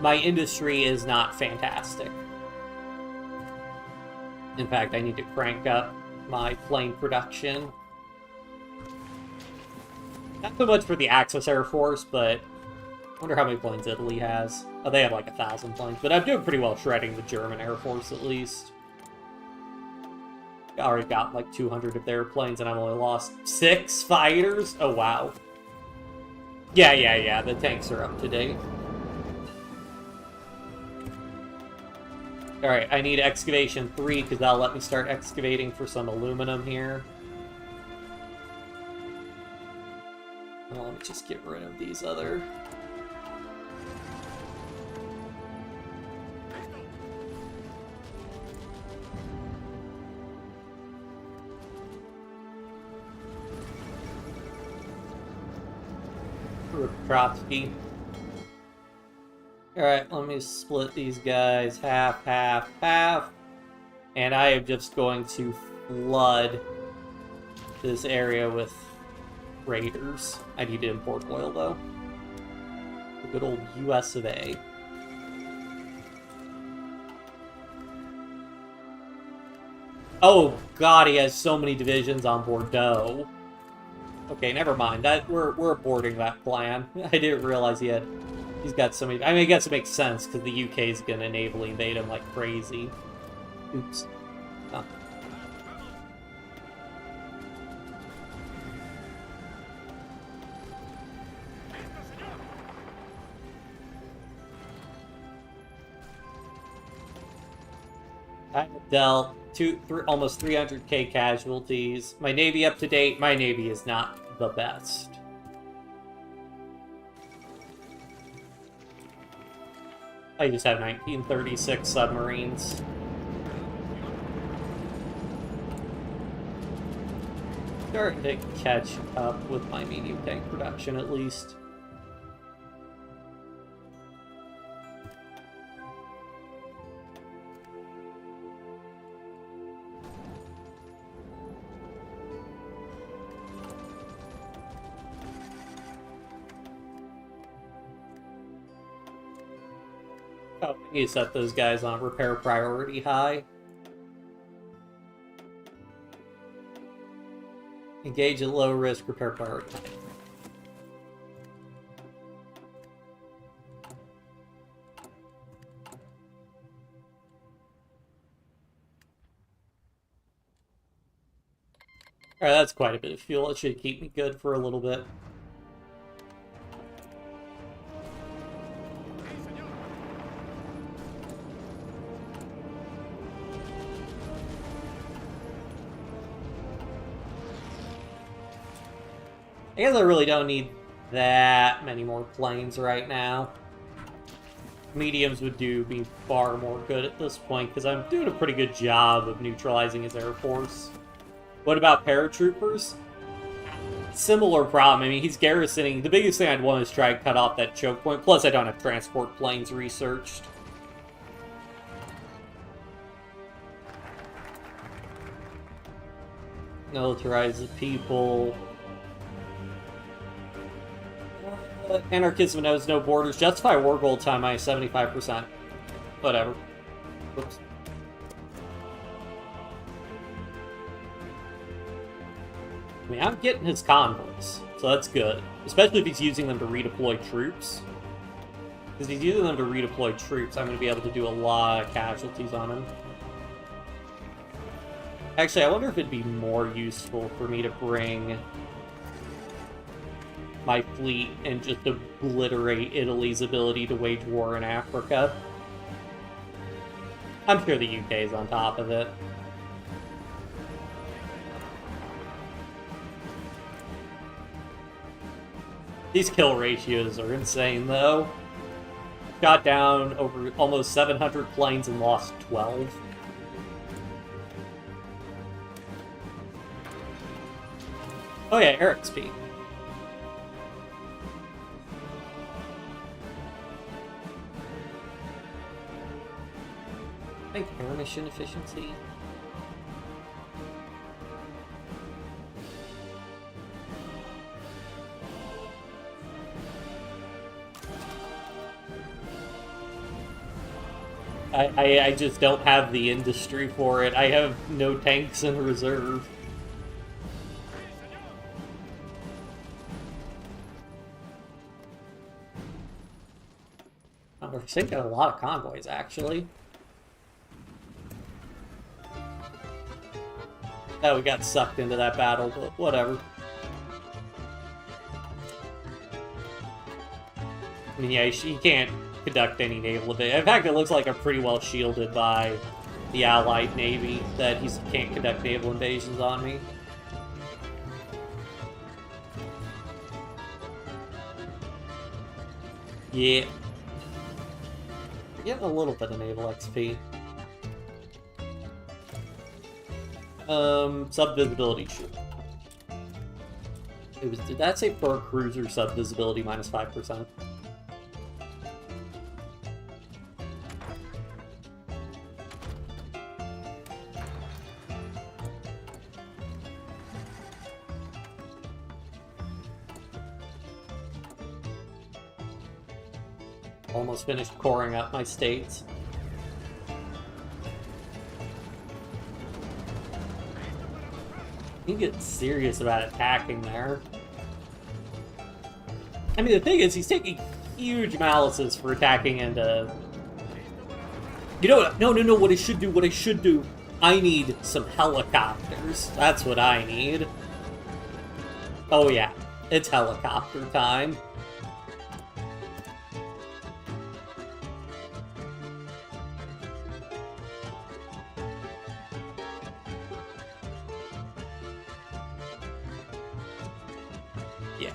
My industry is not fantastic. In fact, I need to crank up my plane production. Not so much for the Axis Air Force, but I wonder how many planes Italy has. Oh, they have like 1,000 planes, but I'm doing pretty well shredding the German Air Force at least. I already got like 200 of their planes, and I've only lost 6 fighters? Oh, wow. Yeah, the tanks are up to date. Alright, I need excavation 3, because that'll let me start excavating for some aluminum here. Well, let me just get rid of these other... Trotsky. Alright, let me split these guys half. And I am just going to flood this area with raiders. I need to import oil, though. The good old US of A. Oh, God, he has so many divisions on Bordeaux. Okay, never mind. We're aborting that plan. I didn't realize he had He's got so many... I mean, I guess it makes sense, because the UK is going to naval invade him like crazy. Oops. Oh. I dealt almost 300k casualties. My navy up to date. My navy is not the best. I just have 1936 submarines. Starting to catch up with my medium tank production, at least. Oh, I need to set those guys on repair priority high. Engage at low risk, repair priority high. Alright, that's quite a bit of fuel. It should keep me good for a little bit. I guess I really don't need that many more planes right now. Mediums would do me far more good at this point, because I'm doing a pretty good job of neutralizing his air force. What about paratroopers? Similar problem. I mean, he's garrisoning. The biggest thing I'd want is try and cut off that choke point. Plus, I don't have transport planes researched. Militarize the people. Anarchism knows no borders. Justify war goal time minus 75%. Whatever. Whoops. I mean, I'm getting his convoys, so that's good. Especially if he's using them to redeploy troops. Because he's using them to redeploy troops, I'm going to be able to do a lot of casualties on him. Actually, I wonder if it'd be more useful for me to bring my fleet and just obliterate Italy's ability to wage war in Africa. I'm sure the UK is on top of it. These kill ratios are insane, though. Shot down over almost 700 planes and lost 12. Oh yeah, air XP. I think air mission efficiency. I just don't have the industry for it. I have no tanks in reserve. Oh, we're sinking a lot of convoys, actually. Oh, we got sucked into that battle, but whatever. I mean, yeah, he can't conduct any naval evasion. In fact, it looks like I'm pretty well shielded by the Allied Navy, that he can't conduct naval invasions on me. Yeah. Getting a little bit of naval XP. Sub-visibility shoot. Did that say for a cruiser sub-visibility minus 5%? Almost finished coring up my states. He gets serious about attacking there. I mean, the thing is, he's taking huge malices for attacking into... You know what? No, what I should do, I need some helicopters. That's what I need. Oh yeah, it's helicopter time. Yeah.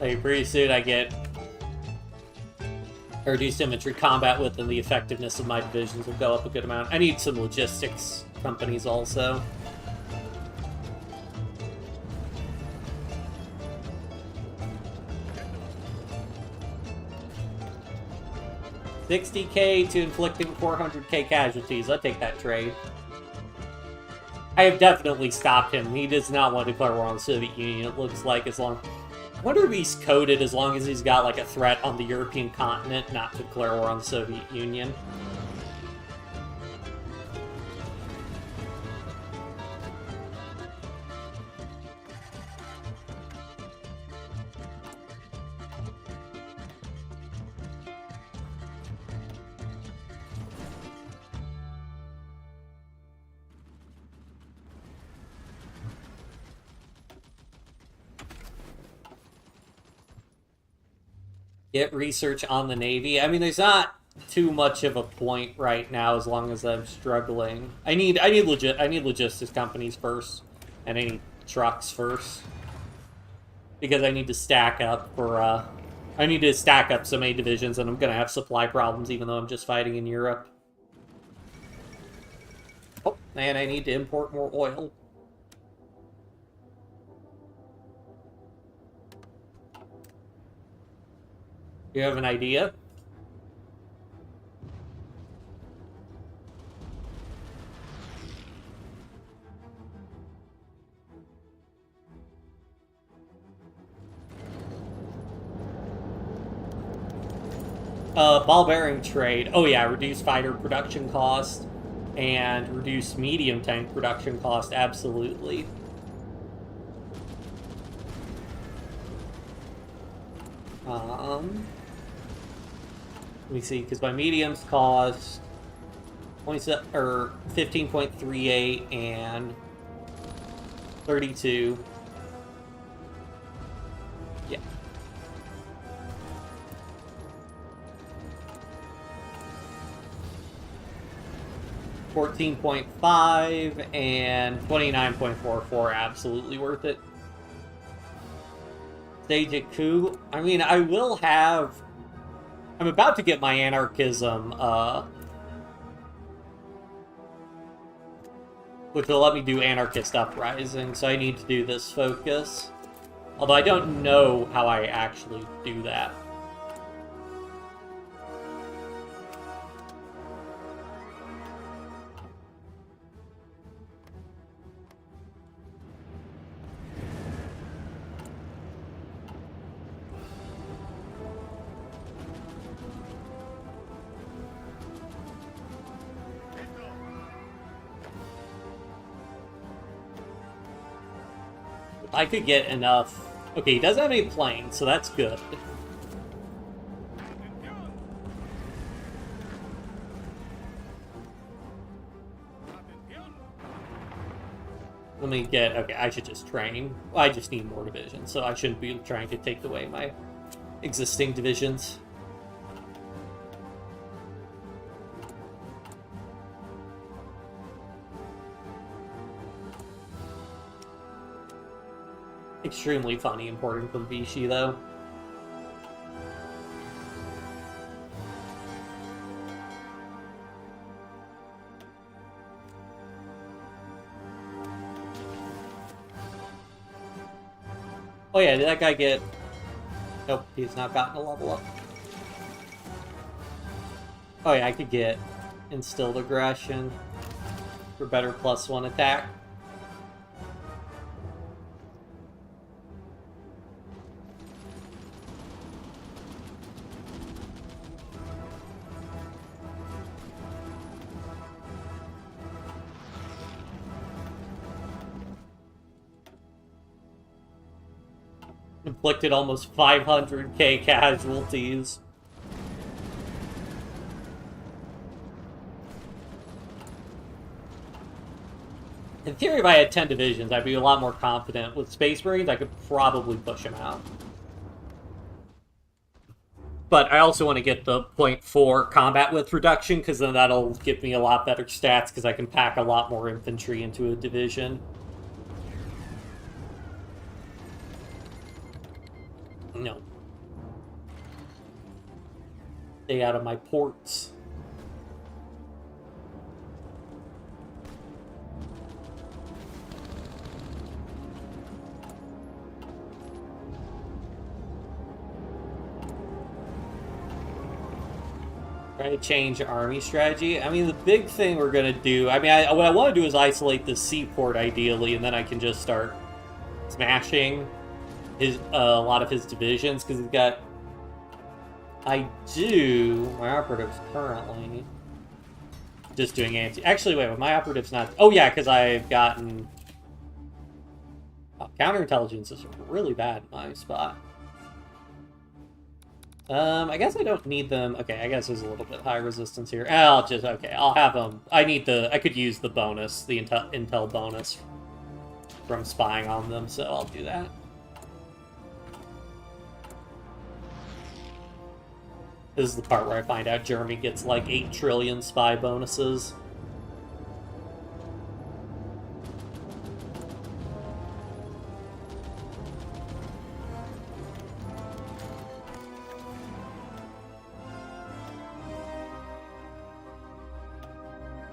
Like, pretty soon I get reduced infantry combat width, and the effectiveness of my divisions will go up a good amount. I need some logistics companies also. $60K to inflicting 400K casualties. I'll take that trade. I have definitely stopped him. He does not want to declare war on the Soviet Union, it looks like, as long... I wonder if he's coded as long as he's got, like, a threat on the European continent not to declare war on the Soviet Union. Get research on the Navy. I mean, there's not too much of a point right now as long as I'm struggling. I need logistics companies first, and I need trucks first, because I need to stack up for I need to stack up so many divisions, and I'm gonna have supply problems even though I'm just fighting in Europe. Oh, and I need to import more oil. You have an idea? Ball bearing trade. Oh yeah, reduce fighter production cost and reduce medium tank production cost, absolutely. Let me see, because my mediums cost 15.38 and 32. Yeah. $14.5 and 29.44, absolutely worth it. Stage a coup. I mean, I will have... I'm about to get my anarchism, which will let me do anarchist uprising, so I need to do this focus. Although I don't know how I actually do that. I could get enough... Okay, he doesn't have any planes, so that's good. Let me get... Okay, I should just train. Well, I just need more divisions, so I shouldn't be trying to take away my existing divisions. Extremely funny importing from Vichy, though. Oh yeah, did that guy get... Nope, he's not gotten a level up. Oh yeah, I could get Instilled Aggression for better +1 attack. Inflicted almost 500k casualties. In theory, if I had 10 divisions, I'd be a lot more confident. With Space Marines, I could probably push them out. But I also want to get the .4 combat width reduction, because then that'll give me a lot better stats, because I can pack a lot more infantry into a division. No. Stay out of my ports. Trying to change army strategy. I mean, the big thing we're going to do... I mean, what I want to do is isolate the seaport, ideally, and then I can just start smashing a lot of his divisions, because he's got... my operative's currently just doing anti... Actually, wait, my operative's not... Oh, yeah, because I've gotten... counterintelligence is really bad in my spot. I guess I don't need them... Okay, I guess there's a little bit high resistance here. I'll have them... I could use the bonus, the intel bonus from spying on them, so I'll do that. This is the part where I find out Germany gets like 8 trillion spy bonuses.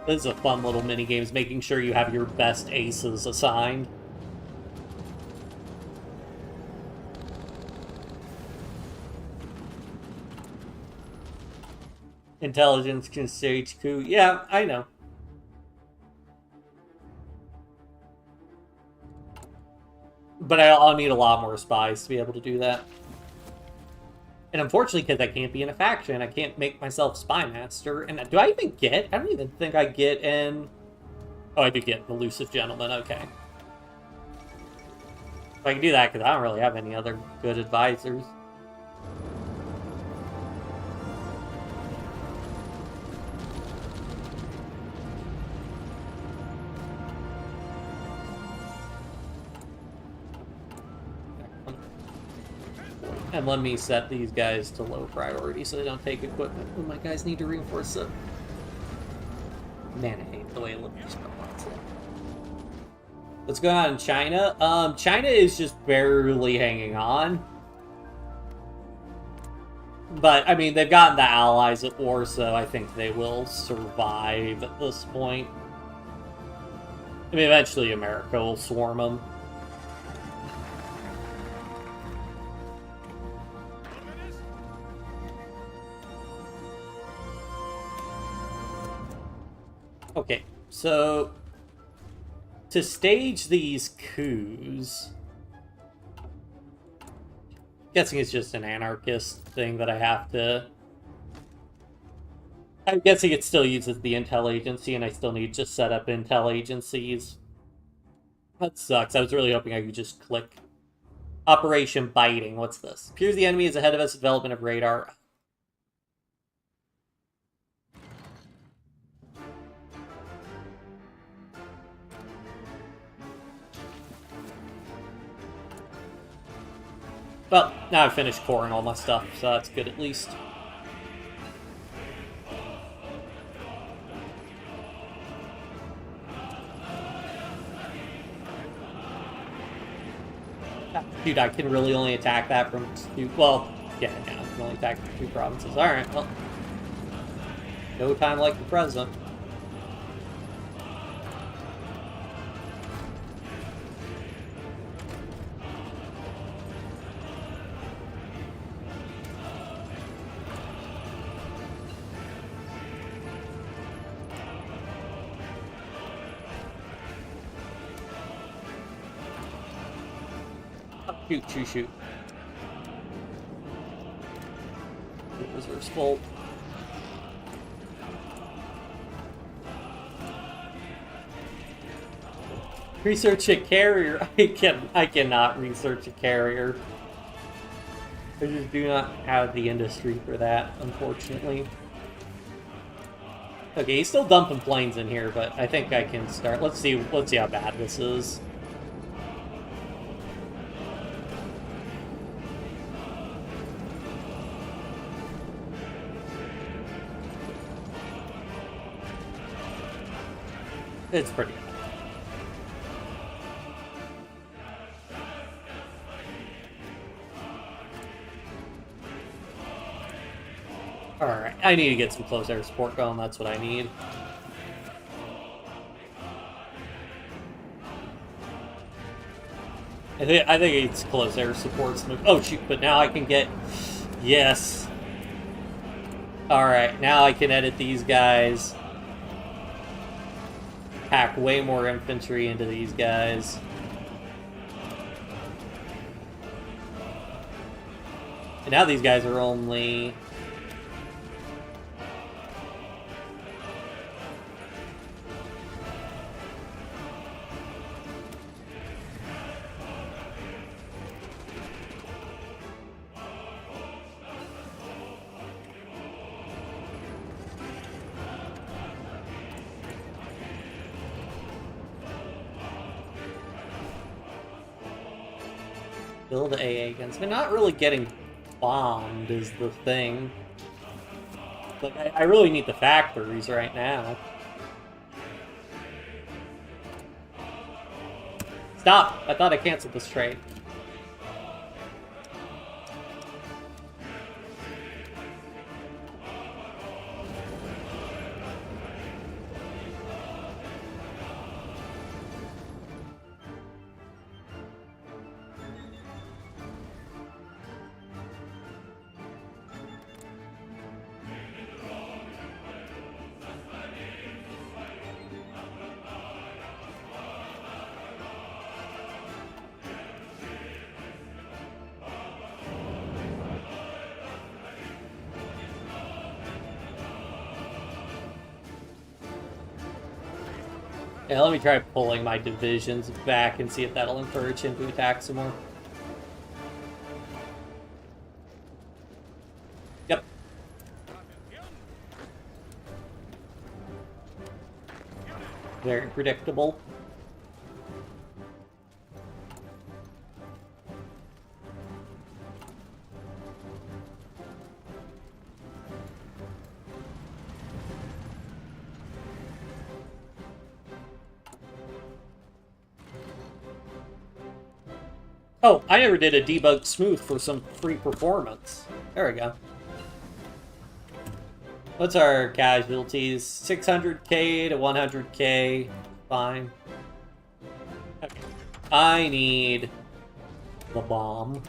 This is a fun little mini-game, making sure you have your best aces assigned. Intelligence can stage coup. Yeah, I know. But I'll need a lot more spies to be able to do that. And unfortunately, because I can't be in a faction, I can't make myself spy master. And do I even get? I don't even think I get in... Oh, I do get an elusive gentleman. Okay. If I can do that, because I don't really have any other good advisors. And let me set these guys to low priority so they don't take equipment. Oh, my guys need to reinforce it. Man, I hate the way Olympics wants it. What's going on in China? China is just barely hanging on. But, I mean, they've gotten the allies at war, so I think they will survive at this point. I mean, eventually America will swarm them. Okay, so to stage these coups, guessing it's just an anarchist thing that I have to... I'm guessing it still uses the intel agency, and I still need to set up intel agencies. That sucks. I was really hoping I could just click Operation Biting. What's this? Appears the enemy is ahead of us. Development of radar. Well, now I've finished coring all my stuff, so that's good at least. Dude, I can really only attack that from two... Well, yeah, I can only attack from 2 provinces. Alright, well. No time like the present. Shoot, shoot, shoot. Reserve's full. Research a carrier. I cannot research a carrier. I just do not have the industry for that, unfortunately. Okay, he's still dumping planes in here, but I think I can start. Let's see how bad this is. It's pretty bad. Alright, I need to get some close air support going, that's what I need. I think it's close air support's move. Oh shoot, but now I can get... Yes. Alright, now I can edit these guys. Pack way more infantry into these guys. And now these guys are only... Build AA against. They're not really getting bombed is the thing. Like, I really need the factories right now. Stop! I thought I canceled this trade. Yeah, let me try pulling my divisions back and see if that'll encourage him to attack some more. Yep. Very predictable. Oh, I never did a debug smooth for some free performance. There we go. What's our casualties? 600k to 100k. Fine. Okay. I need the bomb.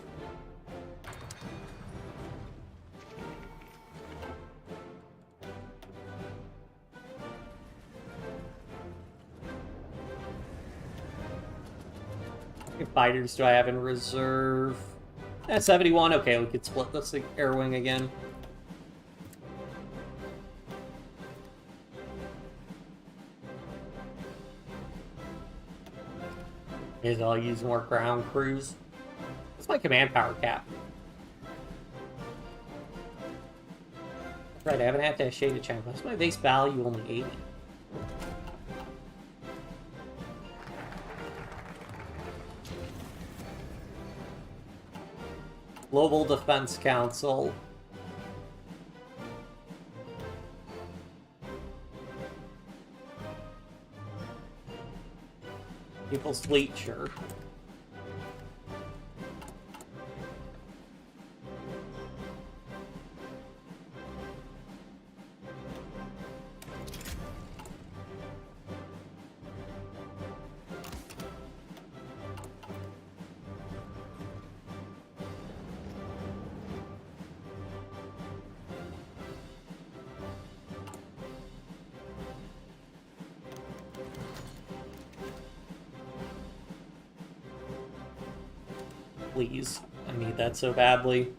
Fighters do I have in reserve? 71. Okay, we could split this air wing again. Is I'll use more ground crews. What's my command power cap? That's right, I haven't had to shade a channel. What's my base value? Only 80. Global Defense Council. People's Fleet, sure. please. I need that so badly.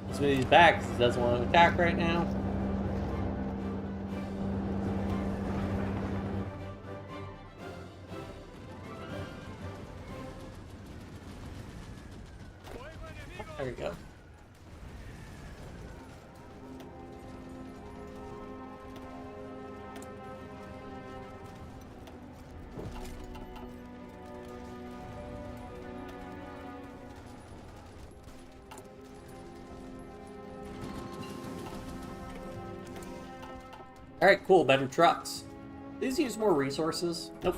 Let's move these back because he doesn't want to attack right now. There we go. Alright, cool. Better trucks. These use more resources. Nope.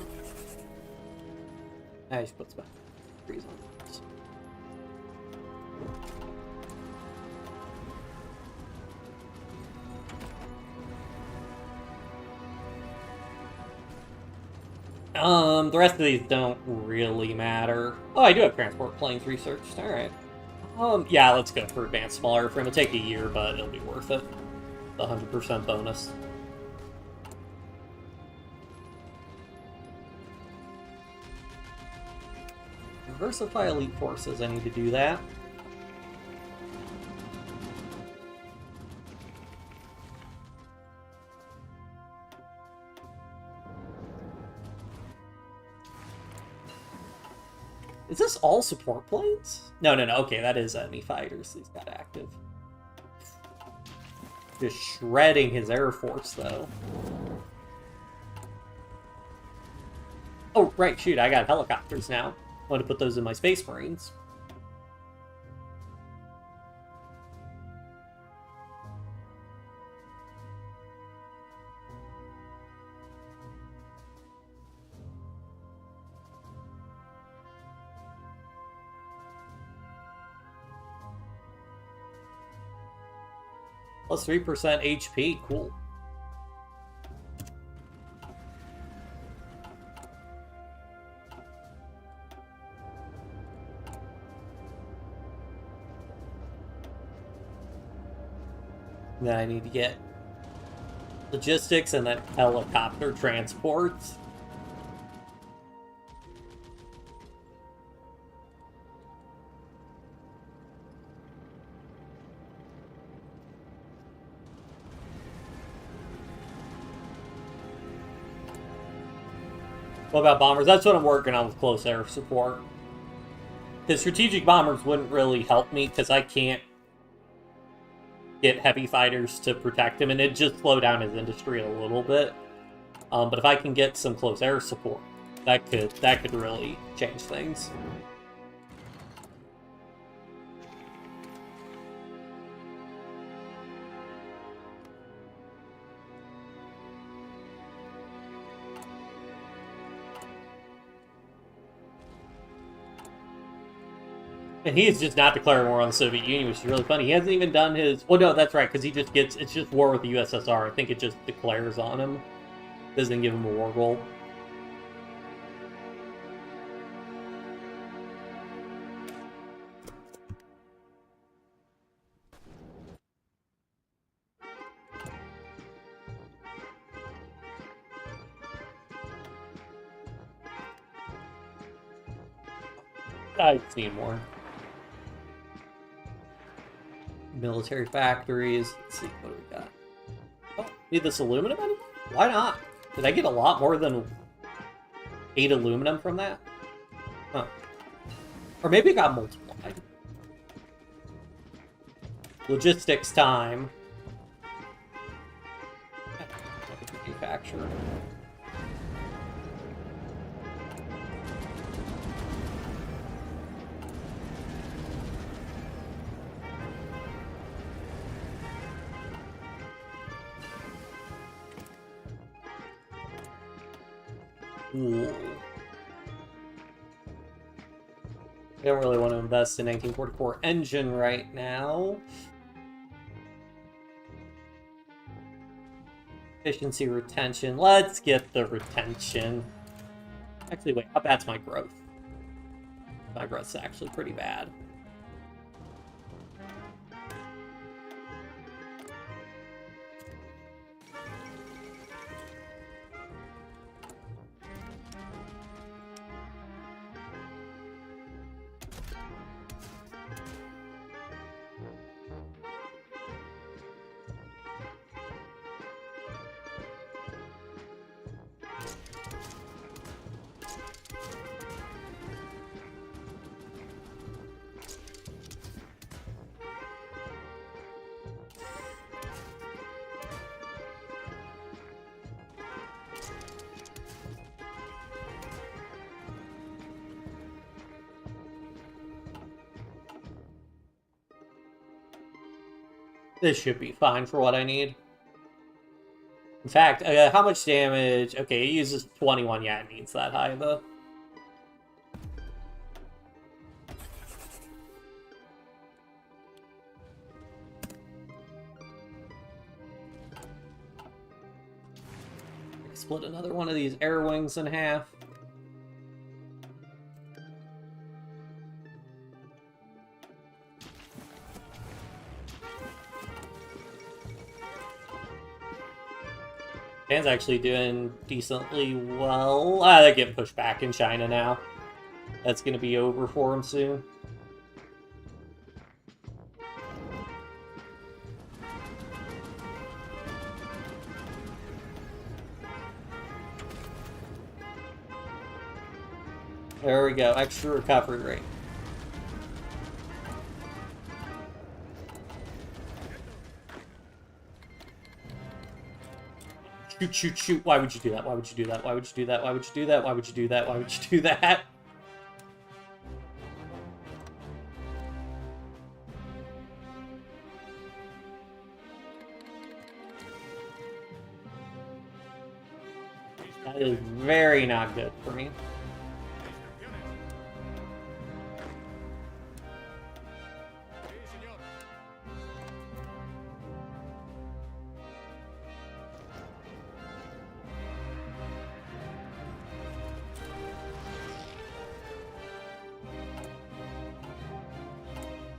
I should put some trees on this. The rest of these don't really matter. Oh, I do have transport planes researched. Alright. Yeah, let's go for advanced smaller frame. It'll take a year, but it'll be worth it. The 100% bonus. Diversify elite forces, I need to do that. Is this all support planes? No. Okay, that is enemy fighters he's got active. Just shredding his air force, though. Oh, right, shoot, I got helicopters now. I want to put those in my Space Marines. Plus 3% HP, cool. Then I need to get logistics and then helicopter transports. What about bombers? That's what I'm working on with close air support. The strategic bombers wouldn't really help me because I can't get heavy fighters to protect him, and it'd just slow down his industry a little bit. But if I can get some close air support, that could really change things. And he is just not declaring war on the Soviet Union, which is really funny. He hasn't even done his... Well, no, that's right, because he just gets... It's just war with the USSR. I think it just declares on him. Doesn't give him a war goal. I just need more. Military factories. Let's see, what do we got? Oh, need this aluminum anymore? Why not? Did I get a lot more than 8 aluminum from that? Huh. Or maybe it got multiplied. Logistics time. Manufacturer. Cool. I don't really want to invest in 1944 engine right now. Efficiency retention. Let's get the retention. Actually, wait, how bad's my growth? My growth's actually pretty bad. This should be fine for what I need. In fact, how much damage? Okay, it uses 21. Yeah, it needs that high, though. Split another one of these air wings in half. Japan's actually doing decently well. They're getting pushed back in China now. That's going to be over for them soon. There we go, extra recovery rate. Shoot, shoot, shoot. Why would you do that? Why would you do that? Why would you do that? Why would you do that? Why would you do that? Why would you do that? That is very not good for me.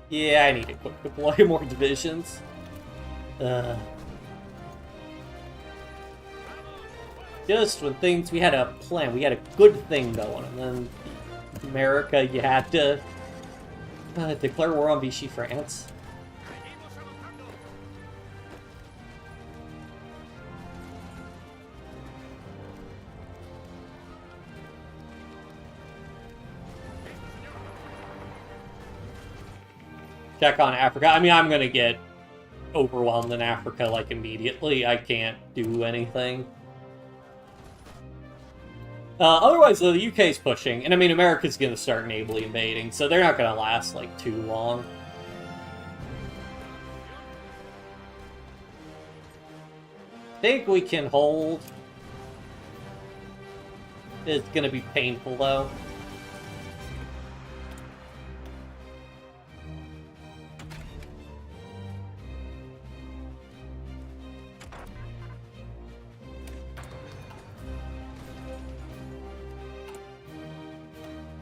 Yeah, I need to quick deploy more divisions. Just when things, we had a plan, we had a good thing going, and then America, you had to declare war on Vichy France. Check on Africa. I mean, I'm gonna get overwhelmed in Africa, like, immediately. I can't do anything. Otherwise, though, the UK's pushing. And, I mean, America's gonna start navally invading, so they're not gonna last, like, too long. I think we can hold. It's gonna be painful, though.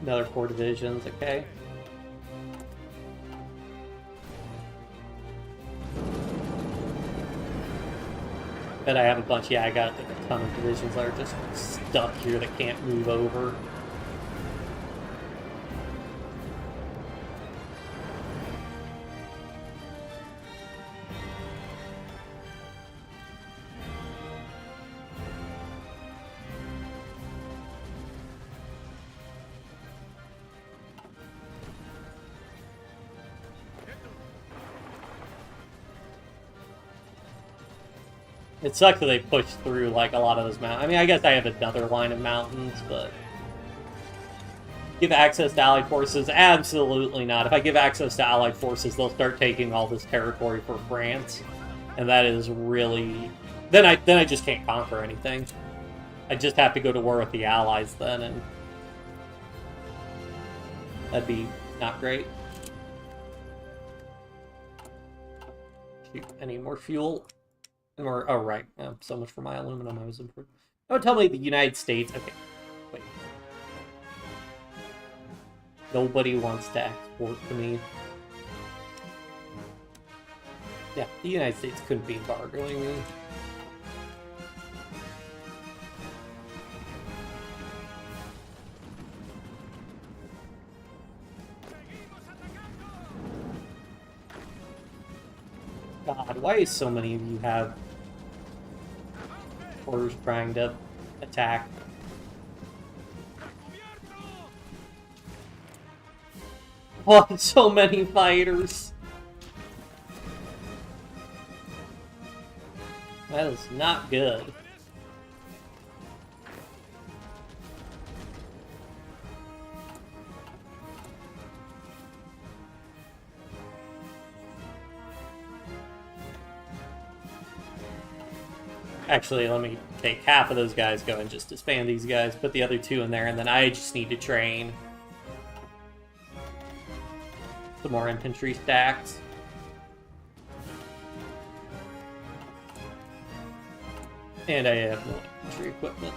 Another 4 divisions, okay. Bet I have a bunch. Yeah, I got a ton of divisions that are just stuck here that can't move over. It sucks that they pushed through, like, a lot of those mountains. I mean, I guess I have another line of mountains, but... Give access to Allied forces? Absolutely not. If I give access to Allied forces, they'll start taking all this territory for France. And that is really... Then I just can't conquer anything. I just have to go to war with the Allies then, and that'd be not great. Shoot, I need more fuel. More, oh, right. So much for my aluminum. I was improved. Oh, tell me the United States. Okay, wait. Nobody wants to export to me. Yeah, the United States couldn't be embargoing me. God, why is so many of you have orders trying to attack? Oh, so many fighters. That is not good. Actually, let me take half of those guys, go and just disband these guys, put the other two in there, and then I just need to train some more infantry stacks. And I have no infantry equipment.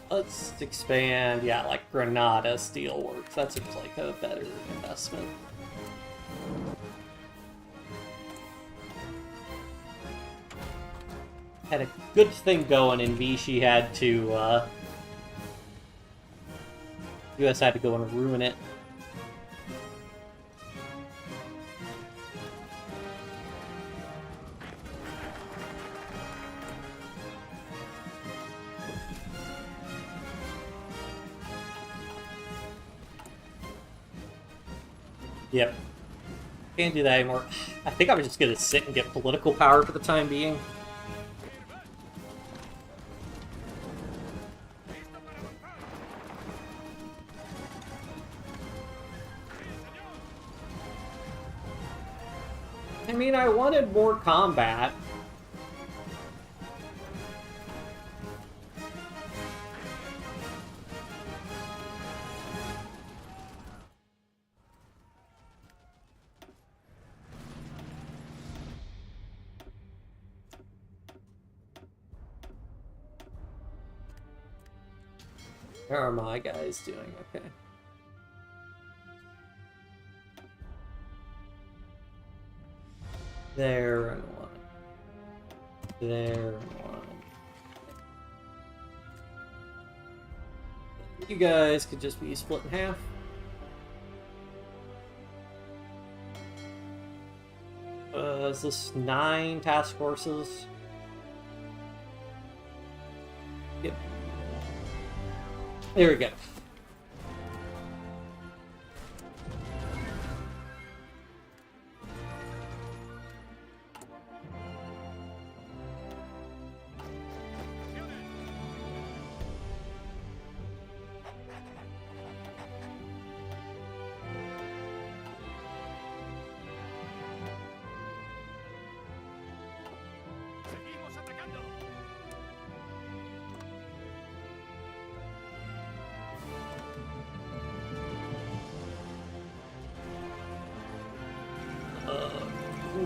Let's expand, yeah, like Granada Steelworks. That seems like a better investment. Had a good thing going in Vichy had to, US had to go and ruin it. Yep. Can't do that anymore. I think I'm just gonna sit and get political power for the time being. I mean, I wanted more combat. How are my guys doing? Okay. There and one. There and one. You guys could just be split in half. Is this 9 task forces? Yep. There we go.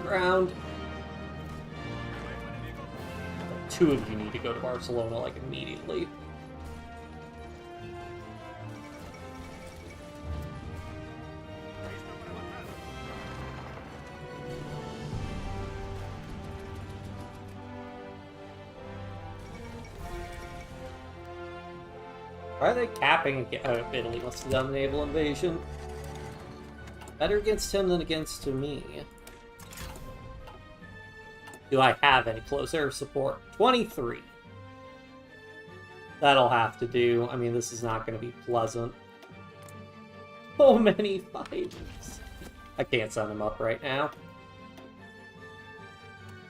Ground. 2 of you need to go to Barcelona, like, immediately. Why are they capping? Oh, Italy wants to do a naval invasion. Better against him than against me. Do I have any close air support? 23. That'll have to do. I mean, this is not going to be pleasant. So many fighters. I can't send them up right now.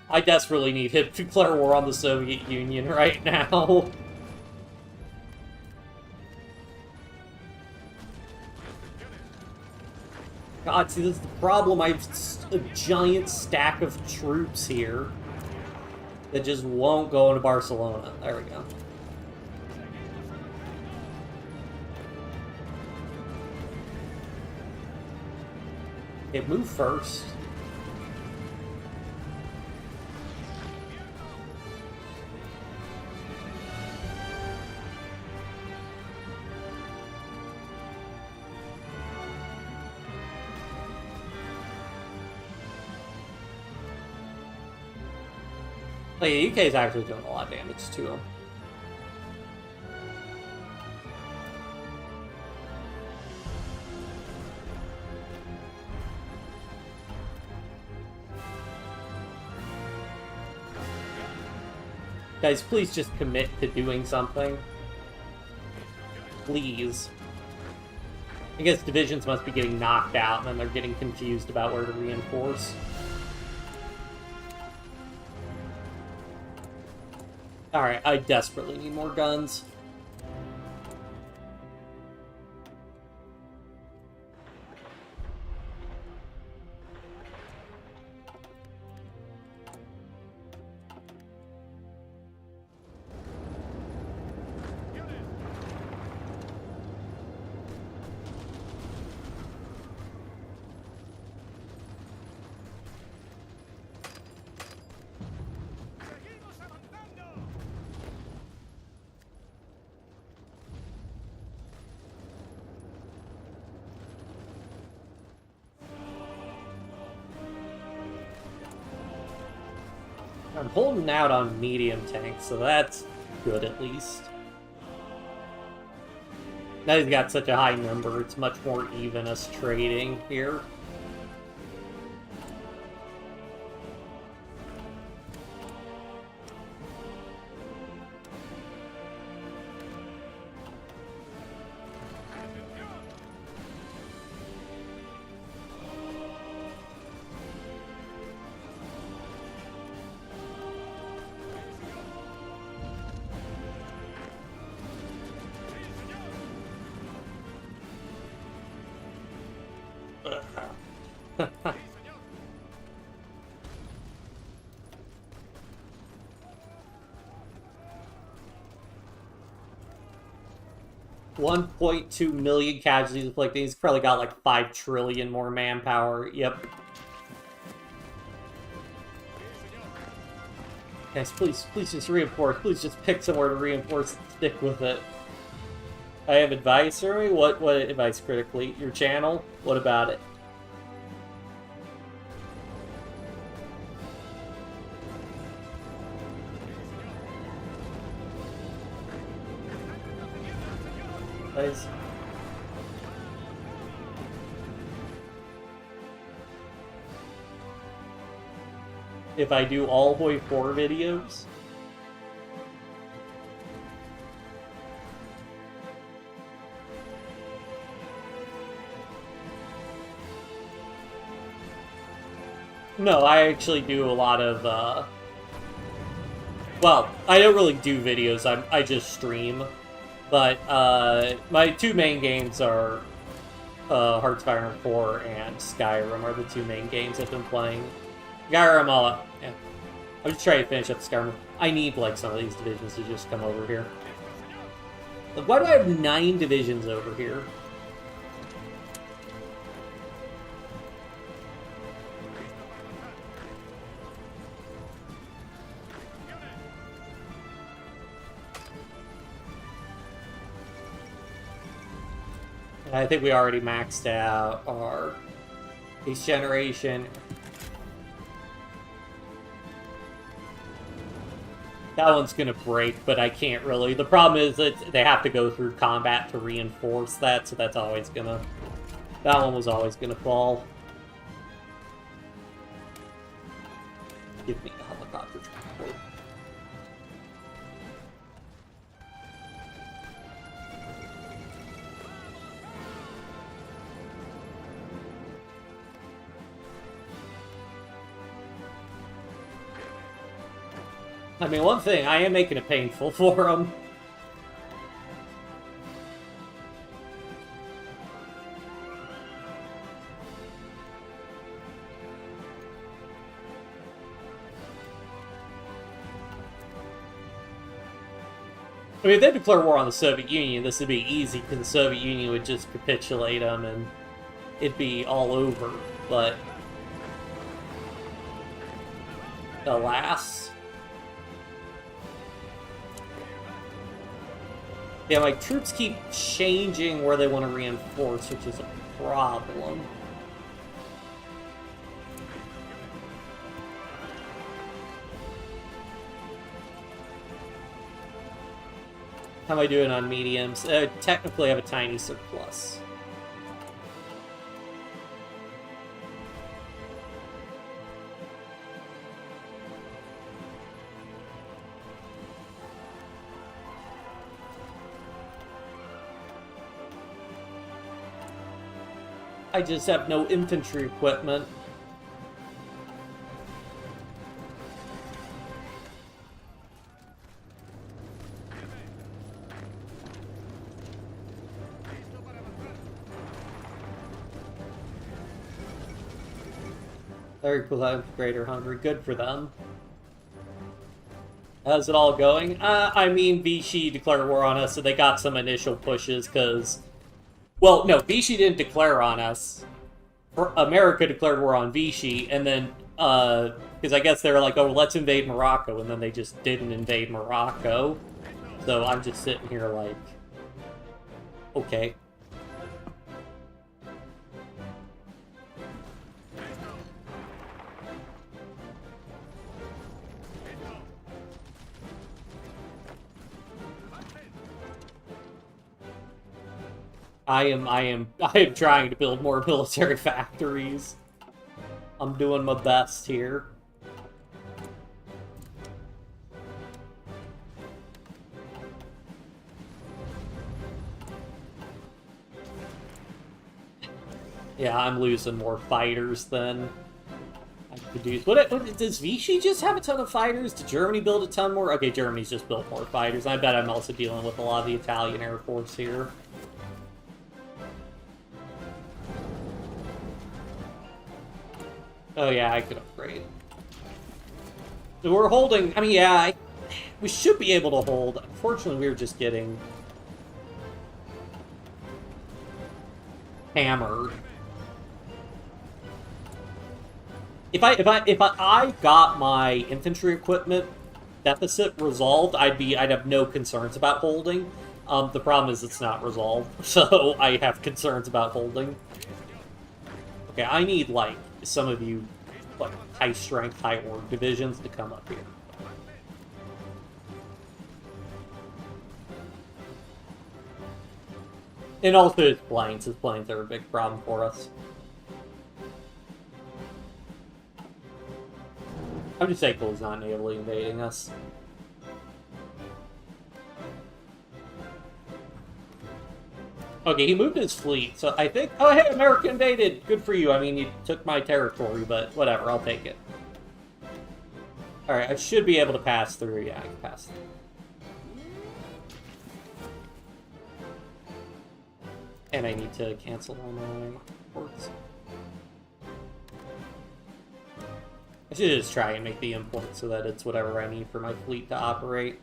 I desperately need him to declare war on the Soviet Union right now. God, see, this is the problem. I have a giant stack of troops here that just won't go into Barcelona. There we go. Okay, move first. Like, the UK is actually doing a lot of damage to him. Guys, please just commit to doing something. Please. I guess divisions must be getting knocked out, and then they're getting confused about where to reinforce. Alright, I desperately need more guns. I'm holding out on medium tanks, so that's good at least. Now he's got such a high number, it's much more even us trading here. $1.2 million casualties inflicted. He's probably got like 5 trillion more manpower. Yep. Guys, please just reinforce. Please just pick somewhere to reinforce and stick with it. I have advice for me? What advice critically? Your channel? What about it? Guys. If I do all HOI4 videos? No, I actually do a lot of, well, I don't really do videos, I just stream. But, my 2 main games are, Hearts of Iron 4 and Skyrim are the 2 main games I've been playing. Skyrim, yeah. I'm just trying to finish up Skyrim. I need, like, some of these divisions to just come over here. Like, why do I have 9 divisions over here? I think we already maxed out our base generation. That one's gonna break, but I can't really. The problem is that they have to go through combat to reinforce that, so that's always gonna... That one was always gonna fall. Give me a helicopter transport. I mean, one thing, I am making it painful for them. I mean, if they declare war on the Soviet Union, this would be easy, because the Soviet Union would just capitulate them, and it'd be all over, but... alas... yeah, my troops keep changing where they want to reinforce, which is a problem. How am I doing on mediums? Technically, I have a tiny surplus. I just have no infantry equipment. Very cool, Greater Hungary. Good for them. How's it all going? I mean, Vichy declared war on us, so they got some initial pushes, because... well, no, Vichy didn't declare on us. America declared war on Vichy, and then, because I guess they were like, oh, let's invade Morocco, and then they just didn't invade Morocco. So I'm just sitting here like, okay. I am trying to build more military factories. I'm doing my best here. Yeah, I'm losing more fighters than I produce. What does Vichy just have a ton of fighters? Did Germany build a ton more? Okay, Germany's just built more fighters. I bet I'm also dealing with a lot of the Italian Air Force here. Oh yeah, I could upgrade. So we're holding... I mean, yeah, we should be able to hold. Unfortunately, we were just getting... hammered. If I got my infantry equipment deficit resolved, I'd have no concerns about holding. The problem is it's not resolved, so I have concerns about holding. Okay, I need, like, some of you, like, high-strength, high-org divisions to come up here. And also his planes. His planes are a big problem for us. I'm just thankful he's not navally invading us. Okay, he moved his fleet, so I think... oh, hey, America invaded! Good for you. I mean, you took my territory, but whatever, I'll take it. Alright, I should be able to pass through. Yeah, I can pass through. And I need to cancel all my ports. I should just try and make the import so that it's whatever I need for my fleet to operate.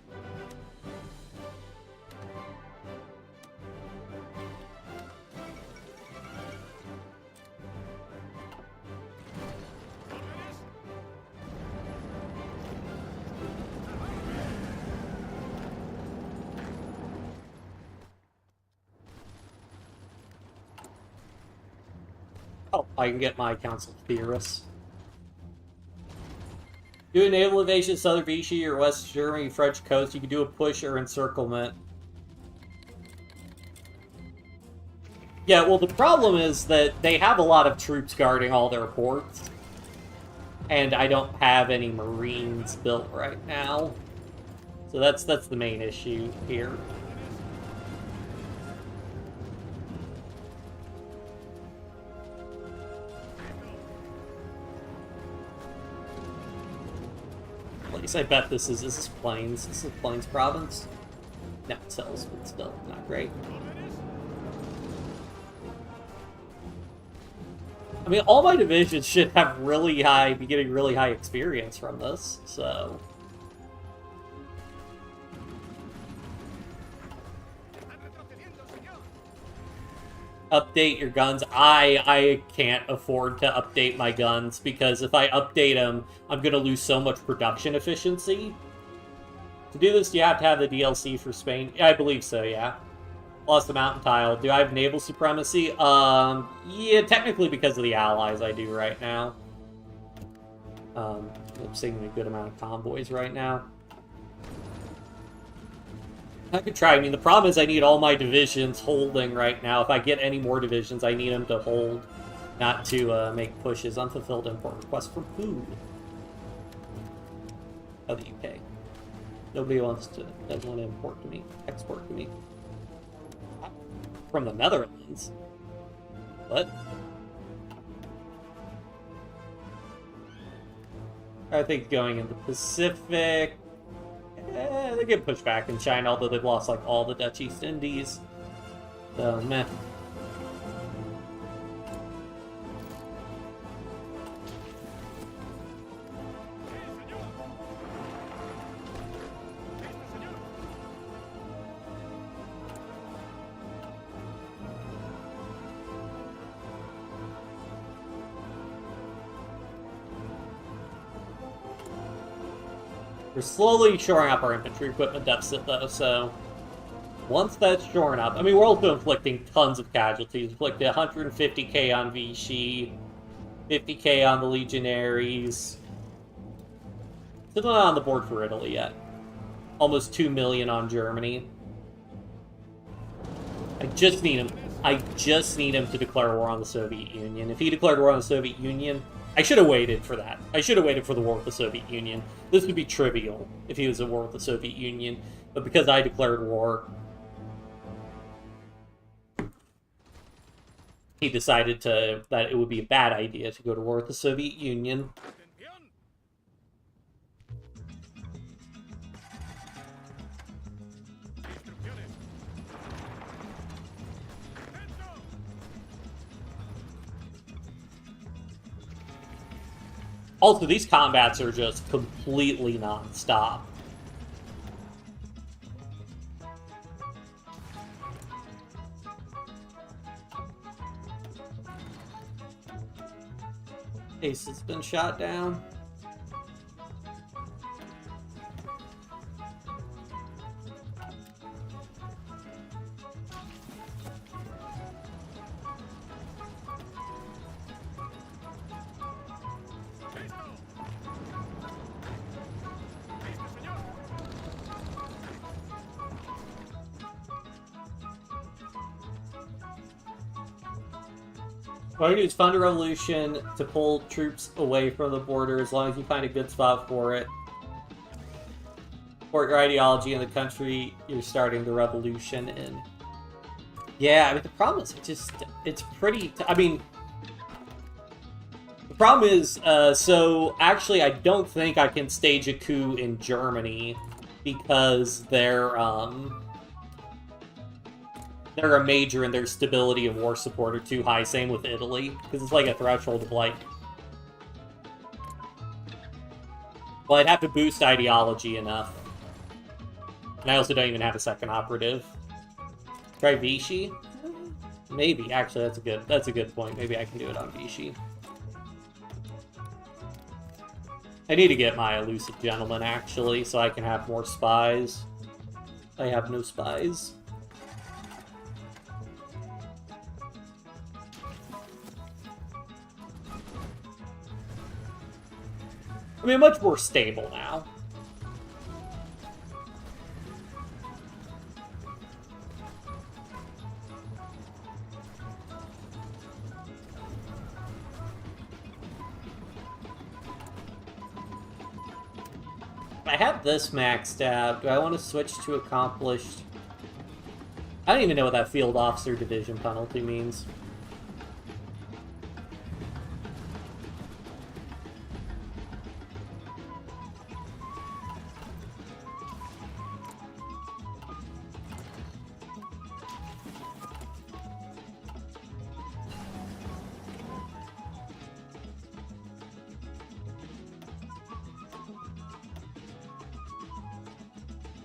Oh, I can get my Council of Theorists. Do a naval invasion of Southern Vichy or West Germany, French coast. You can do a push or encirclement. Yeah, well, the problem is that they have a lot of troops guarding all their ports. And I don't have any Marines built right now. So that's the main issue here. I bet this is Plains. This is Plains province. No, it sells, but still not great. I mean, all my divisions should have be getting really high experience from this, so... Update your guns. I can't afford to update my guns, because if I update them, I'm going to lose so much production efficiency. To do this, do you have to have the DLC for Spain? Yeah, I believe so, yeah. Plus the mountain tile. Do I have naval supremacy? Yeah, technically because of the allies I do right now. I'm seeing a good amount of convoys right now. I could try. I mean, the problem is I need all my divisions holding right now. If I get any more divisions, I need them to hold, not to make pushes. Unfulfilled import request for food. Oh, the UK. Nobody doesn't want to import to me, export to me. From the Netherlands? What? I think going in the Pacific... they get pushed back in China, although they've lost, like, all the Dutch East Indies. So, meh. We're slowly shoring up our infantry equipment deficit, though, so... Once that's shorn up... I mean, we're also inflicting tons of casualties. Inflicted 150k on Vichy, 50k on the Legionaries. Still not on the board for Italy yet. Almost 2 million on Germany. I just need him to declare war on the Soviet Union. If he declared war on the Soviet Union... I should have waited for that. I should have waited for the war with the Soviet Union. This would be trivial if he was at war with the Soviet Union. But because I declared war, he decided that it would be a bad idea to go to war with the Soviet Union. Also, these combats are just completely non-stop. Ace has been shot down. What I do is fund a revolution to pull troops away from the border as long as you find a good spot for it. Support your ideology in the country you're starting the revolution in. Yeah, I mean, the problem is it's pretty... I mean, the problem is, so actually I don't think I can stage a coup in Germany because they're a major and their stability and war support are too high. Same with Italy, because it's like a threshold of like... Well, I'd have to boost ideology enough. And I also don't even have a second operative. Try Vichy? Maybe. Actually, that's a good point. Maybe I can do it on Vichy. I need to get my elusive gentleman, actually, so I can have more spies. I have no spies. I mean, much more stable now. I have this maxed out. Do I want to switch to accomplished? I don't even know what that field officer division penalty means.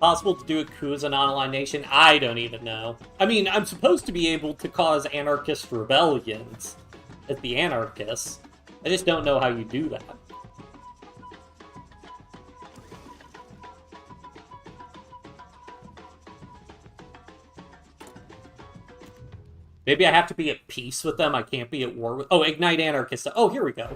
Possible to do a coup as a non-aligned nation? I don't even know. I mean, I'm supposed to be able to cause anarchist rebellions as the anarchists. I just don't know how you do that. Maybe I have to be at peace with them. I can't be at war with... Oh, ignite anarchists. Oh, here we go.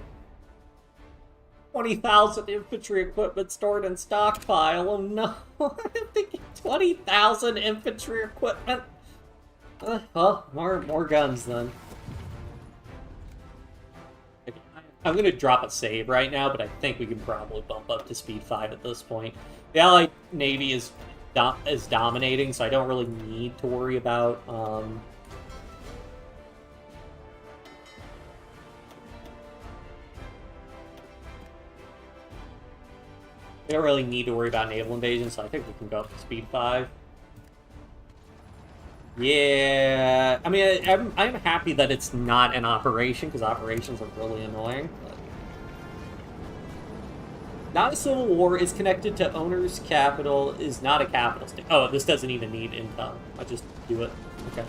20,000 infantry equipment stored in stockpile. Oh no. I'm thinking 20,000 infantry equipment. Well, more guns then. I'm going to drop a save right now, but I think we can probably bump up to speed 5 at this point. The Allied Navy is dominating, so I don't really need to worry about... We don't really need to worry about naval invasion, so I think we can go up to speed 5. Yeah, I mean, I'm happy that it's not an operation, because operations are really annoying. But... Not a civil war, is connected to owner's capital, is not a capital state. Oh, this doesn't even need income. I just do it. Okay.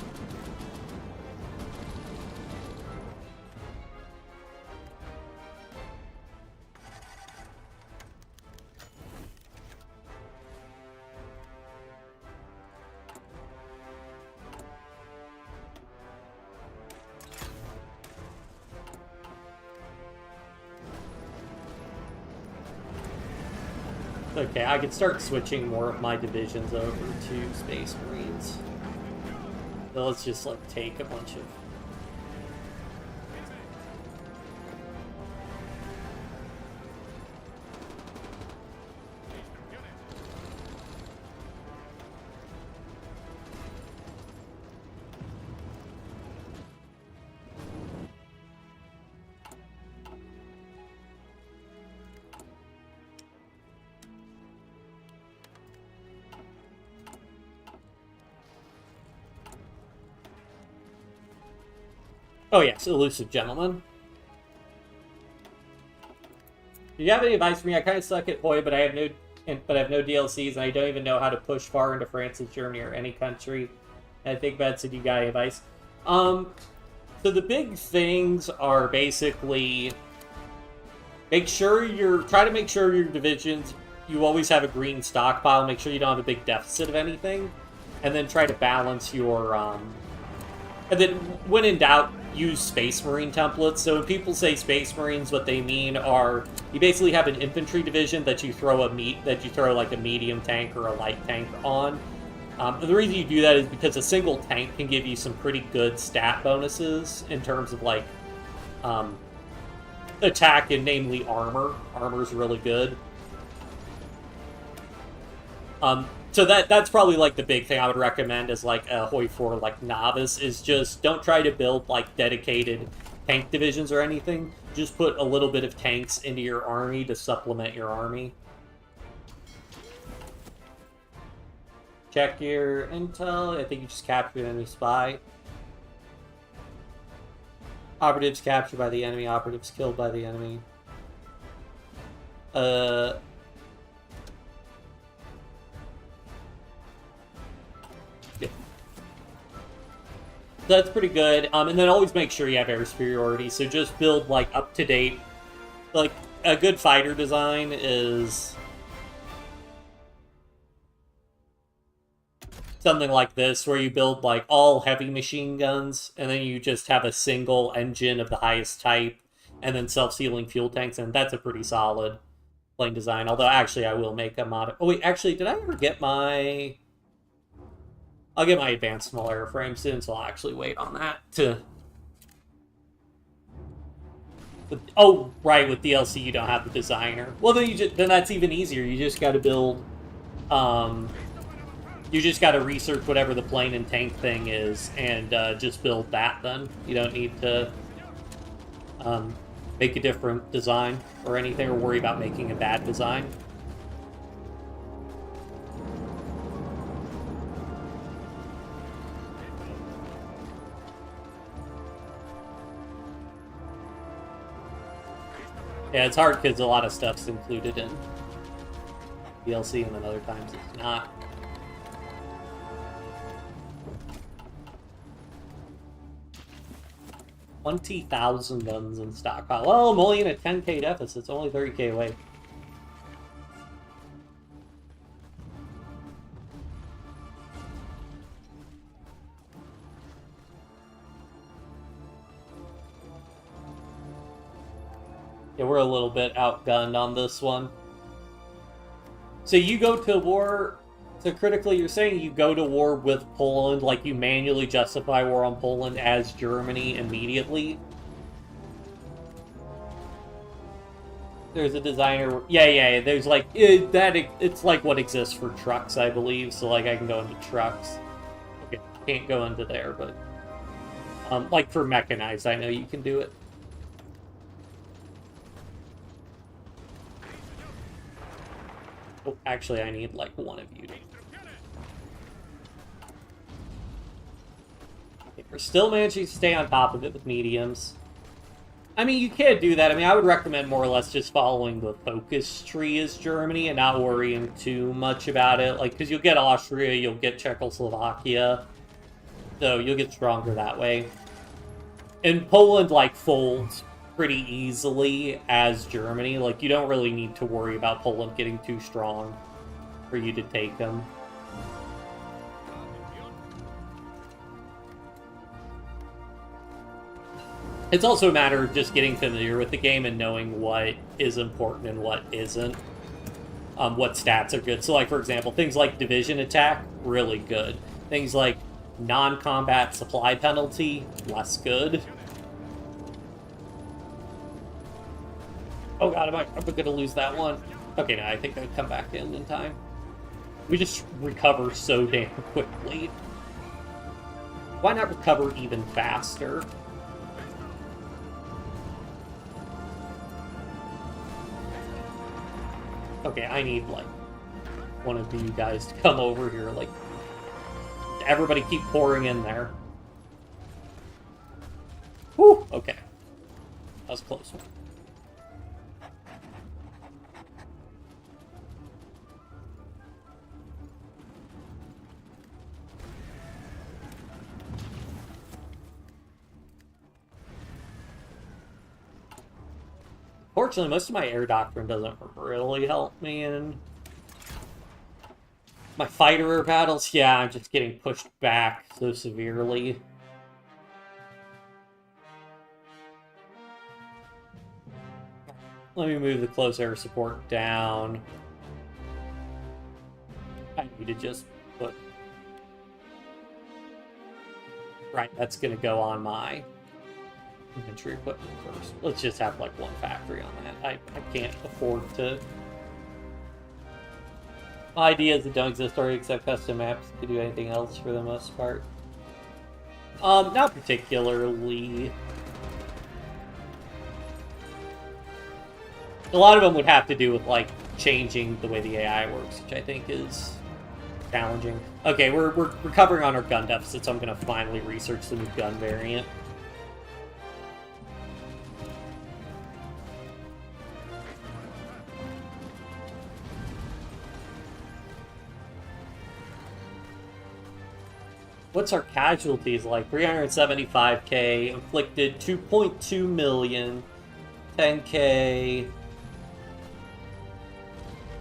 Okay, I can start switching more of my divisions over to Space Marines. So let's just, like, take a bunch of... Oh yes, elusive gentleman. Do you have any advice for me? I kind of suck at HOI, but I have no DLCs, and I don't even know how to push far into France and Germany or any country. And I think that's you got any advice. So the big things are basically try to make sure your divisions, you always have a green stockpile. Make sure you don't have a big deficit of anything, and then try to balance your and then when in doubt, use Space Marine templates. So when people say Space Marines, what they mean are you basically have an infantry division that you throw like a medium tank or a light tank on. And the reason you do that is because a single tank can give you some pretty good stat bonuses in terms of like attack and namely armor. Armor's really good. So that's probably like the big thing I would recommend as like a HOI4 like novice is just don't try to build like dedicated tank divisions or anything. Just put a little bit of tanks into your army to supplement your army. Check your intel. I think you just captured an enemy spy. Operatives captured by the enemy. Operatives killed by the enemy. That's pretty good. And then always make sure you have air superiority. So just build like up-to-date, like a good fighter design is something like this, where you build like all heavy machine guns, and then you just have a single engine of the highest type, and then self-sealing fuel tanks, and that's a pretty solid plane design. Although actually I will make a mod. Oh wait, actually, did I ever get my... I'll get my advanced small airframe soon, so I'll actually wait on that to... Oh, right, with DLC you don't have the designer. Well, then that's even easier. You just got to build... you just got to research whatever the plane and tank thing is, and just build that then. You don't need to make a different design or anything, or worry about making a bad design. Yeah, it's hard because a lot of stuff's included in DLC, and then other times it's not. 20,000 guns in stockpile. Well, I'm only in a 10k deficit. It's only 30k away. Yeah, we're a little bit outgunned on this one. So you go to war... So critically, you're saying you go to war with Poland, like you manually justify war on Poland as Germany immediately? There's a designer... Yeah, there's like... It's like what exists for trucks, I believe, so like I can go into trucks. Okay, can't go into there, but... like for mechanized, I know you can do it. Oh, actually, I need like one of you to... Okay, we're still managing to stay on top of it with mediums. I mean, you can't do that. I mean, I would recommend more or less just following the focus tree as Germany and not worrying too much about it. Like, because you'll get Austria, you'll get Czechoslovakia. So you'll get stronger that way. And Poland, like, folds pretty easily as Germany. Like, you don't really need to worry about Poland getting too strong for you to take them. It's also a matter of just getting familiar with the game and knowing what is important and what isn't. What stats are good. So, like, for example, things like division attack, really good. Things like non-combat supply penalty, less good. Oh god, am I gonna lose that one? Okay, no, I think I'd come back in time. We just recover so damn quickly. Why not recover even faster? Okay, I need, like, one of you guys to come over here, like, everybody keep pouring in there. Whew, okay. That was a close one. Fortunately, most of my air doctrine doesn't really help me in my fighter battles. Yeah, I'm just getting pushed back so severely. Let me move the close air support down. I need to just put... Right, that's going to go on my infantry equipment first. Let's just have like one factory on that. I can't afford to... Ideas that don't exist already except custom maps to do anything else for the most part. Not particularly. A lot of them would have to do with like changing the way the AI works, which I think is challenging. Okay, we're recovering on our gun deficit, so I'm gonna finally research the new gun variant. What's our casualties like? 375k, inflicted 2.2 million, 10k.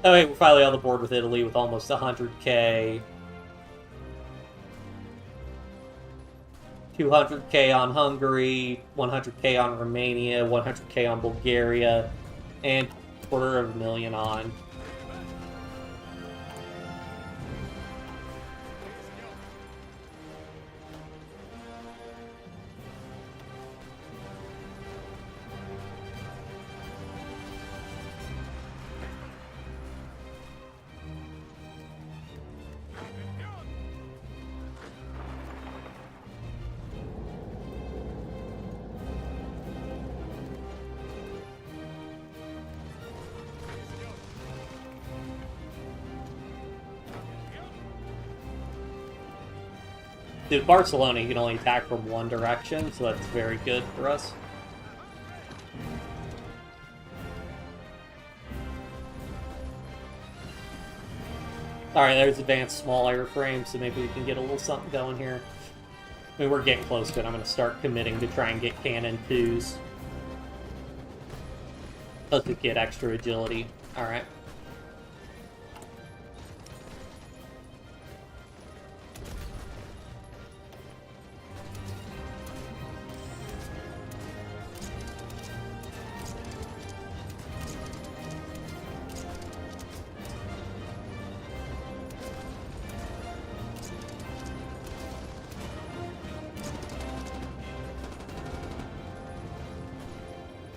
Oh wait, we're finally on the board with Italy with almost 100k. 200k on Hungary, 100k on Romania, 100k on Bulgaria, and 250,000 on... Dude, Barcelona, you can only attack from one direction, so that's very good for us. Alright, there's advanced small airframe, so maybe we can get a little something going here. I mean, we're getting close to it. I'm going to start committing to try and get cannon 2s. Plus we get extra agility. Alright.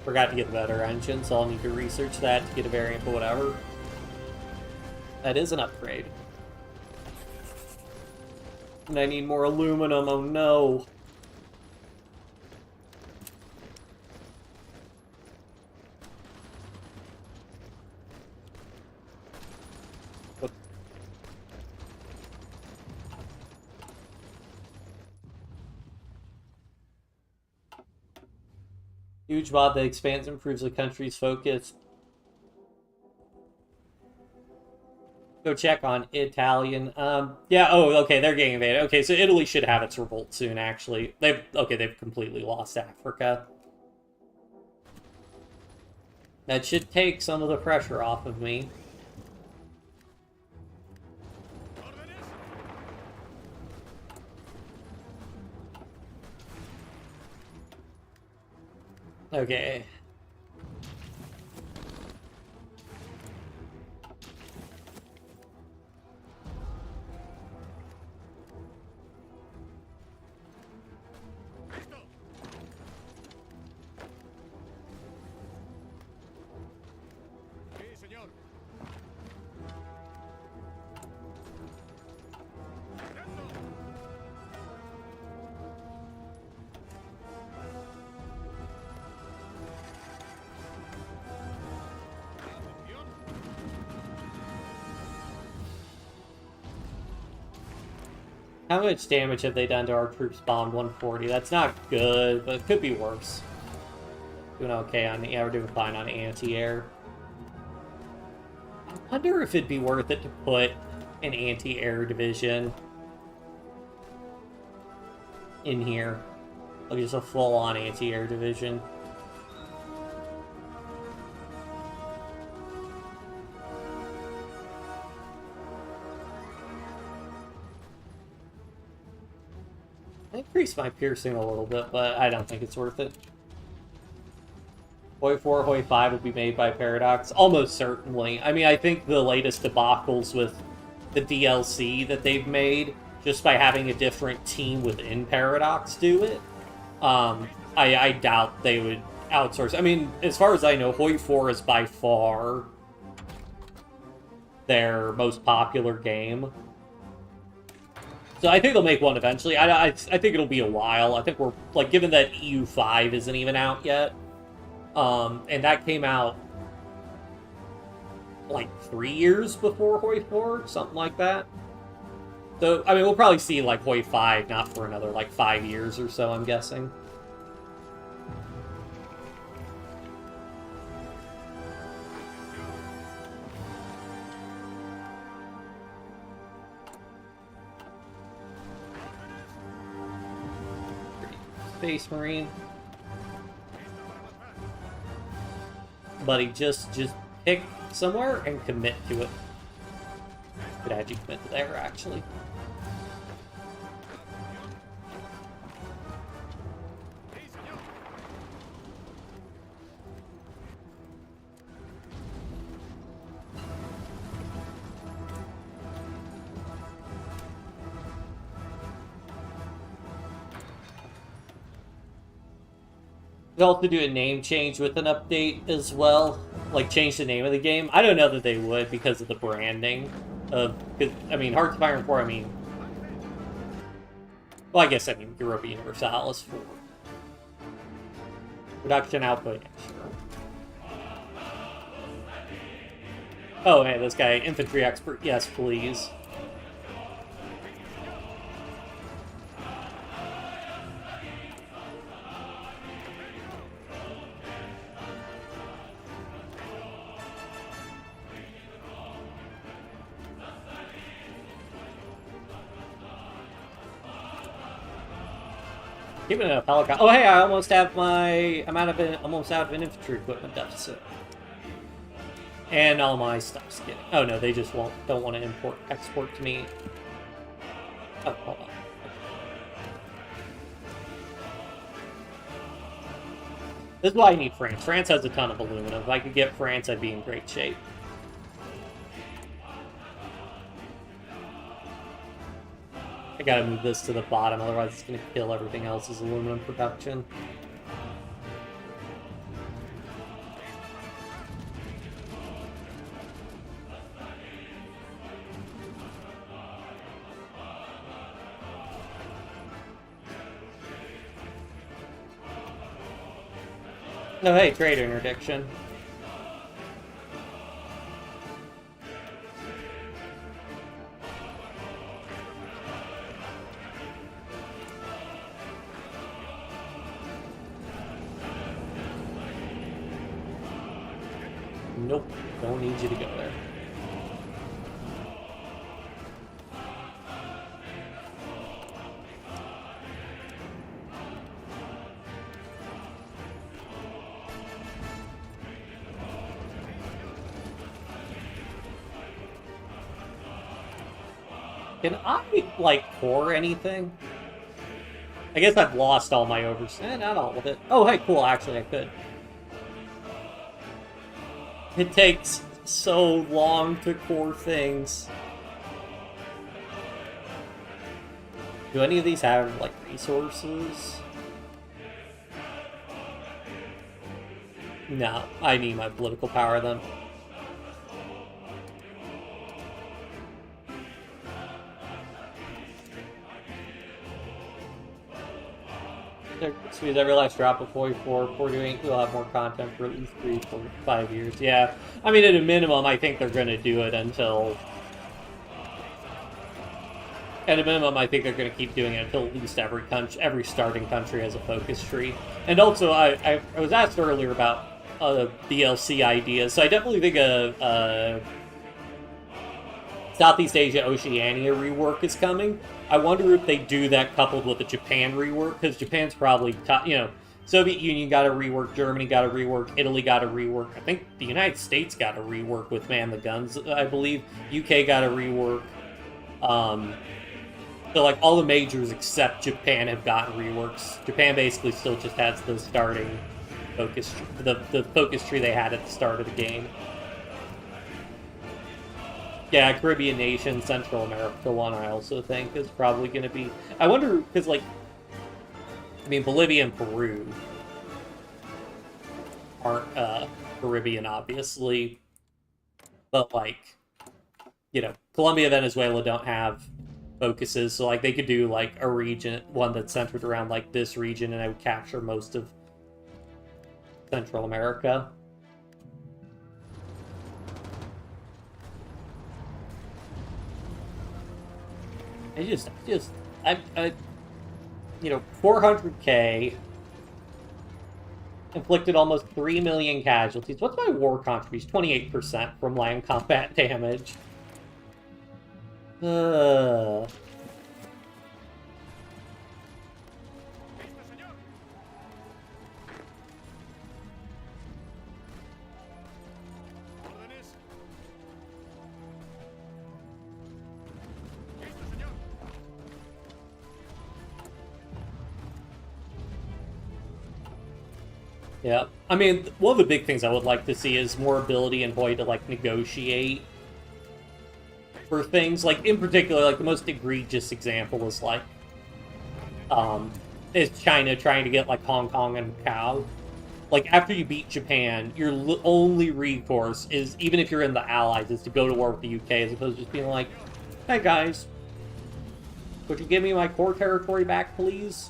Forgot to get the better engine, so I'll need to research that to get a variant, but whatever. That is an upgrade. And I need more aluminum, oh no. Huge mod that expands and improves the country's focus. Go check on Italian. Yeah, oh, okay, they're getting invaded. Okay, so Italy should have its revolt soon, actually. They've completely lost Africa. That should take some of the pressure off of me. Okay. How much damage have they done to our troops? Bombed 140. That's not good, but it could be worse. Doing okay on... Yeah, we're doing fine on anti-air. I wonder if it'd be worth it to put an anti-air division in here. Like just a full-on anti-air division. I increased my piercing a little bit, but I don't think it's worth it. HOI4, HOI5 will be made by Paradox? Almost certainly. I mean, I think the latest debacles with the DLC that they've made, just by having a different team within Paradox do it, I doubt they would outsource. I mean, as far as I know, HOI4 is by far their most popular game. So I think they'll make one eventually. I think it'll be a while. I think we're, like, given that EU5 isn't even out yet, and that came out, like, 3 years before HOI4, something like that. So, I mean, we'll probably see, like, HOI5 not for another, like, 5 years or so, I'm guessing. Space Marine. Buddy, just pick somewhere and commit to it. Could have you commit to there, actually. They'll also do a name change with an update as well. Like, change the name of the game. I don't know that they would because of the branding of... I mean, Hearts of Iron 4, I mean... Well, I guess, I mean, Europa Universalis 4. Production output, sure. Oh, hey, this guy, infantry expert. Yes, please. Keeping it up helicopter. Oh, hey, I almost have my. Almost out of an infantry equipment deficit. And all my stuff's getting. Oh no, they just don't want to export to me. Oh, hold on. This is why I need France. France has a ton of aluminum. If I could get France, I'd be in great shape. I gotta move this to the bottom, otherwise it's gonna kill everything else's aluminum production. Oh, hey, trade interdiction. Nope, don't need you to go there. Can I, like, core anything? I guess I've lost all my not all of it. Oh, hey, cool, actually I could. It takes so long to core things. Do any of these have, like, resources? No, I need my political power then. Squeeze every last drop of HOI4 before doing it. We'll have more content for at least 3, 4, 5 years. Yeah, I mean, at a minimum, I think they're going to do it until... At a minimum, I think they're going to keep doing it until at least every starting country has a focus tree. And also, I was asked earlier about DLC ideas, so I definitely think a Southeast Asia Oceania rework is coming. I wonder if they do that coupled with the Japan rework, because Japan's probably, Soviet Union got a rework, Germany got a rework, Italy got a rework. I think the United States got a rework with Man the Guns, I believe. UK got a rework. So, like, all the majors except Japan have gotten reworks. Japan basically still just has the starting focus, the focus tree they had at the start of the game. Yeah, Caribbean nation, Central America one, I also think, is probably going to be... I wonder, because, like... I mean, Bolivia and Peru aren't Caribbean, obviously. But, like, Colombia, Venezuela don't have focuses, so, like, they could do, like, a region, one that's centered around, like, this region, and I would capture most of Central America. I 400k, inflicted almost 3 million casualties. What's my war contribution? 28% from land combat damage. Yeah, I mean, one of the big things I would like to see is more ability in HOI to, like, negotiate for things. Like, in particular, like, the most egregious example is, like, is China trying to get, like, Hong Kong and Macau. Like, after you beat Japan, your only recourse is, even if you're in the Allies, is to go to war with the UK, as opposed to just being like, hey, guys, would you give me my core territory back, please?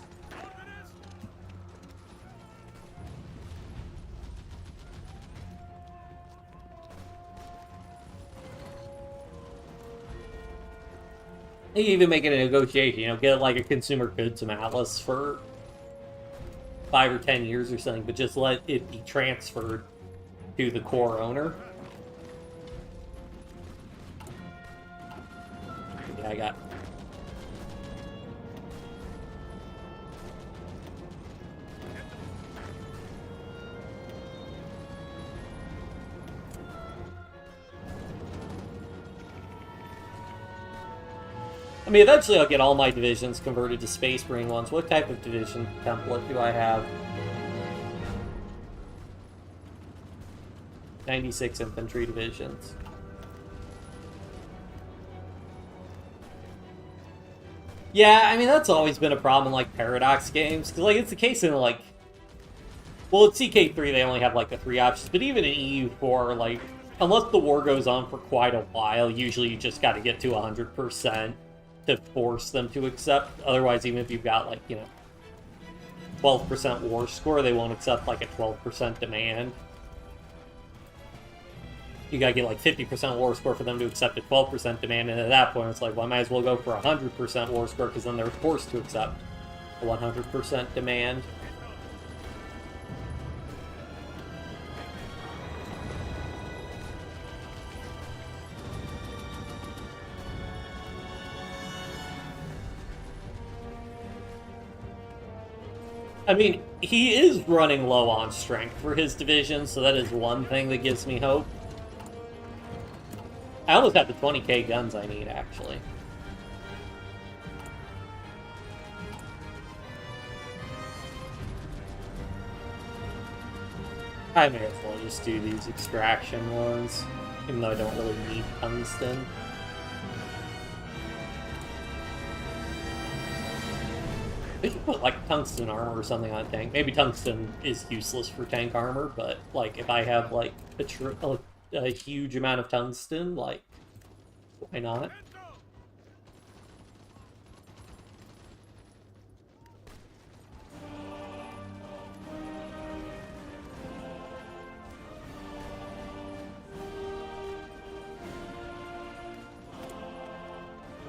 You can even make it a negotiation, get like a consumer goods atlas for 5 or 10 years or something, but just let it be transferred to the core owner. Yeah, I got... I mean, eventually I'll get all my divisions converted to Space Marine ones. What type of division template do I have? 96 infantry divisions. Yeah, I mean, that's always been a problem in, like, Paradox games. Because, like, it's the case in, like... Well, at CK3, they only have, like, the 3 options. But even in EU4, like, unless the war goes on for quite a while, usually you just got to get to 100% to force them to accept. Otherwise, even if you've got, like, you know, 12% war score, they won't accept, like, a 12% demand. You gotta get, like, 50% war score for them to accept a 12% demand, and at that point, it's like, well, I might as well go for 100% war score, because then they're forced to accept a 100% demand. I mean, he is running low on strength for his division, so that is one thing that gives me hope. I almost have the 20k guns I need, actually. I may as well just do these extraction ones, even though I don't really need tungsten. They should put, like, tungsten armor or something on a tank. Maybe tungsten is useless for tank armor, but, like, if I have, like, a huge amount of tungsten, like, why not?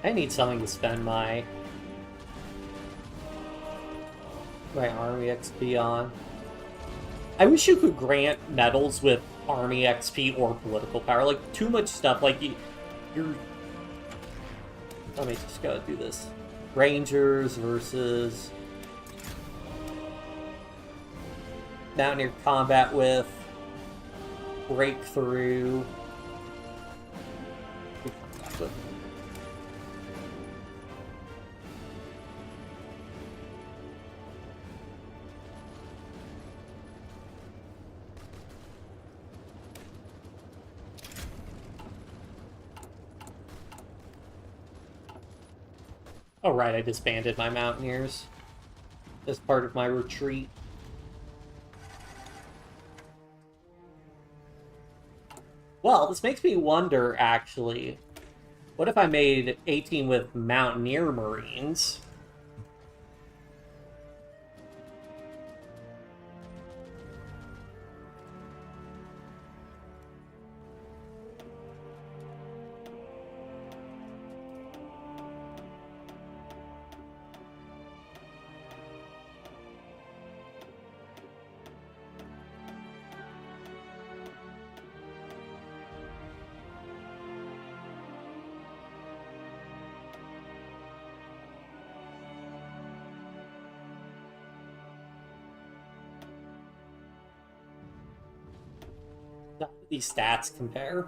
I need something to spend my army XP on. I wish you could grant medals with army XP or political power. Like, too much stuff. Like, you're... Let me just go do this. Rangers versus... Mountaineer combat with... Breakthrough... Oh, right, I disbanded my Mountaineers as part of my retreat. Well, this makes me wonder, actually, what if I made 18 with Mountaineer Marines? These stats compare.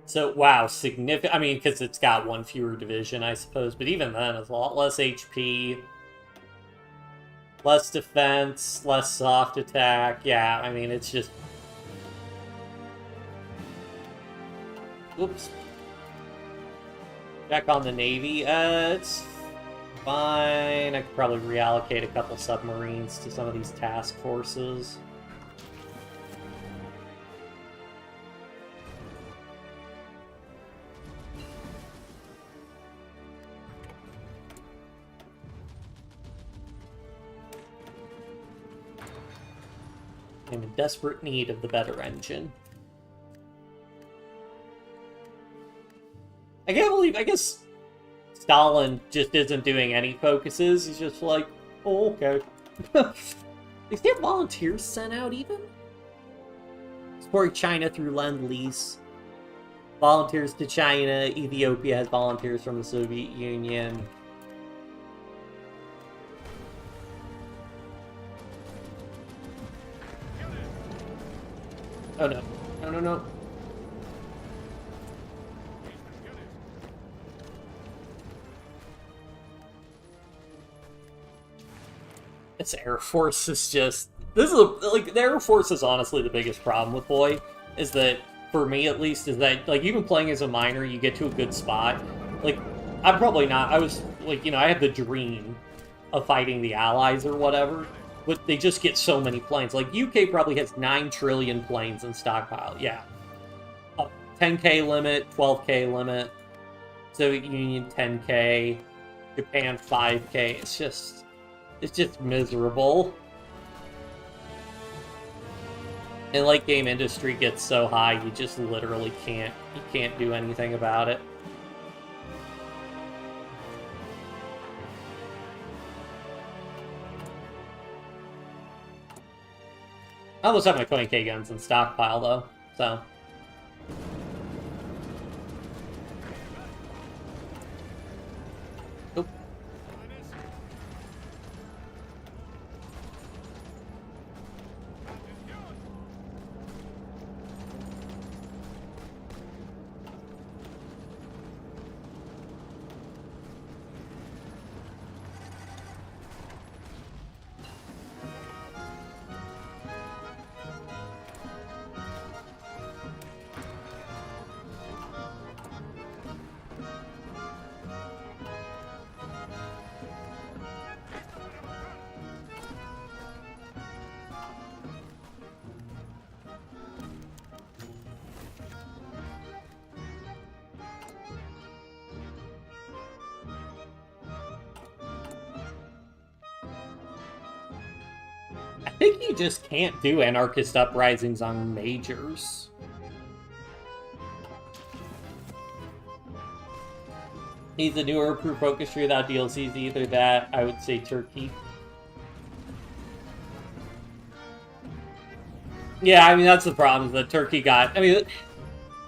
So, wow, significant. I mean, because it's got one fewer division, I suppose. But even then, it's a lot less HP, less defense, less soft attack. Yeah, I mean, it's just... Oops. Back on the Navy. It's fine. I could probably reallocate a couple submarines to some of these task forces. I'm in desperate need of the better engine. I can't believe, I guess Stalin just isn't doing any focuses. He's just like, oh, okay. Is there volunteers sent out even? Support China through Lend-Lease. Volunteers to China. Ethiopia has volunteers from the Soviet Union. Oh no. No, no, no. This Air Force is just... This is, like, the Air Force is honestly the biggest problem with Boy, is that, for me at least, is that, like, even playing as a miner, you get to a good spot. Like, I'm probably not... I was, like, you know, I had the dream of fighting the Allies or whatever, but they just get so many planes. Like, UK probably has 9 trillion planes in stockpile. Yeah. 10k limit, 12k limit, Soviet Union 10k, Japan 5k. It's just miserable. And late game industry gets so high, you just literally can't do anything about it. I almost have my 20k guns in stockpile though, so. Oop. I think you just can't do anarchist uprisings on majors. Needs a newer approved focus tree without DLCs. Either that, I would say Turkey. Yeah, I mean, that's the problem, that Turkey got... I mean,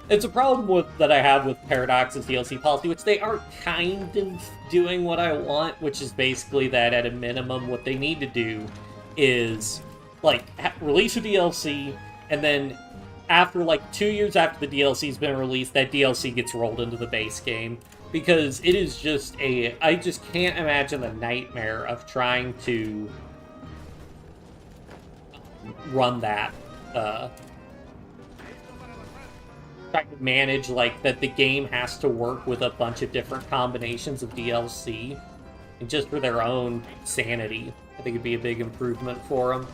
it's a problem that I have with Paradox's DLC policy, which they are kind of doing what I want, which is basically that at a minimum, what they need to do is, like, release a DLC, and then after, like, 2 years after the DLC's been released, that DLC gets rolled into the base game. Because it is just I just can't imagine the nightmare of trying to run that, trying to manage, like, that the game has to work with a bunch of different combinations of DLC, and just for their own sanity, I think it'd be a big improvement for them.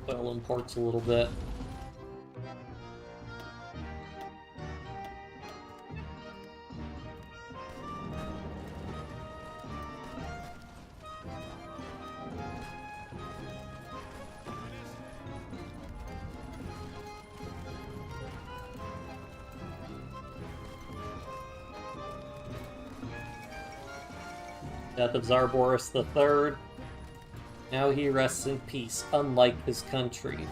Oil imports a little bit. Death of Tsar Boris III. Now he rests in peace, unlike his country.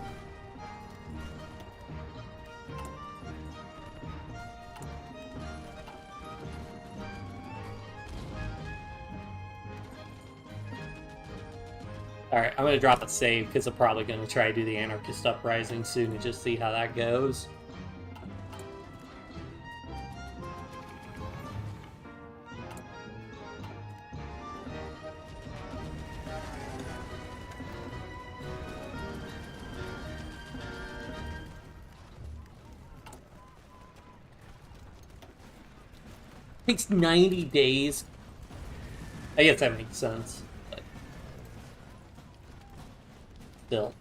Alright, I'm gonna drop a save, because I'm probably gonna try to do the Anarchist Uprising soon and just see how that goes. Takes 90 days. I guess that makes sense, but still.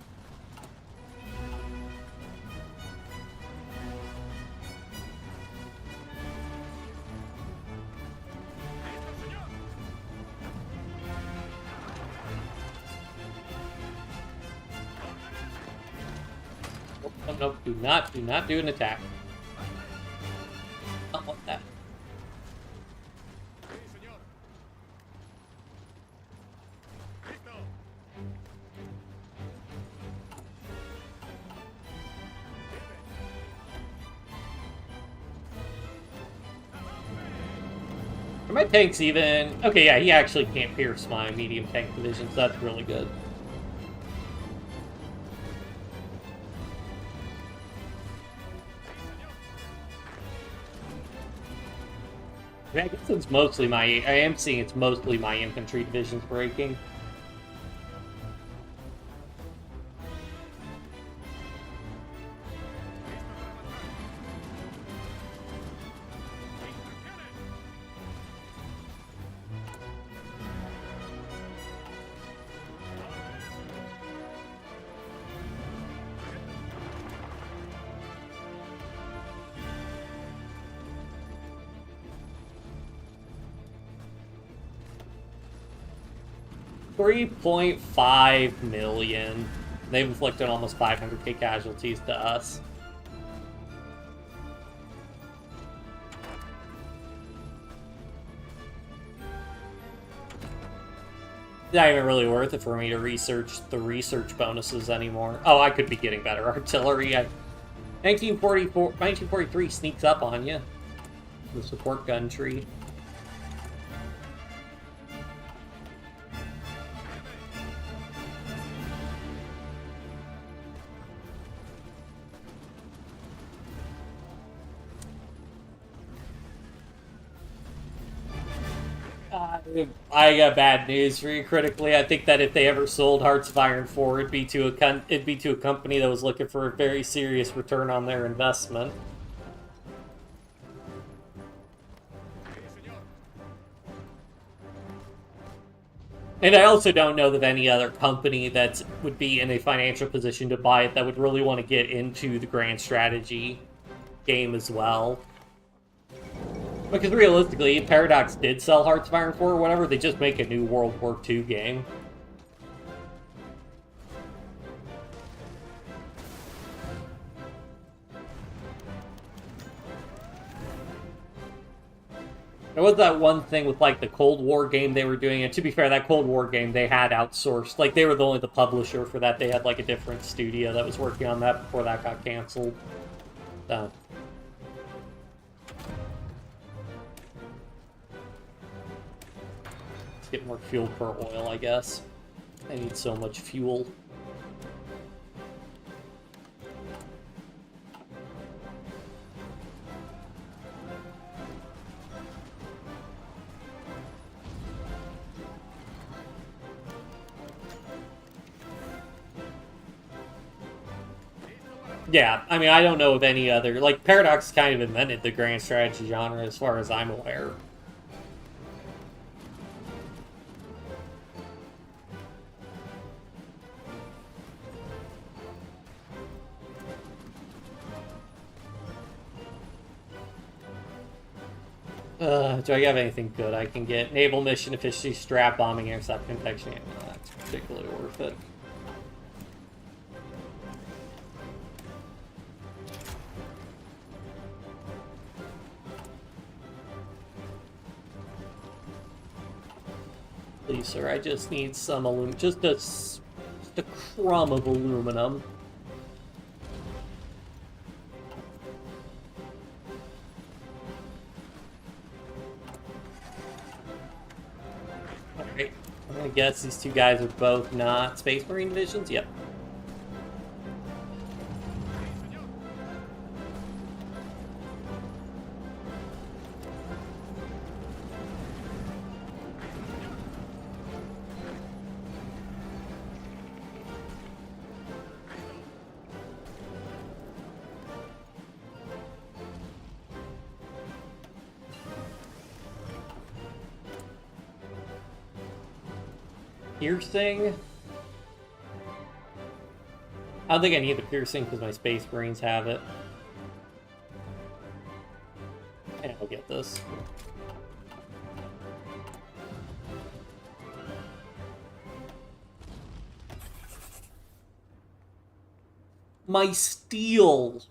Oh, no, do not do an attack. Don't want that. Are my tanks even... Okay, yeah, he actually can't pierce my medium tank divisions. That's really good. I guess it's mostly my... I am seeing it's mostly my infantry divisions breaking. $3.5 million. They've inflicted almost 500k casualties to us. It's not even really worth it for me to research the research bonuses anymore. Oh, I could be getting better artillery. 1943 sneaks up on you. The support gun tree. I got bad news for you critically. I think that if they ever sold Hearts of Iron 4, it'd be to a company that was looking for a very serious return on their investment. And I also don't know of any other company that would be in a financial position to buy it that would really want to get into the grand strategy game as well. Because realistically, Paradox did sell Hearts of Iron 4 or whatever, they just make a new World War II game. There was that one thing with, like, the Cold War game they were doing, and to be fair, that Cold War game they had outsourced. Like, they were only the publisher for that. They had, like, a different studio that was working on that before that got canceled. So... get more fuel per oil, I guess. I need so much fuel. Yeah, I mean, I don't know of any other... Like, Paradox kind of invented the grand strategy genre as far as I'm aware. Do I have anything good I can get? Naval mission efficiency, strap bombing, intercept protection. Yeah, no, that's particularly worth it. Please, sir, I just need some aluminum. Just a crumb of aluminum. I guess these two guys are both not Space Marine divisions? Yep. Piercing? I don't think I need the piercing because my Space Marines have it. And I'll get this. My steel!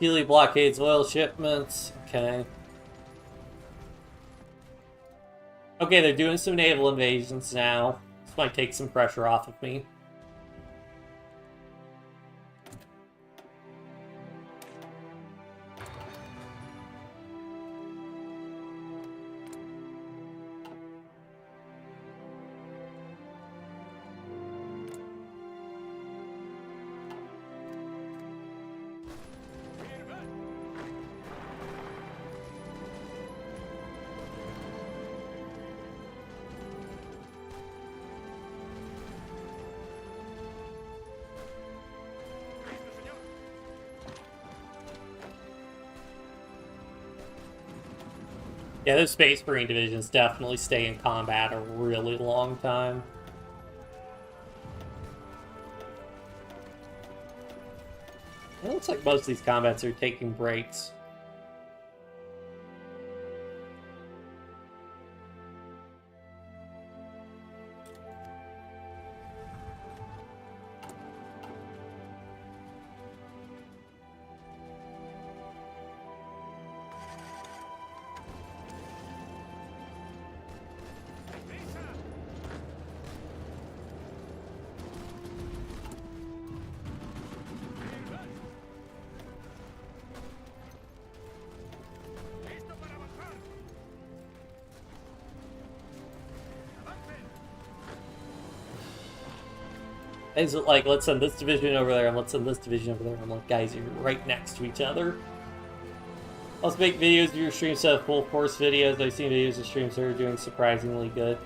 Healy blockades oil shipments. Okay. Okay, they're doing some naval invasions now. This might take some pressure off of me. Yeah, those Space Marine divisions definitely stay in combat a really long time. It looks like most of these combats are taking breaks. Is it like, let's send this division over there and let's send this division over there? I'm like, guys, you're right next to each other. Let's make videos of your streams instead of full force videos. I've seen videos of streams that are doing surprisingly good.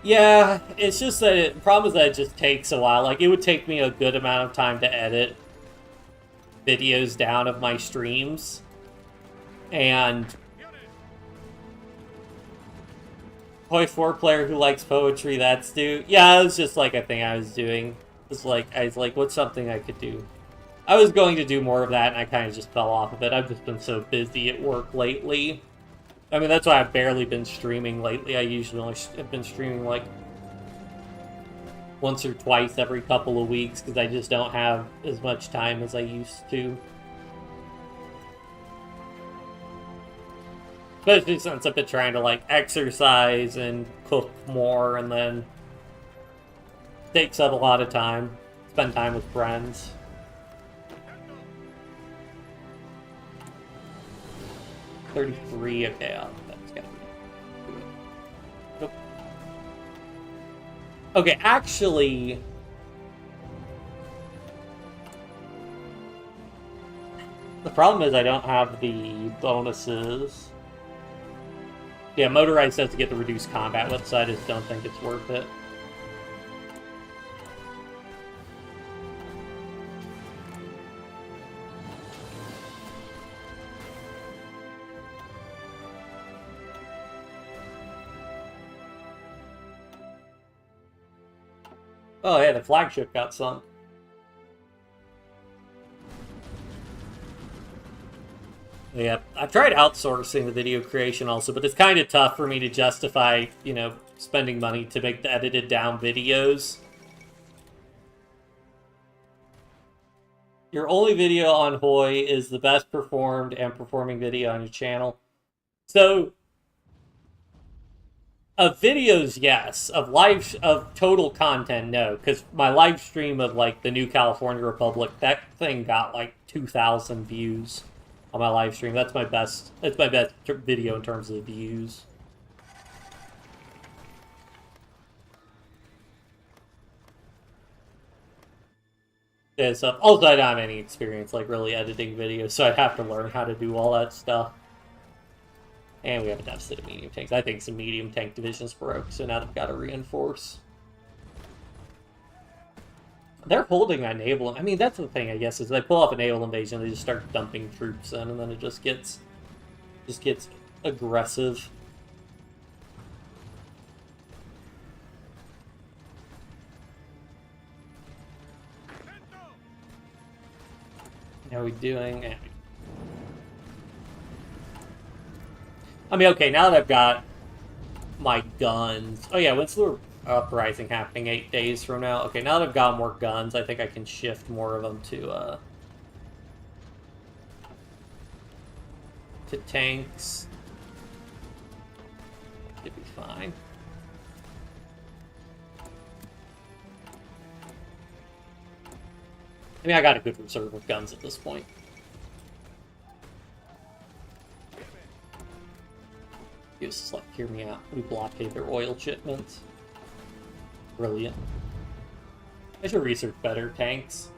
Yeah, it's just that the problem is that it just takes a while. Like, it would take me a good amount of time to edit videos down of my streams. And HOI4 player who likes poetry, that's dude. Yeah, it was just like a thing I was doing. I was like, what's something I could do? I was going to do more of that, and I kind of just fell off of it. I've just been so busy at work lately. I mean, that's why I've barely been streaming lately. I usually only have been streaming like once or twice every couple of weeks, because I just don't have as much time as I used to. Especially since I've been trying to, like, exercise and cook more, and then takes up a lot of time. Spend time with friends. $33, okay, that's gotta be... Nope. Okay, actually... The problem is I don't have the bonuses. Yeah, motorized has to get the reduced combat with, so I just don't think it's worth it. Oh yeah, the flagship got sunk. Yeah, I've tried outsourcing the video creation also, but it's kind of tough for me to justify, you know, spending money to make the edited down videos. Your only video on HOI is the best performed and performing video on your channel. So, of videos, yes. Of total content, no. Because my live stream of, like, the New California Republic, that thing got, like, 2,000 views on my live stream. That's my best video in terms of views. Yeah, so also I don't have any experience, like, really editing videos, so I'd have to learn how to do all that stuff. And we have a deficit of medium tanks. I think some medium tank divisions broke, so now they've got to reinforce. They're holding that naval... I mean, that's the thing, I guess, is they pull off a naval invasion, they just start dumping troops in, and then it just gets aggressive. How are we doing? I mean, okay, now that I've got my guns... Oh yeah, when's the uprising happening? 8 days from now? Okay, now that I've got more guns, I think I can shift more of them to, to tanks. Should be fine. I mean, I got a good reserve of guns at this point. This is like, hear me out. We blockade their oil shipments. Brilliant. I should research better tanks.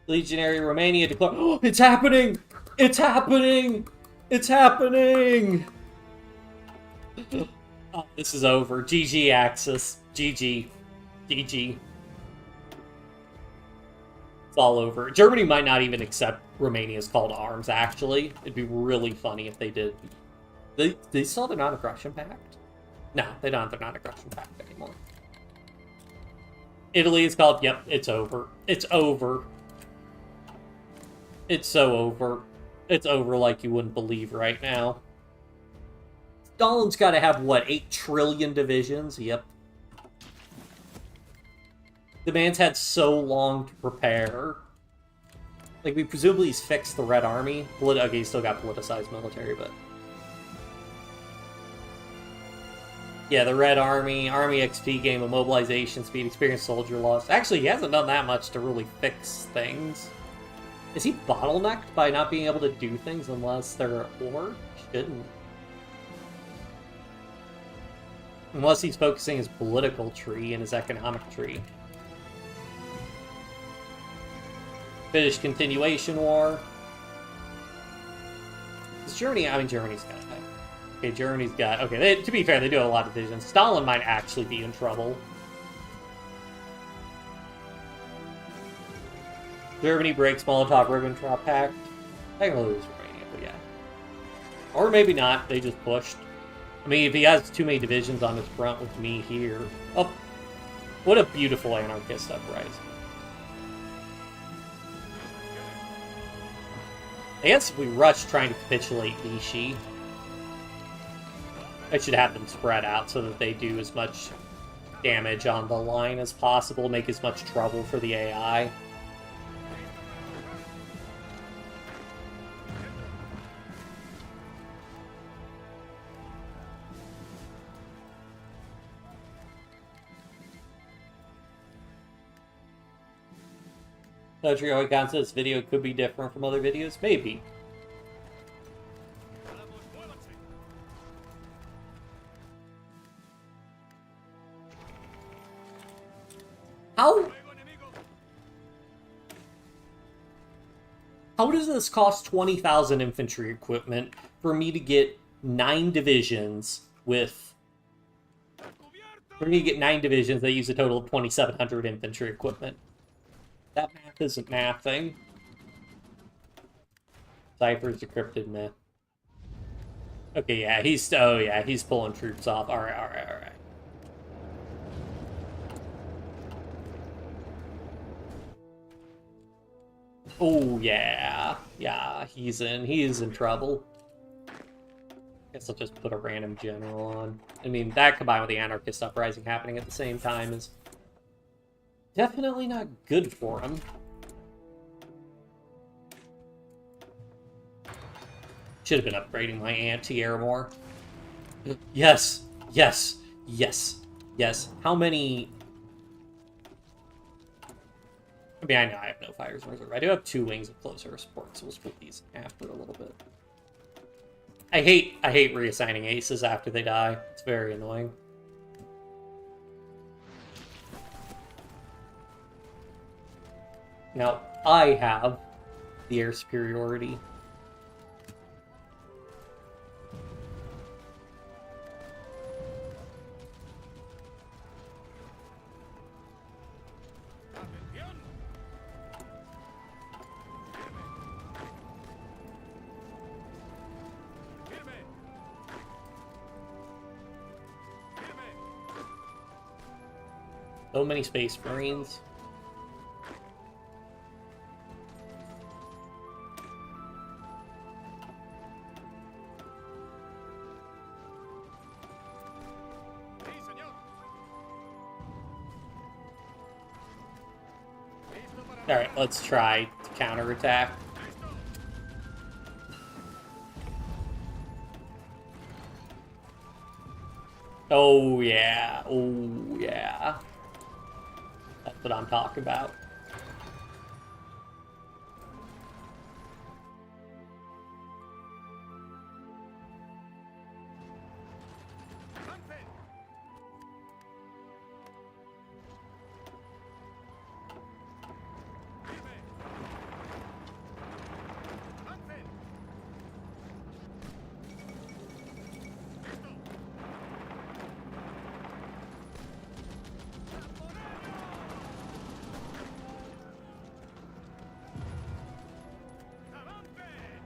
Legionary Romania declare. Oh, it's happening! It's happening! It's happening! Oh, this is over. GG, Axis. GG. GG. It's all over. Germany might not even accept Romania's call to arms, actually. It'd be really funny if they did. They still have their non-aggression pact? No, they don't have their non-aggression pact anymore. Italy is called, yep, it's over. It's over. It's so over. It's over like you wouldn't believe right now. Stalin's got to have, what, 8 trillion divisions? Yep. The man's had so long to prepare. Like, we presumably he's fixed the Red Army. Okay, he's still got politicized military, but... Yeah, the Red Army, Army XP gain with mobilization speed, experienced soldier loss. Actually, he hasn't done that much to really fix things. Is he bottlenecked by not being able to do things unless they're at war? Shouldn't. Unless he's focusing his political tree and his economic tree. Finnish continuation war. Is Germany? I mean, Germany's got that. Okay, Germany's got... Okay, to be fair, they do have a lot of divisions. Stalin might actually be in trouble. Germany breaks Molotov-Ribbentrop Pact. I can lose Romania, but yeah. Or maybe not. They just pushed. I mean, if he has too many divisions on his front with me here... Oh, what a beautiful anarchist uprising. I guess if we rush trying to capitulate Vichy, I should have them spread out so that they do as much damage on the line as possible, make as much trouble for the AI. HOI concept, this video could be different from other videos? Maybe. How does this cost 20,000 infantry equipment for me to get 9 divisions with... For me to get 9 divisions that use a total of 2,700 infantry equipment? That math isn't mathing. Cypher's decrypted myth. Okay, yeah, he's... Oh, yeah, he's pulling troops off. Alright, alright, alright. Oh, yeah. Yeah, he's in trouble. Guess I'll just put a random general on. I mean, that combined with the anarchist uprising happening at the same time is definitely not good for him. Should have been upgrading my anti-air more. Yes! Yes! Yes! Yes! How many... I mean, I know I have no fires in reserve. I do have 2 wings of close air support, so we'll split these after a little bit. I hate reassigning aces after they die. It's very annoying. Now, I have the air superiority. So many Space Marines. Alright, let's try to counterattack. Oh, yeah. Oh, yeah. That's what I'm talking about.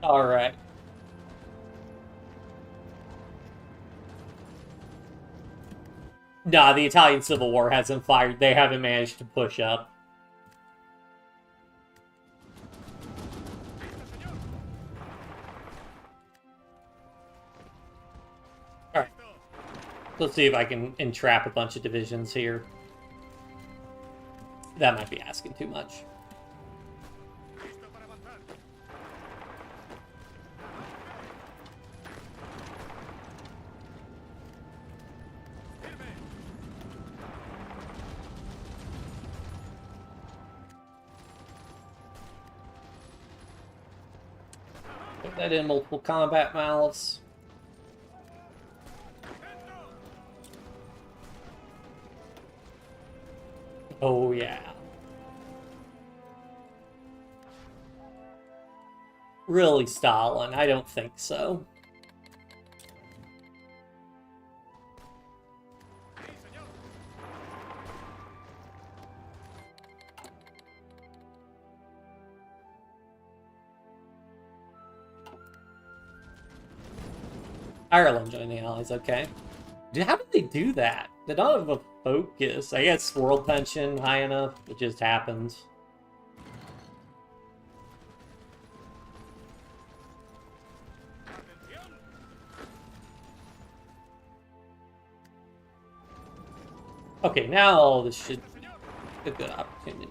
All right. Nah, the Italian Civil War hasn't fired. They haven't managed to push up. All right. Let's see if I can entrap a bunch of divisions here. That might be asking too much. Put that in multiple combat malice. Oh, yeah. Really, Stalin? I don't think so. Ireland joined the Allies, okay. How did they do that? They don't have a focus. I guess world tension high enough. It just happens. Okay, now this should be a good opportunity.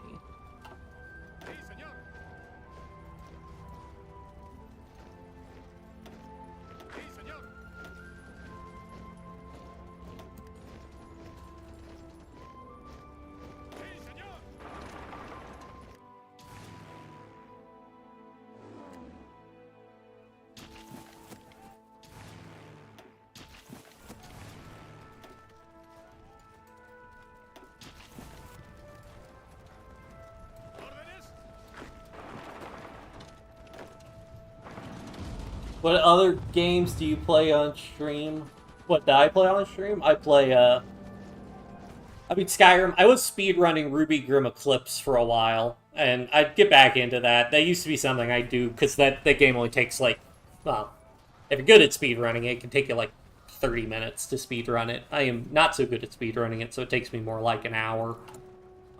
What other games do you play on stream? What did I play on stream? I play, Skyrim. I was speedrunning Ruby Grim Eclipse for a while, and I'd get back into that. That used to be something I do, because that game only takes, like, well, if you're good at speedrunning it, it can take you, like, 30 minutes to speedrun it. I am not so good at speedrunning it, so it takes me more like an hour.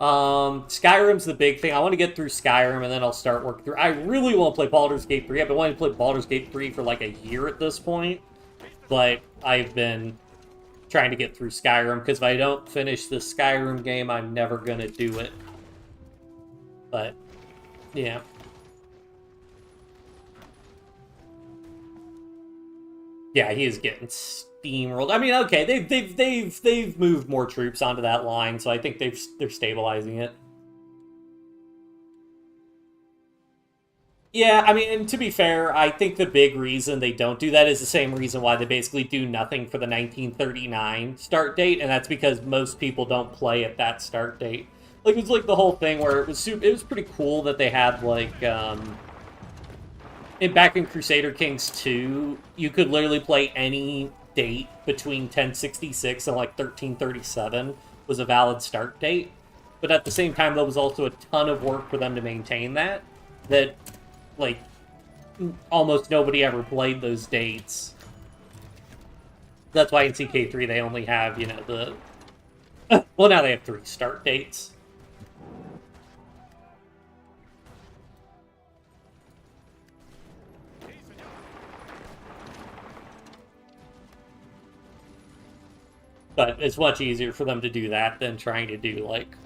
Skyrim's the big thing. I want to get through Skyrim, and then I'll start working through... I really want to play Baldur's Gate 3. I've been wanting to play Baldur's Gate 3 for like a year at this point, but I've been trying to get through Skyrim, because if I don't finish this Skyrim game, I'm never gonna do it. But, yeah. Yeah, he is getting steamrolled. I mean, okay, they've moved more troops onto that line, so I think they're stabilizing it. Yeah, I mean, and to be fair, I think the big reason they don't do that is the same reason why they basically do nothing for the 1939 start date, and that's because most people don't play at that start date. Like, it was like the whole thing where it was pretty cool that they had, like, back in Crusader Kings 2, you could literally play any date between 1066 and like 1337 was a valid start date. But at the same time, there was also a ton of work for them to maintain that, like, almost nobody ever played those dates. That's why in CK3 they only have, you know, the... well, now they have 3 start dates. But it's much easier for them to do that than trying to do, like,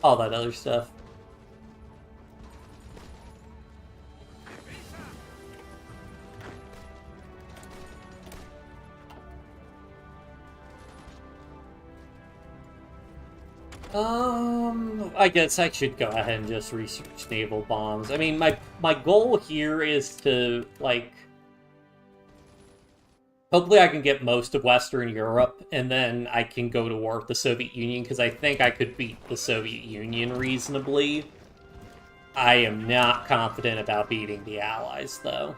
all that other stuff. I guess I should go ahead and just research naval bombs. I mean, my goal here is to, like... Hopefully I can get most of Western Europe, and then I can go to war with the Soviet Union, because I think I could beat the Soviet Union reasonably. I am not confident about beating the Allies, though.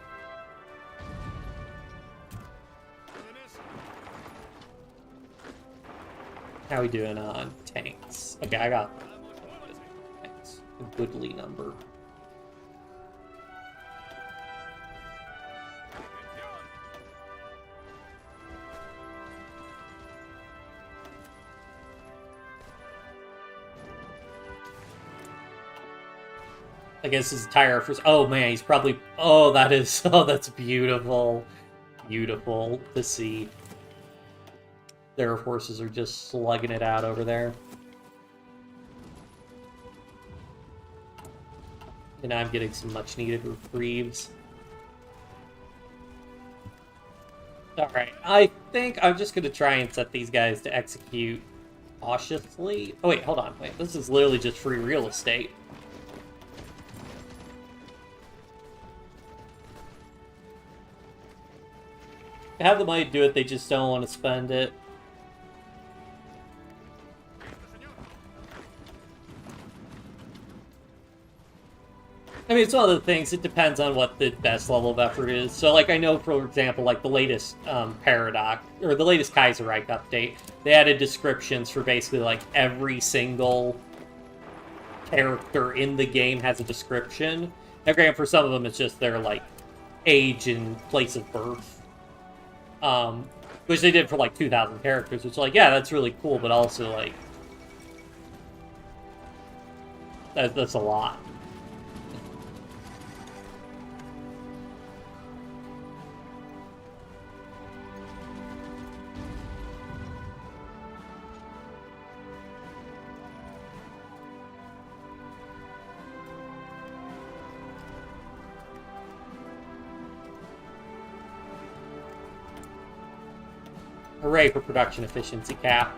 How we doing on tanks? Okay, I got tanks. A goodly number. I guess his tire first. Oh man, he's probably. Oh, that is. Oh, that's beautiful. Beautiful to see. Their forces are just slugging it out over there. And I'm getting some much needed reprieves. Alright, I think I'm just going to try and set these guys to execute cautiously. Oh wait, hold on. Wait, this is literally just free real estate. They have the money to do it, they just don't want to spend it. I mean, it's one of the things, it depends on what the best level of effort is. So, like, I know, for example, like, the latest Paradox, or the latest Kaiserreich update, they added descriptions for basically, like, every single character in the game has a description. Now, granted, for some of them, it's just their, like, age and place of birth. Which they did for, like, 2,000 characters, which, like, yeah, that's really cool, but also, like, that's a lot. Hooray for production efficiency cap.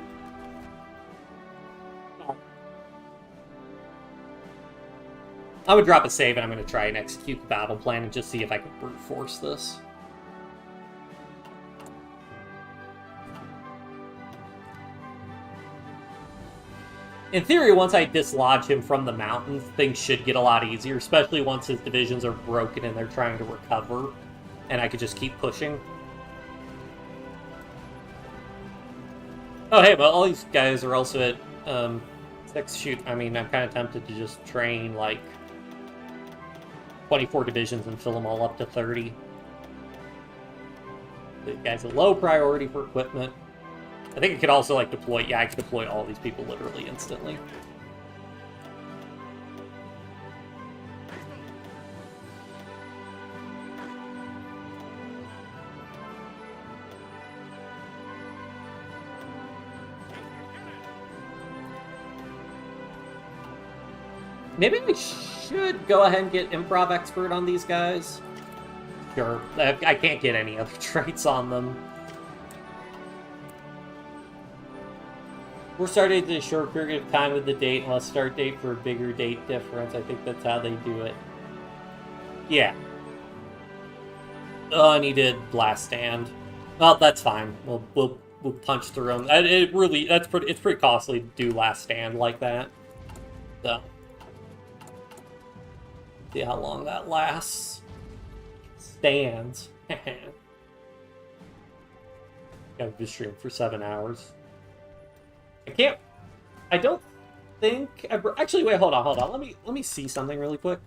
I would drop a save and I'm going to try and execute the battle plan and just see if I can brute force this. In theory, once I dislodge him from the mountains, things should get a lot easier, especially once his divisions are broken and they're trying to recover, and I could just keep pushing. Oh, hey, but all these guys are also at 6 shoot. I mean, I'm kind of tempted to just train, like, 24 divisions and fill them all up to 30. The guy's a low priority for equipment. I think it could also, like, deploy... Yeah, I could deploy all these people literally instantly. Maybe we should go ahead and get Improv Expert on these guys. Sure. I can't get any other traits on them. We're starting a short period of time with the date, and let's start date for a bigger date difference. I think that's how they do it. Yeah. Oh, and he did Last Stand. Well, that's fine. We'll punch through them. It's pretty costly to do Last Stand like that. So. See how long that lasts. Stands. Got to stream for 7 hours. I don't think... Actually, wait, hold on. Let me see something really quick.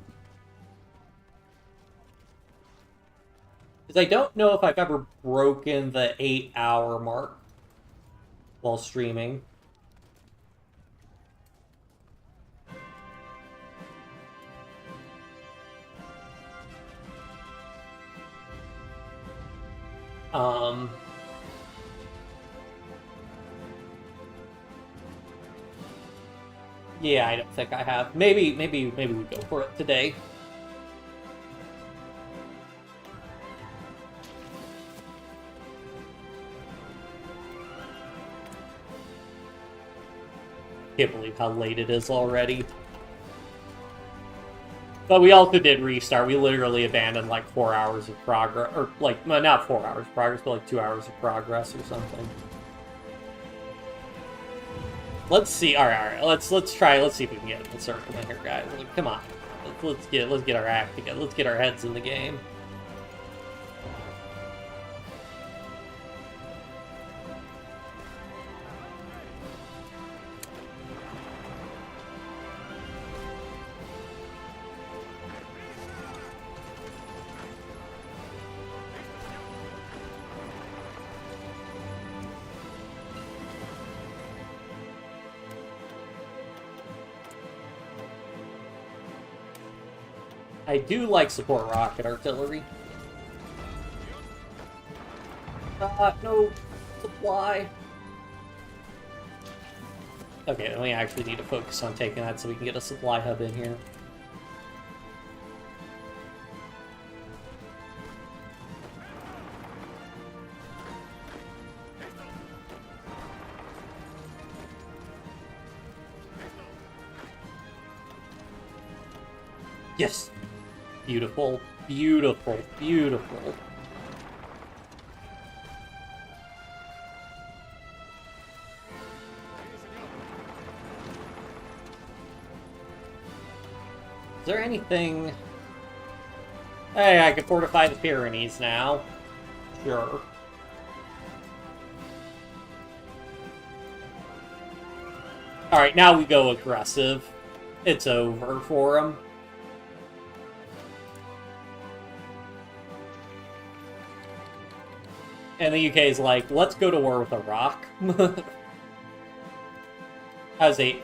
Because I don't know if I've ever broken the 8-hour mark while streaming. Yeah, I don't think I have. Maybe we go for it today. Can't believe how late it is already. But we also did restart. We literally abandoned like 4 hours of progress, or like, well, not 4 hours of progress, but like 2 hours of progress or something. Let's see. All right. Let's try. Let's see if we can get in the circle in here, guys. Like, come on. Let's get our act together. Let's get our heads in the game. I do like support rocket artillery. No supply. Okay, then we actually need to focus on taking that so we can get a supply hub in here. Yes! Beautiful, beautiful, beautiful. Is there anything... Hey, I can fortify the Pyrenees now. Sure. Alright, now we go aggressive. It's over for them. And the UK is like, let's go to war with Iraq. As a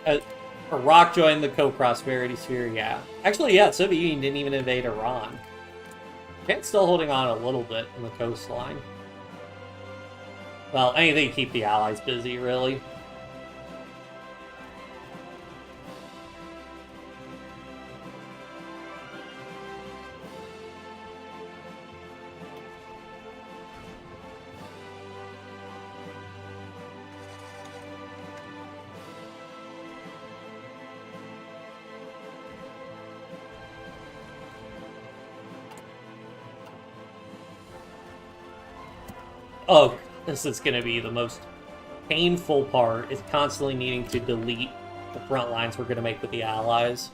Iraq joined the co-prosperity sphere, yeah. Actually, yeah, Soviet Union didn't even invade Iran. Japan's still holding on a little bit in the coastline. Well, anything to keep the Allies busy, really. Oh, this is going to be the most painful part, is constantly needing to delete the front lines we're going to make with the Allies.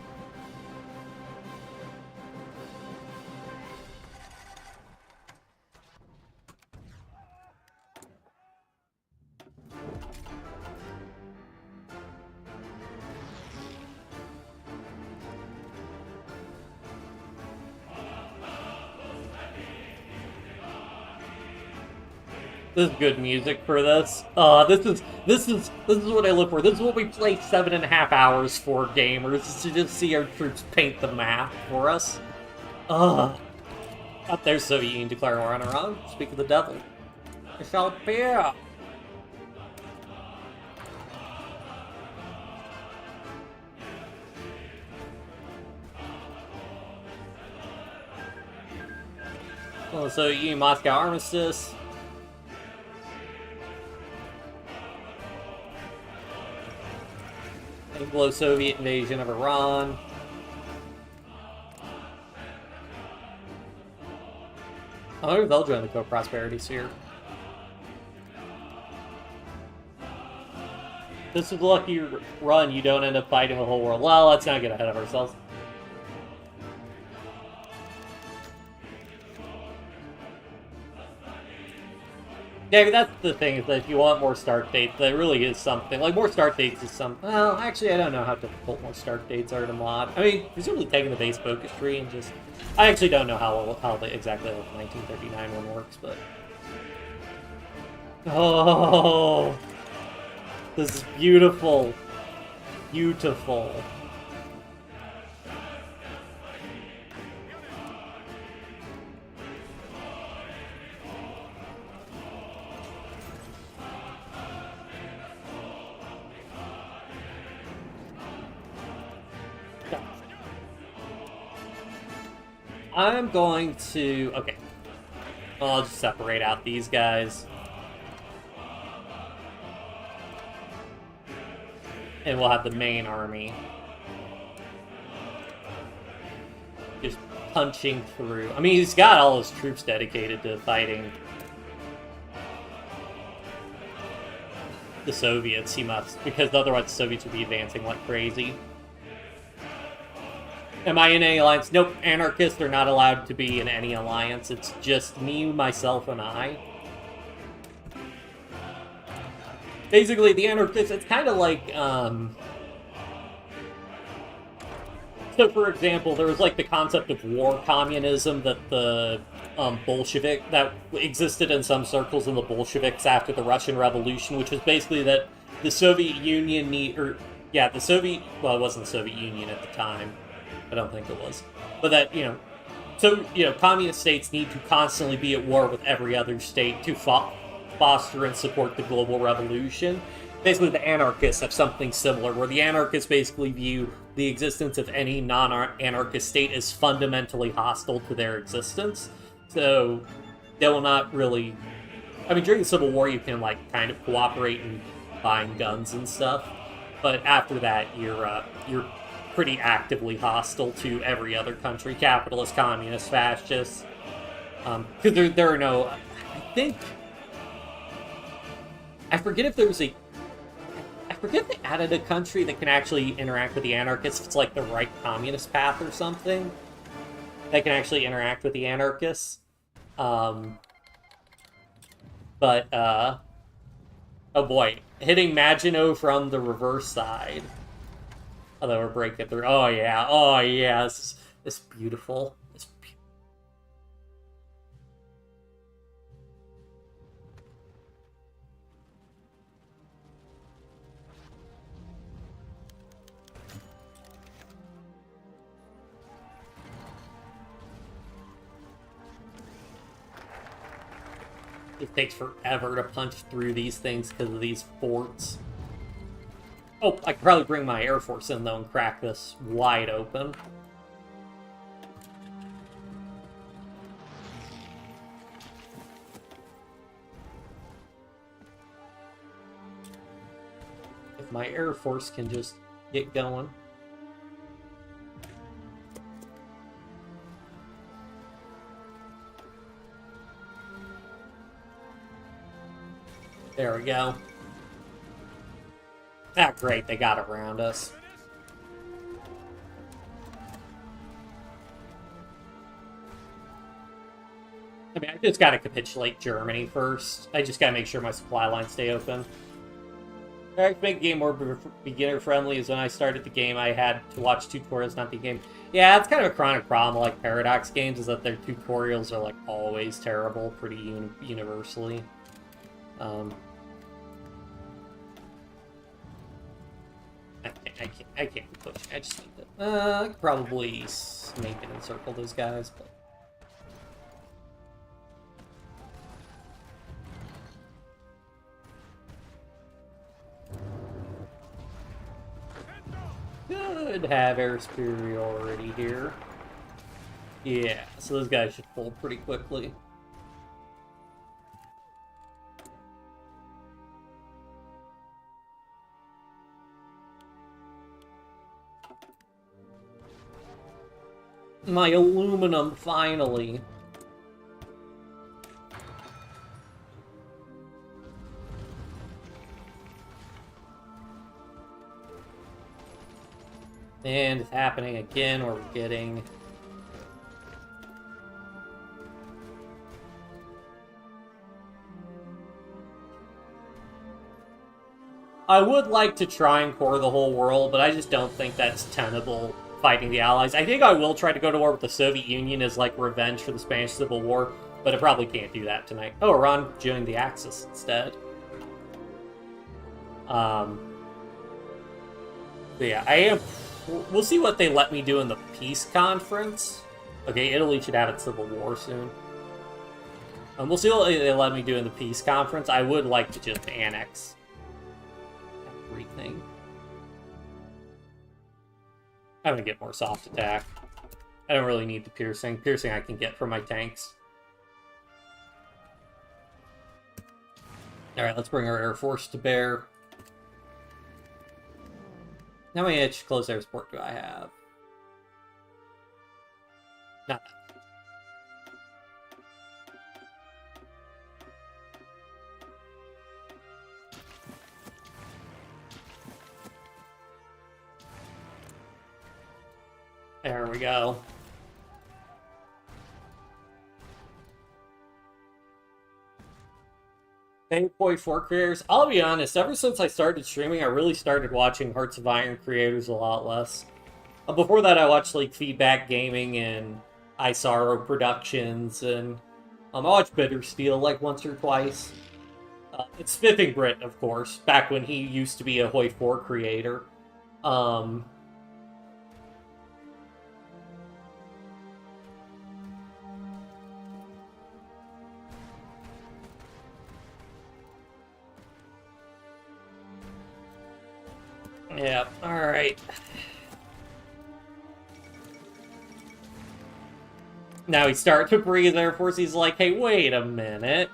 This is good music for this. This is what I look for. This is what we play 7.5 hours for, gamers, is to just see our troops paint the map for us. Up there's Soviet Union declaring war on Iran. Speak of the devil. It shall appear. Well, Soviet Union Moscow armistice. Anglo-Soviet invasion of Iran. I wonder if they'll join the co-prosperity sphere. This is a lucky run, you don't end up fighting the whole world. Well, let's not get ahead of ourselves. Yeah, that's the thing, is that if you want more start dates, that really is something. Like, more start dates is something. Well, actually, I don't know how difficult more start dates are to mod. I mean, presumably taking the base focus tree and just... I actually don't know how exactly the 1939 one works, but... Oh! This is beautiful. Beautiful. I'm going to... Okay. Well, I'll just separate out these guys. And we'll have the main army just punching through. I mean, he's got all his troops dedicated to fighting the Soviets. He must, because otherwise the Soviets would be advancing like crazy. Am I in any alliance? Nope. Anarchists are not allowed to be in any alliance. It's just me, myself, and I. Basically, the anarchists, it's kind of like, so, for example, there was, like, the concept of war communism that the, Bolshevik, that existed in some circles in the Bolsheviks after the Russian Revolution, which was basically that the Soviet Union well, it wasn't the Soviet Union at the time. I don't think it was. But that, communist states need to constantly be at war with every other state to foster and support the global revolution. Basically, the anarchists have something similar, where the anarchists basically view the existence of any non-anarchist state as fundamentally hostile to their existence. So, they will not really... I mean, during the Civil War, you can, like, kind of cooperate in buying guns and stuff. But after that, you're pretty actively hostile to every other country. Capitalist, communist, fascist. Because there are no... I forget if they added a country that can actually interact with the anarchists. If it's like the right communist path or something that can actually interact with the anarchists. Oh boy, hitting Maginot from the reverse side. Although we're breaking through. Oh yeah, this is beautiful. It takes forever to punch through these things because of these forts. Oh, I could probably bring my Air Force in, though, and crack this wide open. If my Air Force can just get going. There we go. Ah, great, they got around us. I mean, I just gotta capitulate Germany first. I just gotta make sure my supply lines stay open. To make the game more beginner-friendly is when I started the game, I had to watch tutorials, not the game. Yeah, it's kind of a chronic problem, like Paradox games, is that their tutorials are, like, always terrible, pretty universally. I can't be pushing. I just need to... I could probably make it encircle those guys, but... Could have air superiority here. Yeah, so those guys should fold pretty quickly. My aluminum, finally. And it's happening again, where we're getting... I would like to try and core the whole world, but I just don't think that's tenable fighting the Allies. I think I will try to go to war with the Soviet Union as, like, revenge for the Spanish Civil War, but I probably can't do that tonight. Oh, we're on joining the Axis instead. But yeah, I am... We'll see what they let me do in the peace conference. Okay, Italy should have its Civil War soon. We'll see what they let me do in the peace conference. I would like to just annex everything. I'm gonna get more soft attack. I don't really need the piercing. Piercing I can get from my tanks. Alright, let's bring our Air Force to bear. How many edge close air support do I have? Not that. There we go. HOI4 creators. I'll be honest, ever since I started streaming, I really started watching Hearts of Iron creators a lot less. Before that, I watched like Feedback Gaming and iSorrow Productions, and I watched Bittersteel like once or twice. It's Spiffing Brit, of course, back when he used to be a HOI4 creator. Yeah, alright. Now he's starting to breathe, Air Force. He's like, hey, wait a minute.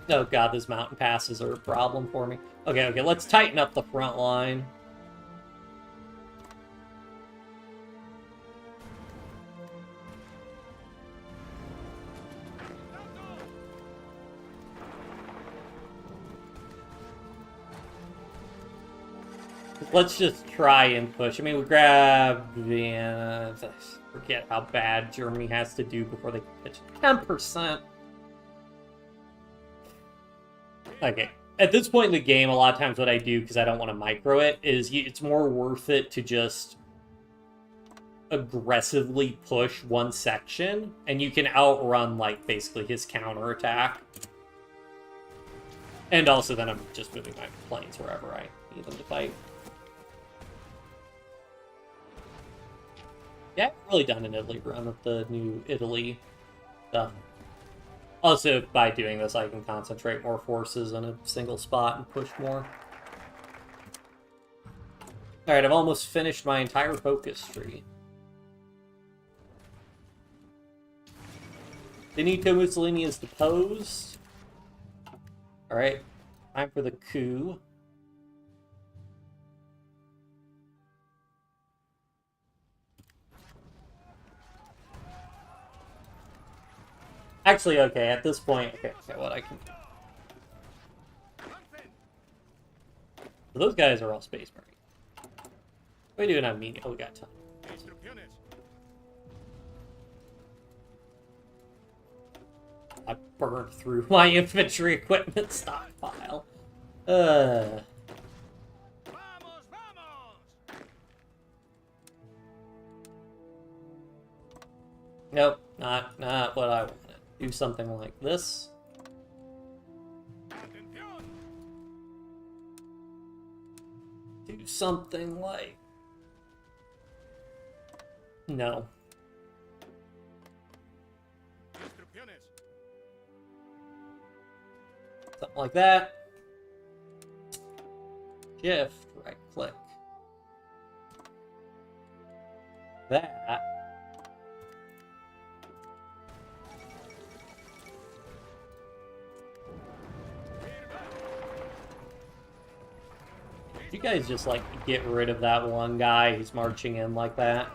Oh god, those mountain passes are a problem for me. Okay, let's tighten up the front line. Let's just try and push. I mean, we grab Vienna. Forget how bad Germany has to do before they can pitch 10%. Okay. At this point in the game, a lot of times what I do, because I don't want to micro it, is it's more worth it to just aggressively push one section, and you can outrun, like, basically his counterattack. And also then I'm just moving my planes wherever I need them to fight. Yeah, I haven't really done an Italy run of the new Italy stuff. Also, by doing this, I can concentrate more forces in a single spot and push more. Alright, I've almost finished my entire focus tree. Benito Mussolini is deposed. Alright, time for the coup. Actually, okay, at this point, okay, what I can do. So those guys are all Space Marines. What are we doing on Media? Oh, we got time. I burned through my infantry equipment stockpile. Nope, not what I wanted. Do something like this. Do something like... No. Something like that. Shift, right click. That. You guys just, like, get rid of that one guy who's marching in like that.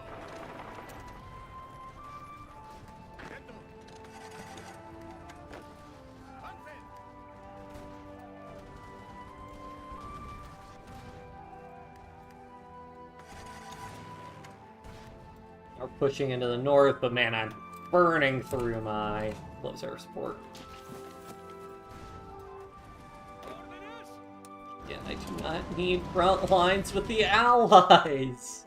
We're pushing into the north, but man, I'm burning through my close air support. Yeah, I do not need front lines with the Allies!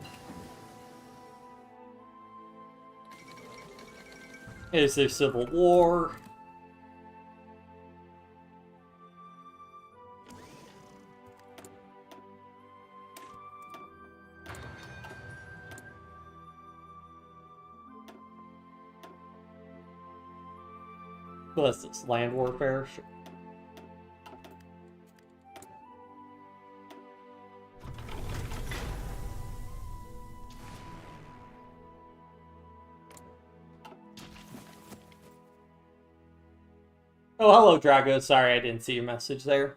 Is there civil war? What's this, land warfare? Sure. Oh, hello, Drago. Sorry, I didn't see your message there.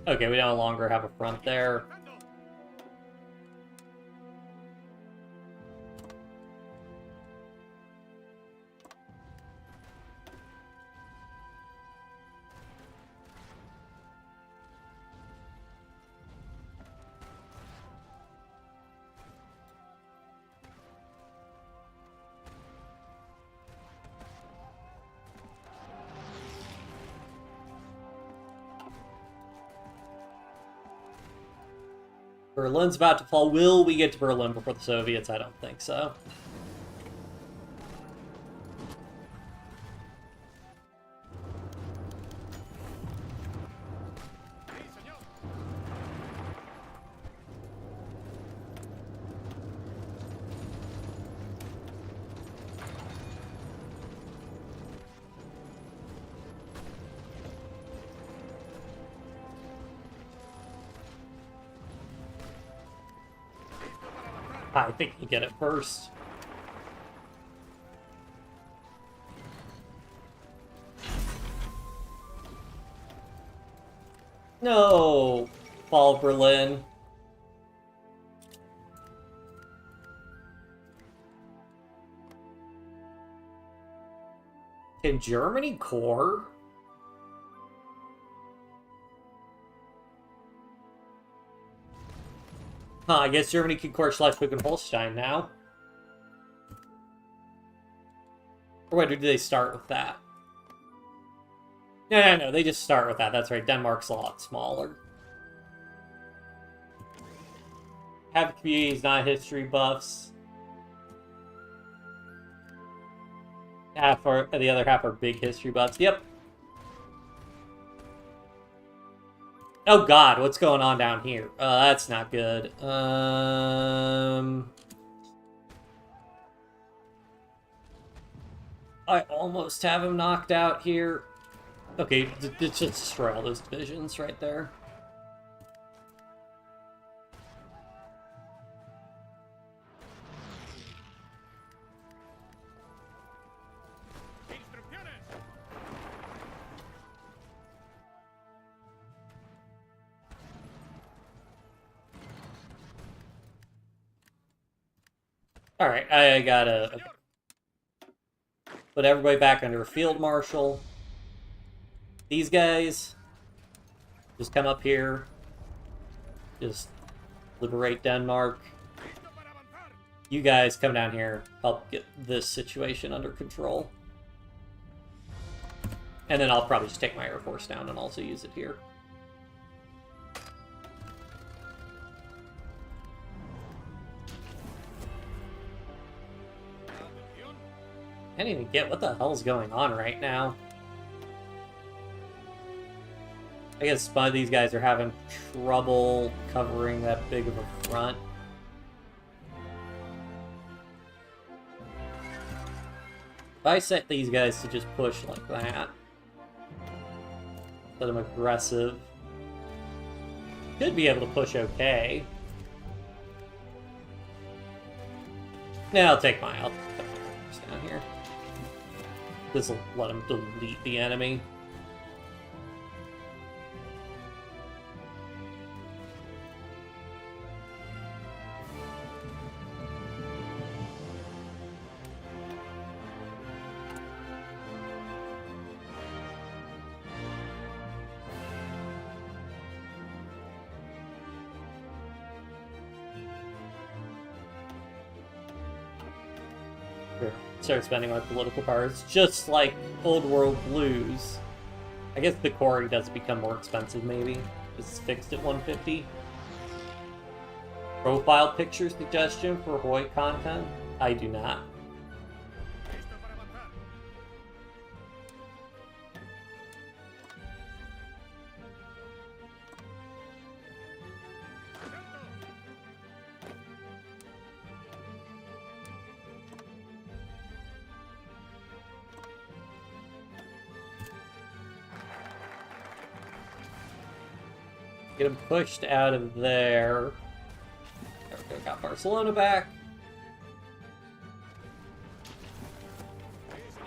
Okay, we no longer have a front there. Berlin's about to fall. Will we get to Berlin before the Soviets? I don't think so. I think you get it first. No! Fall of Berlin. Can Germany core? Huh, I guess Germany can core Schleswig and Holstein now. Or wait, did they start with that? No, they just start with that. That's right, Denmark's a lot smaller. Have communities, not history buffs. The other half are big history buffs. Yep. Oh god, what's going on down here? That's not good. I almost have him knocked out here. Okay, just destroy all those divisions right there. Alright, I gotta put everybody back under a field marshal. These guys just come up here. Just liberate Denmark. You guys come down here, help get this situation under control. And then I'll probably just take my Air Force down and also use it here. I can't even get what the hell's going on right now. I guess some of these guys are having trouble covering that big of a front. If I set these guys to just push like that, let them aggressive, should be able to push okay. Yeah, I'll take my force down here. This will let him delete the enemy. Start spending my political power. It's just like Old World Blues. I guess the core does become more expensive, maybe. It's fixed at 150. Profile picture suggestion for HOI content? I do not. Get him pushed out of there. There we go, got Barcelona back.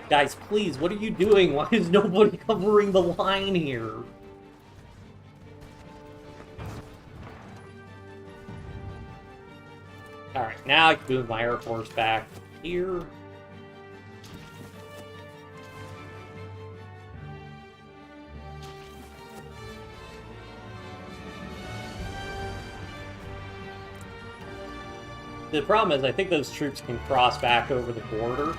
Guys, please, what are you doing? Why is nobody covering the line here? Alright, now I can move my Air Force back here. The problem is, I think those troops can cross back over the border.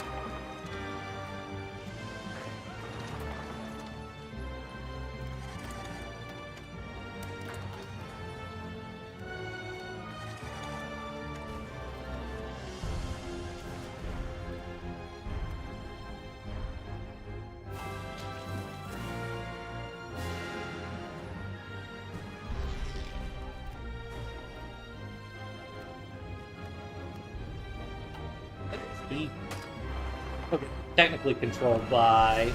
Okay, technically controlled by...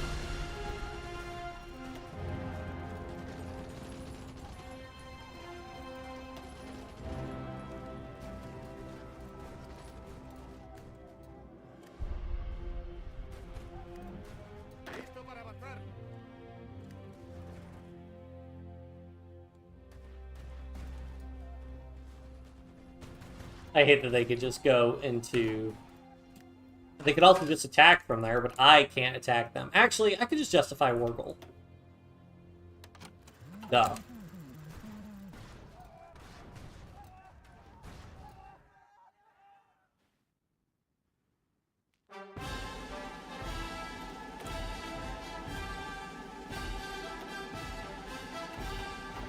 I hate that they could just go into... They could also just attack from there, but I can't attack them. Actually, I could just justify Wargle. Duh.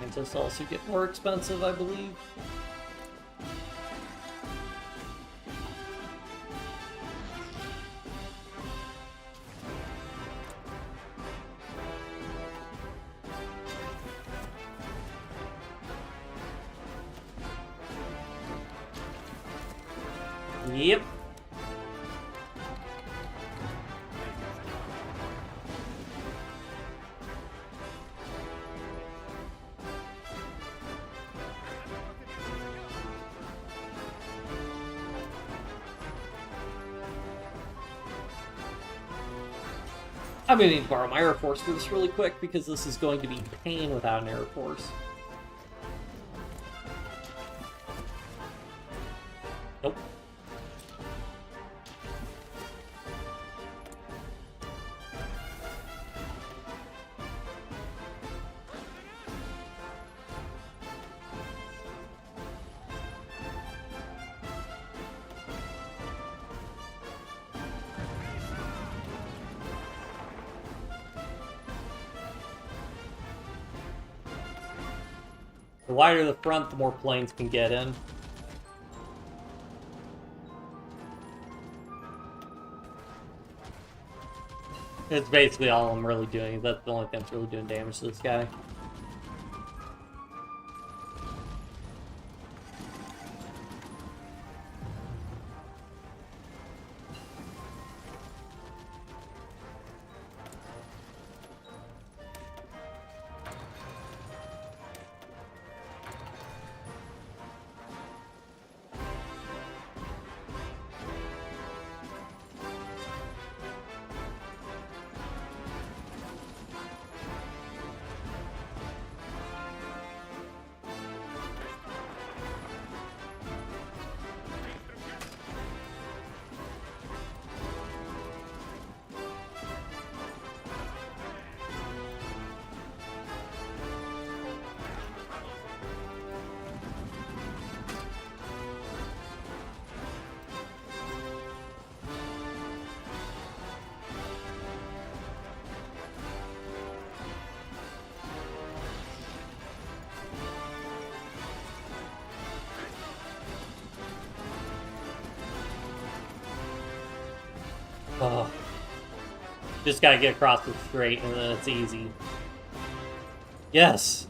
And just also get more expensive, I believe. Yep. I'm going to need to borrow my Air Force for this really quick, because this is going to be pain without an Air Force. Nope. The wider the front, the more planes can get in. It's basically all I'm really doing. That's the only thing that's really doing damage to this guy. Oh. Just gotta get across the strait and then it's easy. Yes!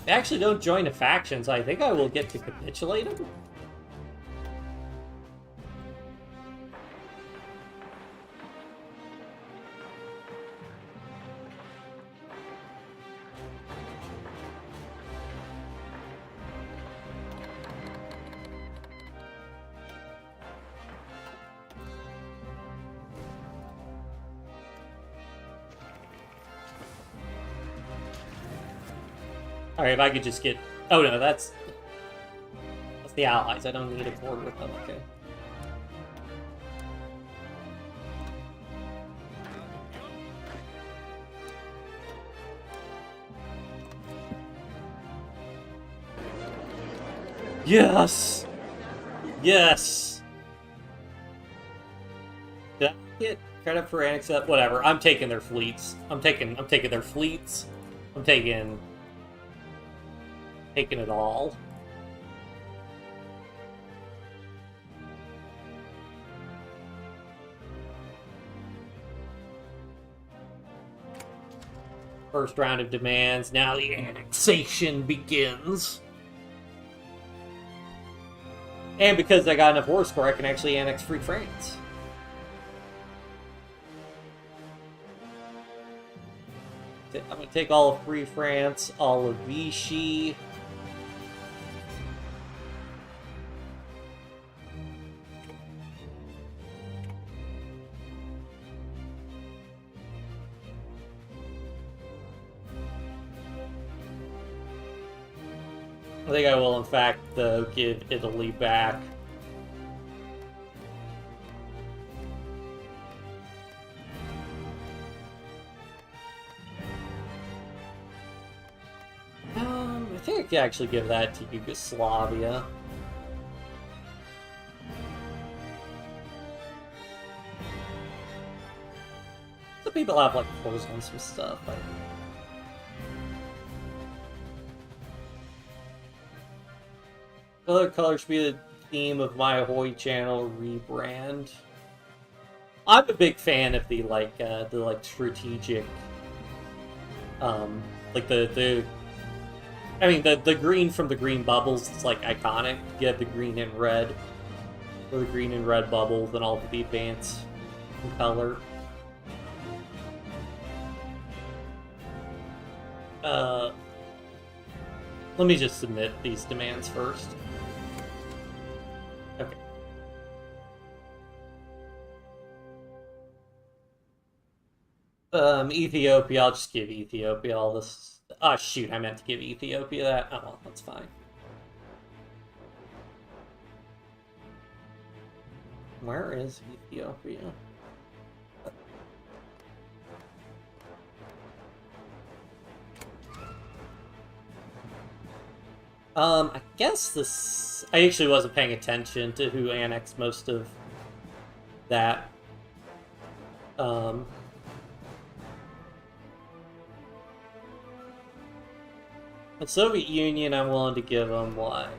They actually don't join a faction, so I think I will get to capitulate them. Alright, if I could just get... Oh no, that's the allies. I don't need a board with them, okay. Yes! Yes! Did I get credit for annexing up? Whatever, I'm taking their fleets. I'm taking their fleets. I'm taking it all. First round of demands, now the annexation begins. And because I got enough war score, I can actually annex Free France. I'm going to take all of Free France, all of Vichy. I think I will, in fact, though, give Italy back. I think I could actually give that to Yugoslavia. Some people have, like, floors on some stuff. Other color should be the theme of my Ahoy channel rebrand. I'm a big fan of the strategic, like I mean the green from the green bubbles is like iconic. You have the green and red, or the green and red bubbles, and all the advance in color. Let me just submit these demands first. Okay. Ethiopia, I'll just give Ethiopia all this. Oh, shoot, I meant to give Ethiopia that. Oh, well, that's fine. Where is Ethiopia? I guess this... I actually wasn't paying attention to who annexed most of that. The Soviet Union, I'm willing to give them, like...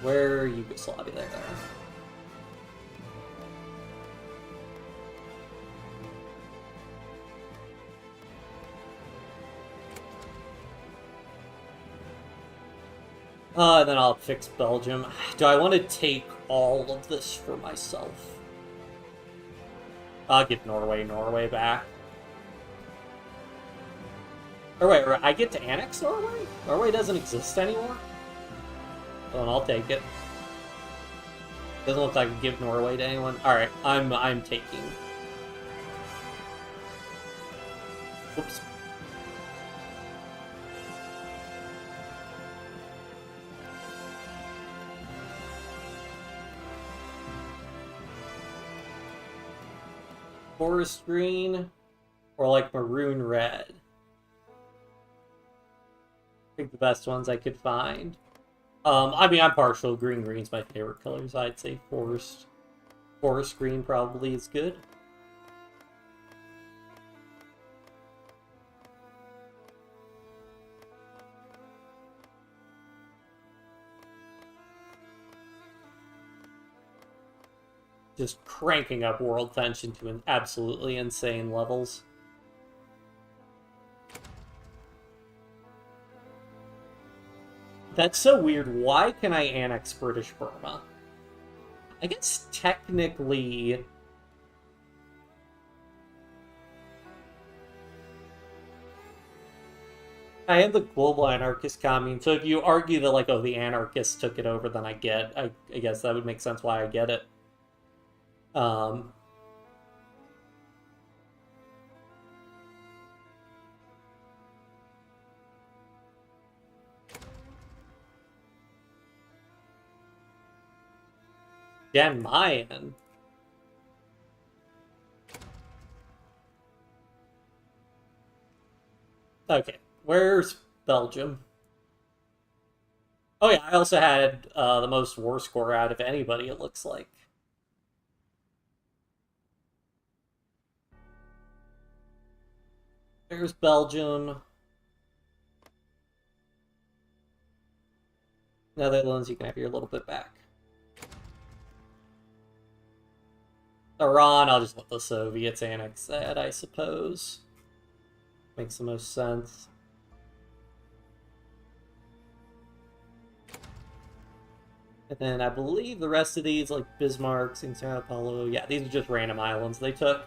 Where Yugoslavia there? And then I'll fix Belgium. Do I want to take all of this for myself? I'll give Norway back. Or wait, I get to annex Norway? Norway doesn't exist anymore? Well, I'll take it. Doesn't look like I can give Norway to anyone. Alright, I'm taking. Whoops. Forest green or like maroon red. I think the best ones I could find. I mean, I'm partial. Green's my favorite colors. I'd say forest green probably is good. just cranking up world tension to an absolutely insane levels. That's so weird. Why can I annex British Burma? I guess technically... I am the global anarchist commune, so if you argue that, like, oh, the anarchists took it over, then I guess that would make sense why I get it. Dan Mayan. Okay, where's Belgium? Oh yeah, I also had the most war score out of anybody, it looks like. There's Belgium. Netherlands, you can have your little bit back. Iran, I'll just let the Soviets annex that, I suppose. Makes the most sense. And then I believe the rest of these, like Bismarck, Sao Paulo, yeah, these are just random islands they took.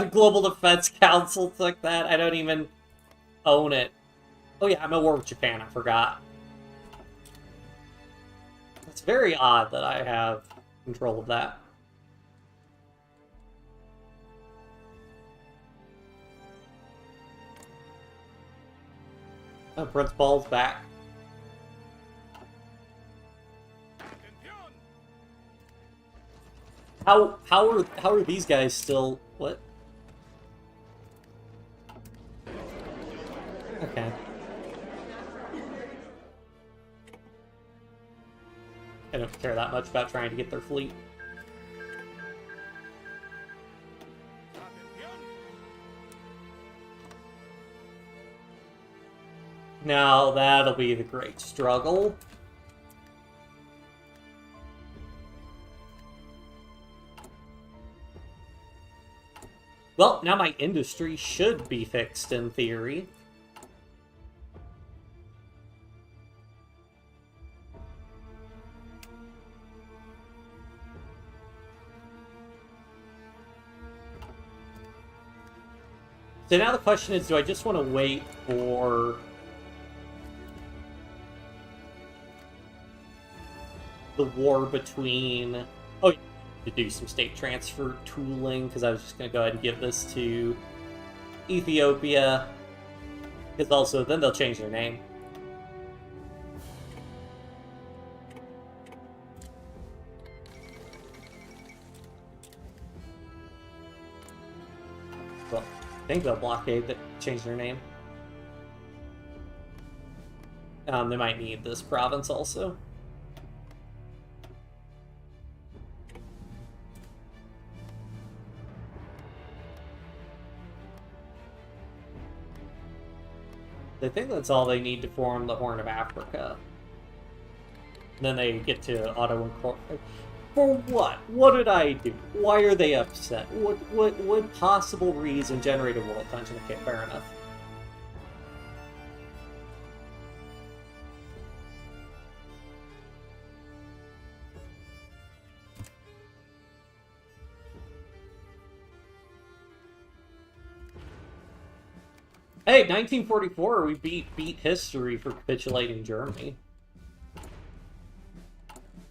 Global Defense Council took that. I don't even own it. Oh yeah, I'm at war with Japan, I forgot. It's very odd that I have control of that. Oh, Prince Paul's back. How are these guys still... What? Okay. I don't care that much about trying to get their fleet. Now that'll be the great struggle. Well, now my industry should be fixed in theory. So now the question is, do I just want to wait for the war between... Oh, yeah, to do some state transfer tooling, because I was just going to go ahead and give this to Ethiopia, because also then they'll change their name. Well, I think they'll blockade that change their name. They might need this province also. I think that's all they need to form the Horn of Africa. And then they get to auto-incorporate. For what? What did I do? Why are they upset? What possible reason generated world tension? Okay, fair enough. Hey, 1944, we beat history for capitulating Germany.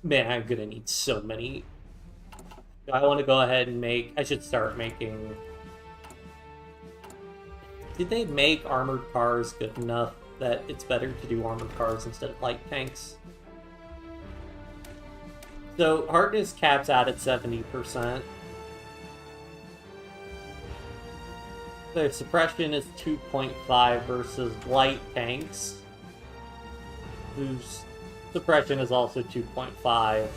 Man, I'm gonna need so many. I want to go ahead and make... I should start making... Did they make armored cars good enough that it's better to do armored cars instead of light tanks? So, hardness caps out at 70%. Their suppression is 2.5 versus light tanks, whose suppression is also 2.5.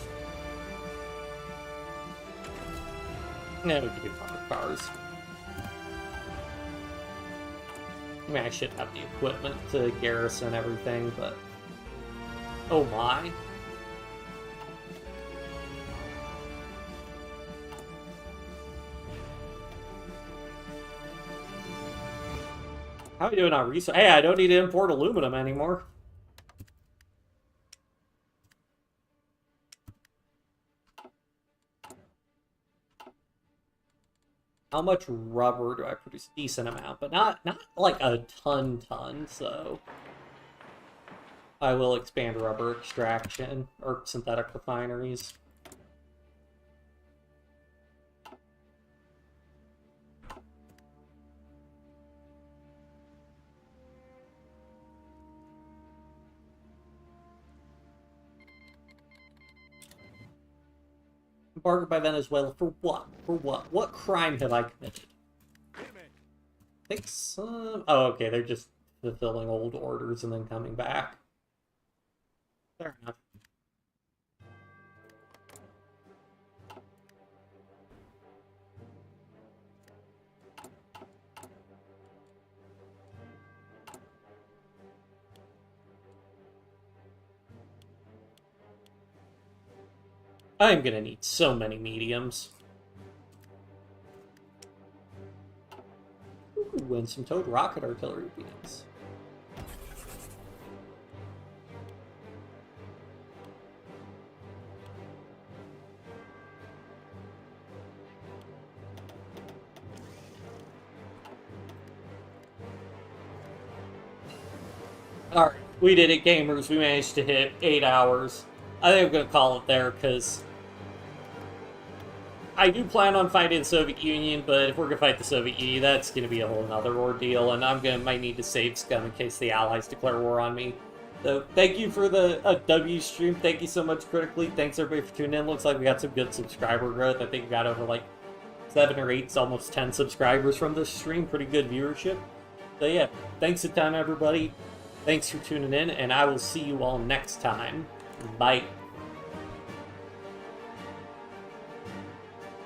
Yeah, we can do 100 cars. I mean, I should have the equipment to garrison everything, but... Oh my. How are we doing on research? Hey, I don't need to import aluminum anymore. How much rubber do I produce? Decent amount, but not like a ton, so... I will expand rubber extraction, or synthetic refineries. Embargoed by Venezuela for what? For what? What crime have I committed? I think some... Oh, okay, they're just fulfilling old orders and then coming back. Fair enough. I'm gonna need so many mediums. Ooh, and some towed rocket artillery beams. Alright, we did it, gamers. We managed to hit 8 hours. I think I'm going to call it there, because I do plan on fighting the Soviet Union, but if we're going to fight the Soviet Union, that's going to be a whole other ordeal, and might need to save scum in case the Allies declare war on me. So, thank you for the W stream. Thank you so much, Critically. Thanks, everybody, for tuning in. Looks like we got some good subscriber growth. I think we got over, like, 7 or 8, almost 10 subscribers from this stream. Pretty good viewership. So, yeah, thanks a ton, everybody. Thanks for tuning in, and I will see you all next time. Bye.